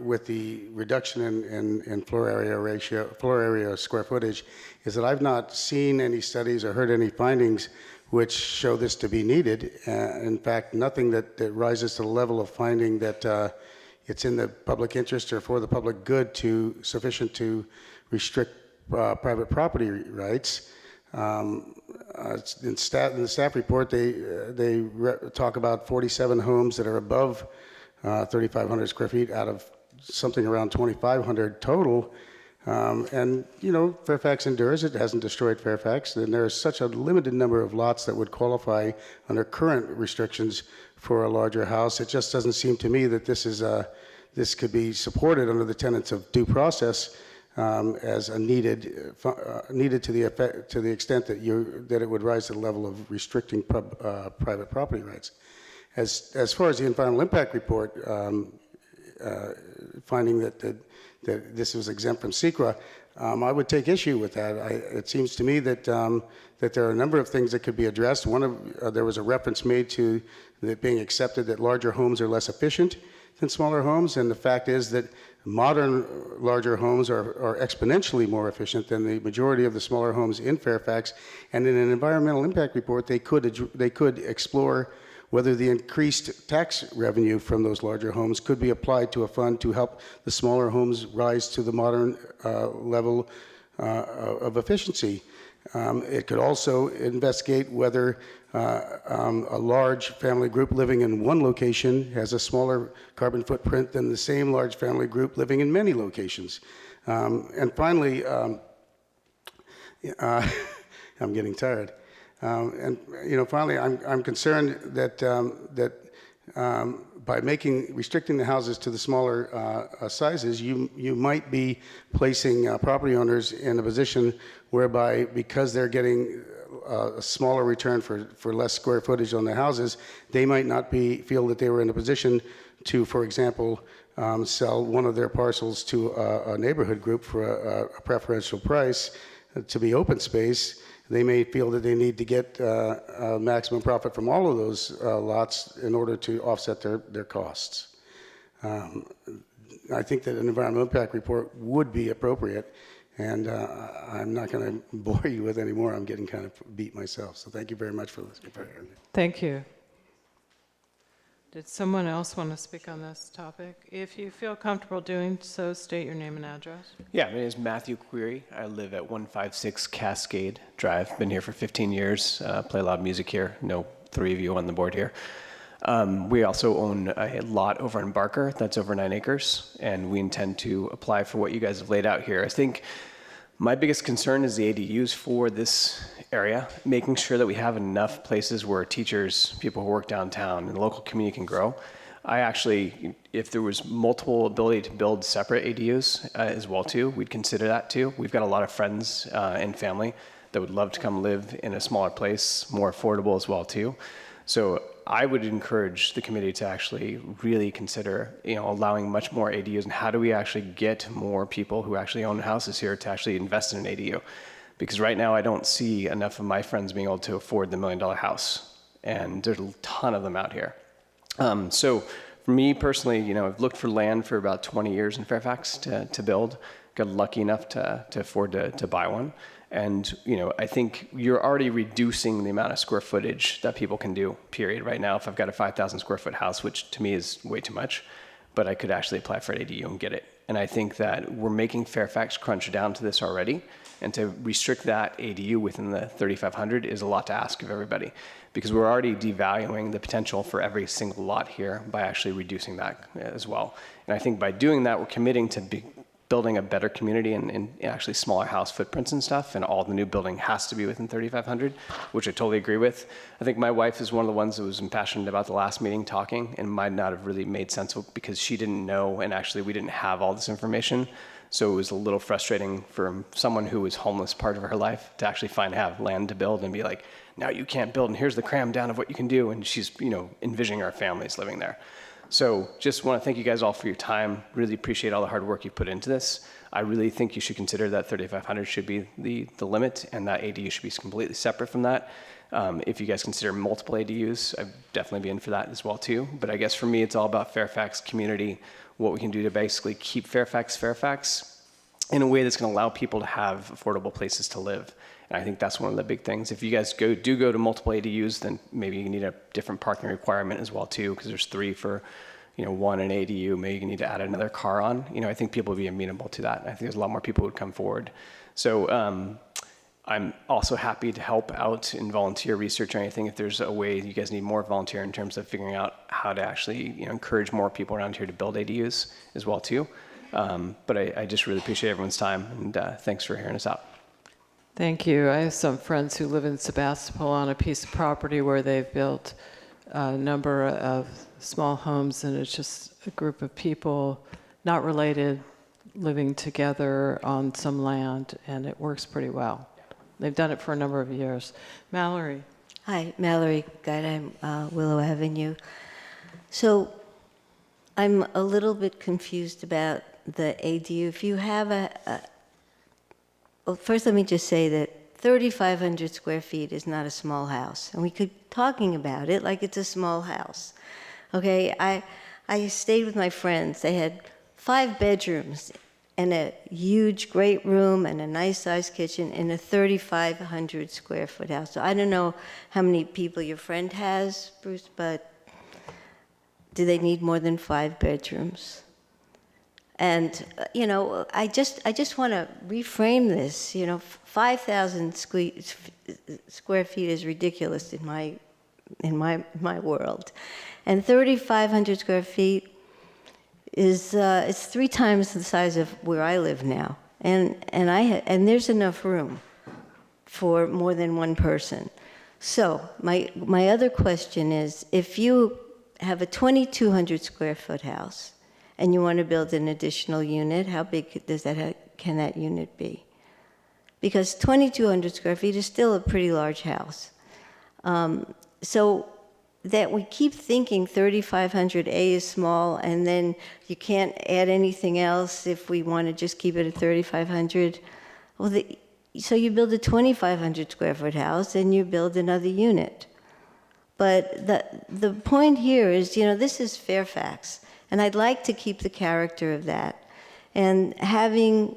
S16: with the reduction in floor area square footage is that I've not seen any studies or heard any findings which show this to be needed. In fact, nothing that rises to the level of finding that it's in the public interest or for the public good sufficient to restrict private property rights. In the staff report, they talk about 47 homes that are above 3,500 square feet out of something around 2,500 total. And, Fairfax endures. It hasn't destroyed Fairfax. And there is such a limited number of lots that would qualify under current restrictions for a larger house. It just doesn't seem to me that this could be supported under the tenets of due process as a needed to the extent that it would rise to the level of restricting private property rights. As far as the environmental impact report finding that this was exempt from SECRA, I would take issue with that. It seems to me that that there are a number of things that could be addressed. One of there was a reference made to it being accepted that larger homes are less efficient than smaller homes, and the fact is that modern larger homes are exponentially more efficient than the majority of the smaller homes in Fairfax. And in an environmental impact report, they could explore whether the increased tax revenue from those larger homes could be applied to a fund to help the smaller homes rise to the modern level of efficiency. It could also investigate whether a large family group living in one location has a smaller carbon footprint than the same large family group living in many locations. And finally, I'm getting tired. And finally, I'm concerned that by restricting the houses to the smaller sizes, you might be placing property owners in a position whereby, because they're getting a smaller return for less square footage on the houses, they might not feel that they were in a position to, for example, sell one of their parcels to a neighborhood group for a preferential price to be open space. They may feel that they need to get maximum profit from all of those lots in order to offset their costs. I think that an environmental impact report would be appropriate, and I'm not going to bore you with any more. I'm getting kind of beat myself. So thank you very much for listening.
S1: Thank you. Did someone else want to speak on this topic? If you feel comfortable doing so, state your name and address.
S17: Yeah, my name is Matthew Query. I live at 156 Cascade Drive. Been here for 15 years. Play a lot of music here. Know 3 of you on the board here. We also own a lot over in Barker that's over 9 acres, and we intend to apply for what you guys have laid out here. I think my biggest concern is the ADUs for this area, making sure that we have enough places where teachers, people who work downtown, and the local community can grow. I actually, if there was multiple ability to build separate ADUs as well too, we'd consider that too. We've got a lot of friends and family that would love to come live in a smaller place, more affordable as well too. So I would encourage the committee to actually really consider, allowing much more ADUs, and how do we actually get more people who actually own houses here to actually invest in an ADU? Because right now I don't see enough of my friends being able to afford the $1 million house, and there's a ton of them out here. So for me personally, I've looked for land for about 20 years in Fairfax to build. Got lucky enough to afford to buy one. And, I think you're already reducing the amount of square footage that people can do, period. Right now, if I've got a 5,000 square foot house, which to me is way too much, but I could actually apply for an ADU and get it. And I think that we're making Fairfax crunch down to this already. And to restrict that ADU within the 3,500 is a lot to ask of everybody, because we're already devaluing the potential for every single lot here by actually reducing that as well. And I think by doing that, we're committing to building a better community and actually smaller house footprints and stuff, and all the new building has to be within 3,500, which I totally agree with. I think my wife is one of the ones that was impassioned about the last meeting talking, and might not have really made sense because she didn't know, and actually we didn't have all this information. So it was a little frustrating for someone who was homeless part of her life to actually have land to build and be like, now you can't build, and here's the cram down of what you can do. And she's, envisioning our families living there. So just want to thank you guys all for your time. Really appreciate all the hard work you put into this. I really think you should consider that 3,500 should be the limit, and that ADU should be completely separate from that. If you guys consider multiple ADUs, I'd definitely be in for that as well too. But I guess for me, it's all about Fairfax community, what we can do to basically keep Fairfax in a way that's going to allow people to have affordable places to live. And I think that's one of the big things. If you guys do go to multiple ADUs, then maybe you need a different parking requirement as well too, because there's 3 for, one an ADU. Maybe you need to add another car on. I think people would be amenable to that. I think there's a lot more people who would come forward. So I'm also happy to help out in volunteer research or anything. If there's a way you guys need more volunteer in terms of figuring out how to actually encourage more people around here to build ADUs as well too. But I just really appreciate everyone's time, and thanks for hearing us out.
S1: Thank you. I have some friends who live in Sebastopol on a piece of property where they've built a number of small homes, and it's just a group of people, not related, living together on some land, and it works pretty well. They've done it for a number of years. Mallory.
S18: Hi, Mallory Guide. I'm Willow Avenue. So I'm a little bit confused about the ADU. If you have well, first let me just say that 3,500 square feet is not a small house. And we could be talking about it like it's a small house. Okay, I stayed with my friends. They had 5 bedrooms and a huge, great room and a nice-sized kitchen in a 3,500 square foot house. So I don't know how many people your friend has, Bruce, but do they need more than 5 bedrooms? And, you know, I just want to reframe this. You know, 5,000 square feet is ridiculous in my world. And 3,500 square feet is it's 3 times the size of where I live now. And there's enough room for more than one person. So my other question is, if you have a 2,200 square foot house and you want to build an additional unit, how big can that unit be? Because 2,200 square feet is still a pretty large house. So that we keep thinking 3,500A is small, and then you can't add anything else if we want to just keep it at 3,500. Well, so you build a 2,500 square foot house and you build another unit. But the point here is, you know, this is Fairfax, and I'd like to keep the character of that. And having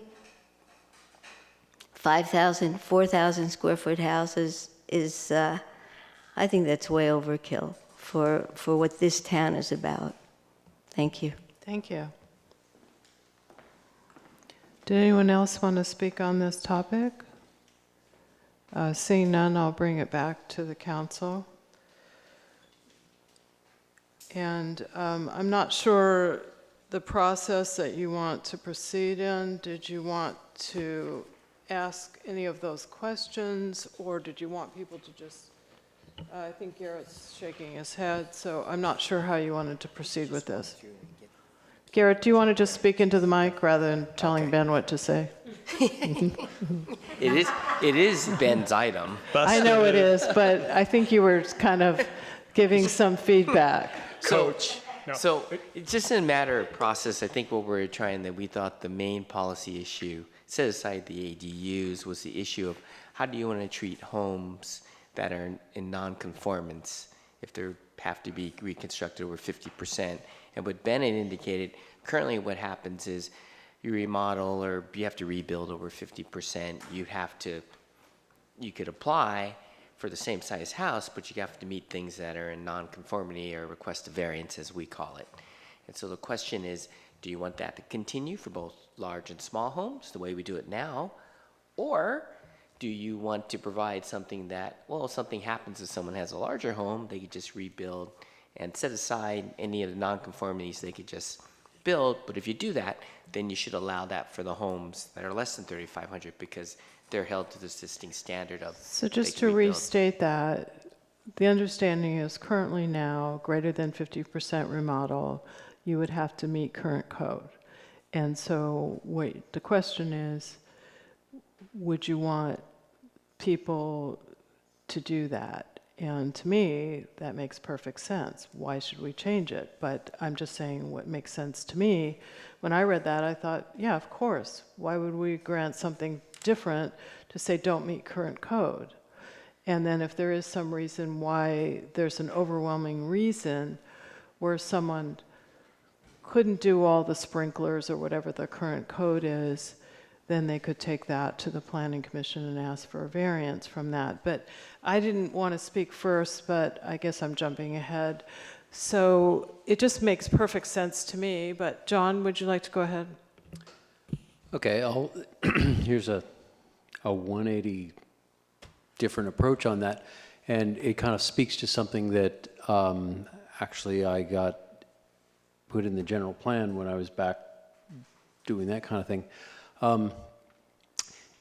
S18: 5,000, 4,000 square foot houses is, I think that's way overkill for what this town is about. Thank you.
S1: Thank you. Did anyone else want to speak on this topic? Seeing none, I'll bring it back to the council. And I'm not sure the process that you want to proceed in. Did you want to ask any of those questions, or did you want people to just, I think Garrett's shaking his head, so I'm not sure how you wanted to proceed with this. Garrett, do you want to just speak into the mic rather than telling Ben what to say?
S8: It is Ben's item.
S1: I know it is, but I think you were kind of giving some feedback.
S8: Coach. So it's just a matter of process. I think what we thought the main policy issue, set aside the ADUs, was the issue of how do you want to treat homes that are in non-conformance if they have to be reconstructed over 50%. And what Ben had indicated, currently what happens is you remodel or you have to rebuild over 50%. You could apply for the same size house, but you have to meet things that are in non-conformity or request a variance, as we call it. And so the question is, do you want that to continue for both large and small homes, the way we do it now? Or do you want to provide something that, well, if something happens if someone has a larger home, they could just rebuild and set aside any of the non-conformities they could just build. But if you do that, then you should allow that for the homes that are less than 3,500 because they're held to the existing standard of.
S1: So just to restate that, the understanding is currently now greater than 50% remodel, you would have to meet current code. And so the question is, would you want people to do that? And to me, that makes perfect sense. Why should we change it? But I'm just saying what makes sense to me. When I read that, I thought, yeah, of course. Why would we grant something different to say don't meet current code? And then if there is some reason why there's an overwhelming reason where someone couldn't do all the sprinklers or whatever the current code is, then they could take that to the Planning Commission and ask for a variance from that. But I didn't want to speak first, but I guess I'm jumping ahead. So it just makes perfect sense to me. But John, would you like to go ahead?
S10: Okay, here's a 180 different approach on that. And it kind of speaks to something that actually I got put in the general plan when I was back doing that kind of thing.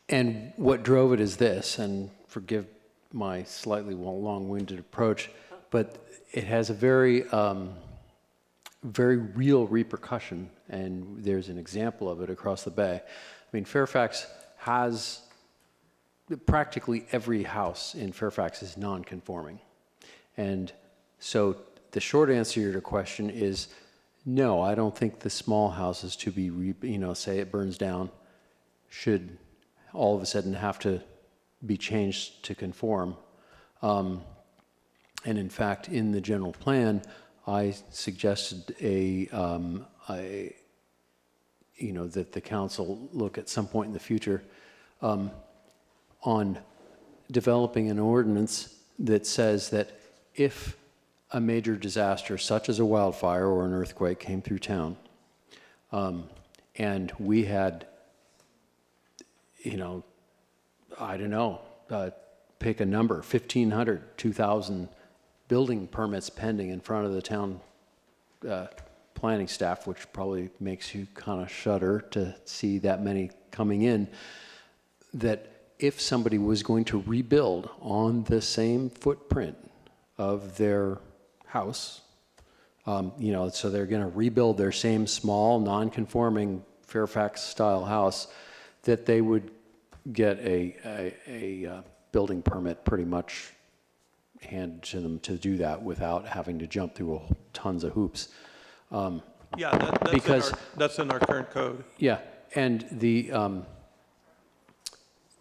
S10: And what drove it is this, and forgive my slightly long-winded approach, but it has a very, very real repercussion, and there's an example of it across the bay. I mean, Fairfax has, practically every house in Fairfax is non-conforming. And so the short answer to your question is, no, I don't think the small houses to be, say it burns down, should all of a sudden have to be changed to conform. And in fact, in the general plan, I suggested that the council look at some point in the future on developing an ordinance that says that if a major disaster such as a wildfire or an earthquake came through town, and we had, I don't know, pick a number, 1,500, 2,000 building permits pending in front of the town planning staff, which probably makes you kind of shudder to see that many coming in, that if somebody was going to rebuild on the same footprint of their house, so they're going to rebuild their same small, non-conforming Fairfax-style house, that they would get a building permit pretty much handed to them to do that without having to jump through tons of hoops.
S6: Yeah, that's in our current code.
S10: Yeah, and the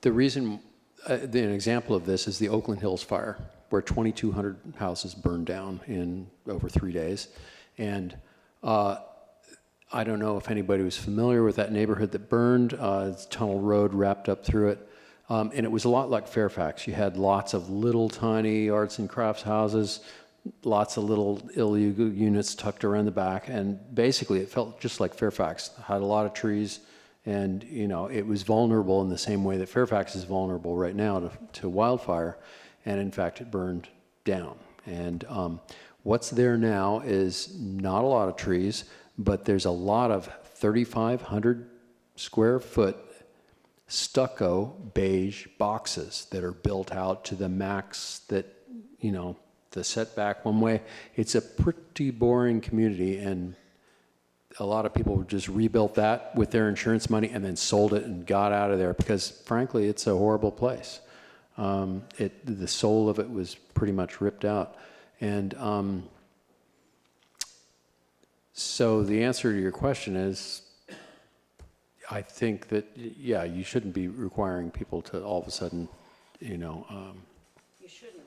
S10: reason, an example of this is the Oakland Hills fire, where 2,200 houses burned down in over 3 days. And I don't know if anybody was familiar with that neighborhood that burned. It's Tunnel Road wrapped up through it. And it was a lot like Fairfax. You had lots of little tiny arts and crafts houses, lots of little illegal units tucked around the back. And basically it felt just like Fairfax. It had a lot of trees, and it was vulnerable in the same way that Fairfax is vulnerable right now to wildfire. And in fact, it burned down. And what's there now is not a lot of trees, but there's a lot of 3,500 square foot stucco beige boxes that are built out to the max that, the setback one way. It's a pretty boring community, and a lot of people just rebuilt that with their insurance money and then sold it and got out of there because, frankly, it's a horrible place. The soul of it was pretty much ripped out. And so the answer to your question is, I think that, yeah, you shouldn't be requiring people to all of a sudden,
S23: You shouldn't.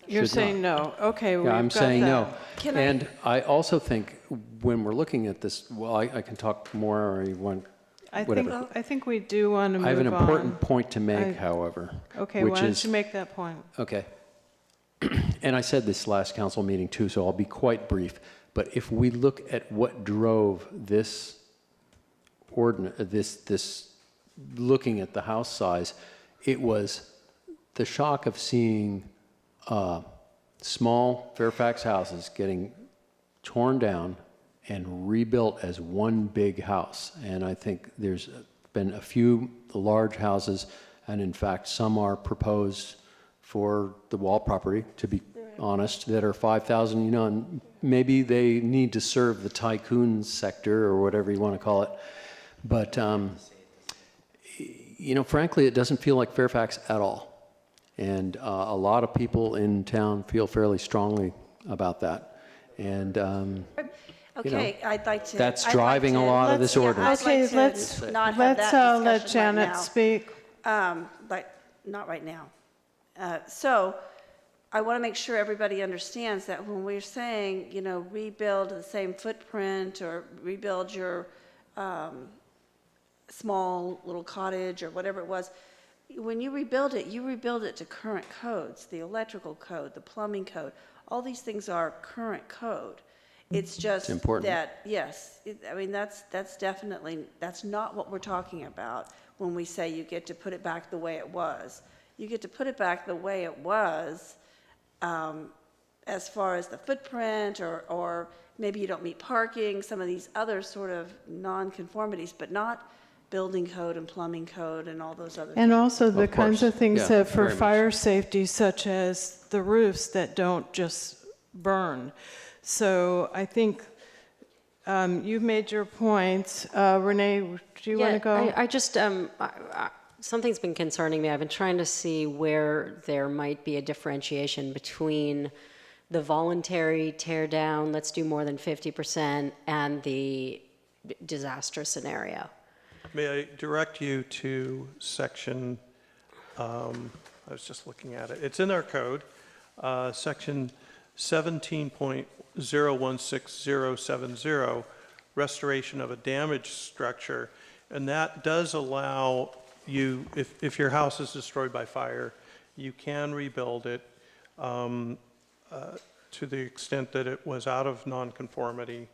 S1: You're saying no. Okay,
S10: Yeah,
S1: we've
S10: I'm
S1: got
S10: saying
S1: that.
S10: no. And I also think when we're looking at this, well, I can talk more, or you want, whatever.
S1: I think we do want to move on.
S10: I have an important point to make, however.
S1: Okay, why don't you make that point?
S10: Okay. And I said this last council meeting too, so I'll be quite brief. But if we look at what drove this this looking at the house size, it was the shock of seeing small Fairfax houses getting torn down and rebuilt as one big house. And I think there's been a few large houses, and in fact, some are proposed for the Wall property, to be honest, that are 5,000, and maybe they need to serve the tycoon sector or whatever you want to call it. But, frankly, it doesn't feel like Fairfax at all. And a lot of people in town feel fairly strongly about that. And,
S13: Okay, I'd like to.
S10: That's driving a lot of this ordinance.
S1: Okay, let's let Janet speak.
S13: But not right now. So I want to make sure everybody understands that when we're saying, rebuild the same footprint or rebuild your small little cottage or whatever it was, when you rebuild it to current codes, the electrical code, the plumbing code, all these things are current code. It's just that, yes, that's definitely, that's not what we're talking about when we say you get to put it back the way it was. You get to put it back the way it was as far as the footprint or maybe you don't meet parking, some of these other sort of non-conformities, but not building code and plumbing code and all those other things.
S1: And also the kinds of things that for fire safety, such as the roofs that don't just burn. So I think you've made your points. Renee, do you want to go?
S23: I just, something's been concerning me. I've been trying to see where there might be a differentiation between the voluntary tear down, let's do more than 50%, and the disaster scenario.
S6: May I direct you to section, I was just looking at it. It's in our code, section 17.016070, restoration of a damaged structure. And that does allow you, if your house is destroyed by fire, you can rebuild it to the extent that it was out of nonconformity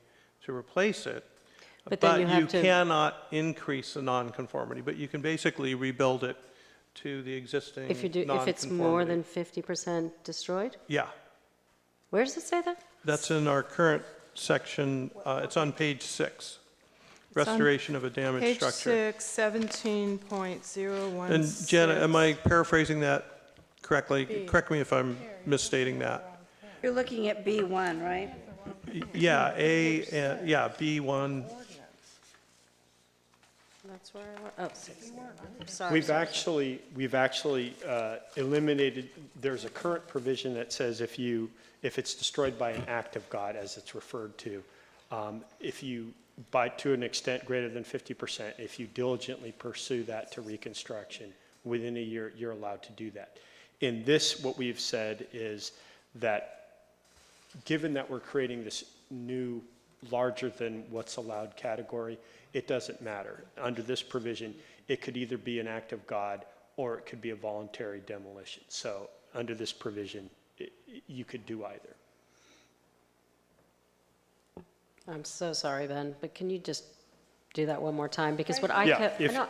S6: to replace it.
S23: But then you have
S6: you
S23: to-
S6: cannot increase the nonconformity, but you can basically rebuild it to the existing
S23: If it's more than 50% destroyed?
S6: Yeah,
S23: Where does it say that?
S6: that's in our current section, it's on page 6. Restoration of a damaged structure.
S1: Page 6, 17.016.
S6: And Jenna, am I paraphrasing that correctly? Correct me if I'm misstating that.
S13: You're looking at B1, right?
S6: Yeah, B1.
S23: That's where I was. Oh, sorry.
S15: We've actually eliminated, there's a current provision that says if it's destroyed by an act of God, as it's referred to, if you, to an extent greater than 50%, if you diligently pursue that to reconstruction, within a year, you're allowed to do that. In this, what we've said is that given that we're creating this new, larger than what's allowed category, it doesn't matter. Under this provision, it could either be an act of God or it could be a voluntary demolition. So under this provision, you could do either.
S23: I'm so sorry, Ben, but can you just do that one more time? Because what I
S15: Yeah,
S23: kept,
S15: if-
S23: no,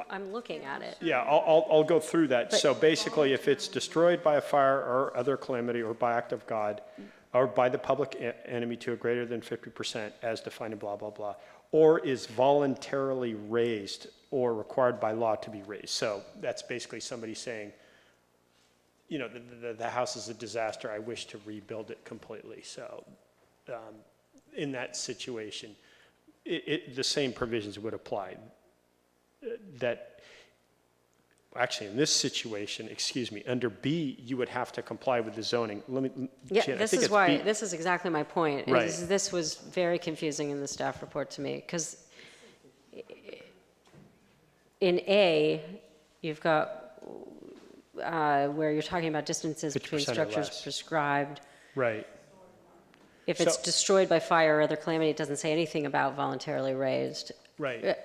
S23: I'm looking at it.
S15: Yeah, I'll go through that.
S23: But-
S15: So basically, if it's destroyed by a fire or other calamity or by act of God, or by the public enemy to a greater than 50% as defined in blah, blah, blah, or is voluntarily raised or required by law to be raised. So that's basically somebody saying, you know, the house is a disaster, I wish to rebuild it completely. So in that situation, the same provisions would apply. Actually, in this situation, excuse me, under B, you would have to comply with the zoning.
S23: Yeah,
S15: Jan, I
S23: this
S15: think
S23: is
S15: it's
S23: why,
S15: B.
S23: this is exactly my point.
S15: Right.
S23: This was very confusing in the staff report to me, because in A, you've got where you're talking about distances between
S15: 50% or
S23: structures
S15: less.
S23: prescribed.
S15: Right.
S23: If it's
S15: So-
S23: destroyed by fire or other calamity, it doesn't say anything about voluntarily raised.
S15: Right.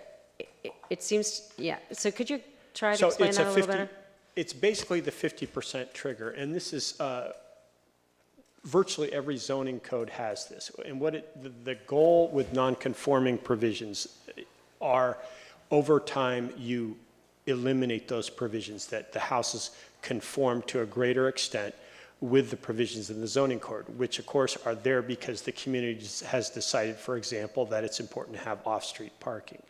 S23: It seems, yeah, so could you try to
S15: So
S23: explain
S15: it's
S23: that a little
S15: 50
S23: better?
S15: It's basically the 50% trigger, and this is, virtually every zoning code has this. And the goal with non-conforming provisions are, over time, you eliminate those provisions, that the houses conform to a greater extent with the provisions in the zoning code, which of course are there because the community has decided, for example, that it's important to have off-street parking.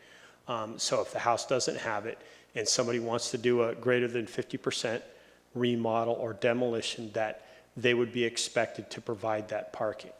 S15: So if the house doesn't have it and somebody wants to do a greater than 50% remodel or demolition, that they would be expected to provide that parking.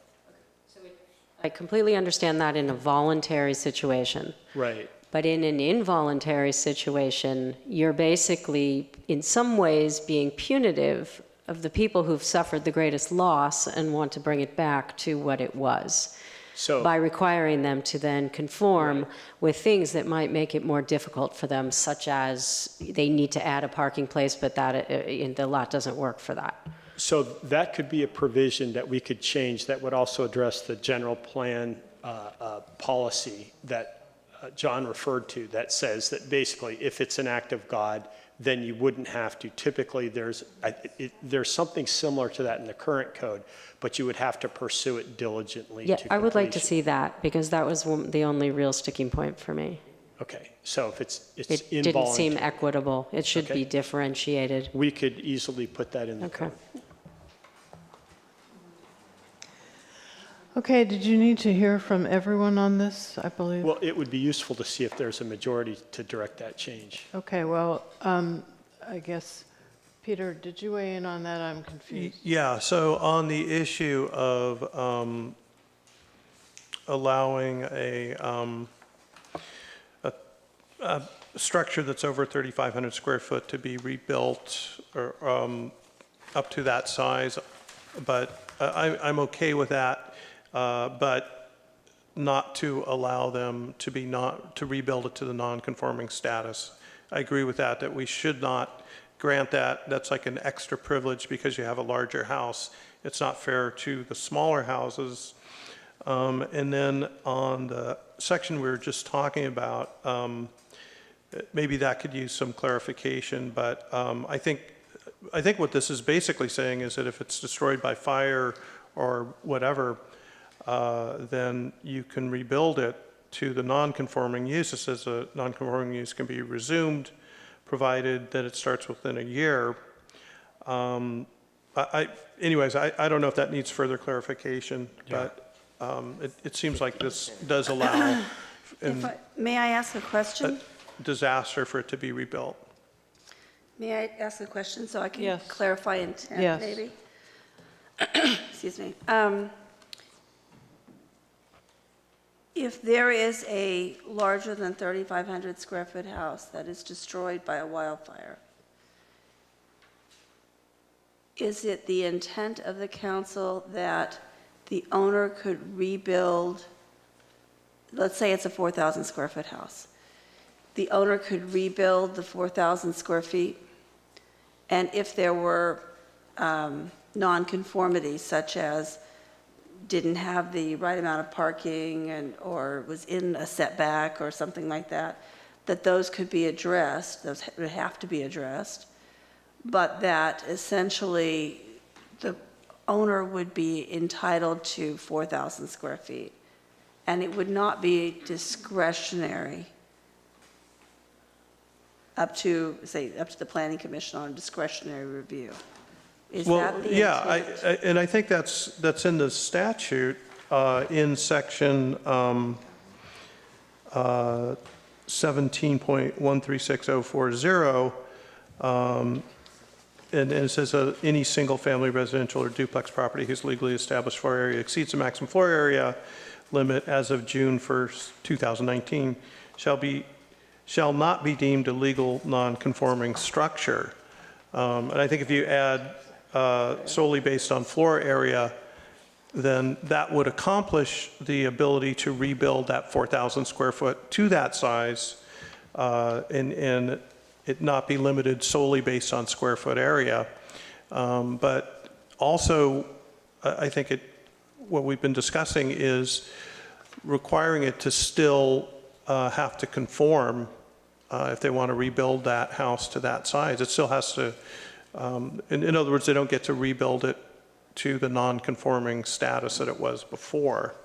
S23: I completely understand that in a voluntary situation.
S15: Right.
S23: But in an involuntary situation, you're basically, in some ways, being punitive of the people who've suffered the greatest loss and want to bring it back to what it was.
S15: So,
S23: by requiring them to then conform with things that might make it more difficult for them, such as they need to add a parking place, but that the lot doesn't work for that.
S15: So that could be a provision that we could change that would also address the general plan policy that John referred to, that says that basically if it's an act of God, then you wouldn't have to. Typically, there's something similar to that in the current code, but you would have to pursue it diligently.
S23: Yeah,
S15: to
S23: I would like to
S15: completion.
S23: see that, because that was the only real sticking point for me.
S15: Okay, so if it's
S23: It
S15: involuntary.
S23: didn't seem equitable. It should
S15: Okay.
S23: be differentiated.
S15: We could easily put that in the
S23: Okay.
S15: code.
S1: Okay, did you need to hear from everyone on this, I believe?
S15: Well, it would be useful to see if there's a majority to direct that change.
S1: Okay, well, I guess, Peter, did you weigh in on that? I'm confused.
S6: Yeah, so on the issue of allowing a structure that's over 3,500 square foot to be rebuilt or up to that size, but I'm okay with that. But not to allow them to be to rebuild it to the non-conforming status. I agree with that, that we should not grant that. That's like an extra privilege because you have a larger house. It's not fair to the smaller houses. And then on the section we were just talking about, maybe that could use some clarification, but I think what this is basically saying is that if it's destroyed by fire or whatever, then you can rebuild it to the non-conforming use. It says a non-conforming use can be resumed, provided that it starts within a year. Anyways, I don't know if that needs further clarification, but it seems like this does allow
S13: May I ask a question?
S6: a disaster for it to be rebuilt.
S13: May I ask a question so I can
S1: Yes.
S13: clarify intent,
S1: Yes.
S13: maybe? Excuse me. If there is a larger than 3,500 square foot house that is destroyed by a wildfire, is it the intent of the council that the owner could rebuild, let's say it's a 4,000 square foot house, the owner could rebuild the 4,000 square feet? And if there were nonconformities, such as didn't have the right amount of parking or was in a setback or something like that, that those could be addressed, those would have to be addressed, but that essentially the owner would be entitled to 4,000 square feet, and it would not be discretionary up to the Planning Commission on discretionary review. Is that the intent?
S6: And I think that's in the statute in section 17.136040, and it says any single-family residential or duplex property whose legally established floor area exceeds the maximum floor area limit as of June 1st, 2019, shall not be deemed a legal non-conforming structure. And I think if you add solely based on floor area, then that would accomplish the ability to rebuild that 4,000 square foot to that size, and it not be limited solely based on square foot area. But also, I think what we've been discussing is requiring it to still have to conform if they want to rebuild that house to that size. It still has to, in other words, they don't get to rebuild it to the non-conforming status that it was before.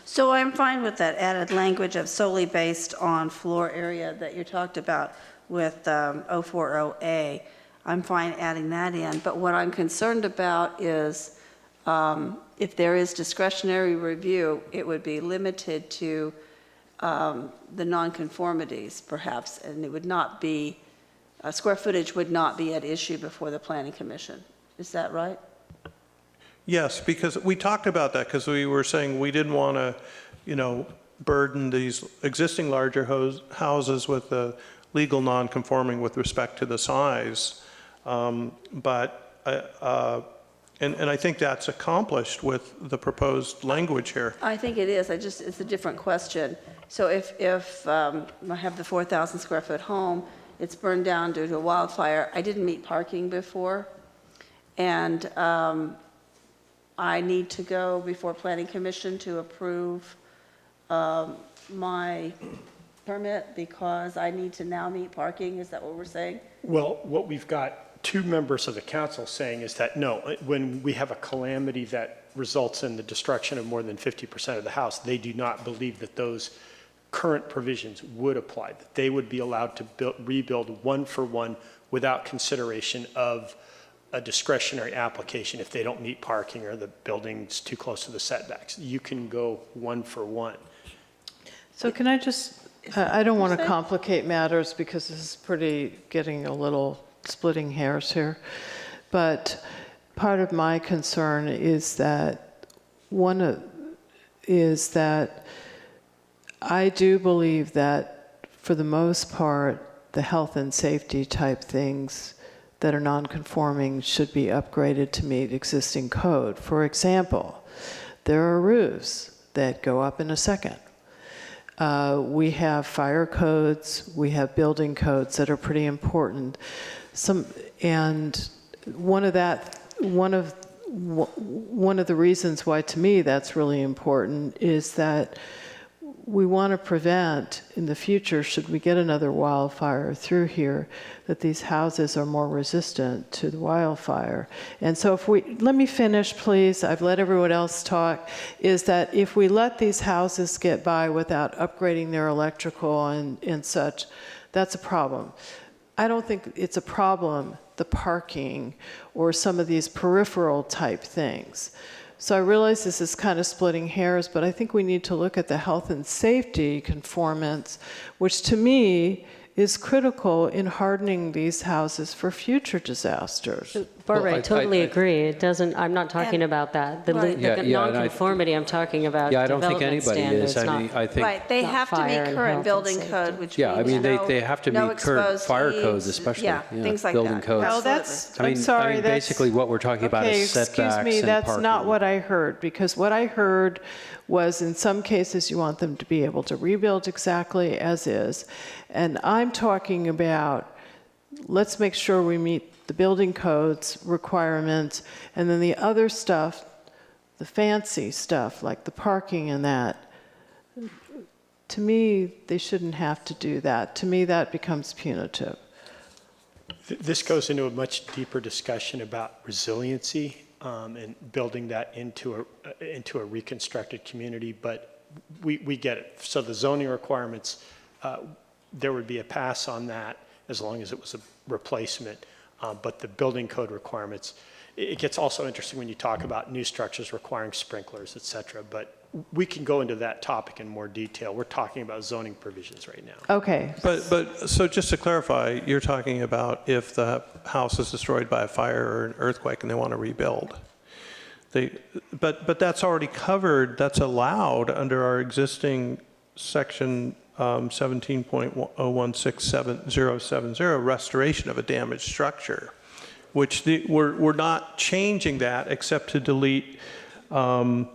S13: So I'm fine with that added language of solely based on floor area that you talked about with 040A. I'm fine adding that in, but what I'm concerned about is if there is discretionary review, it would be limited to the nonconformities, perhaps, and it would not be, square footage would not be at issue before the Planning Commission. Is that right?
S6: Yes, because we talked about that because we were saying we didn't want to, burden these existing larger houses with the legal non-conforming with respect to the size. And I think that's accomplished with the proposed language here.
S13: I think it is. It's a different question. So if I have the 4,000 square foot home, it's burned down due to a wildfire. I didn't meet parking before, and I need to go before Planning Commission to approve my permit because I need to now meet parking. Is that what we're saying?
S15: Well, what we've got two members of the council saying is that no, when we have a calamity that results in the destruction of more than 50% of the house, they do not believe that those current provisions would apply, that they would be allowed to rebuild one for one without consideration of a discretionary application if they don't meet parking or the building's too close to the setbacks. You can go one for one.
S1: So can I just, I don't want to complicate matters because this is getting a little splitting hairs here, but part of my concern is that I do believe that for the most part, the health and safety type things that are non-conforming should be upgraded to meet existing code. For example, there are roofs that go up in a second. We have fire codes, we have building codes that are pretty important. And one of the reasons why, to me, that's really important is that we want to prevent in the future, should we get another wildfire through here, that these houses are more resistant to the wildfire. And so let me finish, please. I've let everyone else talk. Is that if we let these houses get by without upgrading their electrical and such, that's a problem. I don't think it's a problem, the parking or some of these peripheral type things. So I realize this is kind of splitting hairs, but I think we need to look at the health and safety conformance, which to me is critical in hardening these houses for future disasters.
S23: Barbara, I totally agree. It doesn't, I'm not talking about that. The nonconformity, I'm talking about
S10: Yeah, I don't think anybody is. I mean, I think.
S13: Right, they have to meet current building code, which
S10: Yeah, I mean,
S13: means
S10: they have to
S13: no
S10: meet current
S13: exposed
S10: fire
S13: heat,
S10: codes, especially.
S13: yeah, things like
S10: building
S13: that.
S10: codes.
S1: Oh, that's,
S10: I mean,
S1: I'm sorry. That's,
S10: basically what we're talking about
S1: okay,
S10: is setbacks and
S1: excuse me, that's
S10: parking.
S1: not what I heard, because what I heard was in some cases you want them to be able to rebuild exactly as is. And I'm talking about, let's make sure we meet the building codes requirements, and then the other stuff, the fancy stuff, like the parking and that, to me, they shouldn't have to do that. To me, that becomes punitive.
S15: This goes into a much deeper discussion about resiliency and building that into a reconstructed community, but we get it. So the zoning requirements, there would be a pass on that as long as it was a replacement, but the building code requirements, it gets also interesting when you talk about new structures requiring sprinklers, et cetera, but we can go into that topic in more detail. We're talking about zoning provisions right now.
S1: Okay.
S6: But so just to clarify, you're talking about if the house is destroyed by a fire or an earthquake and they want to rebuild. But that's already covered, that's allowed under our existing section 17.016770, restoration of a damaged structure, which we're not changing that except to delete the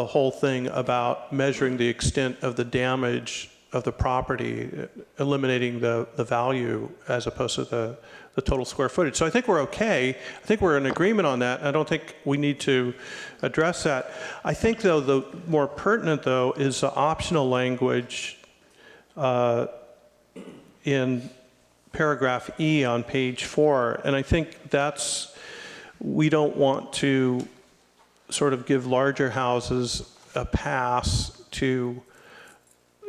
S6: whole thing about measuring the extent of the damage of the property, eliminating the value as opposed to the total square footage. So I think we're okay. I think we're in agreement on that. I don't think we need to address that. I think, though, the more pertinent, though, is the optional language in paragraph E on page 4. And I think we don't want to sort of give larger houses a pass to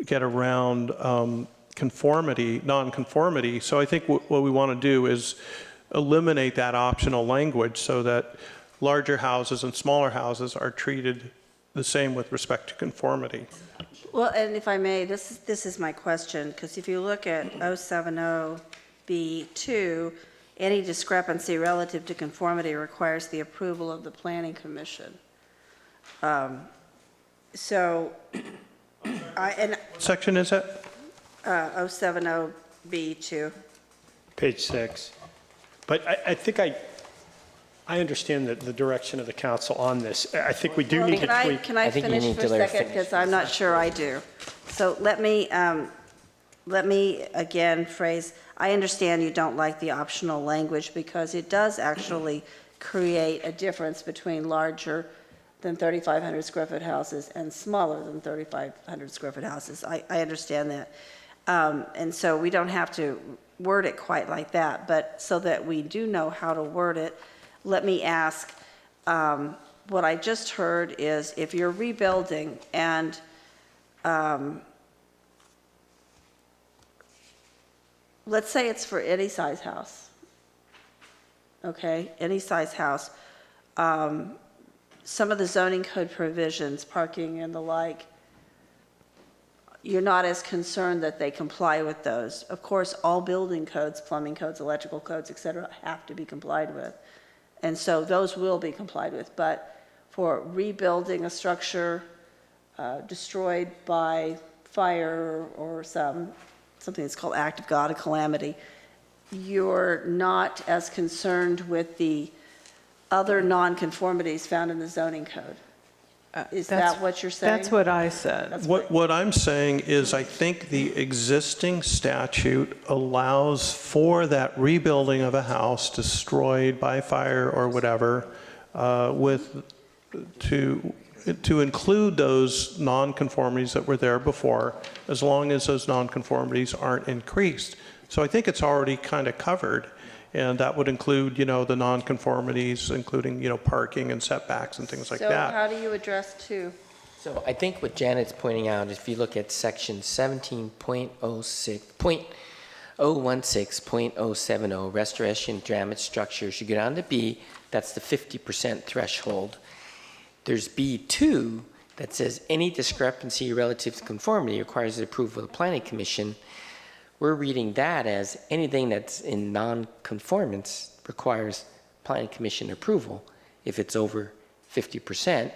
S6: get around non-conformity. So I think what we want to do is eliminate that optional language so that larger houses and smaller houses are treated the same with respect to conformity.
S13: Well, and if I may, this is my question, because if you look at 070B2, any discrepancy relative to conformity requires the approval of the Planning Commission.
S6: What section is that?
S13: 070B2.
S15: Page 6. But I think I understand the direction of the council on this. I think we do need to tweak.
S13: Can I finish for a second? Because I'm not sure I do. So let me again phrase, I understand you don't like the optional language because it does actually create a difference between larger than 3,500 square foot houses and smaller than 3,500 square foot houses. I understand that. And so we don't have to word it quite like that, but so that we do know how to word it, let me ask, what I just heard is if you're rebuilding and let's say it's for any size house, okay, any size house, some of the zoning code provisions, parking and the like, you're not as concerned that they comply with those. Of course, all building codes, plumbing codes, electrical codes, et cetera, have to be complied with. And so those will be complied with. But for rebuilding a structure destroyed by fire or something that's called act of God, a calamity, you're not as concerned with the other nonconformities found in the zoning code. Is that what you're saying?
S1: That's what I said.
S6: What I'm saying is I think the existing statute allows for that rebuilding of a house destroyed by fire or whatever to include those nonconformities that were there before, as long as those nonconformities aren't increased. So I think it's already kind of covered. And that would include, the nonconformities, including, parking and setbacks and things like that.
S13: So how do you address 2?
S8: So I think what Janet's pointing out, if you look at section 17.016.070, restoration damaged structures, you go down to B, that's the 50% threshold. There's B2 that says any discrepancy relative to conformity requires the approval of the Planning Commission. We're reading that as anything that's in non-conformance requires Planning Commission approval if it's over 50%.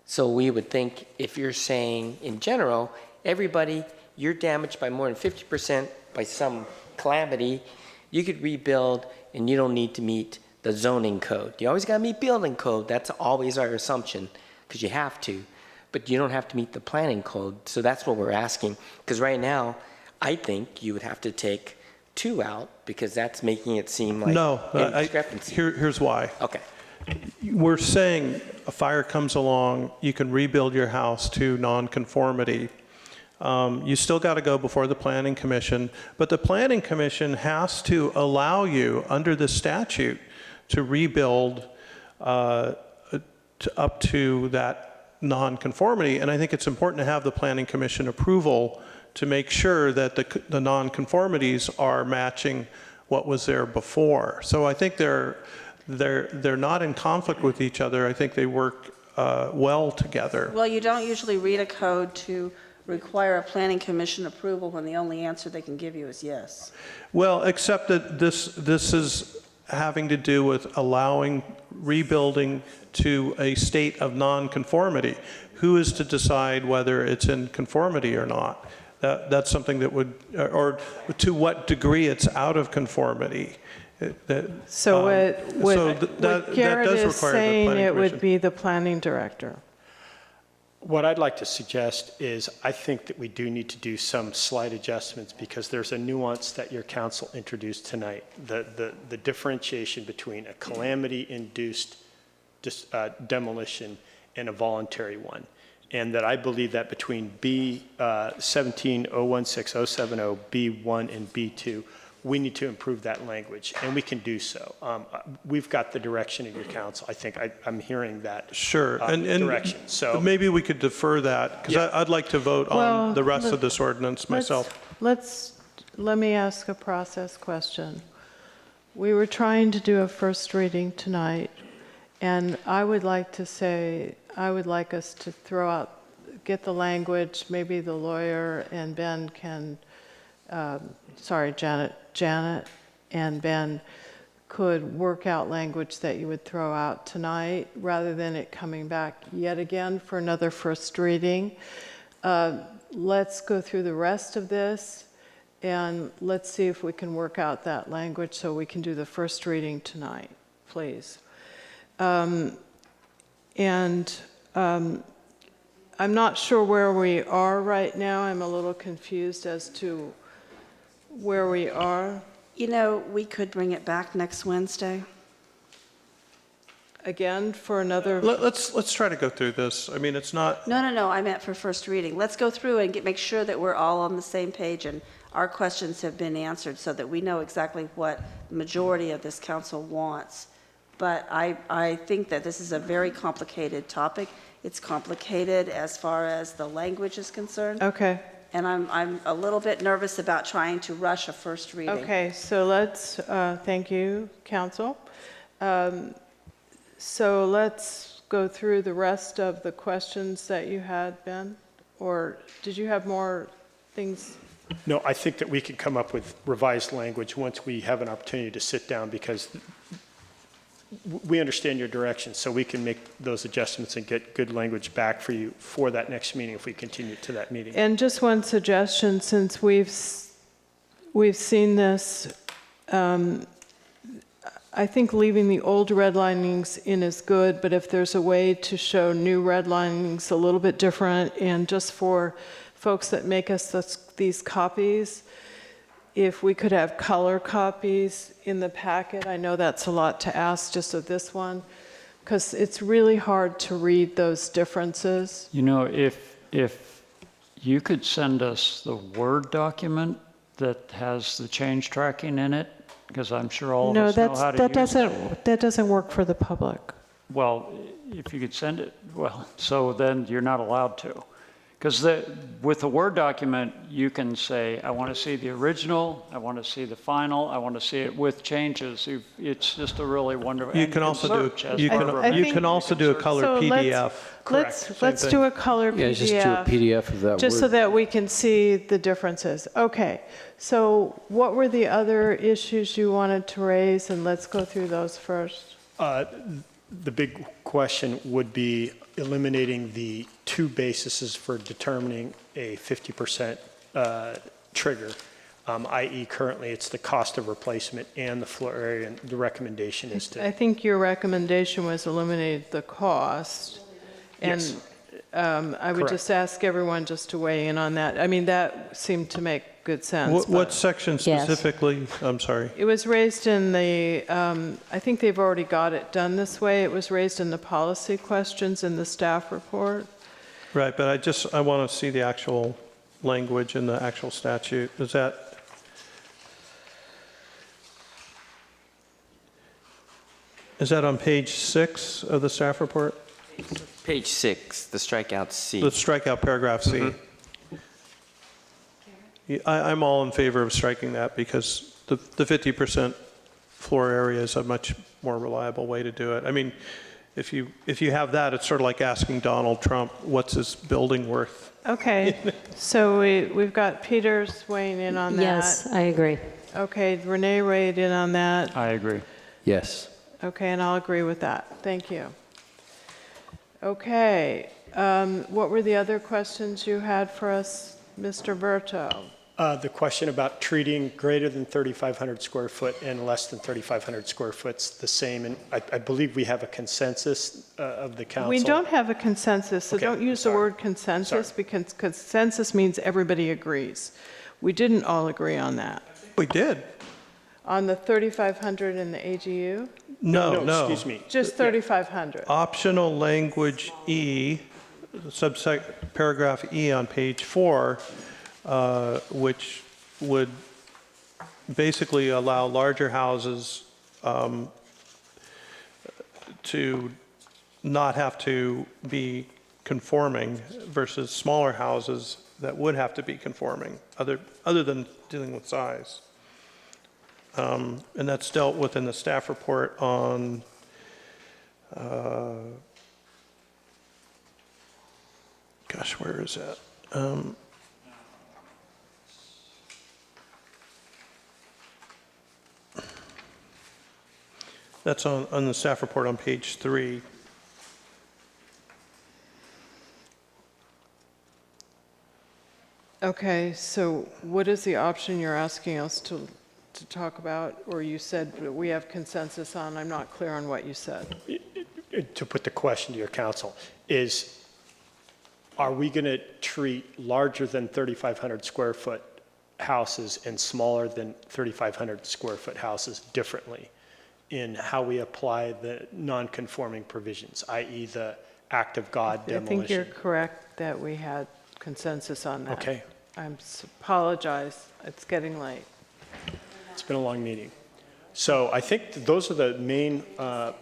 S8: So we would think if you're saying in general, everybody, you're damaged by more than 50% by some calamity, you could rebuild and you don't need to meet the zoning code. You always got to meet building code. That's always our assumption because you have to. But you don't have to meet the planning code. So that's what we're asking. Because right now, I think you would have to take 2 out because that's making it seem like discrepancy.
S6: Here's why.
S8: Okay.
S6: We're saying a fire comes along, you can rebuild your house to nonconformity. You still got to go before the Planning Commission, but the Planning Commission has to allow you under the statute to rebuild up to that nonconformity. And I think it's important to have the Planning Commission approval to make sure that the nonconformities are matching what was there before. So I think they're not in conflict with each other. I think they work well together.
S13: Well, you don't usually read a code to require a Planning Commission approval when the only answer they can give you is yes.
S6: Well, except that this is having to do with allowing rebuilding to a state of nonconformity. Who is to decide whether it's in conformity or not? That's something that would, or to what degree it's out of conformity.
S1: So what Garrett is saying, it would
S6: commission.
S1: be the planning director.
S15: What I'd like to suggest is I think that we do need to do some slight adjustments because there's a nuance that your council introduced tonight, the differentiation between a calamity-induced demolition and a voluntary one. And that I believe that between B 17016070, B1 and B2, we need to improve that language, and we can do so. We've got the direction of your council. I think I'm hearing that direction. So
S6: maybe we could defer that, because I'd like to vote on the rest of this ordinance myself.
S1: Let me ask a process question. We were trying to do a first reading tonight, and I would like to say, I would like us to throw out, get the language, maybe the lawyer and Ben can, Janet and Ben could work out language that you would throw out tonight rather than it coming back yet again for another first reading. Let's go through the rest of this and let's see if we can work out that language so we can do the first reading tonight, please. I'm not sure where we are right now. I'm a little confused as to where we are.
S13: You know, we could bring it back next Wednesday.
S1: Again, for another...
S6: Let's try to go through this. I mean, it's not...
S13: No, I meant for first reading. Let's go through and make sure that we're all on the same page and our questions have been answered so that we know exactly what the majority of this council wants. But I think that this is a very complicated topic. It's complicated as far as the language is concerned.
S1: Okay.
S13: And I'm a little bit nervous about trying to rush a first reading.
S1: Okay, so let's, thank you, council. So let's go through the rest of the questions that you had, Ben, or did you have more things?
S15: No, I think that we can come up with revised language once we have an opportunity to sit down because we understand your direction, so we can make those adjustments and get good language back for you for that next meeting if we continue to that meeting.
S1: And just one suggestion, since we've seen this I think leaving the old redlinings in is good, but if there's a way to show new redlinings a little bit different, and just for folks that make us these copies, if we could have color copies in the packet, I know that's a lot to ask just of this one, because it's really hard to read those differences.
S9: You know, if you could send us the Word document that has the change tracking in it, because I'm sure all of us know how to use it.
S1: That doesn't work for the public.
S9: Well, if you could send it, well, so then you're not allowed to. Because with the Word document, you can say, I want to see the original, I want to see the final, I want to see it with changes. It's just a really wonderful.
S6: You can also do a color PDF.
S1: Let's do a color PDF.
S10: Yeah, just do a PDF of that
S1: just
S10: Word.
S1: so that we can see the differences. Okay, so what were the other issues you wanted to raise, and let's go through those first.
S15: The big question would be eliminating the two bases for determining a 50% trigger, i.e. currently it's the cost of replacement and the floor area, and the recommendation is to...
S1: I think your recommendation was eliminate the cost. And
S15: Yes.
S1: I would just ask everyone just to weigh in on that. I mean, that seemed to make good sense.
S6: What section specifically? I'm sorry.
S1: It was raised in the, I think they've already got it done this way. It was raised in the policy questions in the staff report.
S6: Right, but I want to see the actual language in the actual statute. Is that on page 6 of the staff report?
S8: Page 6, the strikeout C.
S6: The strikeout paragraph C. I'm all in favor of striking that because the 50% floor area is a much more reliable way to do it. I mean, if you have that, it's sort of like asking Donald Trump, what's his building worth?
S1: Okay, so we've got Peter's weighing in on that.
S23: Yes, I agree.
S1: Okay, Renee weighed in on that.
S9: I agree.
S10: Yes.
S1: Okay, and I'll agree with that. Thank you. Okay, what were the other questions you had for us, Mr. Berto?
S15: The question about treating greater than 3,500 square foot and less than 3,500 square foot's the same, and I believe we have a consensus of the council.
S1: We don't have a consensus, so
S15: Okay,
S1: don't use the word consensus, because consensus means everybody agrees. We didn't all agree on that.
S6: We did.
S1: On the 3,500 and the AGU?
S6: No.
S15: Excuse me.
S1: Just 3,500.
S6: Optional language E, paragraph E on page 4, which would basically allow larger houses to not have to be conforming versus smaller houses that would have to be conforming, other than dealing with size. And that's dealt with in the staff report on gosh, where is that? That's on the staff report on page 3.
S1: Okay, so what is the option you're asking us to talk about? Or you said that we have consensus on? I'm not clear on what you said.
S15: To put the question to your council is, are we going to treat larger than 3,500 square foot houses and smaller than 3,500 square foot houses differently in how we apply the non-conforming provisions, i.e. the act of God demolition?
S1: I think you're correct that we had consensus on that.
S15: Okay.
S1: I apologize. It's getting late.
S15: It's been a long meeting. So I think those are the main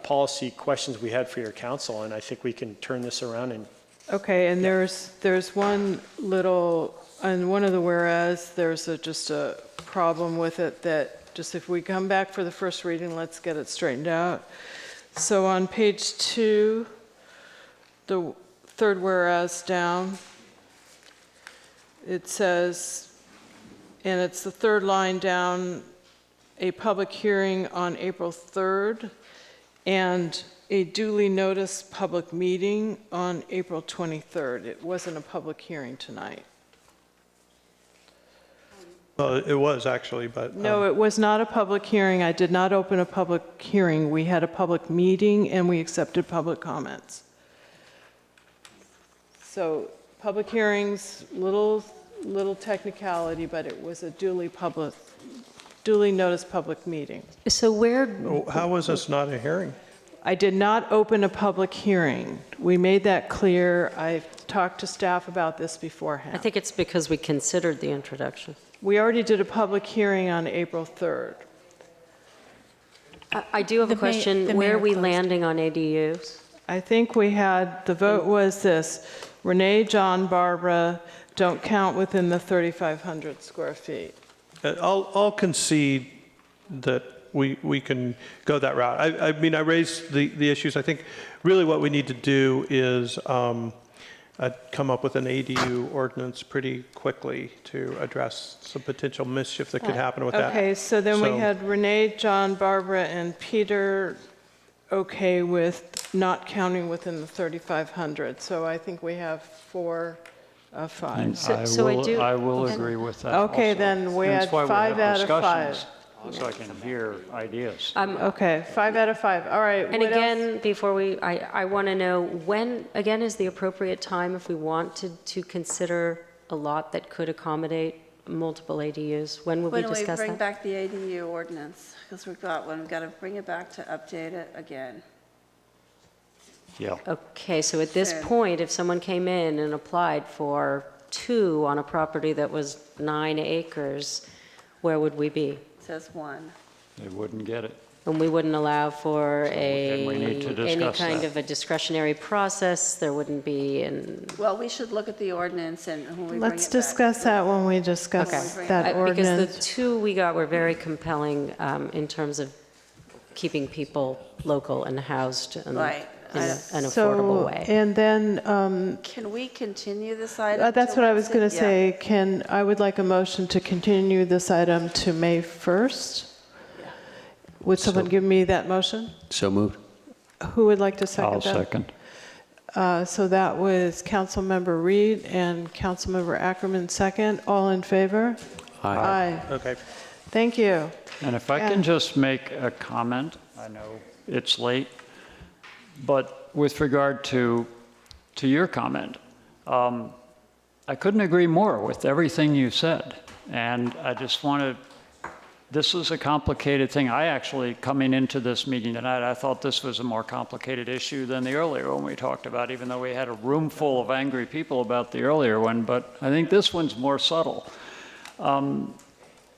S15: policy questions we had for your council, and I think we can turn this around and...
S1: Okay, and there's one little, on one of the whereas, there's just a problem with it that just if we come back for the first reading, let's get it straightened out. So on page 2, the third whereas down, it says, and it's the third line down, a public hearing on April 3rd and a duly noticed public meeting on April 23rd. It wasn't a public hearing tonight.
S6: It was actually, but.
S1: No, it was not a public hearing. I did not open a public hearing. We had a public meeting and we accepted public comments. So public hearings, little technicality, but it was a duly noticed public meeting.
S23: So where,
S6: How was this not a hearing?
S1: I did not open a public hearing. We made that clear. I talked to staff about this beforehand.
S23: I think it's because we considered the introduction.
S1: We already did a public hearing on April 3rd.
S23: I do have a question. Where are we landing on ADUs?
S1: I think we had, the vote was this: Renee, John, Barbara don't count within the 3,500 square feet.
S6: I'll concede that we can go that route. I mean, I raised the issues. I think really what we need to do is come up with an ADU ordinance pretty quickly to address some potential mischief that could happen with that.
S1: Okay, so then we had Renee, John, Barbara, and Peter okay with not counting within the 3,500. So I think we have 4 of 5.
S9: And I will agree with that.
S1: Okay,
S9: also.
S1: then we
S9: That's
S1: had
S9: why
S1: 5 out of 5.
S9: discussions, so I can hear ideas.
S1: Okay, 5 out of 5. All right.
S23: And
S1: what
S23: again,
S1: else?
S23: before I want to know when, again, is the appropriate time if we want to consider a lot that could accommodate multiple ADUs? When would we
S13: When we
S23: discuss
S13: bring
S23: that?
S13: back the ADU ordinance, because we've got one, we've got to bring it back to update it again.
S9: Yeah.
S23: Okay, so at this
S13: Soon.
S23: point, if someone came in and applied for 2 on a property that was 9 acres, where would we be?
S13: It says 1.
S9: They wouldn't get it.
S23: And we wouldn't allow for
S9: then we need to
S23: any
S9: discuss
S23: kind
S9: that.
S23: of a discretionary process, there wouldn't be, and,
S13: Well, we should look at the ordinance and when we bring
S1: Let's
S13: it back.
S1: discuss that when we discuss
S23: okay.
S1: that
S23: Because the
S1: ordinance.
S23: 2 we got were very compelling in terms of keeping people local and housed in
S13: Right.
S23: in an affordable way.
S1: And then,
S13: Can we continue this item?
S1: that's
S13: till
S1: what I was going to
S13: Wednesday?
S1: say. I would like a motion to continue this item to May 1st. Would someone give me that motion?
S10: So moved.
S1: Who would like to second
S9: I'll
S1: that?
S9: second.
S1: So that was Councilmember Reed and Councilmember Ackerman second. All in favor? Aye.
S6: Okay.
S1: Thank you.
S9: And if I can just make a comment, I know it's late, but with regard to your comment, I couldn't agree more with everything you said. And I just want to, this is a complicated thing. I actually, coming into this meeting tonight, I thought this was a more complicated issue than the earlier one we talked about, even though we had a room full of angry people about the earlier one, but I think this one's more subtle.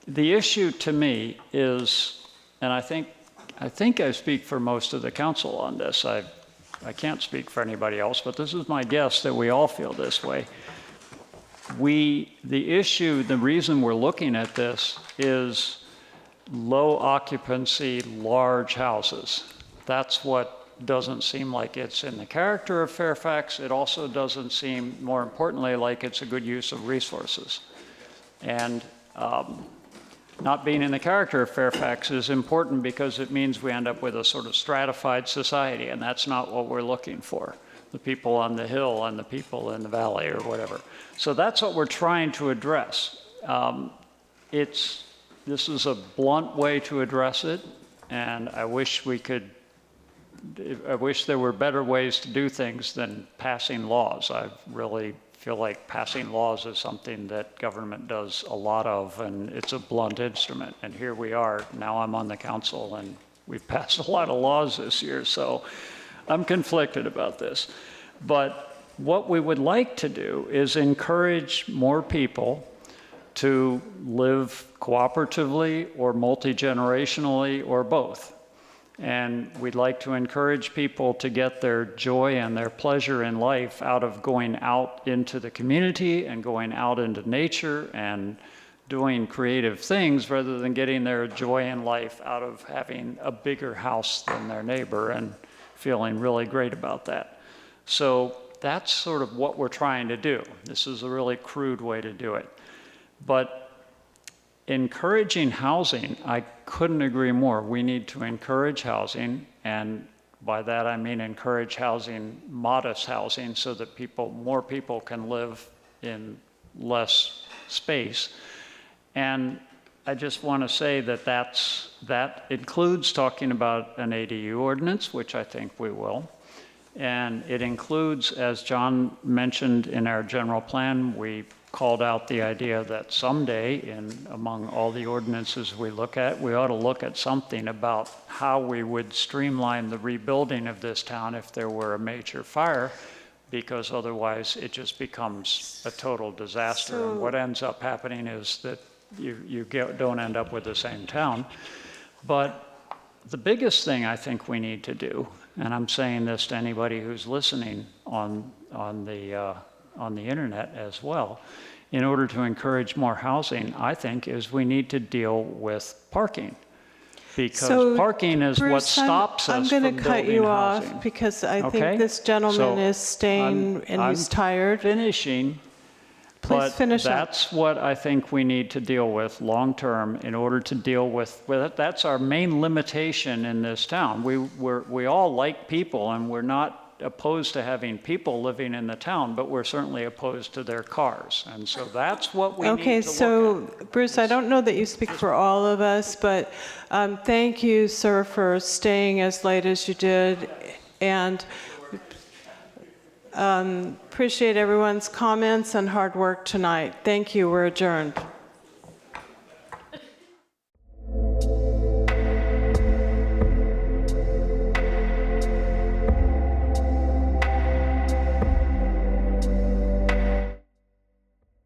S9: The issue to me is, and I think I speak for most of the council on this. I can't speak for anybody else, but this is my guess that we all feel this way. The issue, the reason we're looking at this is low occupancy, large houses. That's what doesn't seem like it's in the character of Fairfax. It also doesn't seem, more importantly, like it's a good use of resources. And not being in the character of Fairfax is important because it means we end up with a sort of stratified society, and that's not what we're looking for. The people on the hill and the people in the valley or whatever. So that's what we're trying to address. This is a blunt way to address it, and I wish there were better ways to do things than passing laws. I really feel like passing laws is something that government does a lot of, and it's a blunt instrument. And here we are, now I'm on the council, and we've passed a lot of laws this year, so I'm conflicted about this. But what we would like to do is encourage more people to live cooperatively or multi-generationally or both. And we'd like to encourage people to get their joy and their pleasure in life out of going out into the community and going out into nature and doing creative things rather than getting their joy in life out of having a bigger house than their neighbor and feeling really great about that. So that's sort of what we're trying to do. This is a really crude way to do it. But encouraging housing, I couldn't agree more. We need to encourage housing, and by that I mean encourage housing, modest housing, so that more people can live in less space. And I just want to say that that includes talking about an ADU ordinance, which I think we will. And it includes, as John mentioned in our general plan, we called out the idea that someday, among all the ordinances we look at, we ought to look at something about how we would streamline the rebuilding of this town if there were a major fire, because otherwise it just becomes a total disaster. And what ends up happening is that you don't end up with the same town. But the biggest thing I think we need to do, and I'm saying this to anybody who's listening on the internet as well, in order to encourage more housing, I think, is we need to deal with parking. Because parking is what stops us from building housing.
S1: I'm going to cut you off because I think this gentleman is staying and he's tired.
S9: Finishing.
S1: Please finish up.
S9: That's what I think we need to deal with long-term in order to deal with that's our main limitation in this town. We all like people, and we're not opposed to having people living in the town, but we're certainly opposed to their cars. And so that's what we need to look at.
S1: Okay, so Bruce, I don't know that you speak for all of us, but thank you, sir, for staying as late as you did. And appreciate everyone's comments and hard work tonight. Thank you. We're adjourned.